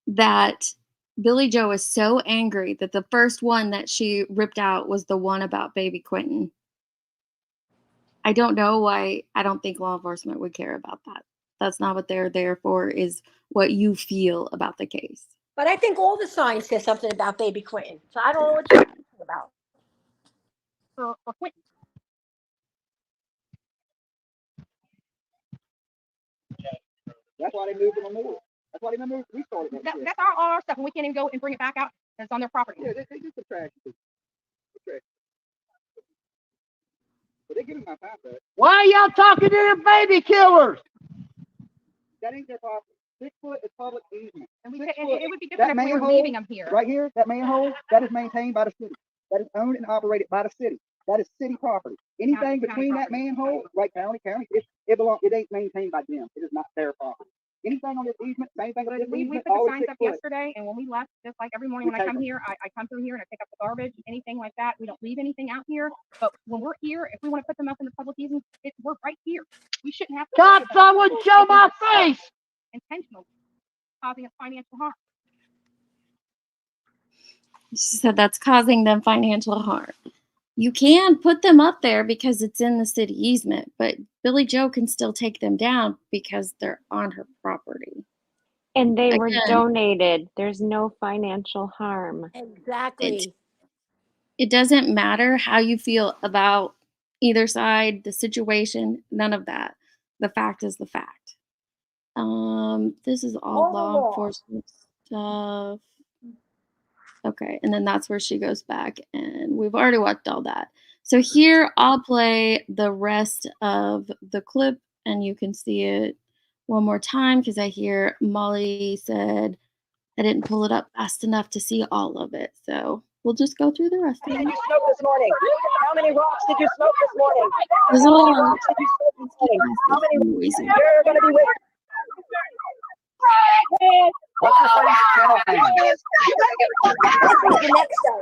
that Billy Joe is so angry that the first one that she ripped out was the one about baby Quentin. I don't know why. I don't think law enforcement would care about that. That's not what they're there for, is what you feel about the case. But I think all the signs say something about baby Quentin. So I don't know what you're talking about. For Quentin. That's why they moved them on the That's why they moved. We started that. That's all our stuff, and we can't even go and bring it back out. It's on their property. Yeah, they just trash. But they give me my time back. Why y'all talking to them baby killers? That ain't their property. 6 foot is public easement. And it would be different if we were leaving them here. Right here, that manhole, that is maintained by the city. That is owned and operated by the city. That is city property. Anything between that manhole, right, county, it belongs. It ain't maintained by them. It is not their property. Anything on this easement, same thing with this We easement. put the All signs 6 up foot. yesterday, and when we left, just like every morning when I come here, I come through here and I pick up the garbage, anything like that. We don't leave anything out here. But when we're here, if we want to put them up in the public easement, we're right here. We shouldn't have to. God, someone show my face. Intentionally causing us financial harm. She said that's causing them financial harm. You can put them up there because it's in the city easement, but Billy Joe can still take them down because they're on her property. And they were Again, donated. There's no financial harm. Exactly. it doesn't matter how you feel about either side, the situation, none of that. The fact is the fact. This is all law enforcement stuff. Okay, and then that's where she goes back, and we've already watched all that. So here I'll play the rest of the clip, and you can see it one more time because I hear Molly said I didn't pull it up fast enough to see all of it. So we'll just go through the rest of Did it. you smoke this morning? How many rocks did you smoke this morning? There's a How many lot. rocks did you smoke this morning? How many? Noisy. You're gonna be with. What's this lady's channel name? The next day.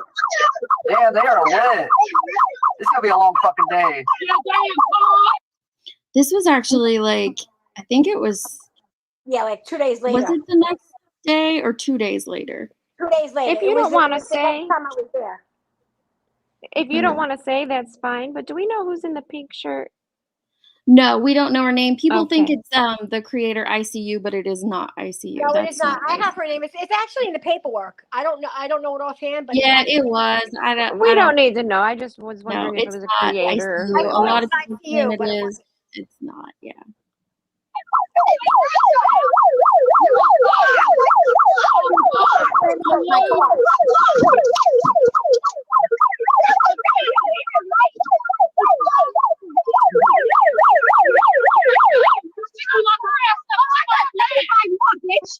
Yeah, they are lit. This is gonna be a long fucking day. This was actually like, I think it was, Yeah, like 2 days later. was it the next day or 2 days later? 2 days later. If you It was don't want to the next say, time I was there. if you don't want to say, that's fine. But do we know who's in the pink shirt? No, we don't know her name. People think Okay. it's the creator ICU, but it is not ICU. No, it That's is not. I her. have her name. It's actually in the paperwork. I don't know it offhand, but Yeah, it's it was. We don't need to know. I just was No, wondering if it it's was a not creator or ICU. who A it lot was. of people saying it is. It's not. Yeah. Stupid bitch.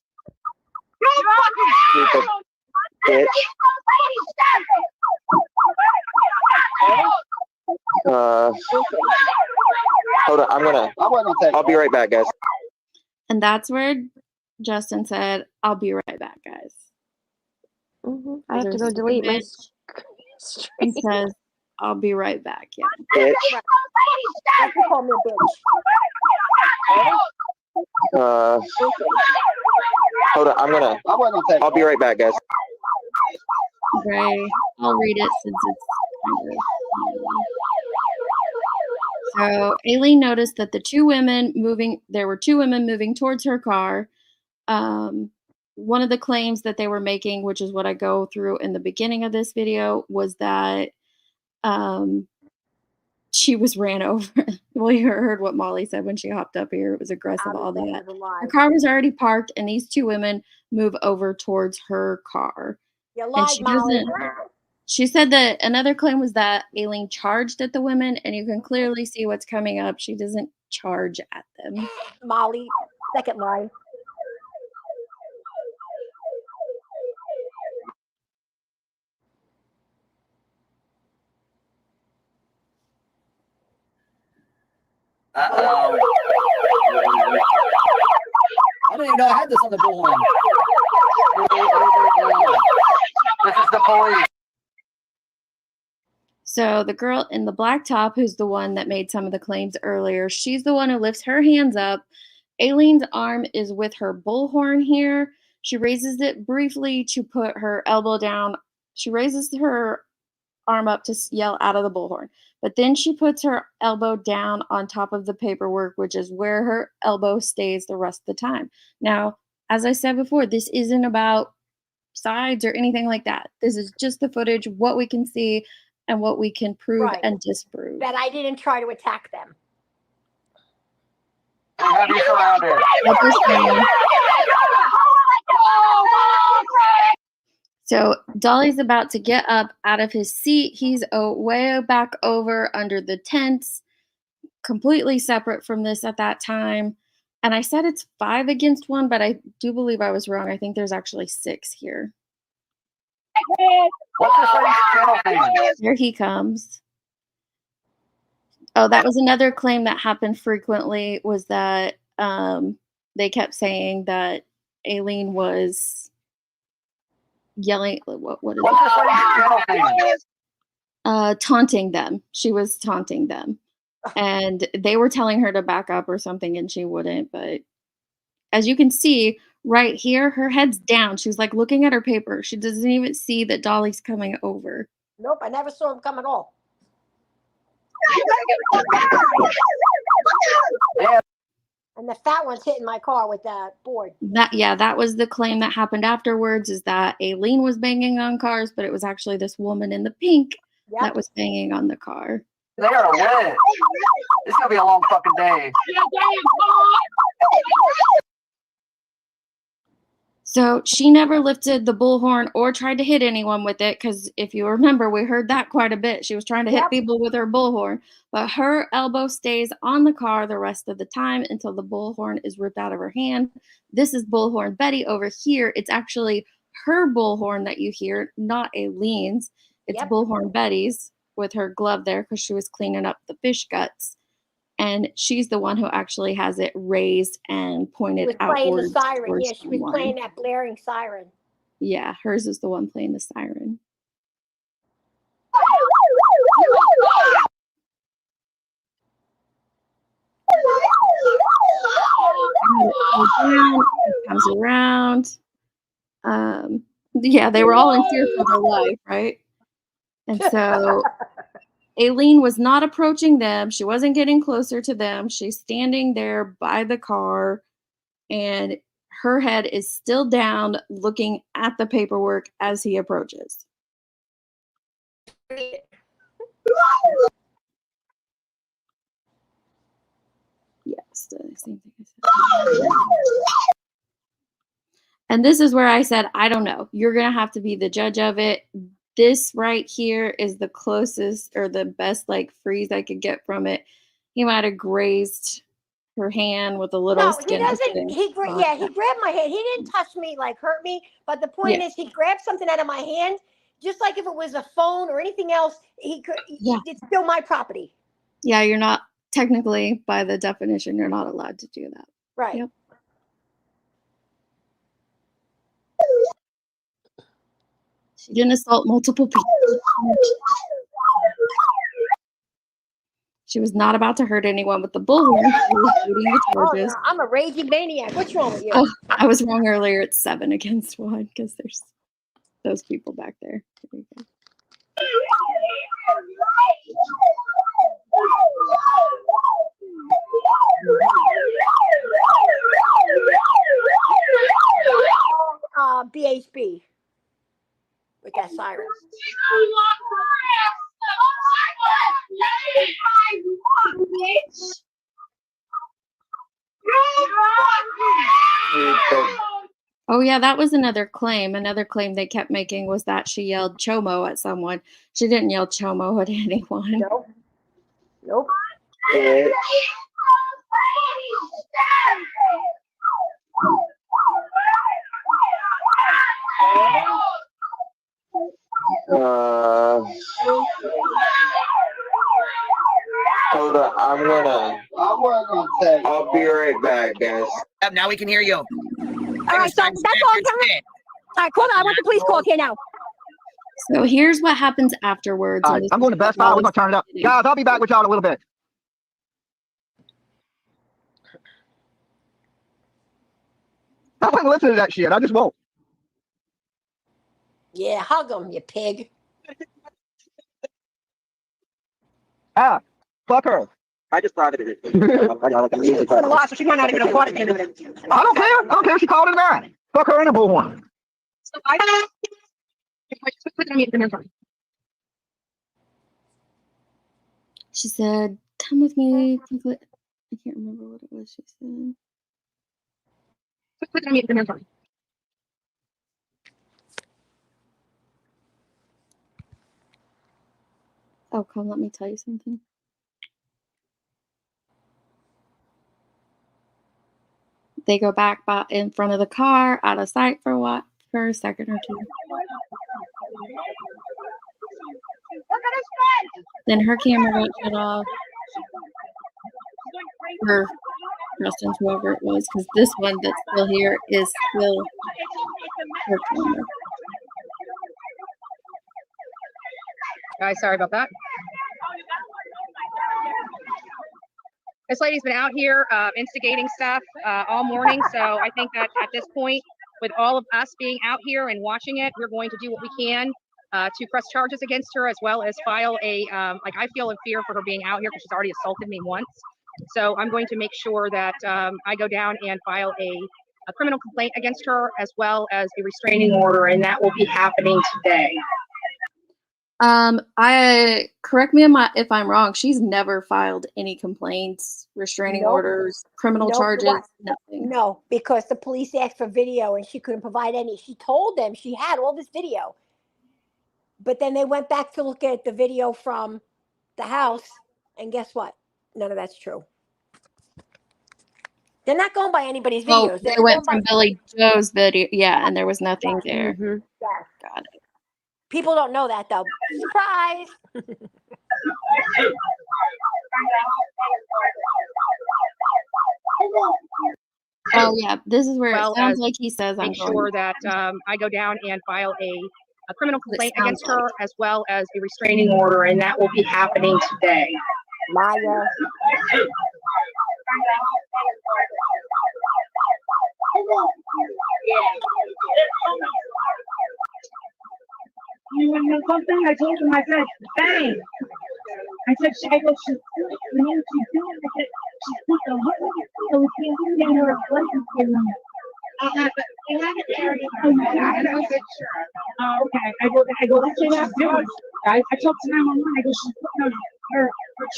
Hold on. I'll be right back, guys. And that's where Justin said, "I'll be right back, guys." I have to go delete my He says, "I'll be right back." Yeah. Bitch. That's what called me a bitch. Hold on. I'll be right back, guys. Okay, I'll read it since it's kind of. So Aileen noticed that there were two women moving towards her car. One of the claims that they were making, which is what I go through in the beginning of this video, was that she was ran over. Well, you heard what Molly said when she hopped up here. It was aggressive, all that. Her car was already parked, and these two women move over towards her car. You And lied, Molly. she said that another claim was that Aileen charged at the women, and you can clearly see what's coming up. She doesn't charge at them. Molly, second lie. Uh-oh. I didn't even know I had this on the bullhorn. This is the police. So the girl in the black top, who's the one that made some of the claims earlier, she's the one who lifts her hands up. Aileen's arm is with her bullhorn here. She raises it briefly to put her elbow down. She raises her arm up to yell out of the bullhorn. But then she puts her elbow down on top of the paperwork, which is where her elbow stays the rest of the time. Now, as I said before, this isn't about sides or anything like that. This is just the footage, what we can see, and what we can prove and disprove. That I didn't try to attack them. Have you surrounded? So Dolly's about to get up out of his seat. He's way back over under the tents, completely separate from this at that time. And I said it's 5 against 1, but I do believe I was wrong. I think there's actually 6 here. What's this lady's channel name? Here he comes. Oh, that was another claim that happened frequently, was that they kept saying that Aileen was yelling. What is What's this lady's channel name? taunting them. She was taunting them. And they were telling her to back up or something, and she wouldn't. But as you can see right here, her head's down. She was like looking at her paper. She doesn't even see that Dolly's coming over. Nope, I never saw him come at all. And the fat one's hitting my car with that board. That was the claim that happened afterwards, is that Aileen was banging on cars, but it was actually this woman in the pink that was banging on the car. They are lit. It's gonna be a long fucking day. So she never lifted the bullhorn or tried to hit anyone with it, because if you remember, we heard that quite a bit. She was trying to hit people with her bullhorn, but her elbow stays on the car the rest of the time until the bullhorn is ripped out of her hand. This is Bullhorn Betty over here. It's actually her bullhorn that you hear, not Aileen's. It's Bullhorn Betty's with her glove there because she was cleaning up the fish guts. And she's the one who actually has it raised and pointed She was playing the outwards. siren. Yeah, she was playing that blaring siren. Yeah, hers is the one playing the siren. It comes around. Yeah, they were all in fear for their life, right? And so Aileen was not approaching them. She wasn't getting closer to them. She's standing there by the car, and her head is still down, looking at the paperwork as he approaches. Yes, the same thing I said. And this is where I said, I don't know. You're going to have to be the judge of it. This right here is the closest or the best like freeze I could get from it. He might have grazed her hand with a little No, he skin. doesn't. He grabbed my hand. He didn't touch me, like hurt me. But the point is, he grabbed something out of my hand, just like if it was a phone or anything else. He could. Yeah. It's still my property. Yeah, you're not technically, by the definition, you're not allowed to do that. Right. Yep. She didn't assault multiple people. She was not about to hurt anyone with the bullhorn. She was shooting the charges. Oh, no, I'm a raging maniac. What's wrong with you? Oh, I was wrong earlier. It's 7 against 1 because there's those people back there. There we go. BHB with that siren. Oh yeah, that was another claim. Another claim they kept making was that she yelled "Chomo" at someone. She didn't yell "Chomo" at anyone. Nope. Nope. Hold on, I'll be right back, guys. Now we can hear you. All right, so that's all I'm coming. All right, call. I want the police call here now. So here's what happens afterwards. All right, I'm going to Best Buy. We're going to turn it up. Guys, I'll be back with y'all in a little bit. I wouldn't listen to that shit. I just won't. Yeah, hug him, you pig. Fuck her. I just thought it. She's gonna watch, so she might not even afford it. I don't care. I don't care if she called it back. Fuck her in a bullhorn. So I put it on mute. She said, "Come with me." I can't remember what it was she said. Put it on mute. Oh, come, let me tell you something. They go back in front of the car, out of sight for a second or two. Then her camera got shut off. Or Preston's, whoever it was, because this one that's still here is still her camera. Guys, sorry about that. This lady's been out here instigating stuff all morning, so I think that at this point, with all of us being out here and watching it, we're going to do what we can to press charges against her, as well as file a, like, I feel in fear for her being out here because she's already assaulted me once. So I'm going to make sure that I go down and file a criminal complaint against her, as well as a restraining order, and that will be happening today. I correct me if I'm wrong. She's never filed any complaints, restraining orders, criminal charges, nothing. No, because the police asked for video and she couldn't provide any. She told them she had all this video. But then they went back to look at the video from the house, and guess what? None of that's true. They're not going by anybody's videos. Oh, they went from Billy Joe's video. Yeah, and there was nothing there. Yeah. Got it. People don't know that, though. Surprise! Oh, yeah. This is where Well, it sounds like he says I'm make going sure that I go down and file a criminal complaint against her, as well as a restraining order, and that will be happening today. Maya. You want to know something? I told him, I said, bang. I said, she's doing it. I said, she's put the hook, so we can't get her license plate number. I have it there. Oh, okay. I go, that's what she's doing. I talked to 911. I go, she's putting her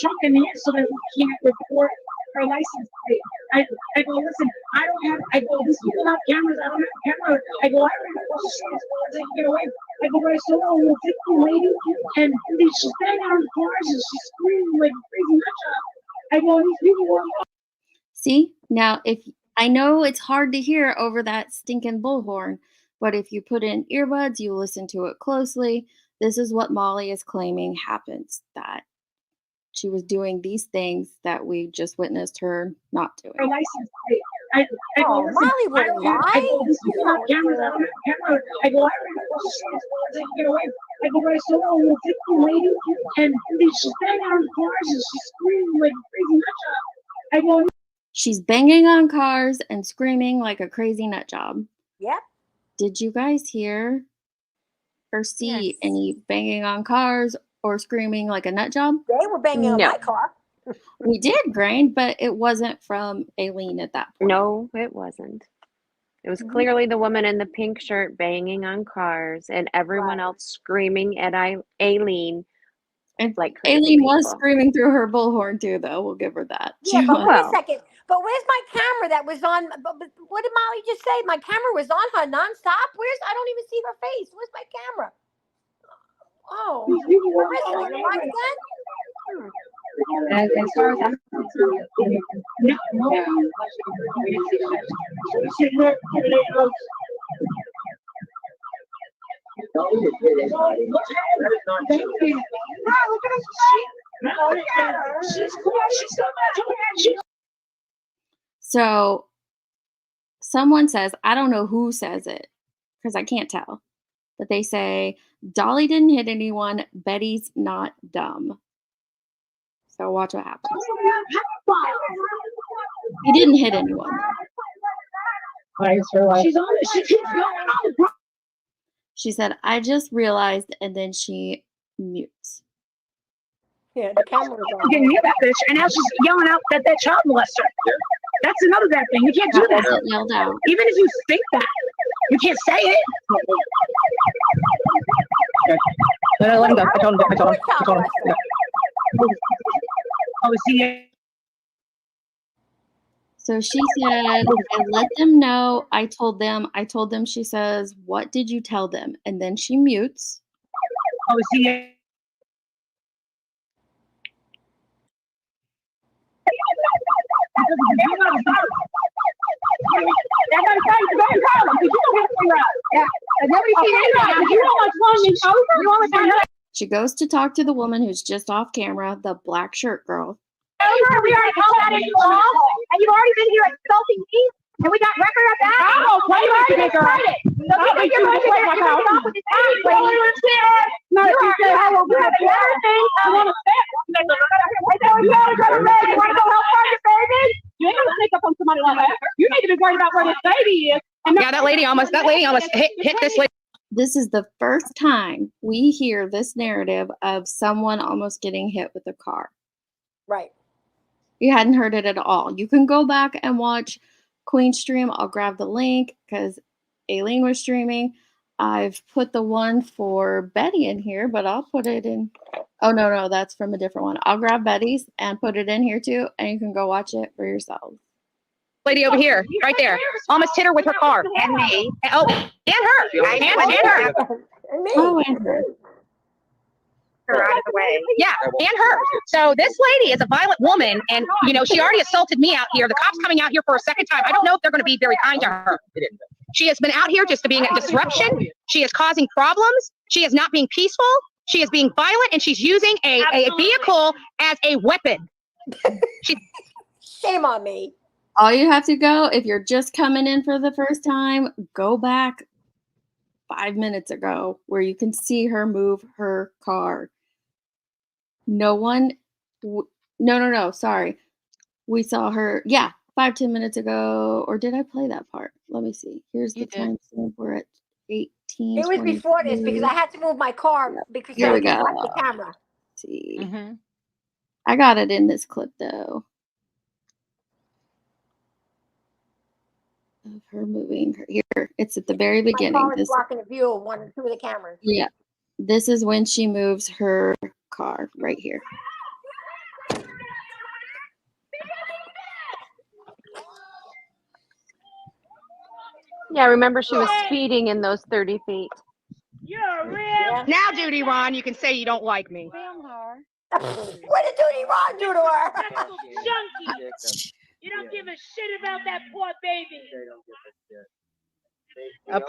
trunk in the air so that we can't report her license plate. I go, listen, I don't have, I go, these people have cameras, I don't have a camera. I go, I don't know she's going to get away. I go, but I saw a little different lady, and she's standing out in the cars and she's screaming like a crazy nutjob. I go, these people were. See, now if I know it's hard to hear over that stinking bullhorn, but if you put in earbuds, you listen to it closely. This is what Molly is claiming happens, that she was doing these things that we just witnessed her not doing. Her license plate. I go, listen, Molly wouldn't lie. I go, these people have cameras, I don't have a camera. I go, I don't know she's going to get away. I go, but I saw a little different lady, and she's standing out in the cars and she's screaming like a crazy nutjob. I go, she's banging on cars and screaming like a crazy nut job. Yep. Did you guys hear or see any banging on cars or screaming like a nut job? They were banging on my car. We did, Grain, but it wasn't from Aileen at that point. No, it wasn't. It was clearly the woman in the pink shirt banging on cars and everyone else screaming at Aileen. And like crazy Aileen was people. screaming through her bullhorn too, though. We'll give her that. Yeah, She but was. wait a second. But where's my camera that was on? But what did Molly just say? My camera was on her nonstop. I don't even see her face. Where's my camera? Oh, where is it? Mine again? as far as I'm concerned, no. So someone says, I don't know who says it because I can't tell, but they say, Dolly didn't hit anyone. Betty's not dumb. So watch what happens. He didn't hit anyone. She's on it. She keeps going on. She said, I just realized, and then she mutes. Yeah, the camera was on. Getting near that bitch, and now she's yelling out that child molester. That's another bad thing. You can't do that. Wasn't yelled out. Even if you think that, you can't say it. No, let him go. I told him. Oh, see. So she said, I let them know. I told them. She says, what did you tell them? And then she mutes. Oh, see. She goes to talk to the woman who's just off camera, the black shirt girl. We already called that in law, and you've already been here insulting me, and we got record of that. Oh, what do you want to make it? So you think you're going to get yourself with this ass lady? No, you say, I will do the other thing. I want to say it. I know you want to go to bed. You want to go help find your baby? You ain't going to sneak up on somebody like that. You need to be worried about where this baby is. Yeah, that lady almost hit this lady. This is the first time we hear this narrative of someone almost getting hit with a car. Right. You hadn't heard it at all. You can go back and watch Queen stream. I'll grab the link because Aileen was streaming. I've put the one for Betty in here, but I'll put it in. Oh, no, that's from a different one. I'll grab Betty's and put it in here too, and you can go watch it for yourselves. Lady over here, right there, almost hit her with her car. And me. Oh, and her. And her. Oh, and her. Her out of the way. Yeah, and her. So this lady is a violent woman, and you know she already assaulted me out here. The cops coming out here for a second time. I don't know if they're going to be very kind to her. She has been out here just to being a disruption. She is causing problems. She is not being peaceful. She is being violent, and she's using a vehicle as a weapon. Shame on me. All you have to go, if you're just coming in for the first time, go back 5 minutes ago where you can see her move her car. No, sorry. We saw her, 5-10 minutes ago. Or did I play that part? Let me see. Here's the time stamp. We're at 18. It was before this because I had to move my car because Here I we didn't go. watch the camera. Let's see. I got it in this clip though. Of her moving her here. It's at the very beginning. My car is blocking the view of one or two of the cameras. Yeah. This is when she moves her car right here. Yeah, remember she was speeding in those 30 feet. You're real. Now, Duty Ron, you can say you don't like me. What did Duty Ron do to her? Junkie. You don't give a shit about that poor baby. A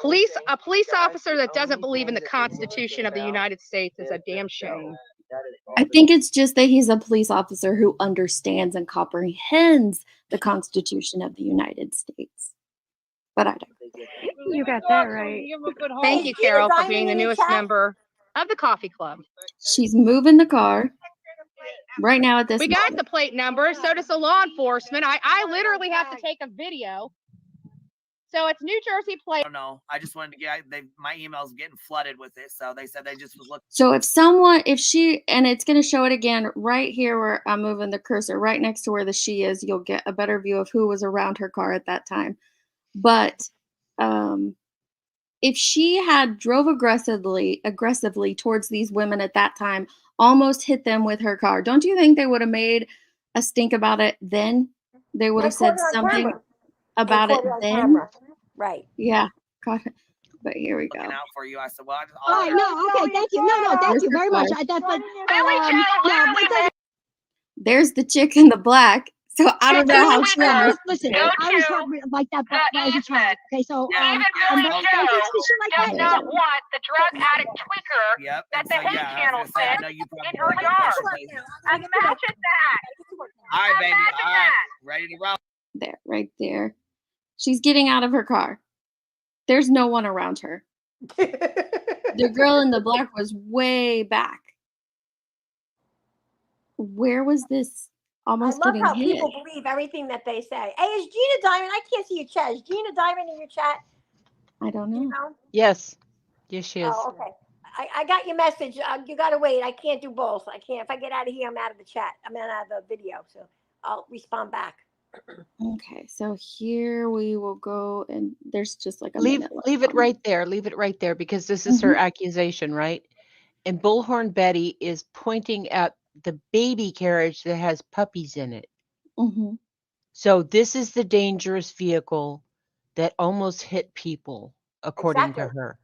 police officer that doesn't believe in the Constitution of the United States is a damn shame. I think it's just that he's a police officer who understands and comprehends the Constitution of the United States. But I don't. You got that right. Thank you, Carol, for being the newest member of the coffee club. She's moving the car right now at this We got the plate number, so does the law enforcement. I literally have to take a video. So it's New Jersey plate. I don't know. I just wanted to get my emails getting flooded with it. So they said they just was looking. So and it's going to show it again right here where I'm moving the cursor, right next to where the she is, you'll get a better view of who was around her car at that time. But if she had drove aggressively towards these women at that time, almost hit them with her car, don't you think they would have made a stink about it then? They would have said something about it then. Right. Yeah. Got it. But here we go. Out for you. I said, well, Okay, thank you. No, thank you very much. There's the chick in the black. So I don't know how she was. Listen, I was talking like that when I was a child. Okay, so Even Billy Joe does not want the drug addict tweaker that the hate channel said in her yard. Imagine that. All right, baby. All right, ready to roll. There, right there. She's getting out of her car. There's no one around her. The girl in the black was way back. Where was this? Almost I love getting how hit. people believe everything that they say. Hey, is Gina Diamond? I can't see your chat. Is Gina Diamond in your chat? I don't know. You know? Yes, she is. Oh, okay. I got your message. You got to wait. I can't do both. I can't. If I get out of here, I'm out of the chat. I'm out of the video. So I'll respond back. Okay, so here we will go, and there's just like a Leave minute left it on right there. Leave it right there because this is her accusation, right? And Bullhorn Betty is pointing at the baby carriage that has puppies in it. So this is the dangerous vehicle that almost hit people, according to her.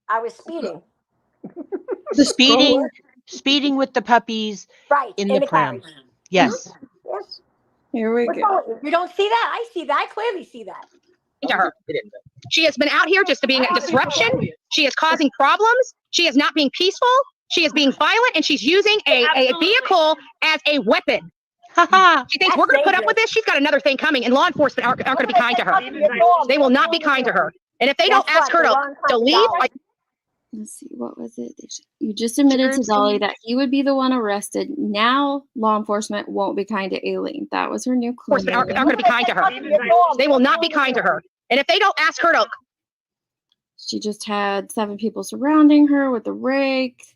I was speeding. Speeding with the puppies in the pram. carriage. Yes. Yes. Here we go. You don't see that? I see that. I clearly see that. To her. She has been out here just to being a disruption. She is causing problems. She is not being peaceful. She is being violent, and she's using a vehicle as a weapon. She thinks we're going to put up with this. She's got another thing coming, and law enforcement aren't going to be kind to her. They will not be kind to her. And if they don't ask her to leave, let's see, what was it? You just admitted to Dolly that he would be the one arrested. Now law enforcement won't be kind to Aileen. That was her new claim. Aren't going to be kind to her. They will not be kind to her. And if they don't ask her to She just had 7 people surrounding her with a rake.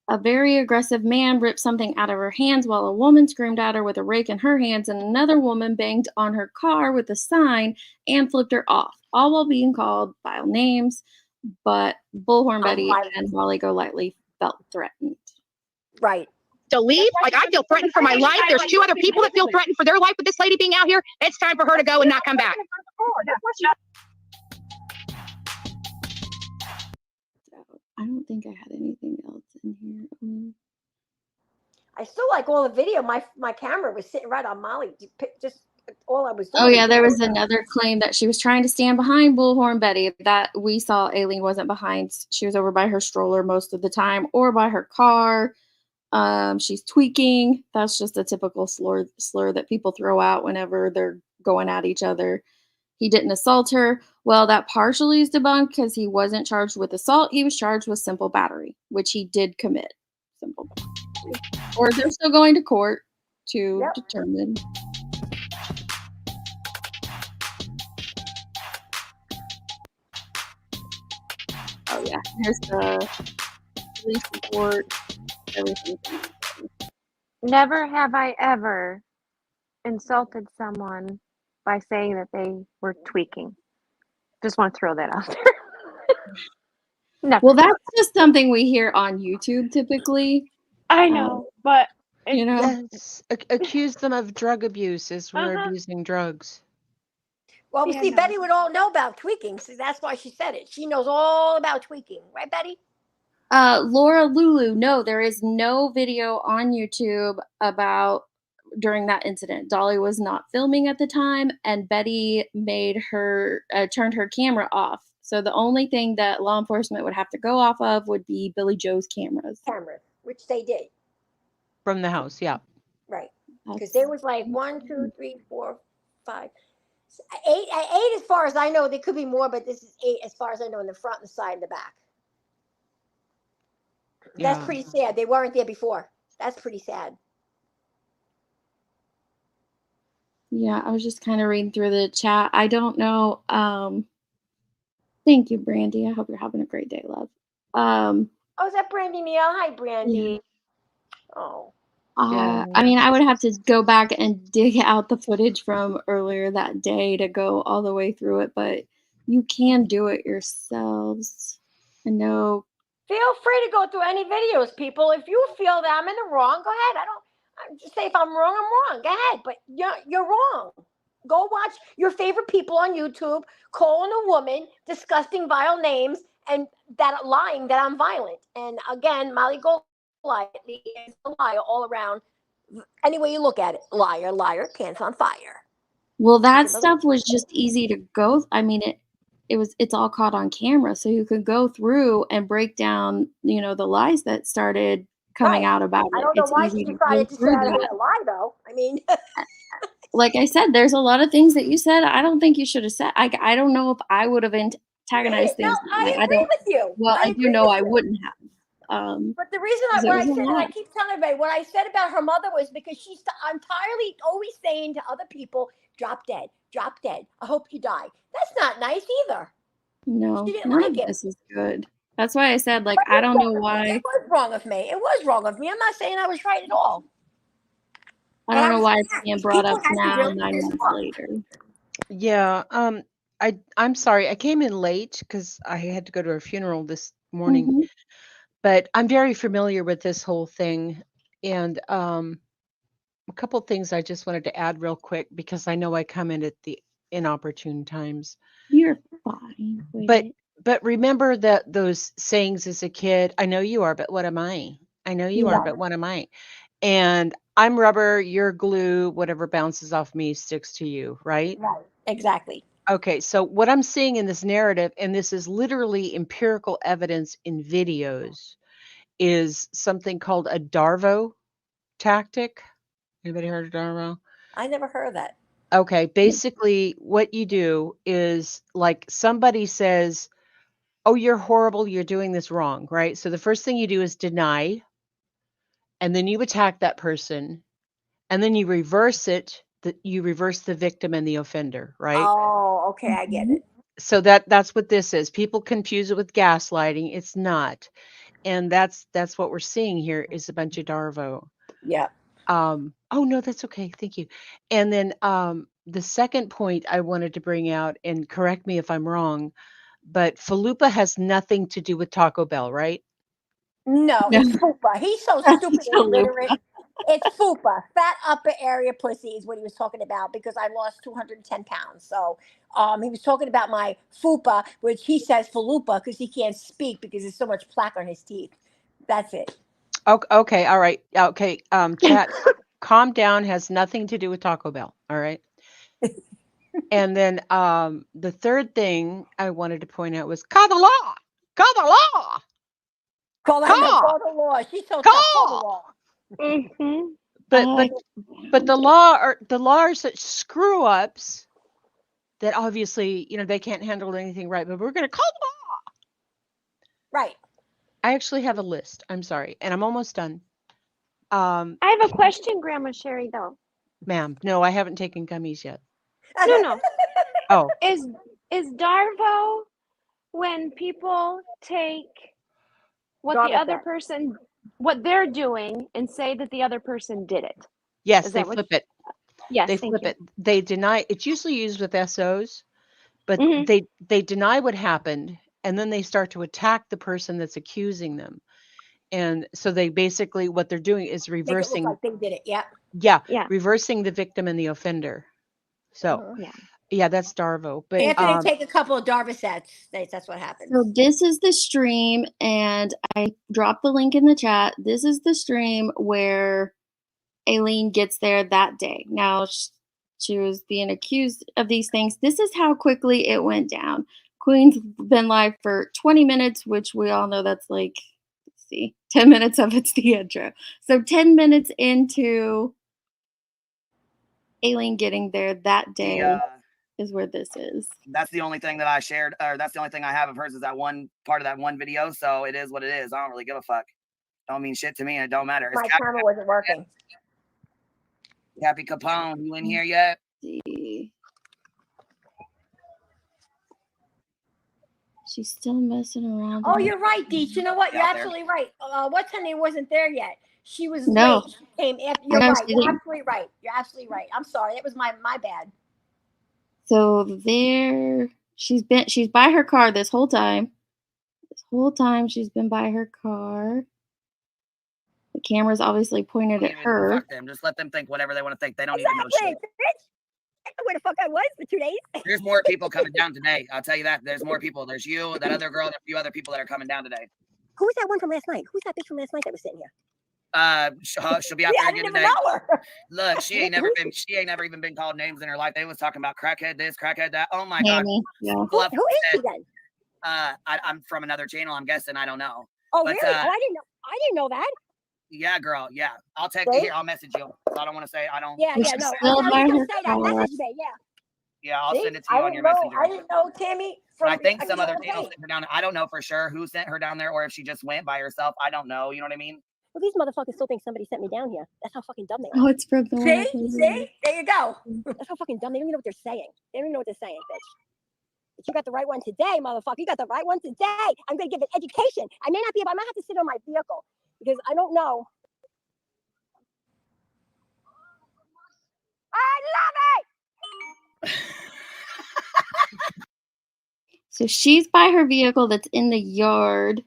A very aggressive man ripped something out of her hands while a woman screamed at her with a rake in her hands, and another woman banged on her car with a sign and flipped her off, all while being called vile names. But Bullhorn Betty and Holly Golightly felt threatened. Right. To leave. Like, I feel threatened for my life. There's 2 other people that feel threatened for their life with this lady being out here. It's time for her to go and not come back. I don't think I had anything else in here. I still like all the video. My camera was sitting right on Molly. Just all I was doing. Oh yeah, there was another claim that she was trying to stand behind Bullhorn Betty. That we saw Aileen wasn't behind. She was over by her stroller most of the time, or by her car. She's tweaking. That's just a typical slur that people throw out whenever they're going at each other. He didn't assault her. Well, that partially is debunked because he wasn't charged with assault. He was charged with simple battery, which he did commit. Simple battery. Or they're still going to court to determine. Oh yeah, here's the police report. Everything. Never have I ever insulted someone by saying that they were tweaking. Just want to throw that out there. Never. Well, that's just something we hear on YouTube typically. I know, but you know, yes, accuse them of drug abuse as we're abusing drugs. Well, we see, Betty would all know about tweaking, so that's why she said it. She knows all about tweaking, right, Betty? Laura Lulu, no, there is no video on YouTube about during that incident. Dolly was not filming at the time, and Betty made her turned her camera off. So the only thing that law enforcement would have to go off of would be Billy Joe's cameras. Which they did. From the house, yeah. Right. Because there was like 1, 2, 3, 4, 5, 8 as far as I know. There could be more, but this is 8 as far as I know in the front, the side, and the back. Yeah. That's pretty sad. They weren't there before. That's pretty sad. Yeah, I was just kind of reading through the chat. I don't know. Thank you, Brandy. I hope you're having a great day, love. Oh, is that Brandy Neal? Hi, Brandy. Yeah. Oh. I mean, I would have to go back and dig out the footage from earlier that day to go all the way through it, but you can do it yourselves. I know. Feel free to go through any videos, people. If you feel that I'm in the wrong, go ahead. I just say if I'm wrong, I'm wrong. Go ahead, but you're wrong. Go watch your favorite people on YouTube calling a woman disgusting, vile names and that lying that I'm violent. And again, Molly Golightly is a liar all around. Any way you look at it, liar, liar, pants on fire. Well, that stuff was just easy to go. I mean, it's all caught on camera, so you could go through and break down, the lies that started coming out about it. I don't know It's why easy she to decided go to say through I had that. a lie, though. I mean, Like I said, there's a lot of things that you said I don't think you should have said. I don't know if I would have antagonized things. I agree with you. Well, I do know I wouldn't have. But the reason I keep telling everybody what I said about her mother was because she's entirely always saying to other people, "Drop dead, drop dead. I hope you die." That's not nice either. No, She didn't none like of it. this is good. That's why I said, like, I don't know why. It was wrong of me. It was wrong of me. I'm not saying I was right at all. I don't know why it's being brought up now, 9 months later. Yeah. I'm sorry. I came in late because I had to go to a funeral this morning. Mm-hmm. But I'm very familiar with this whole thing. And a couple things I just wanted to add real quick because I know I come in at the inopportune times. You're fine. But remember that those sayings as a kid, I know you are, but what am I? I know you are, but what am I? And I'm rubber, you're glue, whatever bounces off me sticks to you, right? Right. Exactly. Okay, so what I'm seeing in this narrative, and this is literally empirical evidence in videos, is something called a Darvo tactic. Anybody heard of Darvo? I never heard of that. Okay, basically what you do is like somebody says, "Oh, you're horrible, you're doing this wrong," right? So the first thing you do is deny, and then you attack that person, and then you reverse it, you reverse the victim and the offender, right? Oh, okay, I get it. So that's what this is. People confuse it with gaslighting. It's not. And that's what we're seeing here is a bunch of Darvo. Yeah. Oh no, that's okay. Thank you. And then the second point I wanted to bring out, and correct me if I'm wrong, but Falupa has nothing to do with Taco Bell, right? No, No. it's fupa. He's so stupid and illiterate. It's fupa, fat upper area pussy is what he was talking about because I lost 210 pounds. So he was talking about my fupa, which he says falupa because he can't speak because there's so much plaque on his teeth. That's it. Okay, all right. Okay, chat, calm down, has nothing to do with Taco Bell, all right? And then the third thing I wanted to point out was call the law. Call the law. Call the law. She's so tough. Call the law. Mm-hmm. But the law are such screw ups that obviously, they can't handle anything right, but we're going to call the law. Right. I actually have a list. I'm sorry, and I'm almost done. I have a question, Grandma Sherry, though. Ma'am, no, I haven't taken gummies yet. No. Oh. Is Darvo when people take what the other person, what they're doing and say that the other person did it? Yes, Is they that what flip it. Yes, They thank flip you. it. They deny. It's usually used with SOs, but Mhm. they deny what happened, and then they start to attack the person that's accusing them. And so they basically, what they're doing is Make it look reversing. like they did it. Yeah. Yeah, reversing the victim and the offender. So, yeah, that's Darvo. But After they take a couple of Darvocets, that's what happens. So this is the stream, and I dropped the link in the chat. This is the stream where Aileen gets there that day. Now, she was being accused of these things. This is how quickly it went down. Queen's been live for 20 minutes, which we all know that's like, let's see, 10 minutes of it's the intro. So 10 minutes into Aileen getting there that day is where this is. That's the only thing that I shared, or that's the only thing I have of hers is that one part of that one video. So it is what it is. I don't really give a fuck. Don't mean shit to me, and it don't matter. My camera wasn't working. Cappy Capone, you in here yet? She's still messing around. Oh, you're right, Deech. You know what? You're absolutely right. What's her name wasn't there yet. She was No. late. She came after. You're No, right. she You're didn't. absolutely right. You're absolutely right. I'm sorry. That was my bad. So there, she's by her car this whole time. This whole time she's been by her car. The camera's obviously pointed at her. Fuck them. Just let them think whatever they want to think. They don't need to know shit. I know where the fuck I was for 2 days. There's more people coming down today. I'll tell you that. There's more people. There's you, that other girl, and a few other people that are coming down today. Who was that one from last night? Who's that bitch from last night that was sitting here? She'll be out there again today. Know her. Look, she ain't never even been called names in her life. They was talking about crackhead this, crackhead that. Oh my god. Yeah. Who is she then? I'm from another channel. I'm guessing. I don't know. Oh But, really? I didn't know that. Yeah, girl. Yeah, I'll text you here. I'll message you. I don't want to say. I don't. Yeah, no. I was gonna say that. Message me. Yeah. Yeah, I'll See? send it to you on your messenger. I didn't know Tammy. I think some other channel sent her down. I don't know for sure who sent her down there or if she just went by herself. I don't know. You know what I mean? Well, these motherfuckers still think somebody sent me down here. That's how fucking dumb they Oh, are. it's from the See? There you go. That's how fucking dumb. They don't even know what they're saying. They don't even know what they're saying, bitch. But you got the right one today, motherfucker. You got the right one today. I'm going to give it education. I may not be able, I might have to sit on my vehicle because I don't know. I love it! So she's by her vehicle that's in the yard.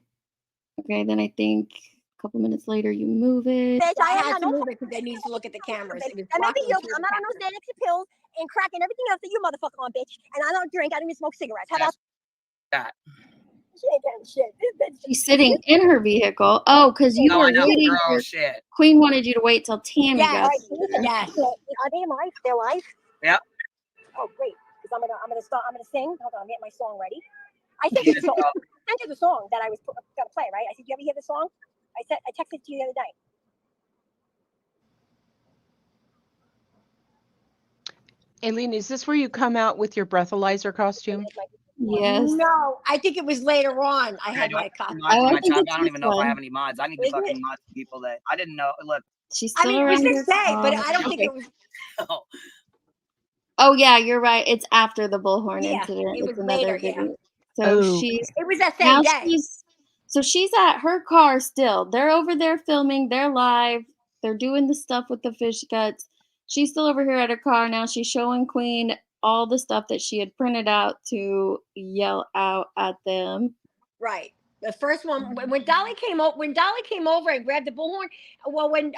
Okay, then I think a couple minutes later you move it. Bitch, I had to move it because they need to look at the cameras. I'm not on those Xanax pills and crack and everything else that you motherfucker on, bitch. And I don't drink. I don't even smoke cigarettes. How about that? She ain't getting shit. This bitch. She's sitting in her vehicle. Oh, because you were waiting for shit. Queen wanted you to wait till Tammy got there. Yes. Are they live? They're live? Yep. Oh, great. Because I'm gonna sing. Hold on, I'm getting my song ready. I sent you the song. I sent you the song that I was gonna play, right? I said, you ever hear the song? I texted it to you the other night. Aileen, is this where you come out with your breathalyzer costume? Yes. No, I think it was later on. I had my copy. I don't even know if I have any mods. I need to fucking mod people that I didn't know. Look, she's still it was this day, but I don't think it was. Oh yeah, you're right. It's after the bullhorn Yeah, incident. it It's was another later. Yeah, video. So Oh, she's it was that now same day. she's at her car still. They're over there filming. They're live. They're doing the stuff with the fish guts. She's still over here at her car now. She's showing Queen all the stuff that she had printed out to yell out at them. Right. The first one when Dolly came over and grabbed the bullhorn. Well, when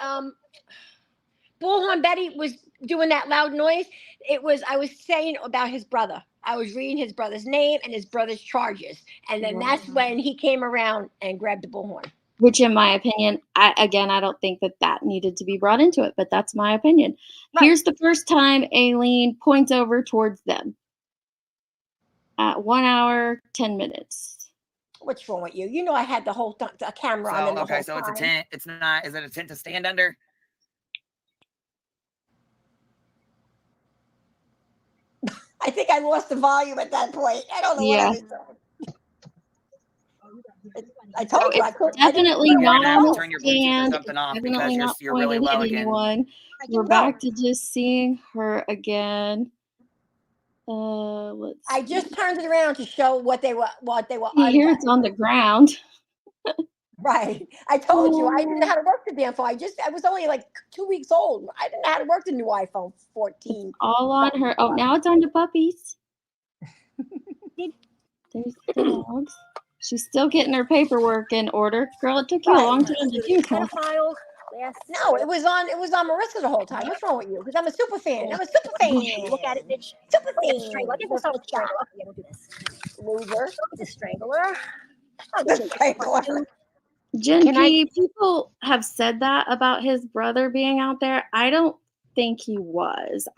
Bullhorn Betty was doing that loud noise, I was saying about his brother. I was reading his brother's name and his brother's charges, and then that's when he came around and grabbed the bullhorn. Which, in my opinion, I don't think that needed to be brought into it, but that's my opinion. Right. Here's the first time Aileen points over towards them at 1 hour 10 minutes. What's wrong with you? You know I had the whole the camera on them the Okay, whole so time. it's a tent. It's not. Is it a tent to stand under? I think I lost the volume at that point. I don't know what I was doing. I told you I couldn't. Definitely not on the turn your Bluetooth or stand. something off Definitely because not you're really pointed low at again. anyone. We're back to just seeing her again. Let's I just turned it around to show what they were. here it's on the ground. Right. I told you I didn't know how to work the damn phone. I was only like 2 weeks old. I didn't know how to work the new iPhone 14. All on her. Oh, now it's on to puppies. There's the dogs. She's still getting her paperwork in order. Girl, it took you a long time to do that. No, it was on Marissa the whole time. What's wrong with you? Because I'm a super fan. I'm a super fan. Look at it, bitch. Super fan. Give me some shot. Okay, I don't do this. Loser. It's a strangler. It's a strangler. Jen P, people have said that about his brother being out there. I don't think he was.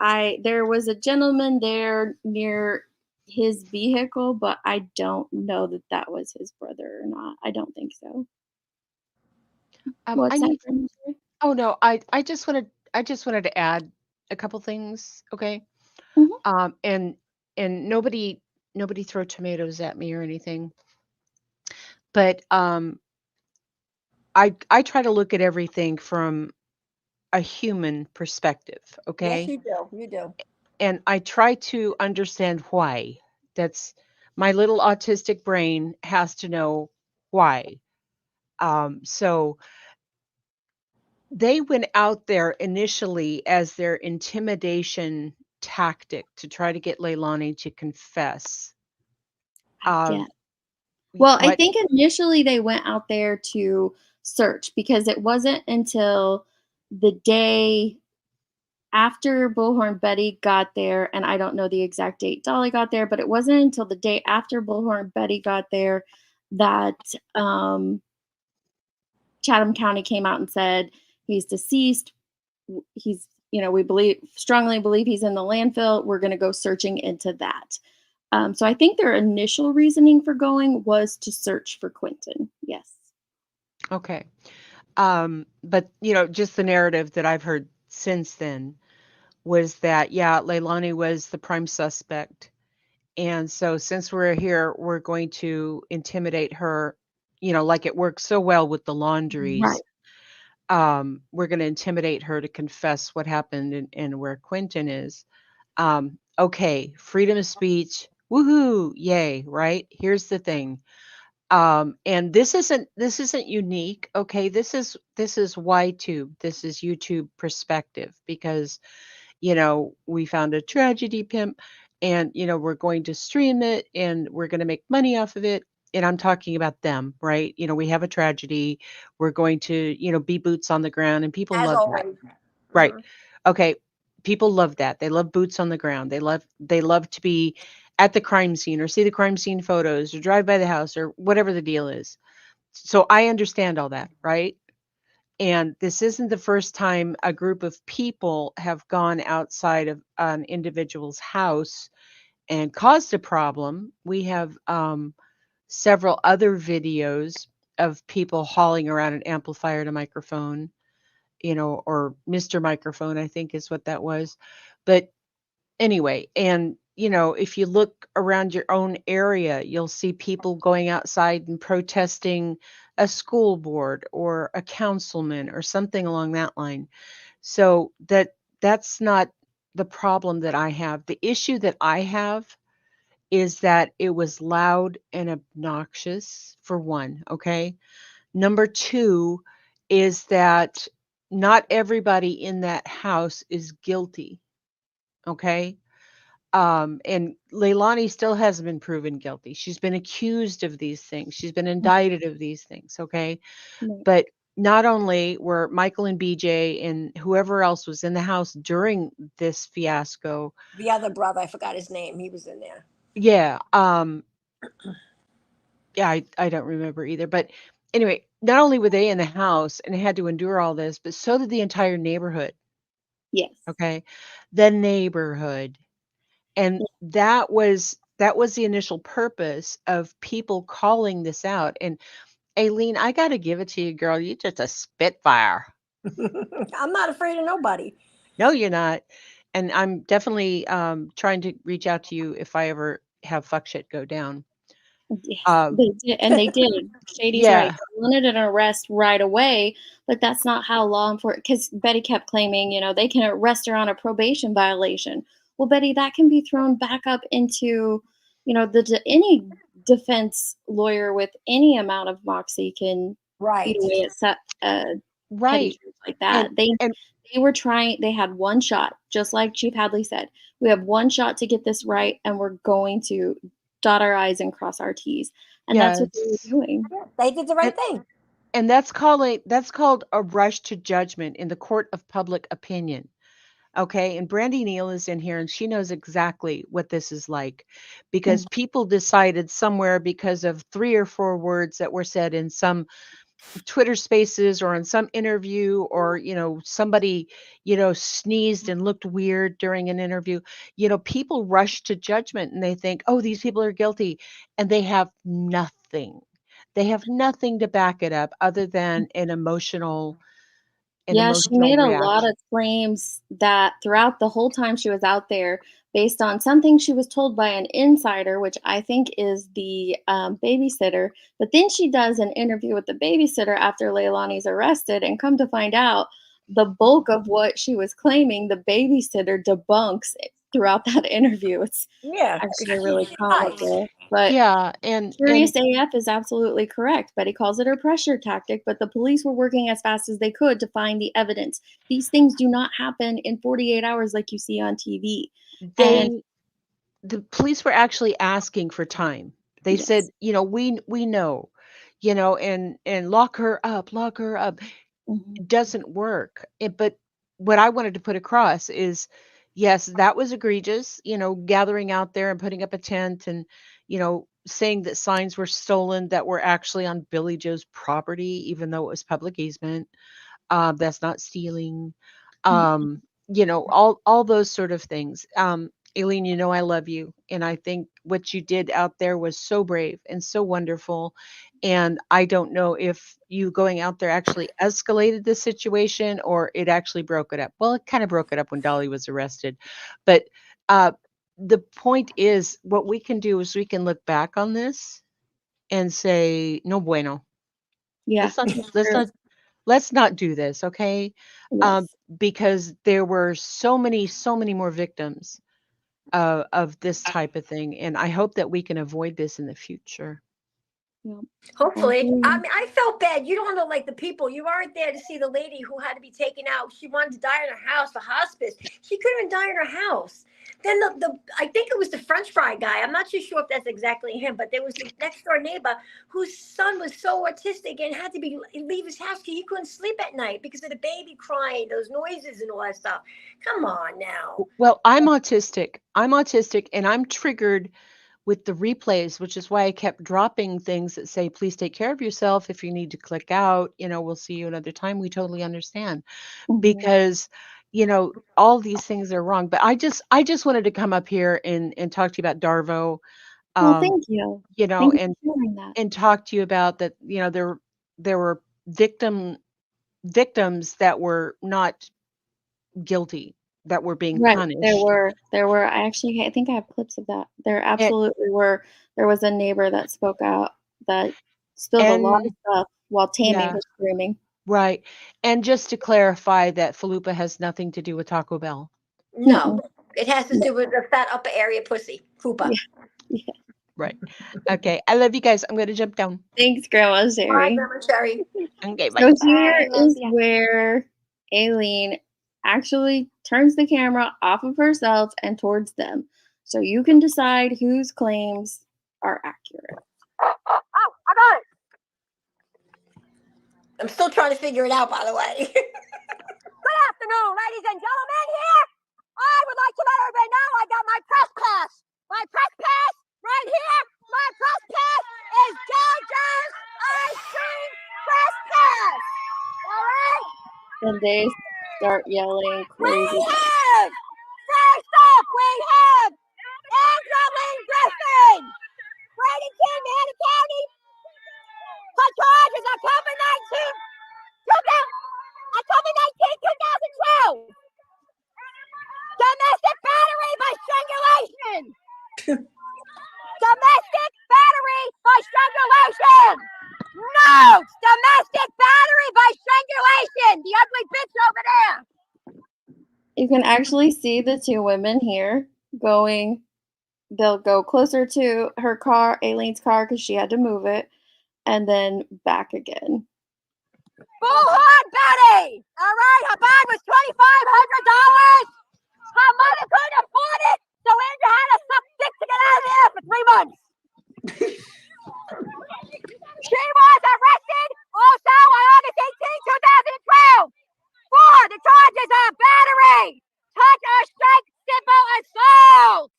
There was a gentleman there near his vehicle, but I don't know that was his brother or not. I don't think so. What's that? Oh no, I just wanted to add a couple things, okay? And nobody throw tomatoes at me or anything. But I try to look at everything from a human perspective, okay? Yes, you do. You do. And I try to understand why. That's my little autistic brain has to know why. So they went out there initially as their intimidation tactic to try to get Leilani to confess. Well, I think initially they went out there to search because it wasn't until the day after Bullhorn Betty got there, and I don't know the exact date Dolly got there, but it wasn't until the day after Bullhorn Betty got there that Chatham County came out and said he's deceased. He's, we strongly believe he's in the landfill. We're going to go searching into that. So I think their initial reasoning for going was to search for Quentin. Yes. Okay. But just the narrative that I've heard since then was that, yeah, Leilani was the prime suspect. And so since we're here, we're going to intimidate her, like it works so well with the laundries. Right. We're going to intimidate her to confess what happened and where Quentin is. Okay, freedom of speech. Woohoo, yay, right? Here's the thing. And this isn't unique. Okay, this is YTube. This is YouTube perspective because we found a tragedy pimp and we're going to stream it and we're going to make money off of it. And I'm talking about them, right? We have a tragedy. We're going to, be boots on the ground and people love that. Right. Okay. People love that. They love boots on the ground. They love to be at the crime scene or see the crime scene photos or drive by the house or whatever the deal is. So I understand all that, right? And this isn't the first time a group of people have gone outside of an individual's house and caused a problem. We have several other videos of people hauling around an amplifier to microphone, or Mr. Microphone, I think is what that was. But anyway, and if you look around your own area, you'll see people going outside and protesting a school board or a councilman or something along that line. So that's not the problem that I have. The issue that I have is that it was loud and obnoxious, for one, okay? Number 2 is that not everybody in that house is guilty, okay? And Leilani still hasn't been proven guilty. She's been accused of these things. She's been indicted of these things, okay? Right. But not only were Michael and BJ and whoever else was in the house during this fiasco. The other brother, I forgot his name. He was in there. Yeah, yeah, I don't remember either. But anyway, not only were they in the house and had to endure all this, but so did the entire neighborhood. Yes. Okay. The neighborhood. And that was the initial purpose of people calling this out. And Aileen, I got to give it to you, girl. You're just a spitfire. I'm not afraid of nobody. No, you're not. And I'm definitely trying to reach out to you if I ever have fuck shit go down. Yes, they did, and they did. Shady's right. Yeah. They wanted an arrest right away, but that's not how law enforcement. Because Betty kept claiming, they can arrest her on a probation violation. Well, Betty, that can be thrown back up into, any defense lawyer with any amount of moxie can Right. beat away at petty Right. truth like that. They were trying. They had one shot, just like Chief Hadley said. We have one shot to get this right, and we're going to dot our I's and cross our T's. And that's what they were doing. They did the right thing. And that's called a rush to judgment in the court of public opinion. Okay. And Brandy Neal is in here and she knows exactly what this is like because people decided somewhere because of 3 or 4 words that were said in some Twitter spaces or in some interview or, somebody, sneezed and looked weird during an interview. People rush to judgment and they think, oh, these people are guilty. And they have nothing. They have nothing to back it up other than an emotional Yeah, she made a lot reaction. of claims that throughout the whole time she was out there, based on something she was told by an insider, which I think is the babysitter. But then she does an interview with the babysitter after Leilani's arrested, and come to find out, the bulk of what she was claiming, the babysitter debunks throughout that interview. It's actually really comical. But Yeah, and Curious AF is absolutely correct. Betty calls it a pressure tactic, but the police were working as fast as they could to find the evidence. These things do not happen in 48 hours like you see on TV. And the police were actually asking for time. They said, yes. We know, and lock her up. It doesn't work. But what I wanted to put across is, yes, that was egregious, gathering out there and putting up a tent and, saying that signs were stolen that were actually on Billy Joe's property, even though it was public easement. That's not stealing. All those sort of things. Aileen, I love you. And I think what you did out there was so brave and so wonderful. And I don't know if you going out there actually escalated the situation or it actually broke it up. Well, it kind of broke it up when Dolly was arrested. But the point is, what we can do is we can look back on this and say, no bueno. Yeah. Let's not do this, okay? Yes. Because there were so many more victims of this type of thing, and I hope that we can avoid this in the future. Yeah. Hopefully. I mean, I felt bad. You don't know, like the people. You aren't there to see the lady who had to be taken out. She wanted to die in her house, the hospice. She couldn't die in her house. Then I think it was the French fry guy. I'm not too sure if that's exactly him, but there was the next door neighbor whose son was so autistic and had to leave his house because he couldn't sleep at night because of the baby crying, those noises and all that stuff. Come on now. Well, I'm autistic, and I'm triggered with the replays, which is why I kept dropping things that say, please take care of yourself. If you need to click out, we'll see you another time. We totally understand because, all these things are wrong. But I just wanted to come up here and talk to you about Darvo. Well, thank you. Thank you for sharing that. And talk to you about that, there were victims that were not guilty, that were being Right. punished. There were. I think I have clips of that. There absolutely were. There was a neighbor that spoke out that spilled a lot of stuff while Tammy was screaming. Right. And just to clarify that Falupa has nothing to do with Taco Bell. No, it has to do with the fat upper area pussy. Fupa. Right. Okay. I love you guys. I'm going to jump down. Thanks, Grandma Bye, Sherry. Grandma Sherry. Okay. Bye. So Bye, here love is ya. where Aileen actually turns the camera off of herself and towards them. So you can decide whose claims are accurate. Oh, I got it. I'm still trying to figure it out, by the way. Good afternoon, ladies and gentlemen. Here, I would like to let everybody know I got my press pass. My press pass right here. My press pass is JoJo's Ice Cream Press Pass. All right. And they start yelling crazy. First up, we have Angeline Griffin, Bradenton, Manhattan County. Her charges are COVID-19, 2012. Domestic battery by strangulation. Domestic battery by strangulation. No, domestic battery by strangulation. The ugly bitch over there. You can actually see the two women here going. They'll go closer to her car, Aileen's car, because she had to move it, and then back again. Bullhorn Betty. All right, her bag was $2,500. Her mother couldn't afford it, so Andrew had to suck dick to get out of there for 3 months. She was arrested also on August 18, 2012 for the charges of battery, touch or strike, simple assault,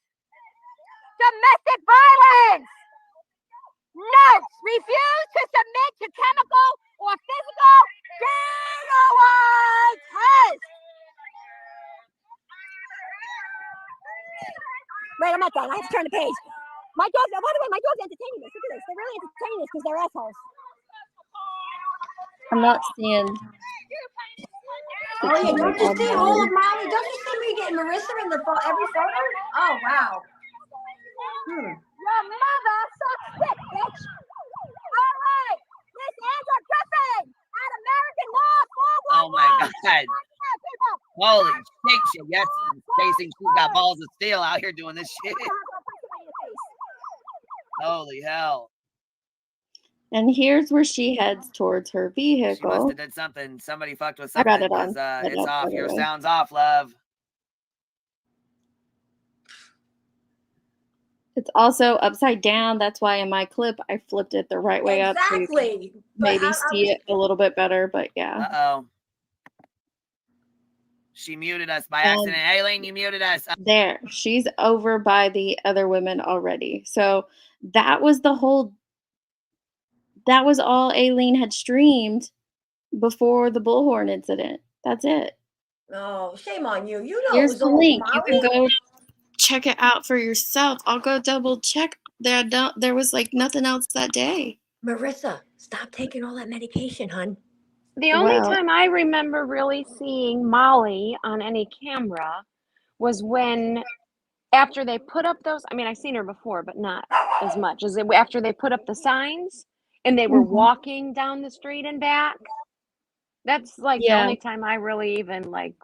domestic violence. Notes: refuse to submit to chemical or physical DOI test. Wait, I'm not done. I have to turn the page. My dogs, by the way, my dog's entertaining this. Look at this. They're really entertaining this because they're assholes. I'm not seeing. Oh yeah, don't you see all of Molly? Don't you see me getting Marissa in the every photo? Oh wow. Your mother sucks dick, bitch. All right, Miss Andrew Griffin at American Law 411. Oh my God. Holy shit, shit. Yes, Casey, she's got balls of steel out here doing this shit. Holy hell. And here's where she heads towards her She must vehicle. have did something. Somebody fucked with I got something it on. because Set it's up, off. by the Your way. sound's off, love. It's also upside down. That's why in my clip I flipped it the right way up. So you can Exactly. maybe see it a little bit better, but yeah. Uh-oh. She muted us by accident. Aileen, you muted us. There, she's over by the other women already. So that was all Aileen had streamed before the bullhorn incident. That's it. Oh, shame on you. You know Here's it was the all link. Molly. You can go check it out for yourself. I'll go double check. There was like nothing else that day. Marissa, stop taking all that medication, hun. The only time I remember really seeing Molly on any camera was when, after they put up those, I mean, I've seen her before, but not as much as after they put up the signs and they were walking down the street and back. That's like the only time I really even like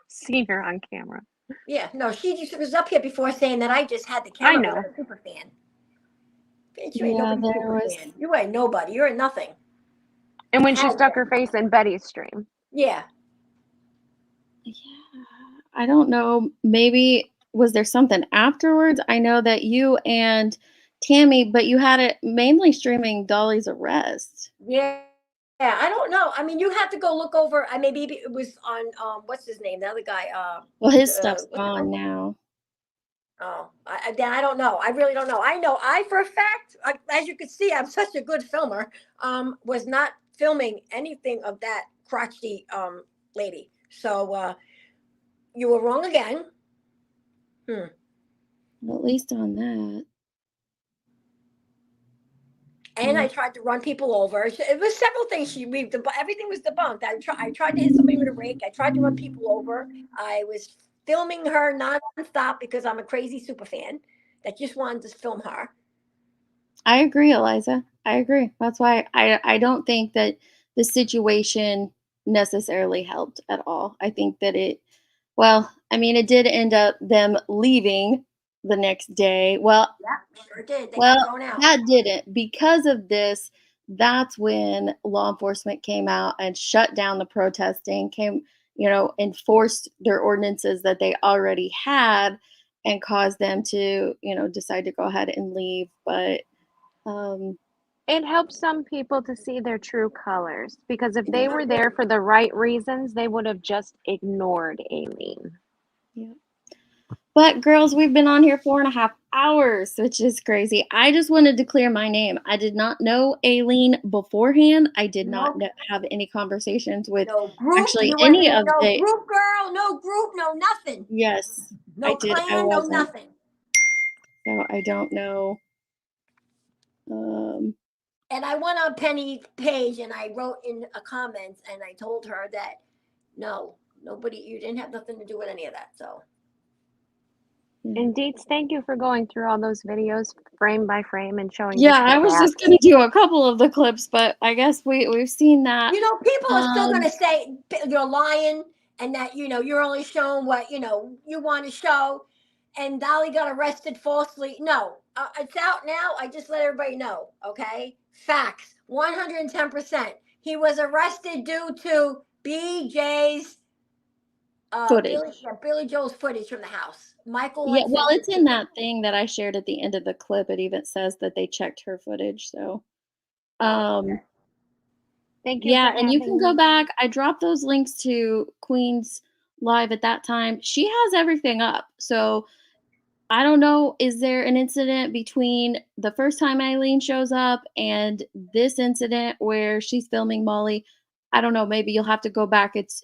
seen her on camera. Yeah, no, she just was up here before saying that I just had the camera. I know. With a super fan. Bitch, you ain't nobody super fan. You ain't nobody. You're a nothing. And when she stuck her face in Betty's stream. Yeah. I don't know. Maybe was there something afterwards? I know that you and Tammy, but you had it mainly streaming Dolly's arrest. Yeah. Yeah, I don't know. I mean, you have to go look over. I maybe it was on what's his name? The other guy. Well, his stuff's gone now. Oh, I don't know. I really don't know. I know for a fact, as you can see, I'm such a good filmer. Was not filming anything of that crotchety lady. So you were wrong again. At least on that. And I tried to run people over. It was several things. Everything was debunked. I tried to hit somebody with a rake. I tried to run people over. I was filming her nonstop because I'm a crazy super fan that just wanted to film her. I agree, Eliza. I agree. That's why I don't think that the situation necessarily helped at all. I think that it Well, I mean, it did end up them leaving the next day. Well, Yeah, sure did. They well, got thrown out. that didn't. Because of this, that's when law enforcement came out and shut down the protesting, enforced their ordinances that they already had and caused them to, decide to go ahead and leave. But It helps some people to see their true colors because if they yeah, were there for the right reasons, they would have just ignored Aileen. yeah. But girls, we've been on here 4.5 hours, which is crazy. I just wanted to clear my name. I did not know Aileen beforehand. I did not Nope. have any conversations with No group. actually You any wasn't of no the. group girl. No group. No nothing. Yes, No I did. I clan. No wasn't. nothing. So I don't know. And I went on Penny's page and I wrote in a comment and I told her that no, nobody, you didn't have nothing to do with any of that. So. And Deets, thank you for going through all those videos frame by frame and showing Yeah, just the I was just facts. gonna do a couple of the clips, but I guess we've seen that. You know, people are still going to say you're lying and that, you're only showing what, you want to show. And Dolly got arrested falsely. No, it's out now. I just let everybody know. Okay. Facts. 110%. He was arrested due to BJ's, footage. Billy Joel's footage from the house. Michael. Yeah, well, it's in that thing that I shared at the end of the clip. It even says that they checked her footage. So, Thank you. yeah, for and you can having go me. back. I dropped those links to Queen's live at that time. She has everything up. So I don't know. Is there an incident between the first time Eileen shows up and this incident where she's filming Molly? I don't know. Maybe you'll have to go back. It's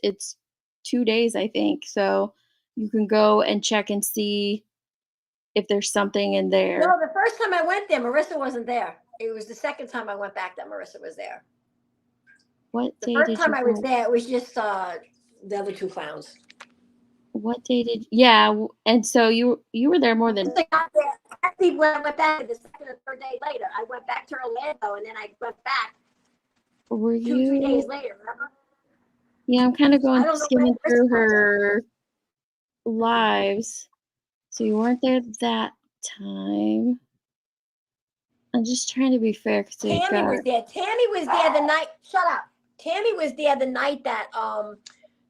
2 days, I think. So you can go and check and see if there's something in there. No, the first time I went there, Marissa wasn't there. It was the second time I went back that Marissa was there. What The day first did time you I was go? there, it was just the other two clowns. What day did? Yeah, and so you were there more than. Actually, when I went back the second or third day later, I went back to Orlando, and then I went back. Were 2-3 days you? later? Remember? Yeah, I'm kind of I going don't know skimming where through Marissa was. her lives. So you weren't there that time. I'm just trying to be fair because they've Tammy got. was there. Tammy was there the night. Shut up. Tammy was there the night that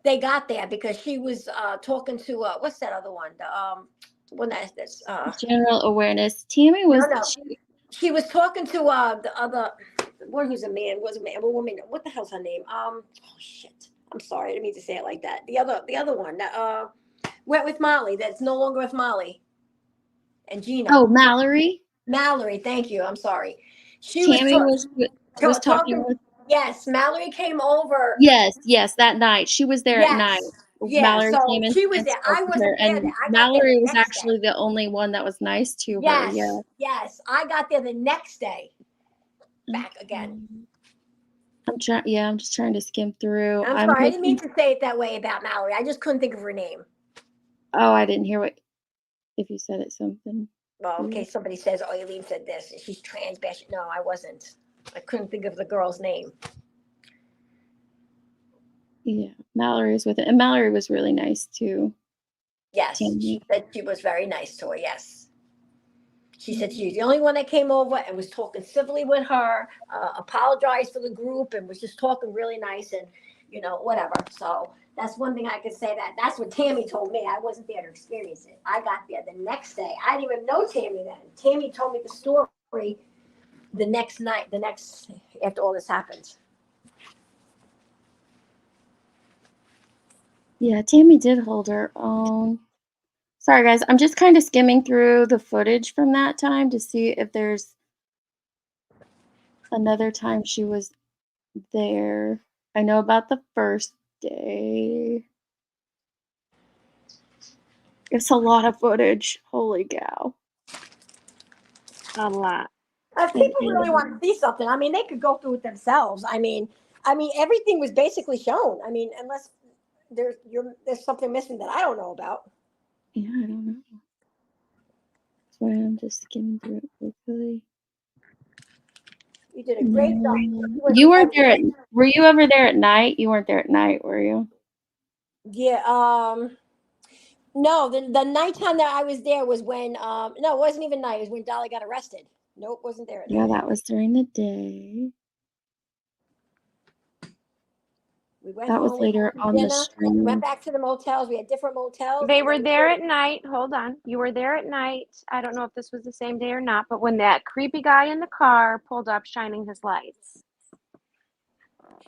they got there because she was talking to what's that other one? The one that's General awareness. Tammy was. No. She was talking to the other one who's a man, was a man, a woman. What the hell's her name? Oh shit. I'm sorry, I didn't mean to say it like that. The other one that went with Molly, that's no longer with Molly. And Gina. Oh, Mallory. Mallory, thank you. I'm sorry. Tammy was talking with. Yes, Mallory came over. Yes, that night. She was there at night. Yeah, Mallory so came in she was and there. spoke I with wasn't her, there. and I got there Mallory the was next actually day. the only one that was nice to her. Yeah. Yes. I got there the next day. Back again. I'm just trying to skim through. I'm sorry, I didn't mean to say it that way about Mallory. I just couldn't think of her name. Oh, I didn't hear if you said it something. Well, in case somebody says, "Oh, Eileen said this," she's trans bashing. No, I wasn't. I couldn't think of the girl's name. Yeah, Mallory was with it, and Mallory was really nice too. Yes, she said she was very nice to her. Yes, she said she was the only one that came over and was talking civilly with her, apologized for the group, and was just talking really nice and whatever. So that's one thing I could say. That's what Tammy told me. I wasn't there to experience it. I got there the next day. I didn't even know Tammy then. Tammy told me the story the next night. After all this happened. Yeah, Tammy did hold her own. Sorry, guys. I'm just kind of skimming through the footage from that time to see if there's another time she was there. I know about the first day. It's a lot of footage. Holy cow. A lot. If people really want to see something, I mean, they could go through it themselves. I mean, everything was basically shown. I mean, unless there's something missing that I don't know about. Yeah, I don't know. That's why I'm just skimming through it quickly. You did a great job. You weren't there. Were you ever there at night? You weren't there at night, were you? Yeah. No, the nighttime that I was there was when no, it wasn't even night. It was when Dolly got arrested. Nope, wasn't there. Yeah, that was during the day. We went That was home, later we on the dinner, stream. went back to the motels. We had different motels. They and were then there at night. Hold on. You were there at night. I don't know if this was the same day or not, but when that creepy guy in the car pulled up shining his lights.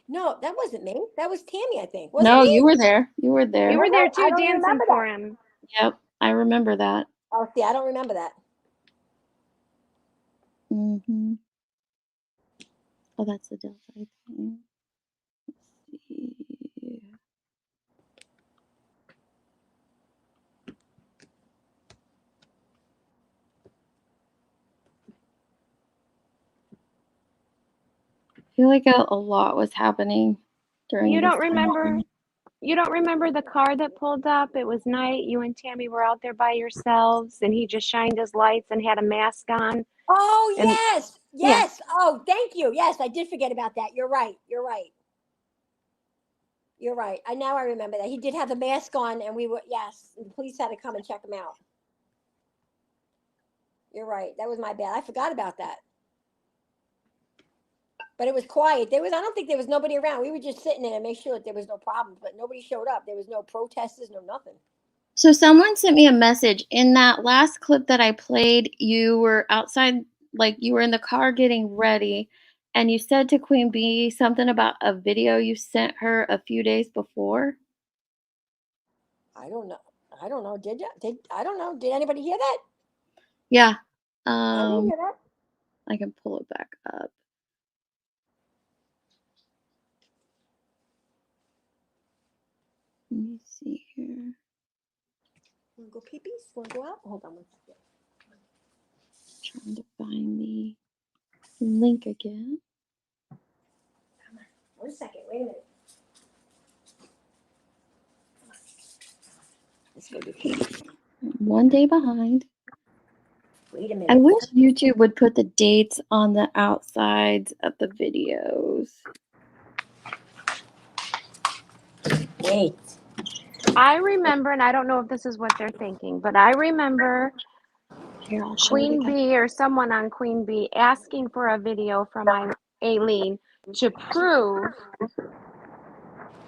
No, that wasn't me. That was Tammy, I think. Was it No, me? you were there. You were there. You were there I too, don't dancing remember for that. him. Yep, I remember that. Oh, see, I don't remember that. Mm-hmm. Oh, that's the Delphi thing. Let's see. I feel like a lot was happening during You this don't remember time. you don't remember the car that pulled up? It was night. You and Tammy were out there by yourselves and he just shined his lights and had a mask on. Oh, And yes. Yes. Oh, thank you. Yes, I did forget about that. You're right. You're right. You're right. Now I remember that. He did have the mask on and we were, yes, the police had to come and check him out. You're right. That was my bad. I forgot about that. But it was quiet. I don't think there was nobody around. We were just sitting there and make sure that there was no problems, but nobody showed up. There was no protesters, no nothing. So someone sent me a message. In that last clip that I played, you were outside, like you were in the car getting ready, and you said to Queen Bee something about a video you sent her a few days before. I don't know. Did you? I don't know. Did anybody hear that? Yeah. I didn't hear that. I can pull it back up. Let me see here. Want to go pee-pees? Want to go out? Hold on one second. Trying to find the link again. Come on. 1 second. Wait a minute. This will be pee. 1 day behind. Wait a minute. I wish YouTube would put the dates on the outsides of the videos. Wait. I remember, and I don't know if this is what they're thinking, but I remember Here, I'll show Queen it again. Bee or someone on Queen Bee asking for a video from Aileen to prove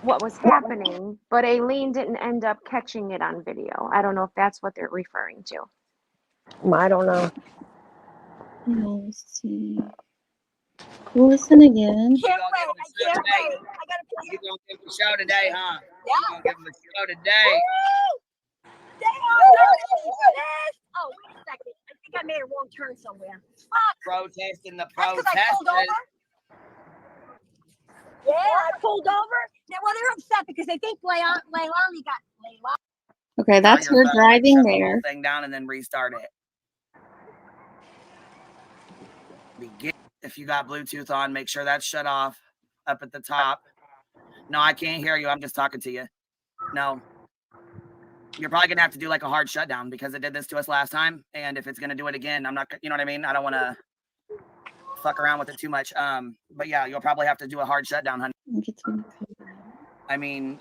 what was happening, but Aileen didn't end up catching it on video. I don't know if that's what they're referring to. I don't know. Let's see. Listen again. Can't wait. I can't wait. I gotta play. You gonna give them a show today, huh? Yeah. You gonna give them a show today? Oh, wait a second. I think I made a wrong turn somewhere. Fuck. Protesting the That's 'cause I pulled protesters. over? Yeah, I pulled over. Well, they're upset because they think Leilani got Leilani. Okay, that's her driving Shut the whole there. thing down and then restart it. If you got Bluetooth on, make sure that's shut off up at the top. No, I can't hear you. I'm just talking to you. No. You're probably going to have to do like a hard shutdown because it did this to us last time. And if it's going to do it again, I'm not, you know what I mean? I don't want to fuck around with it too much. But yeah, you'll probably have to do a hard shutdown, honey. I mean,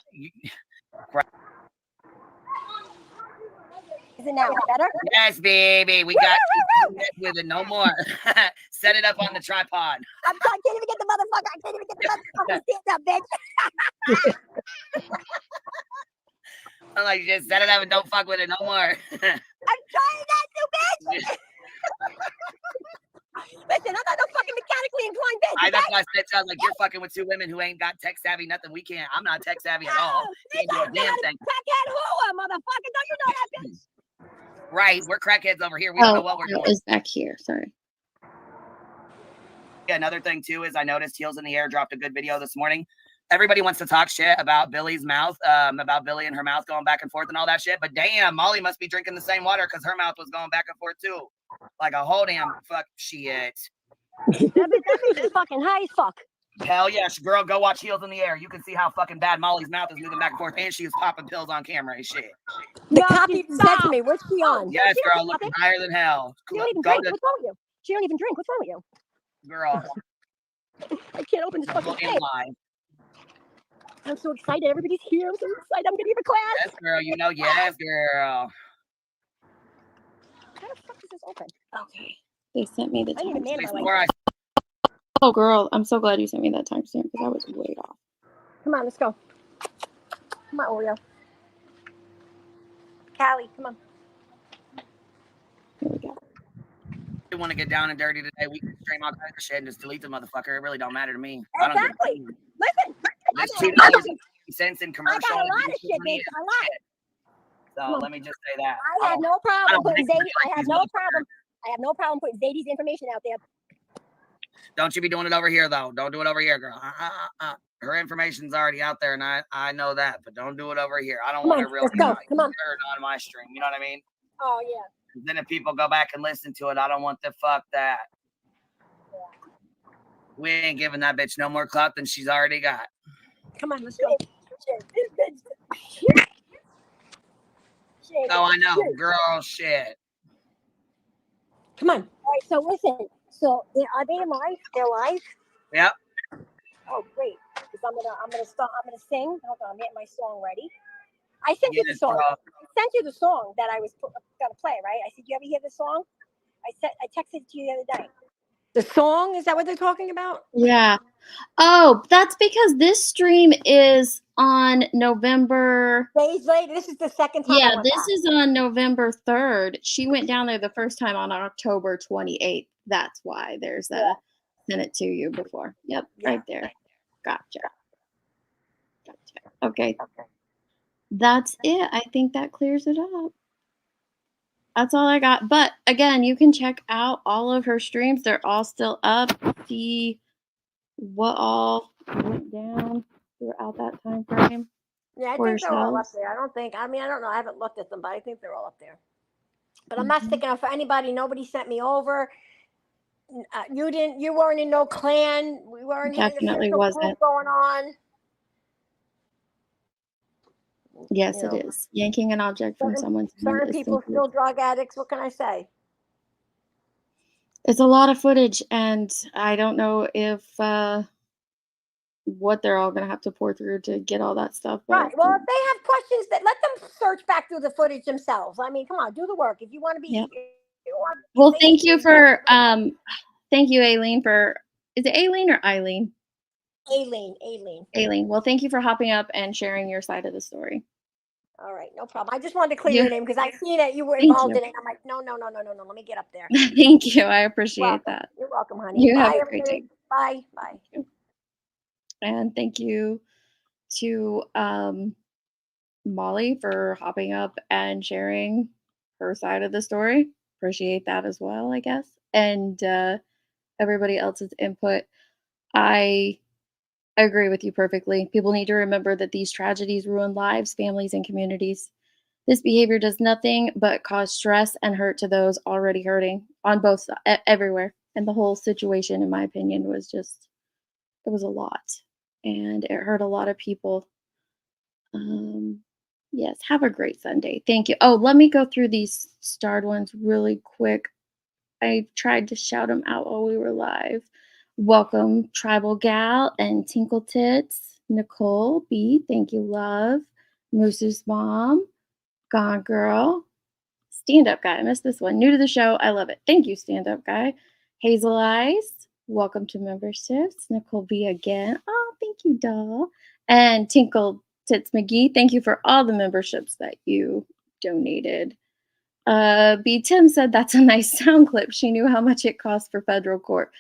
Is it now better? Yes, baby. We got with it. No more. Set it up on the tripod. I can't even get the motherfucker. I can't even get the motherfucker stand up, bitch. I'm like, just set it up and don't fuck with it no more. I'm trying not to, bitch. Listen, I'm not no fucking mechanically inclined bitch. That's why I said, I was like, you're fucking with two women who ain't got tech savvy, nothing. We can't. I'm not tech savvy at all. Can't do a damn thing. Crackhead whore, motherfucker. Don't you know that, bitch? Right. We're crackheads over here. We don't know what we're doing. It was back here. Sorry. Yeah, another thing, too, is I noticed Heels in the Air dropped a good video this morning. Everybody wants to talk shit about Billy's mouth, about Billy and her mouth going back and forth and all that shit. But damn, Molly must be drinking the same water because her mouth was going back and forth, too. Like a whole damn fuck shit. That bitch is fucking high as fuck. Hell yes, girl, go watch Heels in the Air. You can see how fucking bad Molly's mouth is moving back and forth, and she was popping pills on camera and shit. The cop even said to me, "What's she on?" Yes, girl, looking higher than hell. She don't even drink. What's wrong with you? She don't even drink. What's wrong with you? Girl. I can't open this fucking thing. I'm so excited. Everybody's here. I'm so excited. I'm gonna give a class. Yes, girl. You know, yes, girl. How the fuck is this open? Okay. They sent me the I need a man in my life. Before I Oh, girl, I'm so glad you sent me that timestamp because I was way off. Come on, let's go. Come on, Oreo. Callie, come on. Here we go. want to get down and dirty today, we can stream all kinds of shit and just delete the motherfucker. It really don't matter to me. I don't Exactly. Listen, There's I got $2.50 in I commercial. got a and lot of shit, bitch. A lot. So let me just say that. I have no problem putting Zadie. I have these no motherfuckers. problem. I have no problem putting Zadie's information out there. Don't you be doing it over here, though. Don't do it over here, girl. Her information's already out there, and I know that, but don't do it over here. I don't Come want on, to really let's go. Come on. on my stream. You know what I mean? Oh yeah. Then if people go back and listen to it, I don't want the fuck that. We ain't giving that bitch no more clout than she's already got. Come on, let's go. Oh, I know, girl, shit. Come on. All right, so listen. So are they live? They're live? Yep. Oh, great. Because I'm gonna sing. Hold on, I'm getting my song ready. I sent you the song. I sent you the song that I was gonna play, right? I said, "You ever hear the song?" I texted it to you the other day. The song, is that what they're talking about? Yeah. Oh, that's because this stream is on November. Days later. This is the second time. Yeah, this is on November 3rd. She went down there the first time on October 28th. That's why there's a sent it to you before. Yep, right there. Gotcha. Okay. That's it. I think that clears it up. That's all I got. But again, you can check out all of her streams. They're all still up. See what all went down throughout that time frame. Yeah, I for think they're all up yourselves. there. I don't know. I haven't looked at them, but I think they're all up there. But I'm not sticking up for anybody. Nobody sent me over. You weren't in no clan. We weren't having Definitely official wasn't. group going on. Yes, You know, it is. Yanking an object from someone's hand certain is people simply- still drug addicts. What can I say? It's a lot of footage, and I don't know if what they're all gonna have to pour through to get all that stuff. But Right. Well, if they have questions, that let them search back through the footage themselves. I mean, come on, do the work. If you want to be, Yep. Well, thank you for thank you, Aileen, for is it Aileen or Eileen? Aileen. Aileen. Well, thank you for hopping up and sharing your side of the story. All right, no problem. I just wanted to clear Yeah. your name because I seen that you were Thank involved you. in it. I'm like, no. Let me get up there. Thank you. I appreciate that. You're welcome, honey. You Bye, have a great everybody. day. Bye. And thank you to Molly for hopping up and sharing her side of the story. Appreciate that as well, I guess. And everybody else's input. I agree with you perfectly. People need to remember that these tragedies ruin lives, families, and communities. This behavior does nothing but cause stress and hurt to those already hurting on both sides, everywhere. And the whole situation, in my opinion, was just, it was a lot. And it hurt a lot of people. Yes, have a great Sunday. Thank you. Oh, let me go through these starred ones really quick. I tried to shout them out while we were live. Welcome, Tribal Gal and Tinkle Tits. Nicole B, thank you, love. Moose's mom. Gone Girl. Stand Up Guy. I missed this one. New to the show. I love it. Thank you, Stand Up Guy. Hazel Eyes. Welcome to memberships. Nicole B again. Oh, thank you, doll. And Tinkle Tits McGee. Thank you for all the memberships that you donated. B. Tim said that's a nice sound clip. She knew how much it cost for federal court.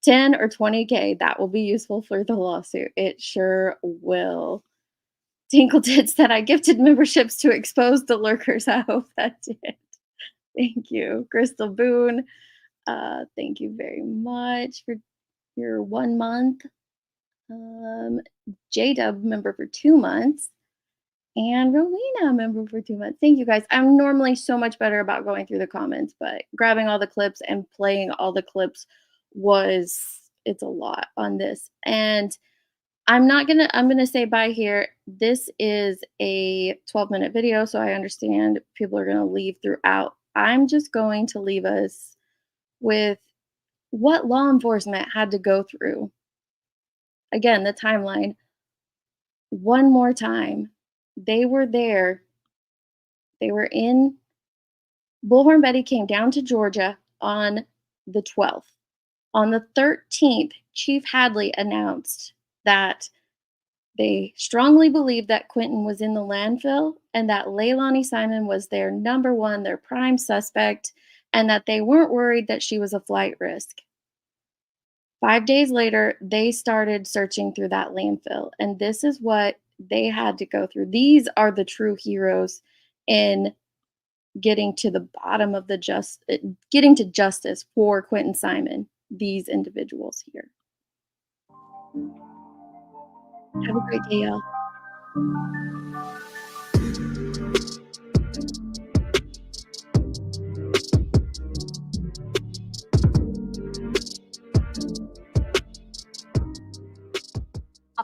10 or 20K. That will be useful for the lawsuit. It sure will. Tinkle Tits said I gifted memberships to expose the lurkers. I hope that did. Thank you. Crystal Boone. Thank you very much for your 1 month. J-Dub member for 2 months. And Rowena member for 2 months. Thank you guys. I'm normally so much better about going through the comments, but grabbing all the clips and playing all the clips it's a lot on this. And I'm gonna say bye here. This is a 12-minute video, so I understand people are gonna leave throughout. I'm just going to leave us with what law enforcement had to go through. Again, the timeline. one more time. They were there. They were in Bullhorn Betty came down to Georgia on the 12th. On the 13th, Chief Hadley announced that they strongly believed that Quentin was in the landfill and that Leilani Simon was their number one, their prime suspect, and that they weren't worried that she was a flight risk. 5 days later, they started searching through that landfill, and this is what they had to go through. These are the true heroes in getting to the bottom of getting to justice for Quentin Simon, these individuals here. Have a great day, y'all.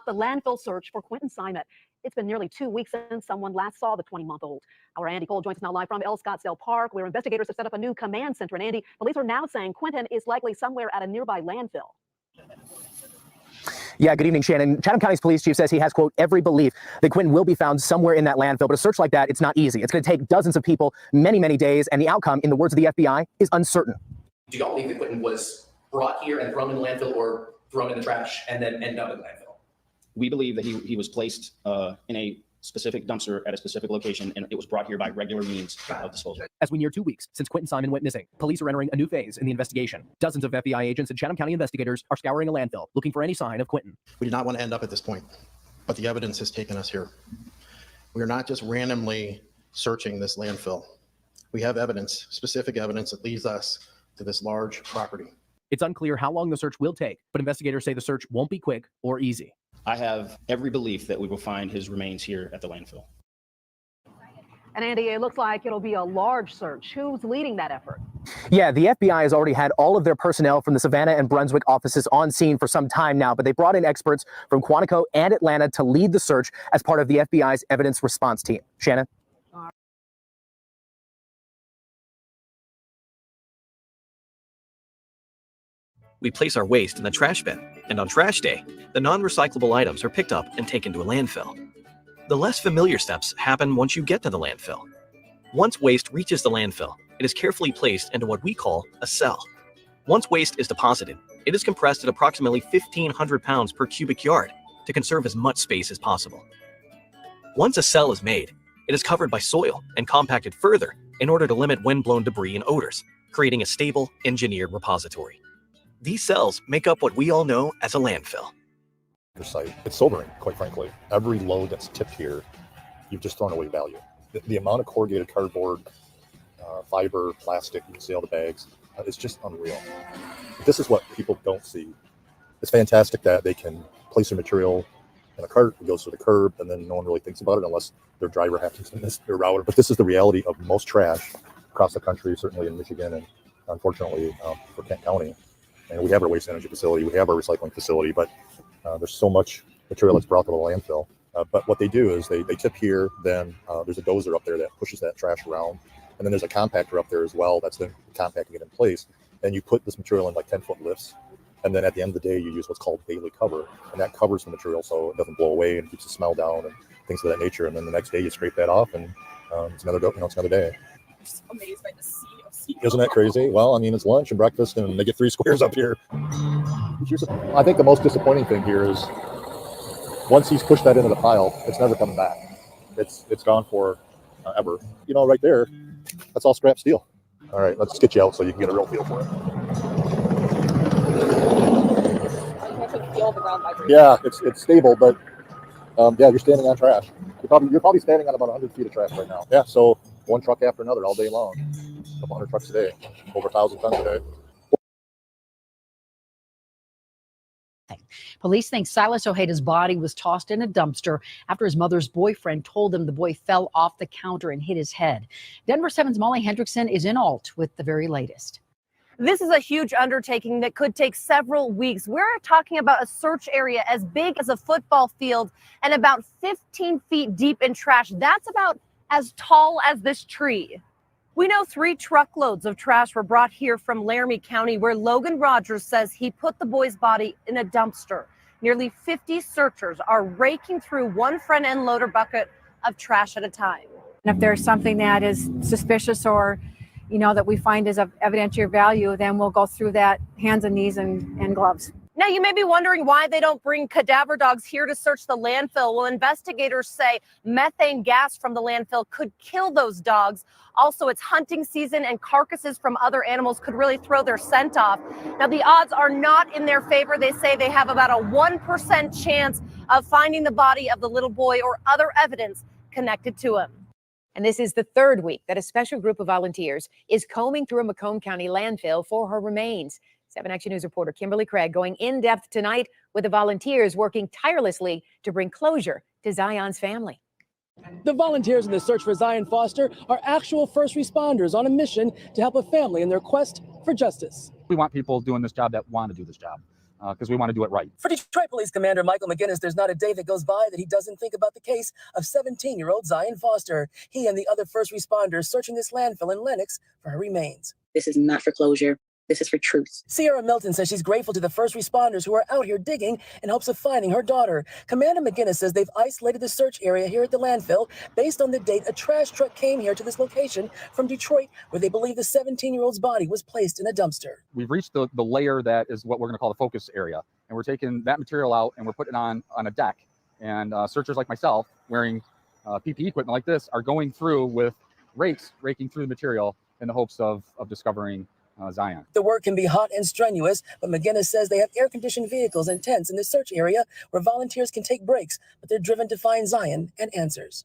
The landfill search for Quentin Simon. It's been nearly 2 weeks since someone last saw the 20-month-old. Our Andy Cole joins us now live from El Scottsdale Park, where investigators have set up a new command center. And Andy, police are now saying Quentin is likely somewhere at a nearby landfill. Yeah, good evening, Shannon. Chatham County's police chief says he has, quote, every belief that Quentin will be found somewhere in that landfill. But a search like that, it's not easy. It's going to take dozens of people, many, many days. And the outcome, in the words of the FBI, is uncertain. Do y'all believe that Quentin was brought here and thrown in the landfill or thrown in the trash and then ended up in the landfill? We believe that he was placed in a specific dumpster at a specific location, and it was brought here by regular means of disposal. As we near 2 weeks since Quentin Simon went missing, police are entering a new phase in the investigation. Dozens of FBI agents and Chatham County investigators are scouring a landfill, looking for any sign of Quentin. We did not want to end up at this point, but the evidence has taken us here. We are not just randomly searching this landfill. We have evidence, specific evidence that leads us to this large property. It's unclear how long the search will take, but investigators say the search won't be quick or easy. I have every belief that we will find his remains here at the landfill. And Andy, it looks like it'll be a large search. Who's leading that effort? Yeah, the FBI has already had all of their personnel from the Savannah and Brunswick offices on scene for some time now, but they brought in experts from Quantico and Atlanta to lead the search as part of the FBI's evidence response team. Shannon? We place our waste in the trash bin, and on trash day, the non-recyclable items are picked up and taken to a landfill. The less familiar steps happen once you get to the landfill. Once waste reaches the landfill, it is carefully placed into what we call a cell. Once waste is deposited, it is compressed at approximately 1,500 pounds per cubic yard to conserve as much space as possible. Once a cell is made, it is covered by soil and compacted further in order to limit wind-blown debris and odors, creating a stable, engineered repository. These cells make up what we all know as a landfill. Site. It's sobering, quite frankly. Every load that's tipped here, you've just thrown away value. The amount of corrugated cardboard, fiber, plastic, you can see all the bags, it's just unreal. This is what people don't see. It's fantastic that they can place their material in a cart, it goes to the curb, and then no one really thinks about it unless their driver happens to miss their route. But this is the reality of most trash across the country, certainly in Michigan, and unfortunately for Kent County. And we have our waste energy facility, we have our recycling facility, but there's so much material that's brought to the landfill. But what they do is they tip here, then there's a dozer up there that pushes that trash around. And then there's a compactor up there as well that's then compacting it in place. And you put this material in like 10-foot lifts. And then at the end of the day, you use what's called daily cover. And that covers the material so it doesn't blow away and keeps the smell down and things of that nature. And then the next day you scrape that off and it's another day. I'm just amazed by the sea of sea. Isn't that crazy? Well, I mean, it's lunch and breakfast and they get 3 squares up here. I think the most disappointing thing here is once he's pushed that into the pile, it's never coming back. It's gone for ever. You know, right there, that's all scrap steel. All right, let's get you out so you can get a real feel for it. I can feel the ground vibrate. Yeah, it's stable, but yeah, you're standing on trash. You're probably standing on about 100 feet of trash right now. Yeah, so one truck after another all day long. A couple hundred trucks a day, over 1,000 tons a day. Police think Silas Ojeda's body was tossed in a dumpster after his mother's boyfriend told him the boy fell off the counter and hit his head. Denver 7's Molly Hendrickson is in Alt with the very latest. This is a huge undertaking that could take several weeks. We're talking about a search area as big as a football field and about 15 feet deep in trash. That's about as tall as this tree. We know 3 truckloads of trash were brought here from Laramie County, where Logan Rogers says he put the boy's body in a dumpster. Nearly 50 searchers are raking through one front end loader bucket of trash at a time. And if there's something that is suspicious or, that we find is of evidentiary value, then we'll go through that hands and knees and gloves. Now, you may be wondering why they don't bring cadaver dogs here to search the landfill. Well, investigators say methane gas from the landfill could kill those dogs. Also, it's hunting season and carcasses from other animals could really throw their scent off. Now, the odds are not in their favor. They say they have about a 1% chance of finding the body of the little boy or other evidence connected to him. And this is the third week that a special group of volunteers is combing through a Macomb County landfill for her remains. 7 Action News reporter Kimberly Craig going in depth tonight with the volunteers working tirelessly to bring closure to Zion's family. The volunteers in the search for Zion Foster are actual first responders on a mission to help a family in their quest for justice. We want people doing this job that want to do this job because we want to do it right. For Detroit Police Commander Michael McGinnis, there's not a day that goes by that he doesn't think about the case of 17-year-old Zion Foster. He and the other first responders searching this landfill in Lenox for her remains. This is not for closure. This is for truth. Sierra Milton says she's grateful to the first responders who are out here digging in hopes of finding her daughter. Commander McGinnis says they've isolated the search area here at the landfill based on the date a trash truck came here to this location from Detroit, where they believe the 17-year-old's body was placed in a dumpster. We've reached the layer that is what we're going to call the focus area. And we're taking that material out and we're putting it on a deck. And searchers like myself wearing PPE equipment like this are going through with rakes, raking through the material in the hopes of discovering Zion. The work can be hot and strenuous, but McGinnis says they have air-conditioned vehicles and tents in the search area where volunteers can take breaks, but they're driven to find Zion and answers.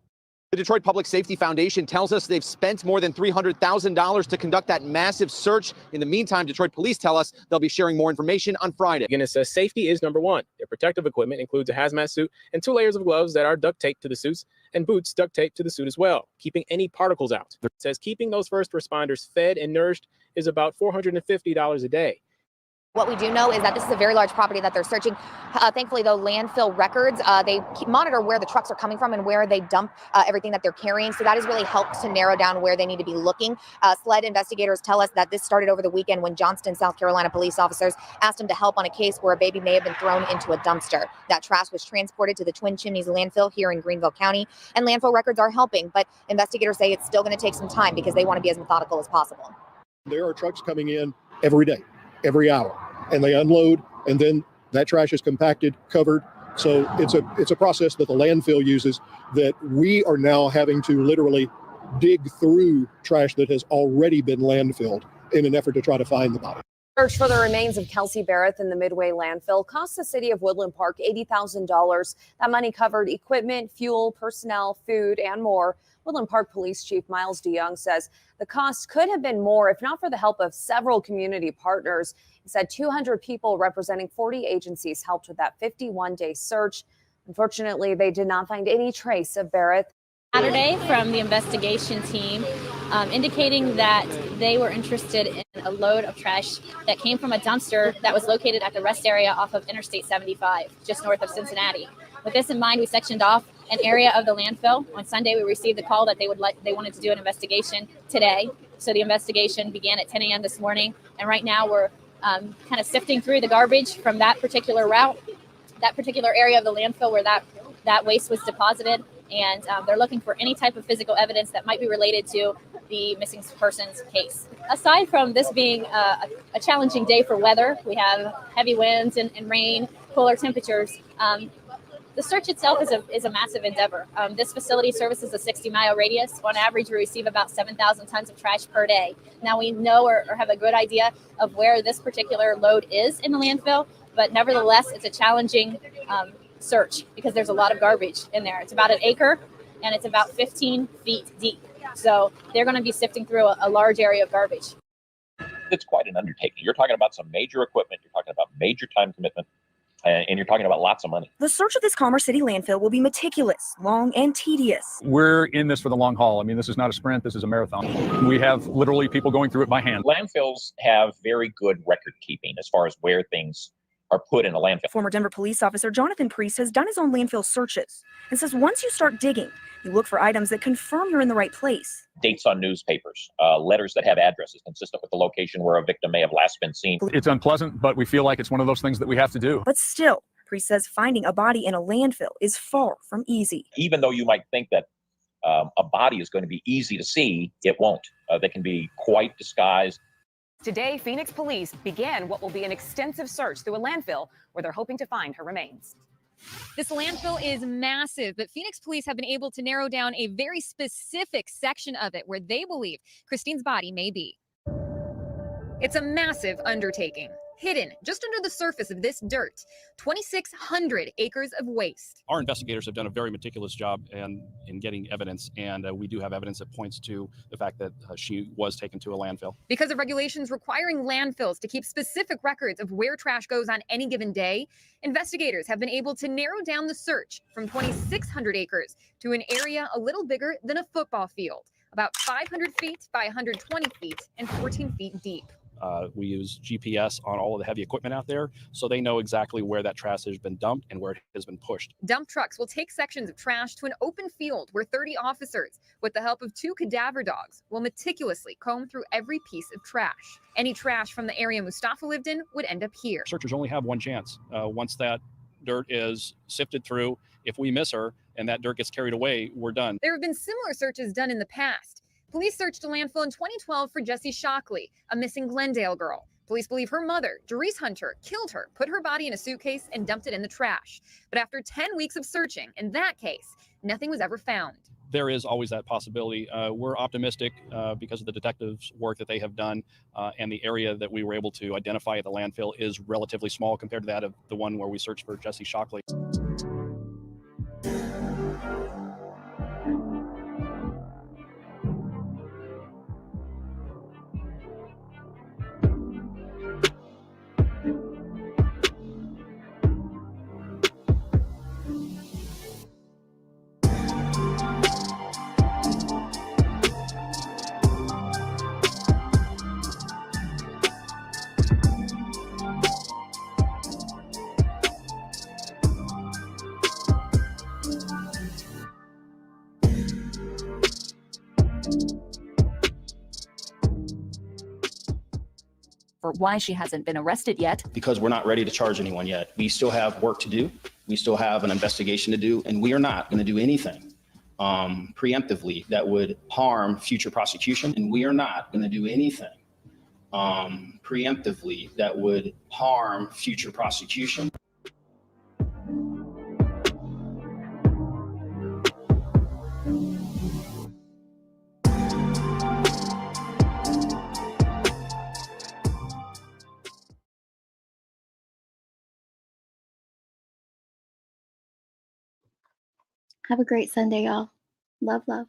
The Detroit Public Safety Foundation tells us they've spent more than $300,000 to conduct that massive search. In the meantime, Detroit police tell us they'll be sharing more information on Friday. McGinnis says safety is number one. Their protective equipment includes a hazmat suit and 2 layers of gloves that are duct taped to the suits and boots duct taped to the suit as well, keeping any particles out. It says keeping those first responders fed and nourished is about $450 a day. What we do know is that this is a very large property that they're searching. Thankfully, though, landfill records, they monitor where the trucks are coming from and where they dump everything that they're carrying. So that has really helped to narrow down where they need to be looking. SLED investigators tell us that this started over the weekend when Johnston, South Carolina police officers asked them to help on a case where a baby may have been thrown into a dumpster. That trash was transported to the Twin Chimneys landfill here in Greenville County, and landfill records are helping. But investigators say it's still going to take some time because they want to be as methodical as possible. There are trucks coming in every day, every hour, and they unload, and then that trash is compacted, covered. So it's a process that the landfill uses that we are now having to literally dig through trash that has already been landfilled in an effort to try to find the body. Search for the remains of Kelsey Barrett in the Midway landfill cost the city of Woodland Park $80,000. That money covered equipment, fuel, personnel, food, and more. Woodland Park Police Chief Miles DeYoung says the cost could have been more if not for the help of several community partners. He said 200 people representing 40 agencies helped with that 51-day search. Unfortunately, they did not find any trace of Barrett. Saturday from the investigation team indicating that they were interested in a load of trash that came from a dumpster that was located at the rest area off of Interstate 75, just north of Cincinnati. With this in mind, we sectioned off an area of the landfill. On Sunday, we received a call that they wanted to do an investigation today. So the investigation began at 10 a.m. this morning. And right now we're kind of sifting through the garbage from that particular route, that particular area of the landfill where that waste was deposited. And they're looking for any type of physical evidence that might be related to the missing persons case. Aside from this being a challenging day for weather, we have heavy winds and rain, cooler temperatures. The search itself is a massive endeavor. This facility services a 60-mile radius. On average, we receive about 7,000 tons of trash per day. Now we know or have a good idea of where this particular load is in the landfill, but nevertheless, it's a challenging search because there's a lot of garbage in there. It's about an acre and it's about 15 feet deep. So they're going to be sifting through a large area of garbage. It's quite an undertaking. You're talking about some major equipment. You're talking about major time commitment. And you're talking about lots of money. The search of this Commerce City landfill will be meticulous, long, and tedious. We're in this for the long haul. I mean, this is not a sprint. This is a marathon. We have literally people going through it by hand. Landfills have very good record keeping as far as where things are put in a landfill. Former Denver police officer Jonathan Priest has done his own landfill searches and says once you start digging, you look for items that confirm you're in the right place. Dates on newspapers, letters that have addresses consistent with the location where a victim may have last been seen. It's unpleasant, but we feel like it's one of those things that we have to do. But still, Priest says finding a body in a landfill is far from easy. Even though you might think that a body is going to be easy to see, it won't. They can be quite disguised. Today, Phoenix police began what will be an extensive search through a landfill where they're hoping to find her remains. This landfill is massive, but Phoenix police have been able to narrow down a very specific section of it where they believe Christine's body may be. It's a massive undertaking, hidden just under the surface of this dirt, 2,600 acres of waste. Our investigators have done a very meticulous job in getting evidence, and we do have evidence that points to the fact that she was taken to a landfill. Because of regulations requiring landfills to keep specific records of where trash goes on any given day, investigators have been able to narrow down the search from 2,600 acres to an area a little bigger than a football field, about 500 feet by 120 feet and 14 feet deep. We use GPS on all of the heavy equipment out there, so they know exactly where that trash has been dumped and where it has been pushed. Dump trucks will take sections of trash to an open field where 30 officers, with the help of 2 cadaver dogs, will meticulously comb through every piece of trash. Any trash from the area Mustafa lived in would end up here. Searchers only have one chance. Once that dirt is sifted through, if we miss her and that dirt gets carried away, we're done. There have been similar searches done in the past. Police searched a landfill in 2012 for Jessie Shockley, a missing Glendale girl. Police believe her mother, Doris Hunter, killed her, put her body in a suitcase, and dumped it in the trash. But after 10 weeks of searching, in that case, nothing was ever found. There is always that possibility. We're optimistic because of the detectives' work that they have done, and the area that we were able to identify at the landfill is relatively small compared to that of the one where we searched for Jessie Shockley. For why she hasn't been arrested yet. Because we're not ready to charge anyone yet. We still have work to do. We still have an investigation to do, and we are not going to do anything preemptively that would harm future prosecution. And we are not going to do anything preemptively that would harm future prosecution. Have a great Sunday, y'all. Love, love.